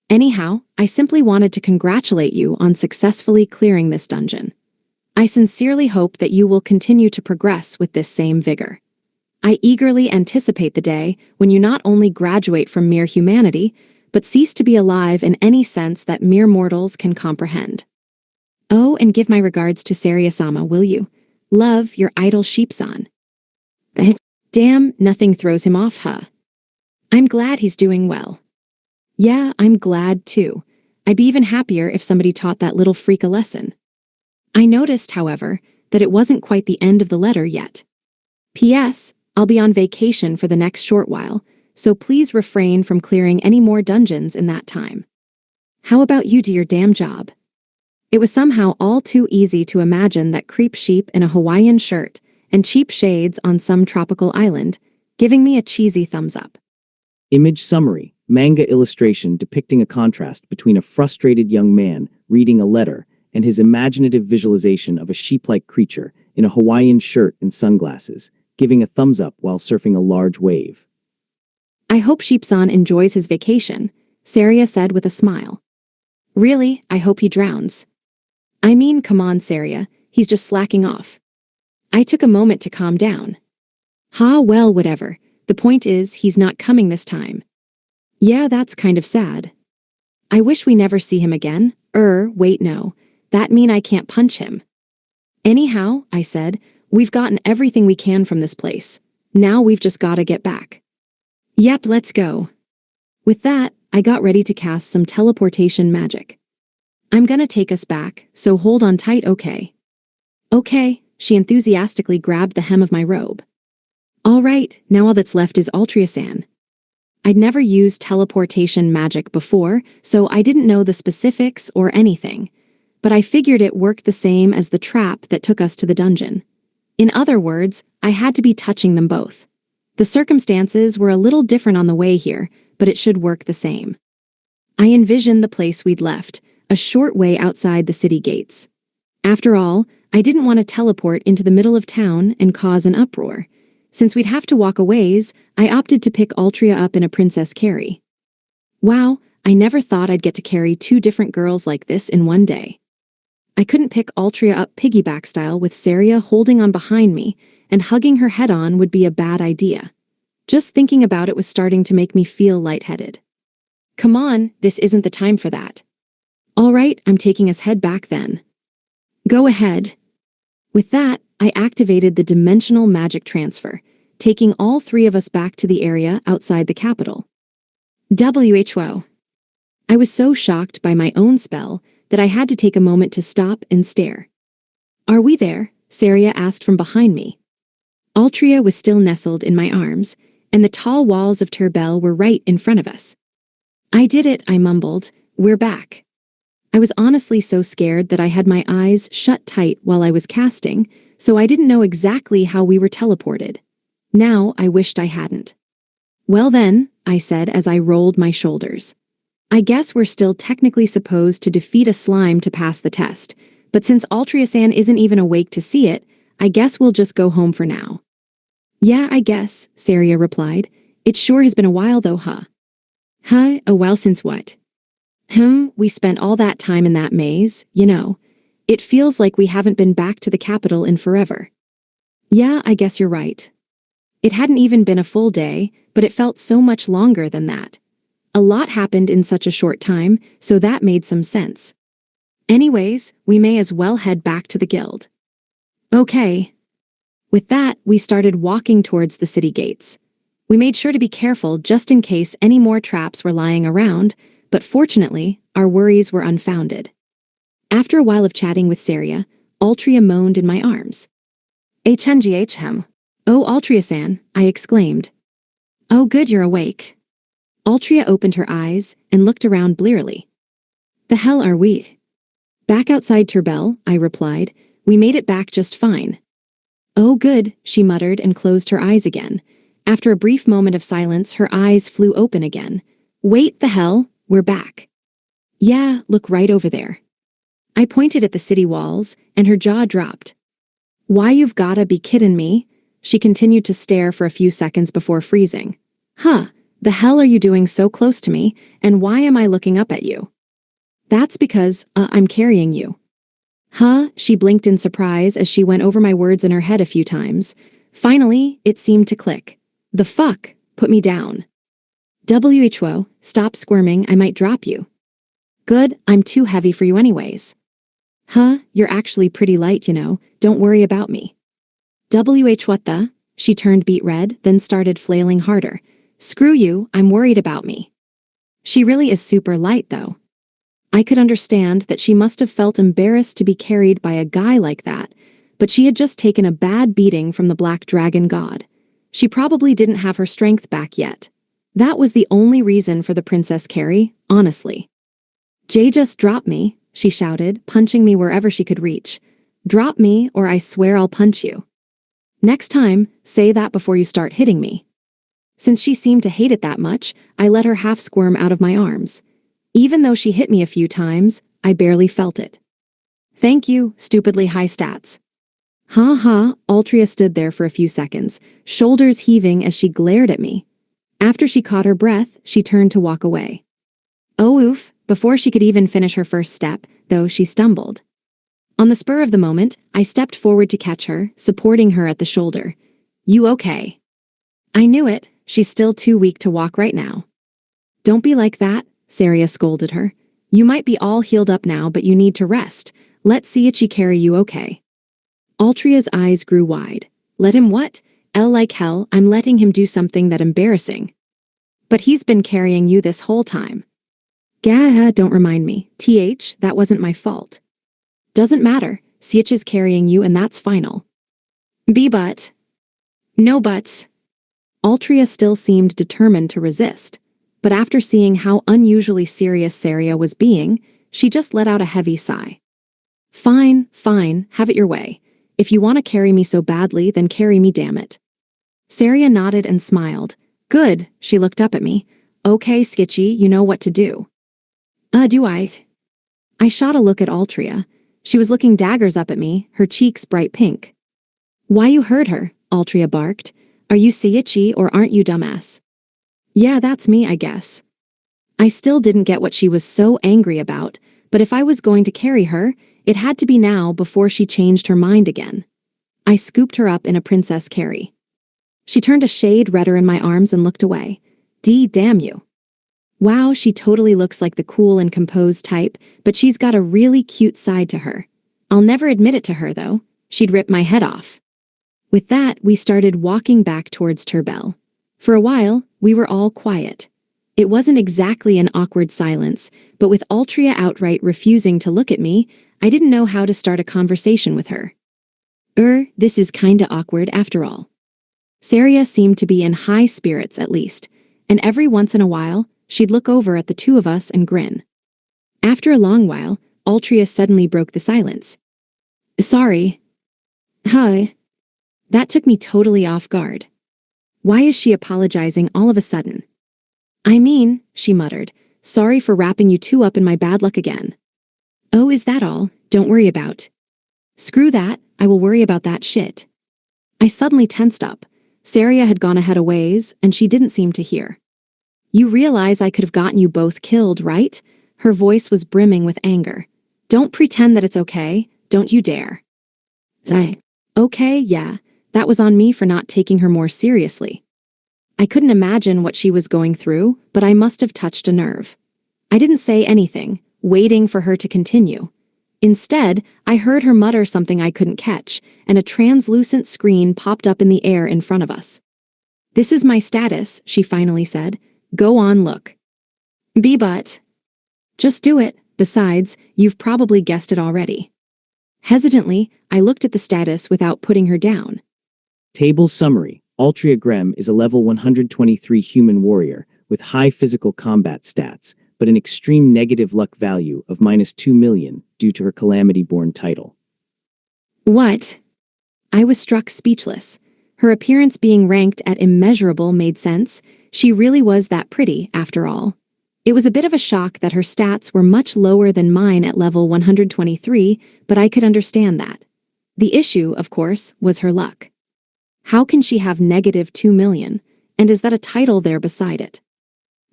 Anyhow, I simply wanted to congratulate you on successfully clearing this dungeon. I sincerely hope that you will continue to progress with this same vigor. I eagerly anticipate the day when you not only graduate from mere humanity, but cease to be alive in any sense that mere mortals can comprehend. Oh, and give my regards to Saria-sama, will you? Love, your idol Sheepson. Damn, nothing throws him off, huh? I'm glad he's doing well. Yeah, I'm glad too. I'd be even happier if somebody taught that little freak a lesson. I noticed, however, that it wasn't quite the end of the letter yet. P.S. I'll be on vacation for the next short while, so please refrain from clearing any more dungeons in that time. How about you do your damn job? It was somehow all too easy to imagine that creep sheep in a Hawaiian shirt and cheap shades on some tropical island, giving me a cheesy thumbs up. Image summary, manga illustration depicting a contrast between a frustrated young man reading a letter and his imaginative visualization of a sheep-like creature in a Hawaiian shirt and sunglasses, giving a thumbs up while surfing a large wave. I hope Sheepson enjoys his vacation, Saria said with a smile. Really, I hope he drowns. I mean, come on, Saria, he's just slacking off. I took a moment to calm down. Well, whatever. The point is, he's not coming this time. Yeah, that's kind of sad. I wish we never see him again. Wait, no. That mean I can't punch him. Anyhow, I said, we've gotten everything we can from this place. Now we've just gotta get back. Yep, let's go. With that, I got ready to cast some teleportation magic. I'm gonna take us back, so hold on tight, okay? Okay, she enthusiastically grabbed the hem of my robe. All right, now all that's left is Ultrasan. I'd never used teleportation magic before, so I didn't know the specifics or anything, but I figured it worked the same as the trap that took us to the dungeon. In other words, I had to be touching them both. The circumstances were a little different on the way here, but it should work the same. I envisioned the place we'd left, a short way outside the city gates. After all, I didn't want to teleport into the middle of town and cause an uproar. Since we'd have to walk a ways, I opted to pick Altria up in a princess carry. Wow, I never thought I'd get to carry two different girls like this in one day. I couldn't pick Altria up piggyback style with Saria holding on behind me, and hugging her head on would be a bad idea. Just thinking about it was starting to make me feel lightheaded. Come on, this isn't the time for that. All right, I'm taking us head back then. Go ahead. With that, I activated the dimensional magic transfer, taking all three of us back to the area outside the capital. WHO. I was so shocked by my own spell that I had to take a moment to stop and stare. Are we there? Saria asked from behind me. Altria was still nestled in my arms, and the tall walls of Turbel were right in front of us. I did it, I mumbled. We're back. I was honestly so scared that I had my eyes shut tight while I was casting, so I didn't know exactly how we were teleported. Now I wished I hadn't. Well then, I said as I rolled my shoulders. I guess we're still technically supposed to defeat a slime to pass the test, but since Altria-san isn't even awake to see it, I guess we'll just go home for now. Yeah, I guess, Saria replied. It sure has been a while though, huh? Huh, a while since what? We spent all that time in that maze, you know. It feels like we haven't been back to the capital in forever. Yeah, I guess you're right. It hadn't even been a full day, but it felt so much longer than that. A lot happened in such a short time, so that made some sense. Anyways, we may as well head back to the guild. Okay. With that, we started walking towards the city gates. We made sure to be careful just in case any more traps were lying around, but fortunately, our worries were unfounded. After a while of chatting with Saria, Altria moaned in my arms. HNGHM. Oh, Altria-san, I exclaimed. Oh, good, you're awake. Altria opened her eyes and looked around blearily. The hell are we? Back outside Turbel, I replied. We made it back just fine. Oh, good, she muttered and closed her eyes again. After a brief moment of silence, her eyes flew open again. Wait, the hell, we're back. Yeah, look right over there. I pointed at the city walls, and her jaw dropped. Why, you've gotta be kidding me? She continued to stare for a few seconds before freezing. Huh, the hell are you doing so close to me, and why am I looking up at you? That's because, I'm carrying you. Huh, she blinked in surprise as she went over my words in her head a few times. Finally, it seemed to click. The fuck? Put me down. WHO, stop squirming, I might drop you. Good, I'm too heavy for you anyways. Huh, you're actually pretty light, you know, don't worry about me. What the? She turned beet red, then started flailing harder. Screw you, I'm worried about me. She really is super light though. I could understand that she must have felt embarrassed to be carried by a guy like that, but she had just taken a bad beating from the Black Dragon God. She probably didn't have her strength back yet. That was the only reason for the Princess Carrie, honestly. Jay, just drop me, she shouted, punching me wherever she could reach. Drop me, or I swear I'll punch you. Next time, say that before you start hitting me. Since she seemed to hate it that much, I let her half squirm out of my arms. Even though she hit me a few times, I barely felt it. Thank you, stupidly high stats. Ha ha, Altria stood there for a few seconds, shoulders heaving as she glared at me. After she caught her breath, she turned to walk away. Oh oof, before she could even finish her first step, though, she stumbled. On the spur of the moment, I stepped forward to catch her, supporting her at the shoulder. You okay? I knew it, she's still too weak to walk right now. Don't be like that, Saria scolded her. You might be all healed up now, but you need to rest. Let Seiichi carry you, okay? Altria's eyes grew wide. Let him what? Like hell, I'm letting him do something that embarrassing. But he's been carrying you this whole time. Gah, don't remind me. That wasn't my fault. Doesn't matter, Seiichi's carrying you and that's final. But. No buts. Altria still seemed determined to resist, but after seeing how unusually serious Saria was being, she just let out a heavy sigh. Fine, have it your way. If you want to carry me so badly, then carry me, damn it. Saria nodded and smiled. Good, she looked up at me. Okay, Skitchy, you know what to do. Do I? I shot a look at Altria. She was looking daggers up at me, her cheeks bright pink. Why, you heard her, Altria barked. Are you Seiichi or aren't you, dumbass? Yeah, that's me, I guess. I still didn't get what she was so angry about, but if I was going to carry her, it had to be now before she changed her mind again. I scooped her up in a Princess Carrie. She turned a shade redder in my arms and looked away. Damn you. Wow, she totally looks like the cool and composed type, but she's got a really cute side to her. I'll never admit it to her, though. She'd rip my head off. With that, we started walking back towards Turbel. For a while, we were all quiet. It wasn't exactly an awkward silence, but with Altria outright refusing to look at me, I didn't know how to start a conversation with her. This is kinda awkward after all. Saria seemed to be in high spirits at least, and every once in a while, she'd look over at the two of us and grin. After a long while, Altria suddenly broke the silence. Sorry. Hi. That took me totally off guard. Why is she apologizing all of a sudden? I mean, she muttered, sorry for wrapping you two up in my bad luck again. Oh, is that all? Don't worry about. Screw that, I will worry about that shit. I suddenly tensed up. Saria had gone ahead a ways, and she didn't seem to hear. You realize I could have gotten you both killed, right? Her voice was brimming with anger. Don't pretend that it's okay, don't you dare. Zai. Okay, yeah, that was on me for not taking her more seriously. I couldn't imagine what she was going through, but I must have touched a nerve. I didn't say anything, waiting for her to continue. Instead, I heard her mutter something I couldn't catch, and a translucent screen popped up in the air in front of us. This is my status, she finally said. Go on, look. But. Just do it. Besides, you've probably guessed it already. Hesitantly, I looked at the status without putting her down. Table summary. Altria Grem is a level 123 human warrior with high physical combat stats, but an extreme negative luck value of -2 million due to her Calamity-born title. What? I was struck speechless. Her appearance being ranked at immeasurable made sense. She really was that pretty, after all. It was a bit of a shock that her stats were much lower than mine at level 123, but I could understand that. The issue, of course, was her luck. How can she have -2 million, and is that a title there beside it?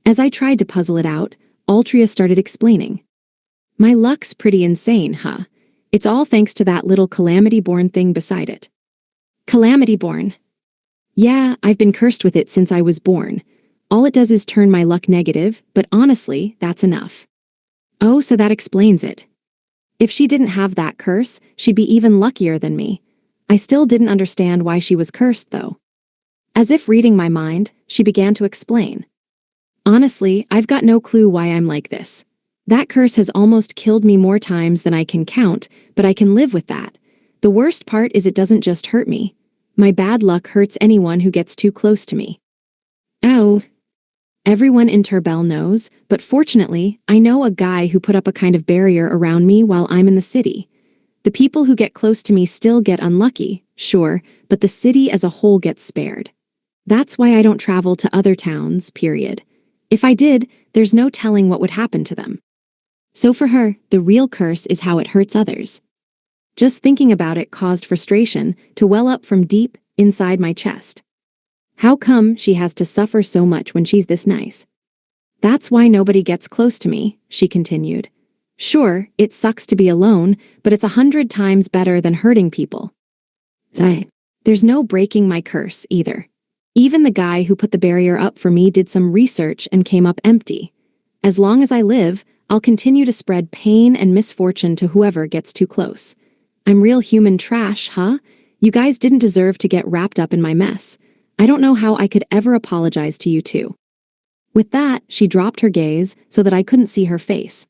As I tried to puzzle it out, Altria started explaining. My luck's pretty insane, huh? It's all thanks to that little Calamity-born thing beside it. Calamity-born? Yeah, I've been cursed with it since I was born. All it does is turn my luck negative, but honestly, that's enough. Oh, so that explains it. If she didn't have that curse, she'd be even luckier than me. I still didn't understand why she was cursed, though. As if reading my mind, she began to explain. Honestly, I've got no clue why I'm like this. That curse has almost killed me more times than I can count, but I can live with that. The worst part is it doesn't just hurt me. My bad luck hurts anyone who gets too close to me. Oh. Everyone in Turbel knows, but fortunately, I know a guy who put up a kind of barrier around me while I'm in the city. The people who get close to me still get unlucky, sure, but the city as a whole gets spared. That's why I don't travel to other towns, period. If I did, there's no telling what would happen to them. So for her, the real curse is how it hurts others. Just thinking about it caused frustration to well up from deep inside my chest. How come she has to suffer so much when she's this nice? That's why nobody gets close to me, she continued. Sure, it sucks to be alone, but it's 100 times better than hurting people. There's no breaking my curse, either. Even the guy who put the barrier up for me did some research and came up empty. As long as I live, I'll continue to spread pain and misfortune to whoever gets too close. I'm real human trash, huh? You guys didn't deserve to get wrapped up in my mess. I don't know how I could ever apologize to you two. With that, she dropped her gaze so that I couldn't see her face.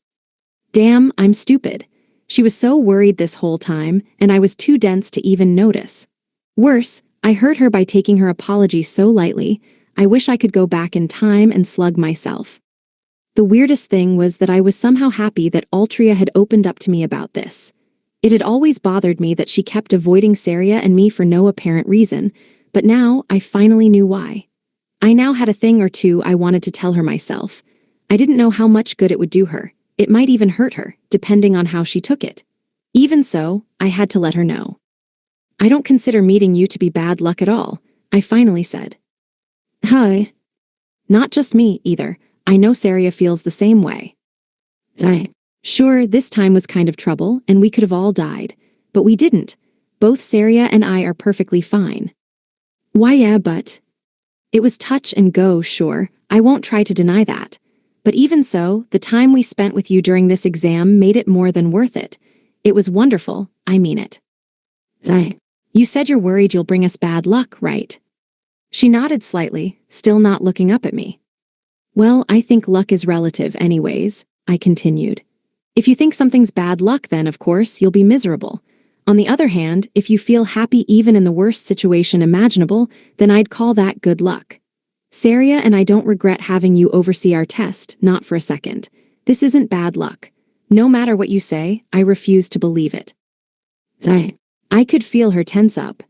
Damn, I'm stupid. She was so worried this whole time, and I was too dense to even notice. Worse, I hurt her by taking her apology so lightly. I wish I could go back in time and slug myself. The weirdest thing was that I was somehow happy that Altria had opened up to me about this. It had always bothered me that she kept avoiding Saria and me for no apparent reason, but now I finally knew why. I now had a thing or two I wanted to tell her myself. I didn't know how much good it would do her. It might even hurt her, depending on how she took it. Even so, I had to let her know. I don't consider meeting you to be bad luck at all, I finally said. Hi. Not just me, either. I know Saria feels the same way. Sure, this time was kind of trouble, and we could have all died. But we didn't. Both Saria and I are perfectly fine. Why yeah, but... It was touch and go, sure. I won't try to deny that. But even so, the time we spent with you during this exam made it more than worth it. It was wonderful, I mean it. You said you're worried you'll bring us bad luck, right? She nodded slightly, still not looking up at me. Well, I think luck is relative anyways, I continued. If you think something's bad luck, then of course you'll be miserable. On the other hand, if you feel happy even in the worst situation imaginable, then I'd call that good luck. Saria and I don't regret having you oversee our test, not for a second. This isn't bad luck. No matter what you say, I refuse to believe it. I could feel her tense up.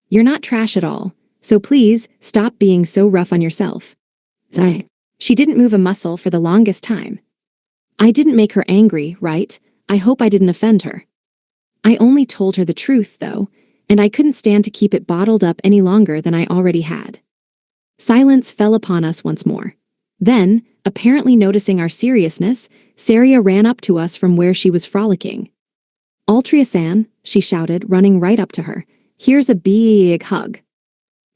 You're not trash at all, so please stop being so rough on yourself. She didn't move a muscle for the longest time. I didn't make her angry, right? I hope I didn't offend her. I only told her the truth, though, and I couldn't stand to keep it bottled up any longer than I already had. Silence fell upon us once more. Then, apparently noticing our seriousness, Saria ran up to us from where she was frolicking. Altria-san, she shouted, running right up to her. Here's a big hug.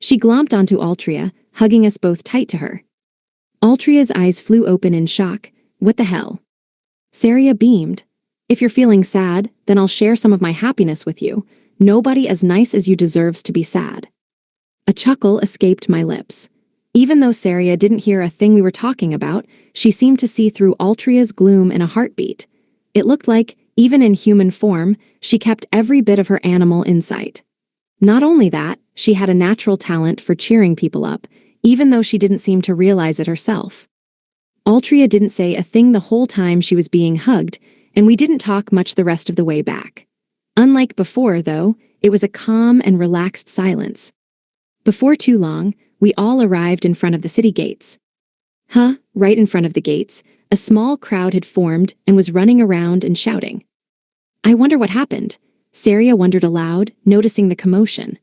She glomped onto Altria, hugging us both tight to her. Altria's eyes flew open in shock. What the hell? Saria beamed. If you're feeling sad, then I'll share some of my happiness with you. Nobody as nice as you deserves to be sad. A chuckle escaped my lips. Even though Saria didn't hear a thing we were talking about, she seemed to see through Altria's gloom in a heartbeat. It looked like, even in human form, she kept every bit of her animal insight. Not only that, she had a natural talent for cheering people up, even though she didn't seem to realize it herself. Altria didn't say a thing the whole time she was being hugged, and we didn't talk much the rest of the way back. Unlike before, though, it was a calm and relaxed silence. Before too long, we all arrived in front of the city gates. Right in front of the gates, a small crowd had formed and was running around and shouting. I wonder what happened, Saria wondered aloud, noticing the commotion.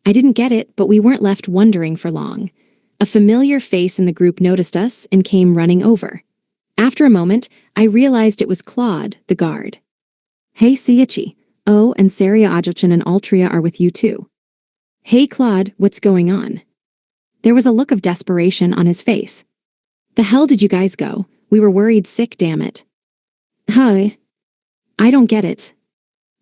I didn't get it, but we weren't left wondering for long. A familiar face in the group noticed us and came running over. After a moment, I realized it was Claude, the guard. Hey, Seiichi. Oh, and Saria Ajochin and Altria are with you too. Hey, Claude, what's going on? There was a look of desperation on his face. The hell did you guys go? We were worried sick, damn it. Hi. I don't get it.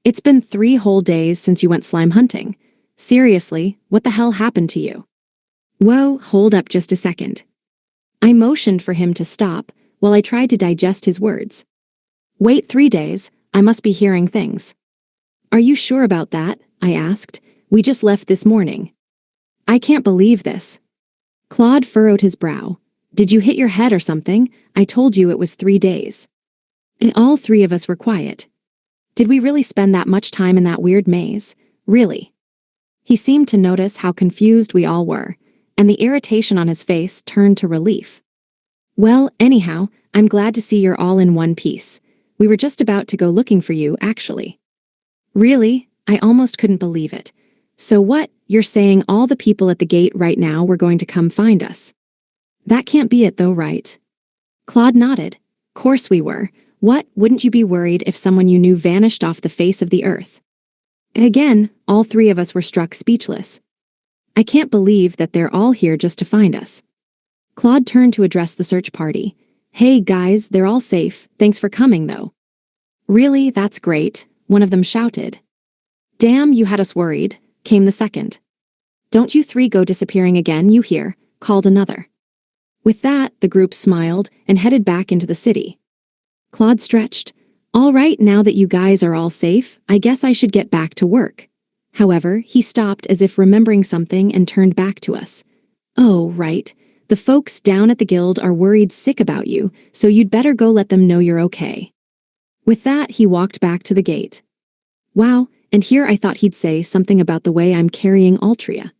It's been 3 whole days since you went slime hunting. Seriously, what the hell happened to you? Whoa, hold up just a second. I motioned for him to stop while I tried to digest his words. Wait 3 days, I must be hearing things. Are you sure about that? I asked. We just left this morning. I can't believe this. Claude furrowed his brow. Did you hit your head or something? I told you it was 3 days. All 3 of us were quiet. Did we really spend that much time in that weird maze? Really? He seemed to notice how confused we all were, and the irritation on his face turned to relief. Well, anyhow, I'm glad to see you're all in one piece. We were just about to go looking for you, actually. Really? I almost couldn't believe it. So what, you're saying all the people at the gate right now were going to come find us? That can't be it though, right? Claude nodded. Course we were. What, wouldn't you be worried if someone you knew vanished off the face of the earth? Again, all 3 of us were struck speechless. I can't believe that they're all here just to find us. Claude turned to address the search party. Hey guys, they're all safe, thanks for coming though. Really, that's great, one of them shouted. Damn, you had us worried, came the second. Don't you 3 go disappearing again, you hear, called another. With that, the group smiled and headed back into the city. Claude stretched. All right, now that you guys are all safe, I guess I should get back to work. However, he stopped as if remembering something and turned back to us. Oh, right. The folks down at the guild are worried sick about you, so you'd better go let them know you're okay. With that, he walked back to the gate. Wow, and here I thought he'd say something about the way I'm carrying Altria.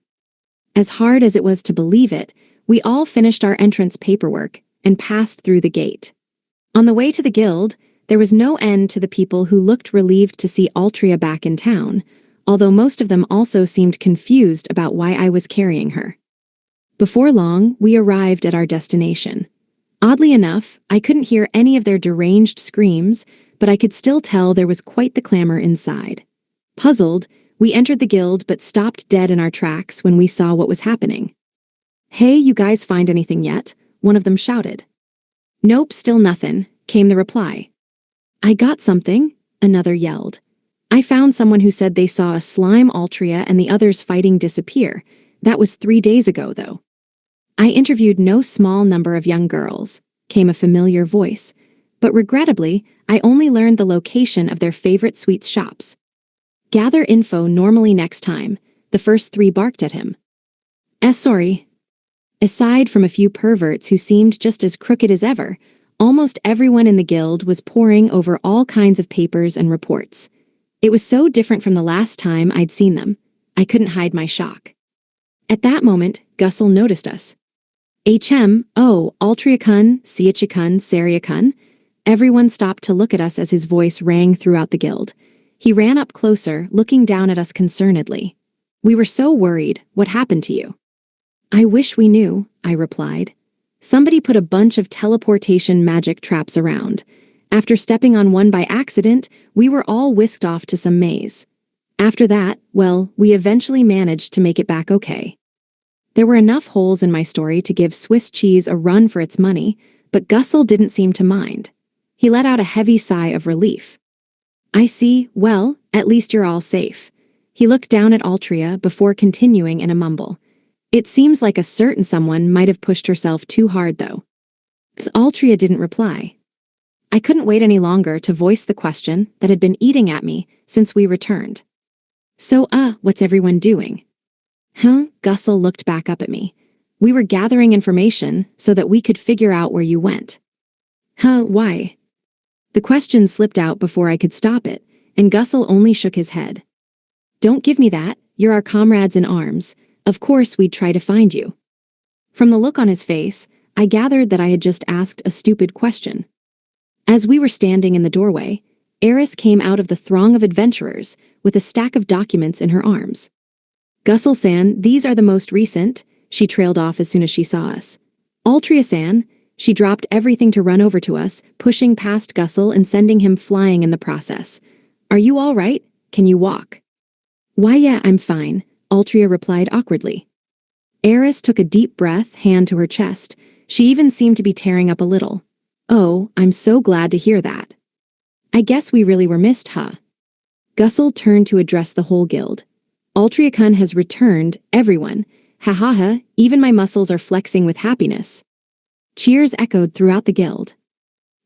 As hard as it was to believe it, we all finished our entrance paperwork and passed through the gate. On the way to the guild, there was no end to the people who looked relieved to see Altria back in town, although most of them also seemed confused about why I was carrying her. Before long, we arrived at our destination. Oddly enough, I couldn't hear any of their deranged screams, but I could still tell there was quite the clamor inside. Puzzled, we entered the guild but stopped dead in our tracks when we saw what was happening. Hey, you guys find anything yet? One of them shouted. Nope, still nothin', came the reply. I got something, another yelled. I found someone who said they saw a slime Altria and the others fighting disappear. That was 3 days ago, though. I interviewed no small number of young girls, came a familiar voice, but regrettably, I only learned the location of their favorite sweets shops. Gather info normally next time. The first three barked at him. Sorry. Aside from a few perverts who seemed just as crooked as ever, almost everyone in the guild was poring over all kinds of papers and reports. It was so different from the last time I'd seen them. I couldn't hide my shock. At that moment, Gusel noticed us. Oh, Altria-kun, Siachi-kun, Saria-kun. Everyone stopped to look at us as his voice rang throughout the guild. He ran up closer, looking down at us concernedly. We were so worried. What happened to you? I wish we knew, I replied. Somebody put a bunch of teleportation magic traps around. After stepping on one by accident, we were all whisked off to some maze. After that, well, we eventually managed to make it back okay. There were enough holes in my story to give Swiss cheese a run for its money, but Gusel didn't seem to mind. He let out a heavy sigh of relief. I see, well, at least you're all safe. He looked down at Altria before continuing in a mumble. It seems like a certain someone might have pushed herself too hard, though. Altria didn't reply. I couldn't wait any longer to voice the question that had been eating at me since we returned. So, what's everyone doing? Gusel looked back up at me. We were gathering information so that we could figure out where you went. Why? The question slipped out before I could stop it, and Gusel only shook his head. Don't give me that. You're our comrades in arms. Of course we'd try to find you. From the look on his face, I gathered that I had just asked a stupid question. As we were standing in the doorway, Eris came out of the throng of adventurers with a stack of documents in her arms. Gusel-san, these are the most recent, she trailed off as soon as she saw us. Altria-san, she dropped everything to run over to us, pushing past Gusel and sending him flying in the process. Are you all right? Can you walk? Why, yeah, I'm fine, Altria replied awkwardly. Eris took a deep breath, hand to her chest. She even seemed to be tearing up a little. Oh, I'm so glad to hear that. I guess we really were missed, huh? Gusel turned to address the whole guild. Altria-kun has returned, everyone. Ha ha ha, even my muscles are flexing with happiness. Cheers echoed throughout the guild.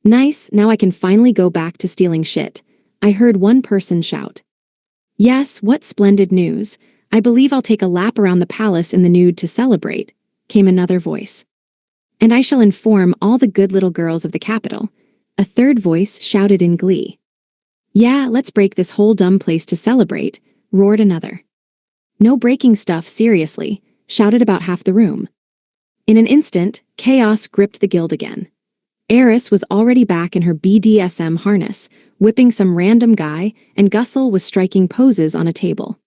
Nice, now I can finally go back to stealing shit, I heard one person shout. Yes, what splendid news. I believe I'll take a lap around the palace in the nude to celebrate, came another voice. And I shall inform all the good little girls of the capital, a third voice shouted in glee. Yeah, let's break this whole dumb place to celebrate, roared another. No breaking stuff, seriously, shouted about half the room. In an instant, chaos gripped the guild again. Eris was already back in her BDSM harness, whipping some random guy, and Gusel was striking poses on a table.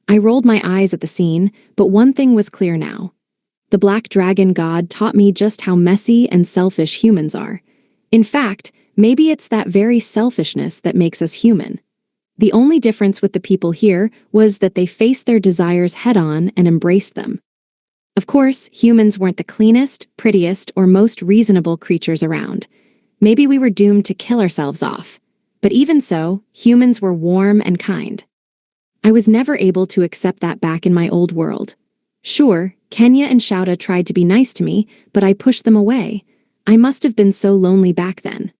I rolled my eyes at the scene, but one thing was clear now. The Black Dragon God taught me just how messy and selfish humans are. In fact, maybe it's that very selfishness that makes us human. The only difference with the people here was that they faced their desires head-on and embraced them. Of course, humans weren't the cleanest, prettiest, or most reasonable creatures around. Maybe we were doomed to kill ourselves off. But even so, humans were warm and kind. I was never able to accept that back in my old world. Sure, Kenya and Shouta tried to be nice to me, but I pushed them away. I must have been so lonely back then.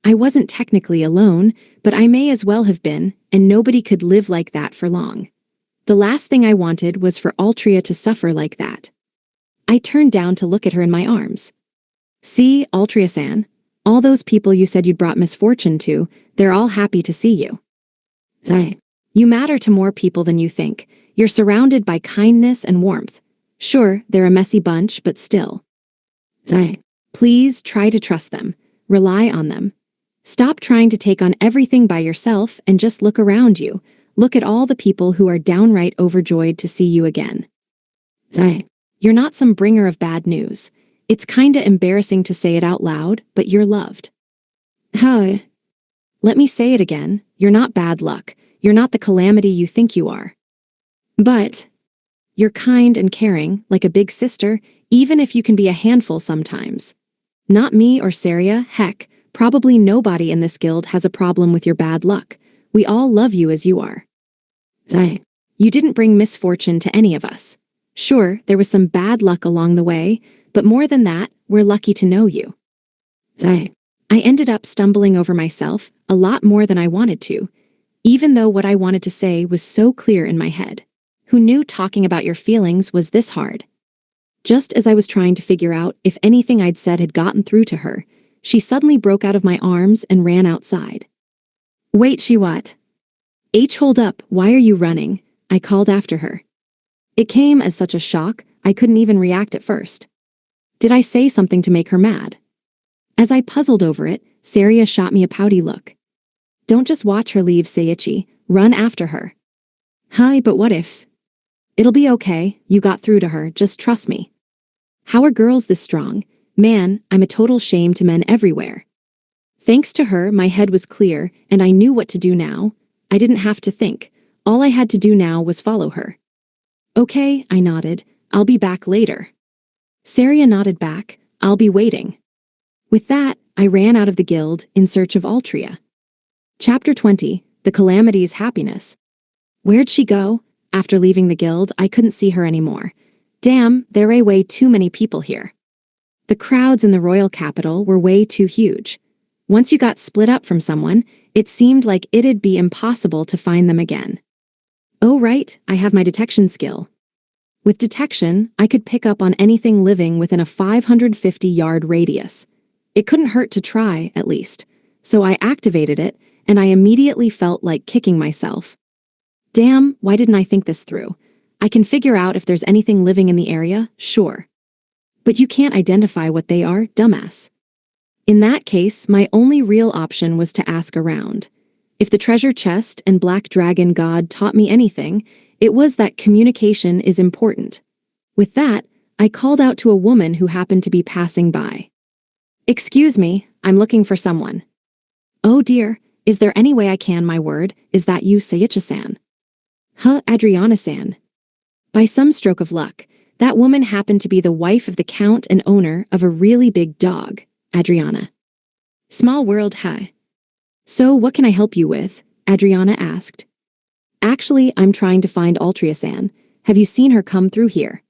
I wasn't technically alone, but I may as well have been, and nobody could live like that for long. The last thing I wanted was for Altria to suffer like that. I turned down to look at her in my arms. See, Altria-san, all those people you said you'd brought misfortune to, they're all happy to see you. Zai. You matter to more people than you think. You're surrounded by kindness and warmth. Sure, they're a messy bunch, but still. Zai. Please try to trust them. Rely on them. Stop trying to take on everything by yourself and just look around you. Look at all the people who are downright overjoyed to see you again. Zai. You're not some bringer of bad news. It's kinda embarrassing to say it out loud, but you're loved. Huh. Let me say it again. You're not bad luck. You're not the calamity you think you are. But you're kind and caring, like a big sister, even if you can be a handful sometimes. Not me or Saria, heck, probably nobody in this guild has a problem with your bad luck. We all love you as you are. Zai. You didn't bring misfortune to any of us. Sure, there was some bad luck along the way, but more than that, we're lucky to know you. Zai. I ended up stumbling over myself a lot more than I wanted to. even though what I wanted to say was so clear in my head. Who knew talking about your feelings was this hard? Just as I was trying to figure out if anything I'd said had gotten through to her, she suddenly broke out of my arms and ran outside. Wait, she what? Hold up, why are you running? I called after her. It came as such a shock, I couldn't even react at first. Did I say something to make her mad? As I puzzled over it, Saria shot me a pouty look. Don't just watch her leave, Seiichi, run after her. Hi, but what ifs? It'll be okay, you got through to her, just trust me. How are girls this strong? Man, I'm a total shame to men everywhere. Thanks to her, my head was clear, and I knew what to do now. I didn't have to think. All I had to do now was follow her. Okay, I nodded. I'll be back later. Saria nodded back. I'll be waiting. With that, I ran out of the guild in search of Altria. Chapter 20, The Calamity's Happiness. Where'd she go? After leaving the guild, I couldn't see her anymore. Damn, there are way too many people here. The crowds in the royal capital were way too huge. Once you got split up from someone, it seemed like it'd be impossible to find them again. Oh right, I have my detection skill. With detection, I could pick up on anything living within a 550-yard radius. It couldn't hurt to try, at least. So I activated it, and I immediately felt like kicking myself. Damn, why didn't I think this through? I can figure out if there's anything living in the area, sure. But you can't identify what they are, dumbass. In that case, my only real option was to ask around. If the treasure chest and black dragon god taught me anything, it was that communication is important. With that, I called out to a woman who happened to be passing by. Excuse me, I'm looking for someone. Oh dear, is there any way I can, my word, is that you, Seiichi-san? Huh, Adriana-san. By some stroke of luck, that woman happened to be the wife of the count and owner of a really big dog, Adriana. Small world, huh? So what can I help you with? Adriana asked. Actually, I'm trying to find Altria-san. Have you seen her come through here?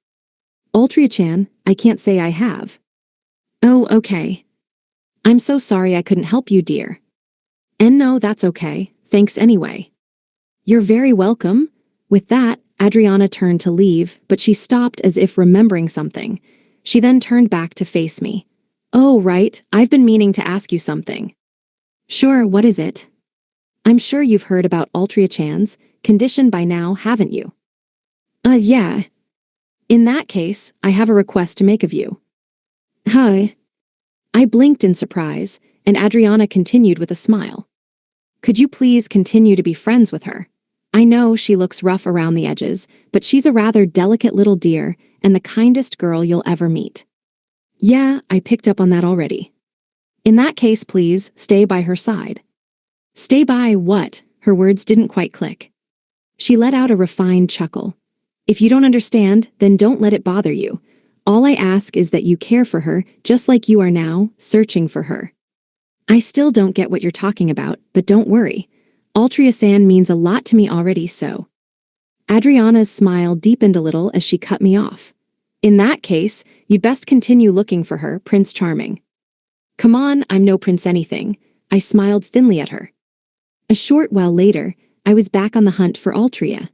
Altria-chan, I can't say I have. Oh, okay. I'm so sorry I couldn't help you, dear. And no, that's okay. Thanks anyway. You're very welcome. With that, Adriana turned to leave, but she stopped as if remembering something. She then turned back to face me. Oh, right, I've been meaning to ask you something. Sure, what is it? I'm sure you've heard about Altria-chan's condition by now, haven't you? Yeah. In that case, I have a request to make of you. Hi. I blinked in surprise, and Adriana continued with a smile. Could you please continue to be friends with her? I know she looks rough around the edges, but she's a rather delicate little dear and the kindest girl you'll ever meet. Yeah, I picked up on that already. In that case, please, stay by her side. Stay by what? Her words didn't quite click. She let out a refined chuckle. If you don't understand, then don't let it bother you. All I ask is that you care for her, just like you are now, searching for her. I still don't get what you're talking about, but don't worry. Altria-san means a lot to me already, so. Adriana's smile deepened a little as she cut me off. In that case, you'd best continue looking for her, Prince Charming. Come on, I'm no prince anything. I smiled thinly at her. A short while later, I was back on the hunt for Altria.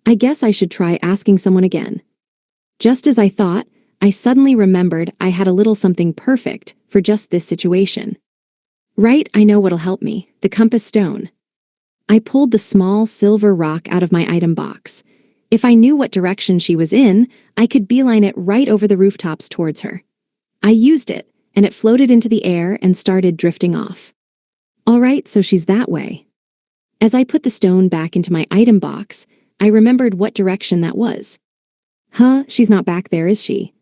I guess I should try asking someone again. Just as I thought, I suddenly remembered I had a little something perfect for just this situation. Right, I know what'll help me, the compass stone. I pulled the small silver rock out of my item box. If I knew what direction she was in, I could beeline it right over the rooftops towards her. I used it, and it floated into the air and started drifting off. All right, so she's that way. As I put the stone back into my item box, I remembered what direction that was. Huh, she's not back there, is she?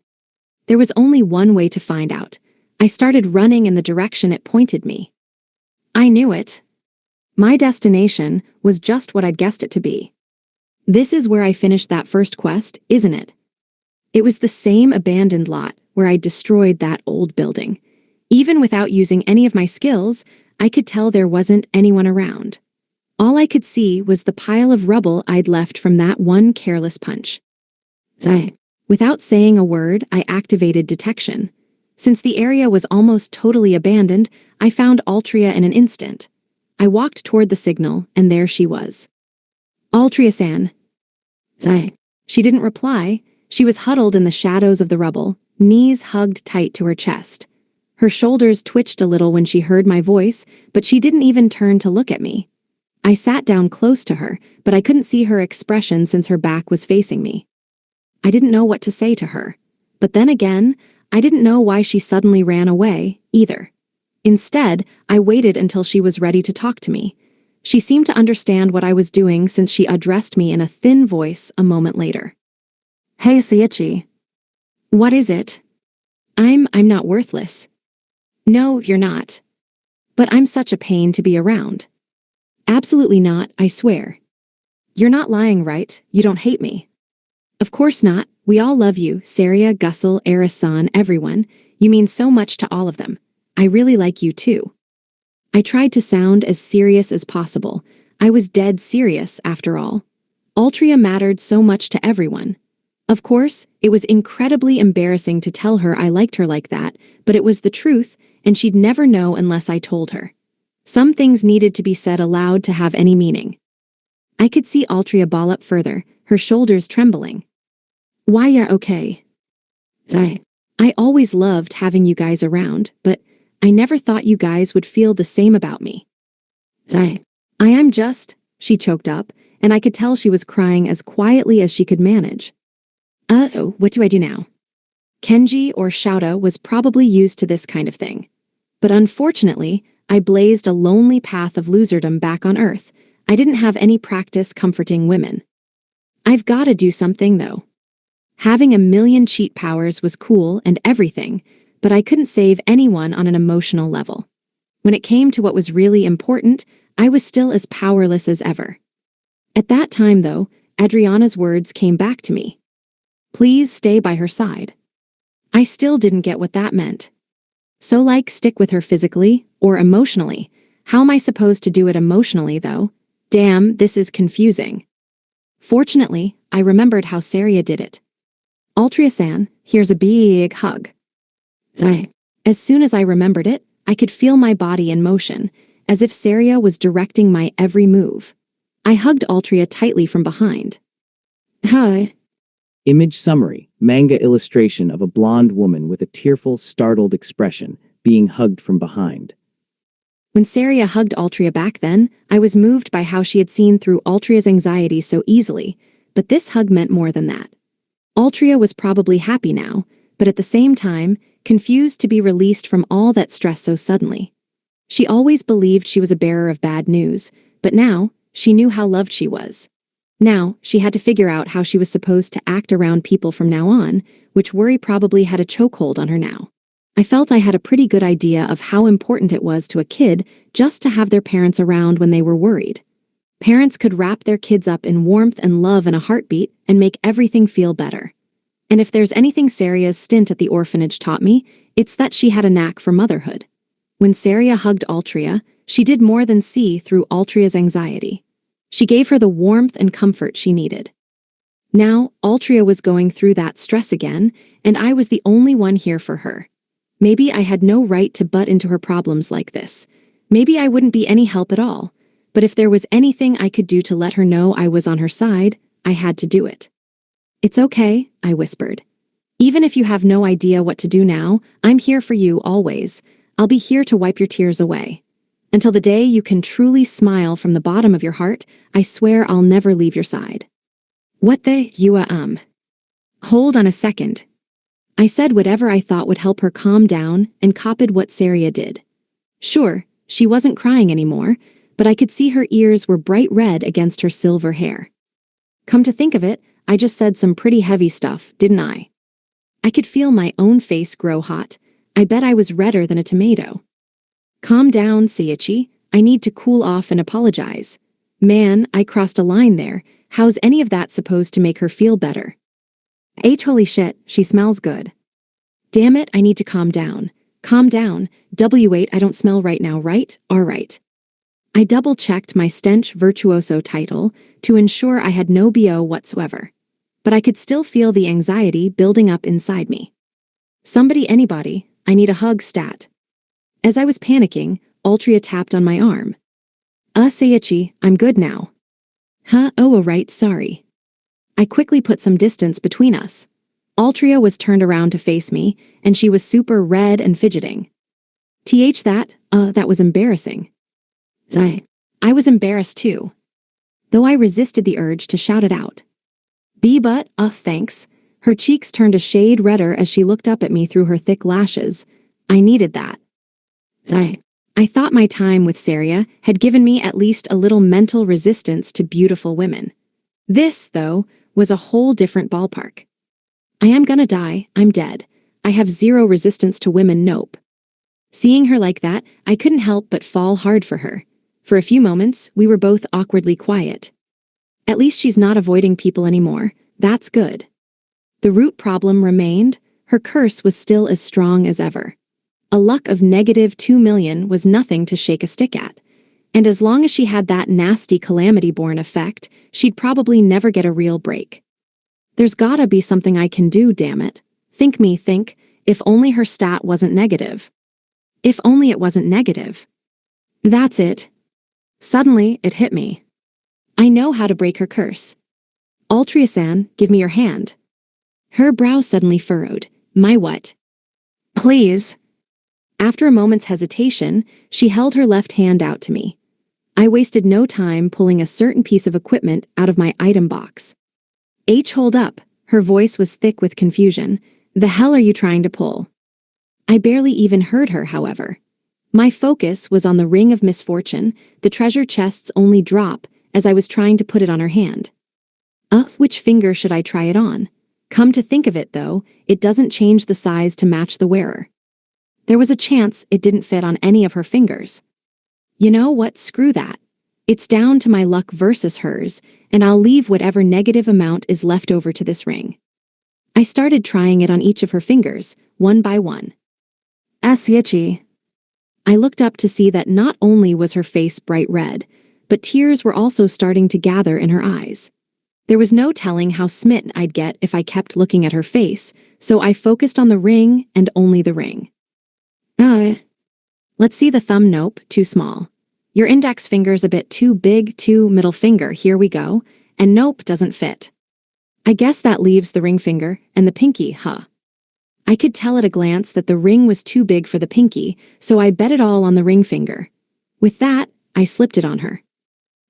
There was only one way to find out. I started running in the direction it pointed me. I knew it. My destination was just what I'd guessed it to be. This is where I finished that first quest, isn't it? It was the same abandoned lot where I destroyed that old building. Even without using any of my skills, I could tell there wasn't anyone around. All I could see was the pile of rubble I'd left from that one careless punch. Without saying a word, I activated detection. Since the area was almost totally abandoned, I found Altria in an instant. I walked toward the signal, and there she was. Altria-san. Zai. She didn't reply. She was huddled in the shadows of the rubble, knees hugged tight to her chest. Her shoulders twitched a little when she heard my voice, but she didn't even turn to look at me. I sat down close to her, but I couldn't see her expression since her back was facing me. I didn't know what to say to her. But then again, I didn't know why she suddenly ran away, either. Instead, I waited until she was ready to talk to me. She seemed to understand what I was doing since she addressed me in a thin voice a moment later. Hey, Seiichi. What is it? I'm not worthless. No, you're not. But I'm such a pain to be around. Absolutely not, I swear. You're not lying, right? You don't hate me. Of course not. We all love you, Saria, Gussel, Eris-san, everyone. You mean so much to all of them. I really like you too. I tried to sound as serious as possible. I was dead serious, after all. Altria mattered so much to everyone. Of course, it was incredibly embarrassing to tell her I liked her like that, but it was the truth, and she'd never know unless I told her. Some things needed to be said aloud to have any meaning. I could see Altria ball up further, her shoulders trembling. Why, you're okay. Zai. I always loved having you guys around, but I never thought you guys would feel the same about me. Zai. I am just, she choked up, and I could tell she was crying as quietly as she could manage. So what do I do now? Kenji or Shouta was probably used to this kind of thing. But unfortunately, I blazed a lonely path of loserdom back on Earth. I didn't have any practice comforting women. I've gotta do something, though. Having a million cheat powers was cool and everything, but I couldn't save anyone on an emotional level. When it came to what was really important, I was still as powerless as ever. At that time, though, Adriana's words came back to me. Please stay by her side. I still didn't get what that meant. So stick with her physically or emotionally. How am I supposed to do it emotionally, though? Damn, this is confusing. Fortunately, I remembered how Saria did it. Altria-san, here's a big hug. Zai. As soon as I remembered it, I could feel my body in motion, as if Saria was directing my every move. I hugged Altria tightly from behind. Hi. Image summary, manga illustration of a blonde woman with a tearful, startled expression, being hugged from behind. When Saria hugged Altria back then, I was moved by how she had seen through Altria's anxiety so easily, but this hug meant more than that. Altria was probably happy now, but at the same time, confused to be released from all that stress so suddenly. She always believed she was a bearer of bad news, but now, she knew how loved she was. Now, she had to figure out how she was supposed to act around people from now on, which worry probably had a chokehold on her now. I felt I had a pretty good idea of how important it was to a kid just to have their parents around when they were worried. Parents could wrap their kids up in warmth and love in a heartbeat and make everything feel better. And if there's anything Saria's stint at the orphanage taught me, it's that she had a knack for motherhood. When Saria hugged Altria, she did more than see through Altria's anxiety. She gave her the warmth and comfort she needed. Now, Altria was going through that stress again, and I was the only one here for her. Maybe I had no right to butt into her problems like this. Maybe I wouldn't be any help at all. But if there was anything I could do to let her know I was on her side, I had to do it. It's okay, I whispered. Even if you have no idea what to do now, I'm here for you always. I'll be here to wipe your tears away. Until the day you can truly smile from the bottom of your heart, I swear I'll never leave your side. What the, Hold on a second. I said whatever I thought would help her calm down and copied what Saria did. Sure, she wasn't crying anymore, but I could see her ears were bright red against her silver hair. Come to think of it, I just said some pretty heavy stuff, didn't I? I could feel my own face grow hot. I bet I was redder than a tomato. Calm down, Seiichi. I need to cool off and apologize. Man, I crossed a line there. How's any of that supposed to make her feel better? Holy shit, she smells good. Damn it, I need to calm down. Calm down. W8, I don't smell right now, right? Alright. I double-checked my stench virtuoso title to ensure I had no BO whatsoever. But I could still feel the anxiety building up inside me. Somebody, anybody, I need a hug stat. As I was panicking, Altria tapped on my arm. Seiichi, I'm good now. Huh, oh, right, sorry. I quickly put some distance between us. Altria was turned around to face me, and she was super red and fidgeting. That was embarrassing. I was embarrassed too, though I resisted the urge to shout it out. Thanks. Her cheeks turned a shade redder as she looked up at me through her thick lashes. I needed that. I thought my time with Saria had given me at least a little mental resistance to beautiful women. This, though, was a whole different ballpark. I am gonna die, I'm dead. I have zero resistance to women, nope. Seeing her like that, I couldn't help but fall hard for her. For a few moments, we were both awkwardly quiet. At least she's not avoiding people anymore. That's good. The root problem remained. Her curse was still as strong as ever. A luck of -2 million was nothing to shake a stick at. And as long as she had that nasty calamity-born effect, she'd probably never get a real break. There's gotta be something I can do, damn it. Think, if only her stat wasn't negative. If only it wasn't negative. That's it. Suddenly, it hit me. I know how to break her curse. Altria-san, give me your hand. Her brow suddenly furrowed. My what? Please. After a moment's hesitation, she held her left hand out to me. I wasted no time pulling a certain piece of equipment out of my item box. Hold up. Her voice was thick with confusion. The hell are you trying to pull? I barely even heard her, however. My focus was on the Ring of Misfortune, the treasure chest's only drop, as I was trying to put it on her hand. Which finger should I try it on? Come to think of it, though, it doesn't change the size to match the wearer. There was a chance it didn't fit on any of her fingers. You know what, screw that. It's down to my luck versus hers, and I'll leave whatever negative amount is left over to this ring. I started trying it on each of her fingers, one by one. Seiichi. I looked up to see that not only was her face bright red, but tears were also starting to gather in her eyes. There was no telling how smitten I'd get if I kept looking at her face, so I focused on the ring and only the ring. Let's see the thumb, nope, too small. Your index finger's a bit too big, too middle finger, here we go, and nope, doesn't fit. I guess that leaves the ring finger and the pinky, huh? I could tell at a glance that the ring was too big for the pinky, so I bet it all on the ring finger. With that, I slipped it on her.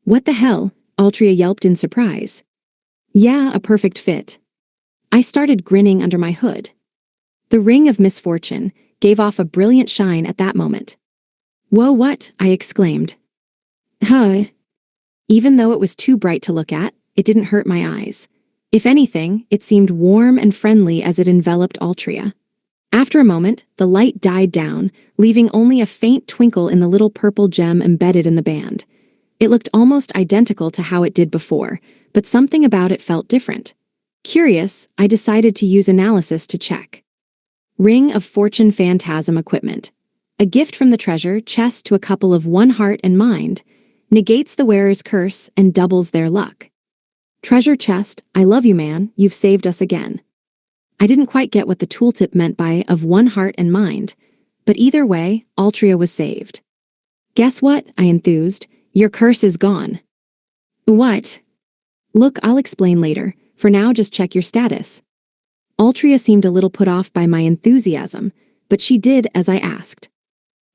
What the hell? Altria yelped in surprise. Yeah, a perfect fit. I started grinning under my hood. The Ring of Misfortune gave off a brilliant shine at that moment. Whoa, what? I exclaimed. Even though it was too bright to look at, it didn't hurt my eyes. If anything, it seemed warm and friendly as it enveloped Altria. After a moment, the light died down, leaving only a faint twinkle in the little purple gem embedded in the band. It looked almost identical to how it did before, but something about it felt different. Curious, I decided to use analysis to check. Ring of Fortune Phantasm equipment. A gift from the treasure chest to a couple of one heart and mind, negates the wearer's curse and doubles their luck. Treasure chest, I love you, man, you've saved us again. I didn't quite get what the tooltip meant by of one heart and mind, but either way, Altria was saved. Guess what? I enthused. Your curse is gone. What? Look, I'll explain later. For now, just check your status. Altria seemed a little put off by my enthusiasm, but she did as I asked.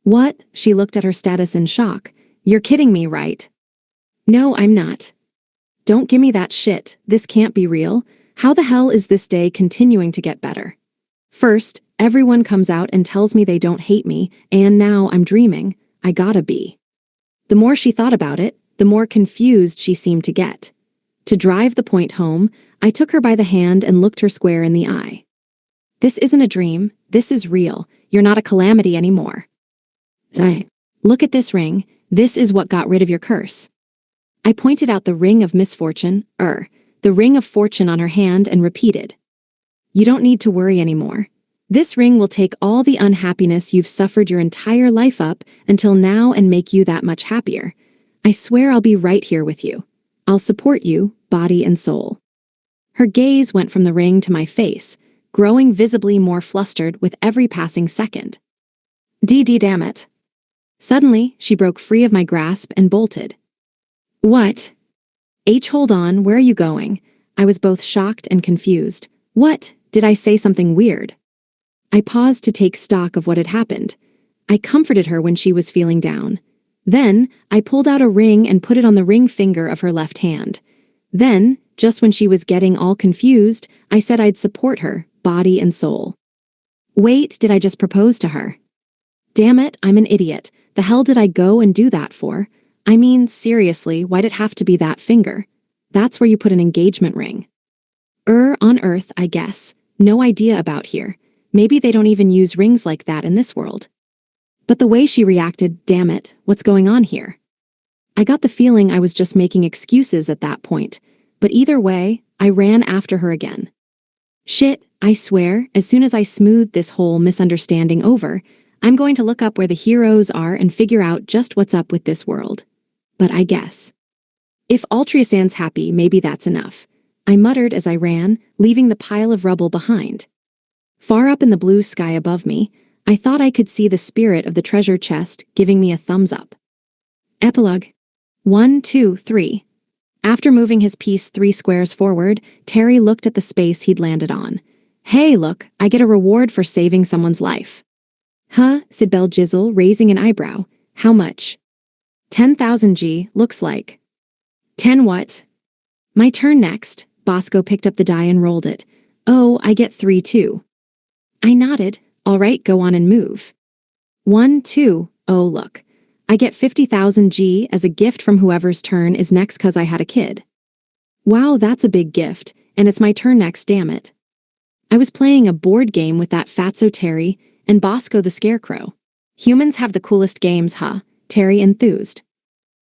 What? She looked at her status in shock. You're kidding me, right? No, I'm not. Don't gimme that shit. This can't be real. How the hell is this day continuing to get better? First, everyone comes out and tells me they don't hate me, and now I'm dreaming. I gotta be. The more she thought about it, the more confused she seemed to get. To drive the point home, I took her by the hand and looked her square in the eye. This isn't a dream. This is real. You're not a calamity anymore. Look at this ring. This is what got rid of your curse. I pointed out the Ring of Misfortune, the Ring of Fortune on her hand and repeated. You don't need to worry anymore. This ring will take all the unhappiness you've suffered your entire life up until now and make you that much happier. I swear I'll be right here with you. I'll support you, body and soul. Her gaze went from the ring to my face, growing visibly more flustered with every passing second. Damn it. Suddenly, she broke free of my grasp and bolted. What? H, hold on, where are you going? I was both shocked and confused. What? Did I say something weird? I paused to take stock of what had happened. I comforted her when she was feeling down. Then, I pulled out a ring and put it on the ring finger of her left hand. Then, just when she was getting all confused, I said I'd support her, body and soul. Wait, did I just propose to her? Damn it, I'm an idiot. The hell did I go and do that for? I mean, seriously, why'd it have to be that finger? That's where you put an engagement ring. On Earth, I guess. No idea about here. Maybe they don't even use rings like that in this world. But the way she reacted, damn it, what's going on here? I got the feeling I was just making excuses at that point, but either way, I ran after her again. Shit, I swear, as soon as I smooth this whole misunderstanding over, I'm going to look up where the heroes are and figure out just what's up with this world. But I guess. If Altriasan's happy, maybe that's enough, I muttered as I ran, leaving the pile of rubble behind. Far up in the blue sky above me, I thought I could see the spirit of the treasure chest giving me a thumbs up. Epilogue. 1, 2, 3. After moving his piece 3 squares forward, Terry looked at the space he'd landed on. Hey, look, I get a reward for saving someone's life. Huh, said Beljizzle, raising an eyebrow. How much? 10,000 G, looks like. 10 what? My turn next. Bosco picked up the die and rolled it. Oh, I get 3 too. I nodded. All right, go on and move. 1, 2, oh look. I get 50,000 G as a gift from whoever's turn is next 'cause I had a kid. Wow, that's a big gift, and it's my turn next, damn it. I was playing a board game with that fatso Terry and Bosco the Scarecrow. Humans have the coolest games, huh? Terry enthused.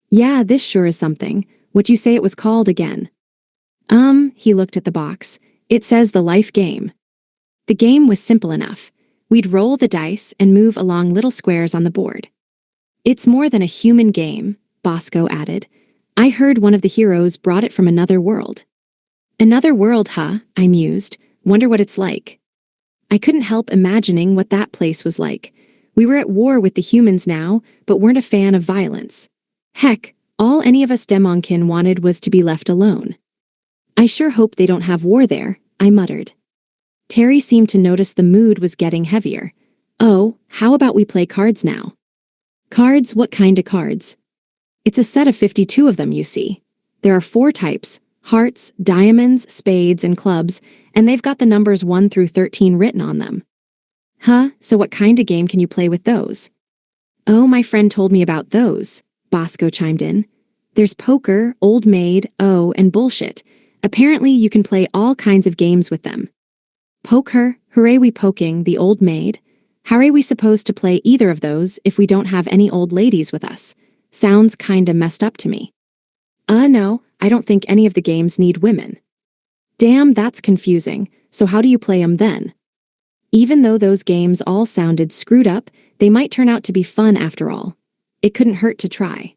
Yeah, this sure is something. What'd you say it was called again? He looked at the box. It says the life game. The game was simple enough. We'd roll the dice and move along little squares on the board. It's more than a human game, Bosco added. I heard one of the heroes brought it from another world. Another world, huh? I mused. Wonder what it's like. I couldn't help imagining what that place was like. We were at war with the humans now, but weren't a fan of violence. Heck, all any of us Demonkin wanted was to be left alone. I sure hope they don't have war there, I muttered. Terry seemed to notice the mood was getting heavier. Oh, how about we play cards now? Cards? What kind of cards? It's a set of 52 of them, you see. There are 4 types: hearts, diamonds, spades, and clubs, and they've got the numbers 1 through 13 written on them. Huh, so what kind of game can you play with those? Oh, my friend told me about those, Bosco chimed in. There's poker, old maid, and bullshit. Apparently you can play all kinds of games with them. Poker? Hooray we poking, the old maid? How are we supposed to play either of those if we don't have any old ladies with us? Sounds kinda messed up to me. No, I don't think any of the games need women. Damn, that's confusing. So how do you play 'em then? Even though those games all sounded screwed up, they might turn out to be fun after all. It couldn't hurt to try.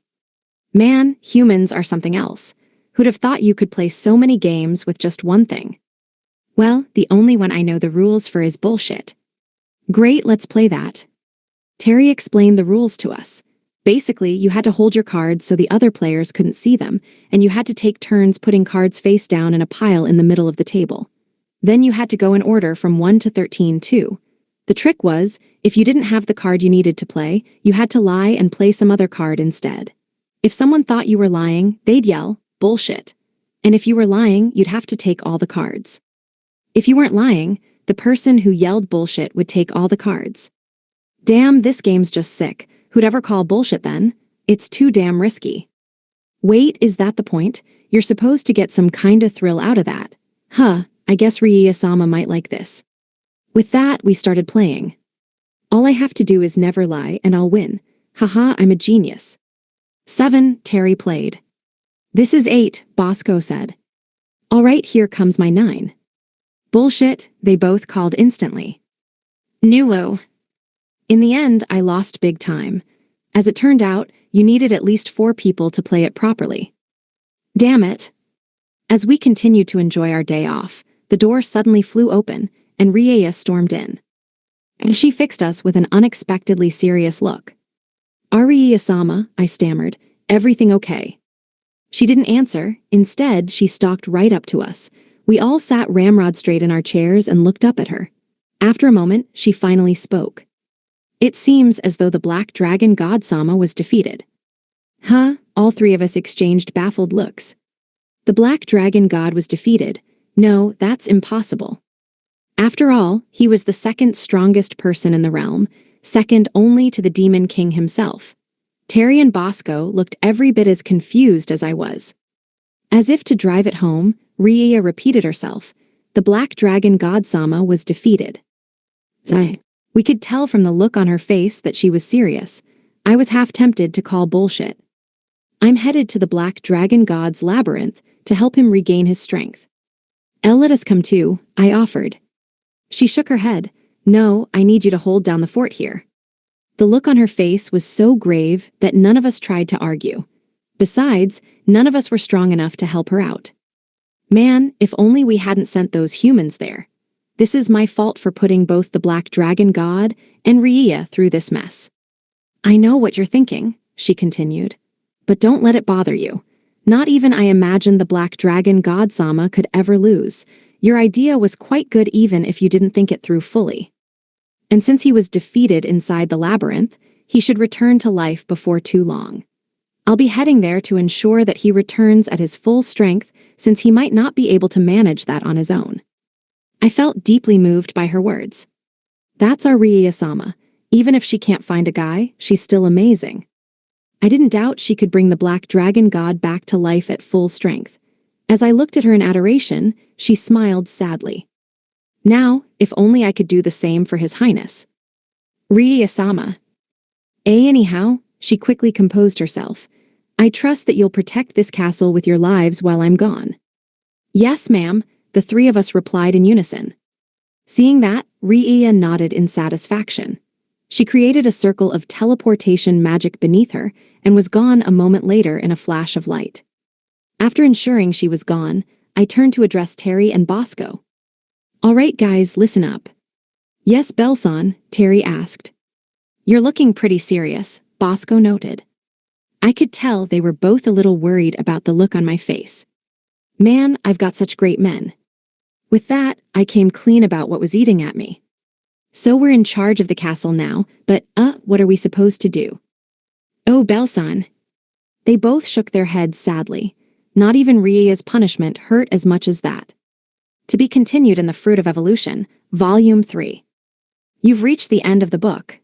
Man, humans are something else. Who'd have thought you could play so many games with just one thing? Well, the only one I know the rules for is bullshit. Great, let's play that. Terry explained the rules to us. Basically, you had to hold your cards so the other players couldn't see them, and you had to take turns putting cards face down in a pile in the middle of the table. Then you had to go in order from 1 to 13 too. The trick was, if you didn't have the card you needed to play, you had to lie and play some other card instead. If someone thought you were lying, they'd yell, bullshit. And if you were lying, you'd have to take all the cards. If you weren't lying, the person who yelled bullshit would take all the cards. Damn, this game's just sick. Who'd ever call bullshit then? It's too damn risky. Wait, is that the point? You're supposed to get some kinda thrill out of that. Huh, I guess Rie-sama might like this. With that, we started playing. All I have to do is never lie and I'll win. Haha, I'm a genius. 7, Terry played. This is 8, Bosco said. All right, here comes my 9. Bullshit, they both called instantly. Nulo. In the end, I lost big time. As it turned out, you needed at least 4 people to play it properly. Damn it. As we continued to enjoy our day off, the door suddenly flew open, and Riea stormed in. And she fixed us with an unexpectedly serious look. Ariya-sama, I stammered, everything okay? She didn't answer. Instead, she stalked right up to us. We all sat ramrod straight in our chairs and looked up at her. After a moment, she finally spoke. It seems as though the Black Dragon God Sama was defeated. Huh? All three of us exchanged baffled looks. The Black Dragon God was defeated. No, that's impossible. After all, he was the second strongest person in the realm, second only to the Demon King himself. Terry and Bosco looked every bit as confused as I was. As if to drive it home, Ria repeated herself. The Black Dragon God Sama was defeated. We could tell from the look on her face that she was serious. I was half tempted to call bullshit. I'm headed to the Black Dragon God's labyrinth to help him regain his strength. Elle, let us come too, I offered. She shook her head. No, I need you to hold down the fort here. The look on her face was so grave that none of us tried to argue. Besides, none of us were strong enough to help her out. Man, if only we hadn't sent those humans there. This is my fault for putting both the Black Dragon God and Ria through this mess. I know what you're thinking, she continued. But don't let it bother you. Not even I imagined the Black Dragon God Sama could ever lose. Your idea was quite good even if you didn't think it through fully. And since he was defeated inside the labyrinth, he should return to life before too long. I'll be heading there to ensure that he returns at his full strength, since he might not be able to manage that on his own. I felt deeply moved by her words. That's our Ria-sama. Even if she can't find a guy, she's still amazing. I didn't doubt she could bring the Black Dragon God back to life at full strength. As I looked at her in adoration, she smiled sadly. Now, if only I could do the same for His Highness. Ria-sama. Anyhow, she quickly composed herself. I trust that you'll protect this castle with your lives while I'm gone. Yes, ma'am, the three of us replied in unison. Seeing that, Ria nodded in satisfaction. She created a circle of teleportation magic beneath her and was gone a moment later in a flash of light. After ensuring she was gone, I turned to address Terry and Bosco. All right, guys, listen up. Yes, Belson, Terry asked. You're looking pretty serious, Bosco noted. I could tell they were both a little worried about the look on my face. Man, I've got such great men. With that, I came clean about what was eating at me. So we're in charge of the castle now, but, what are we supposed to do? Oh, Belson. They both shook their heads sadly. Not even Ria's punishment hurt as much as that. To be continued in The Fruit of Evolution, Volume 3. You've reached the end of the book.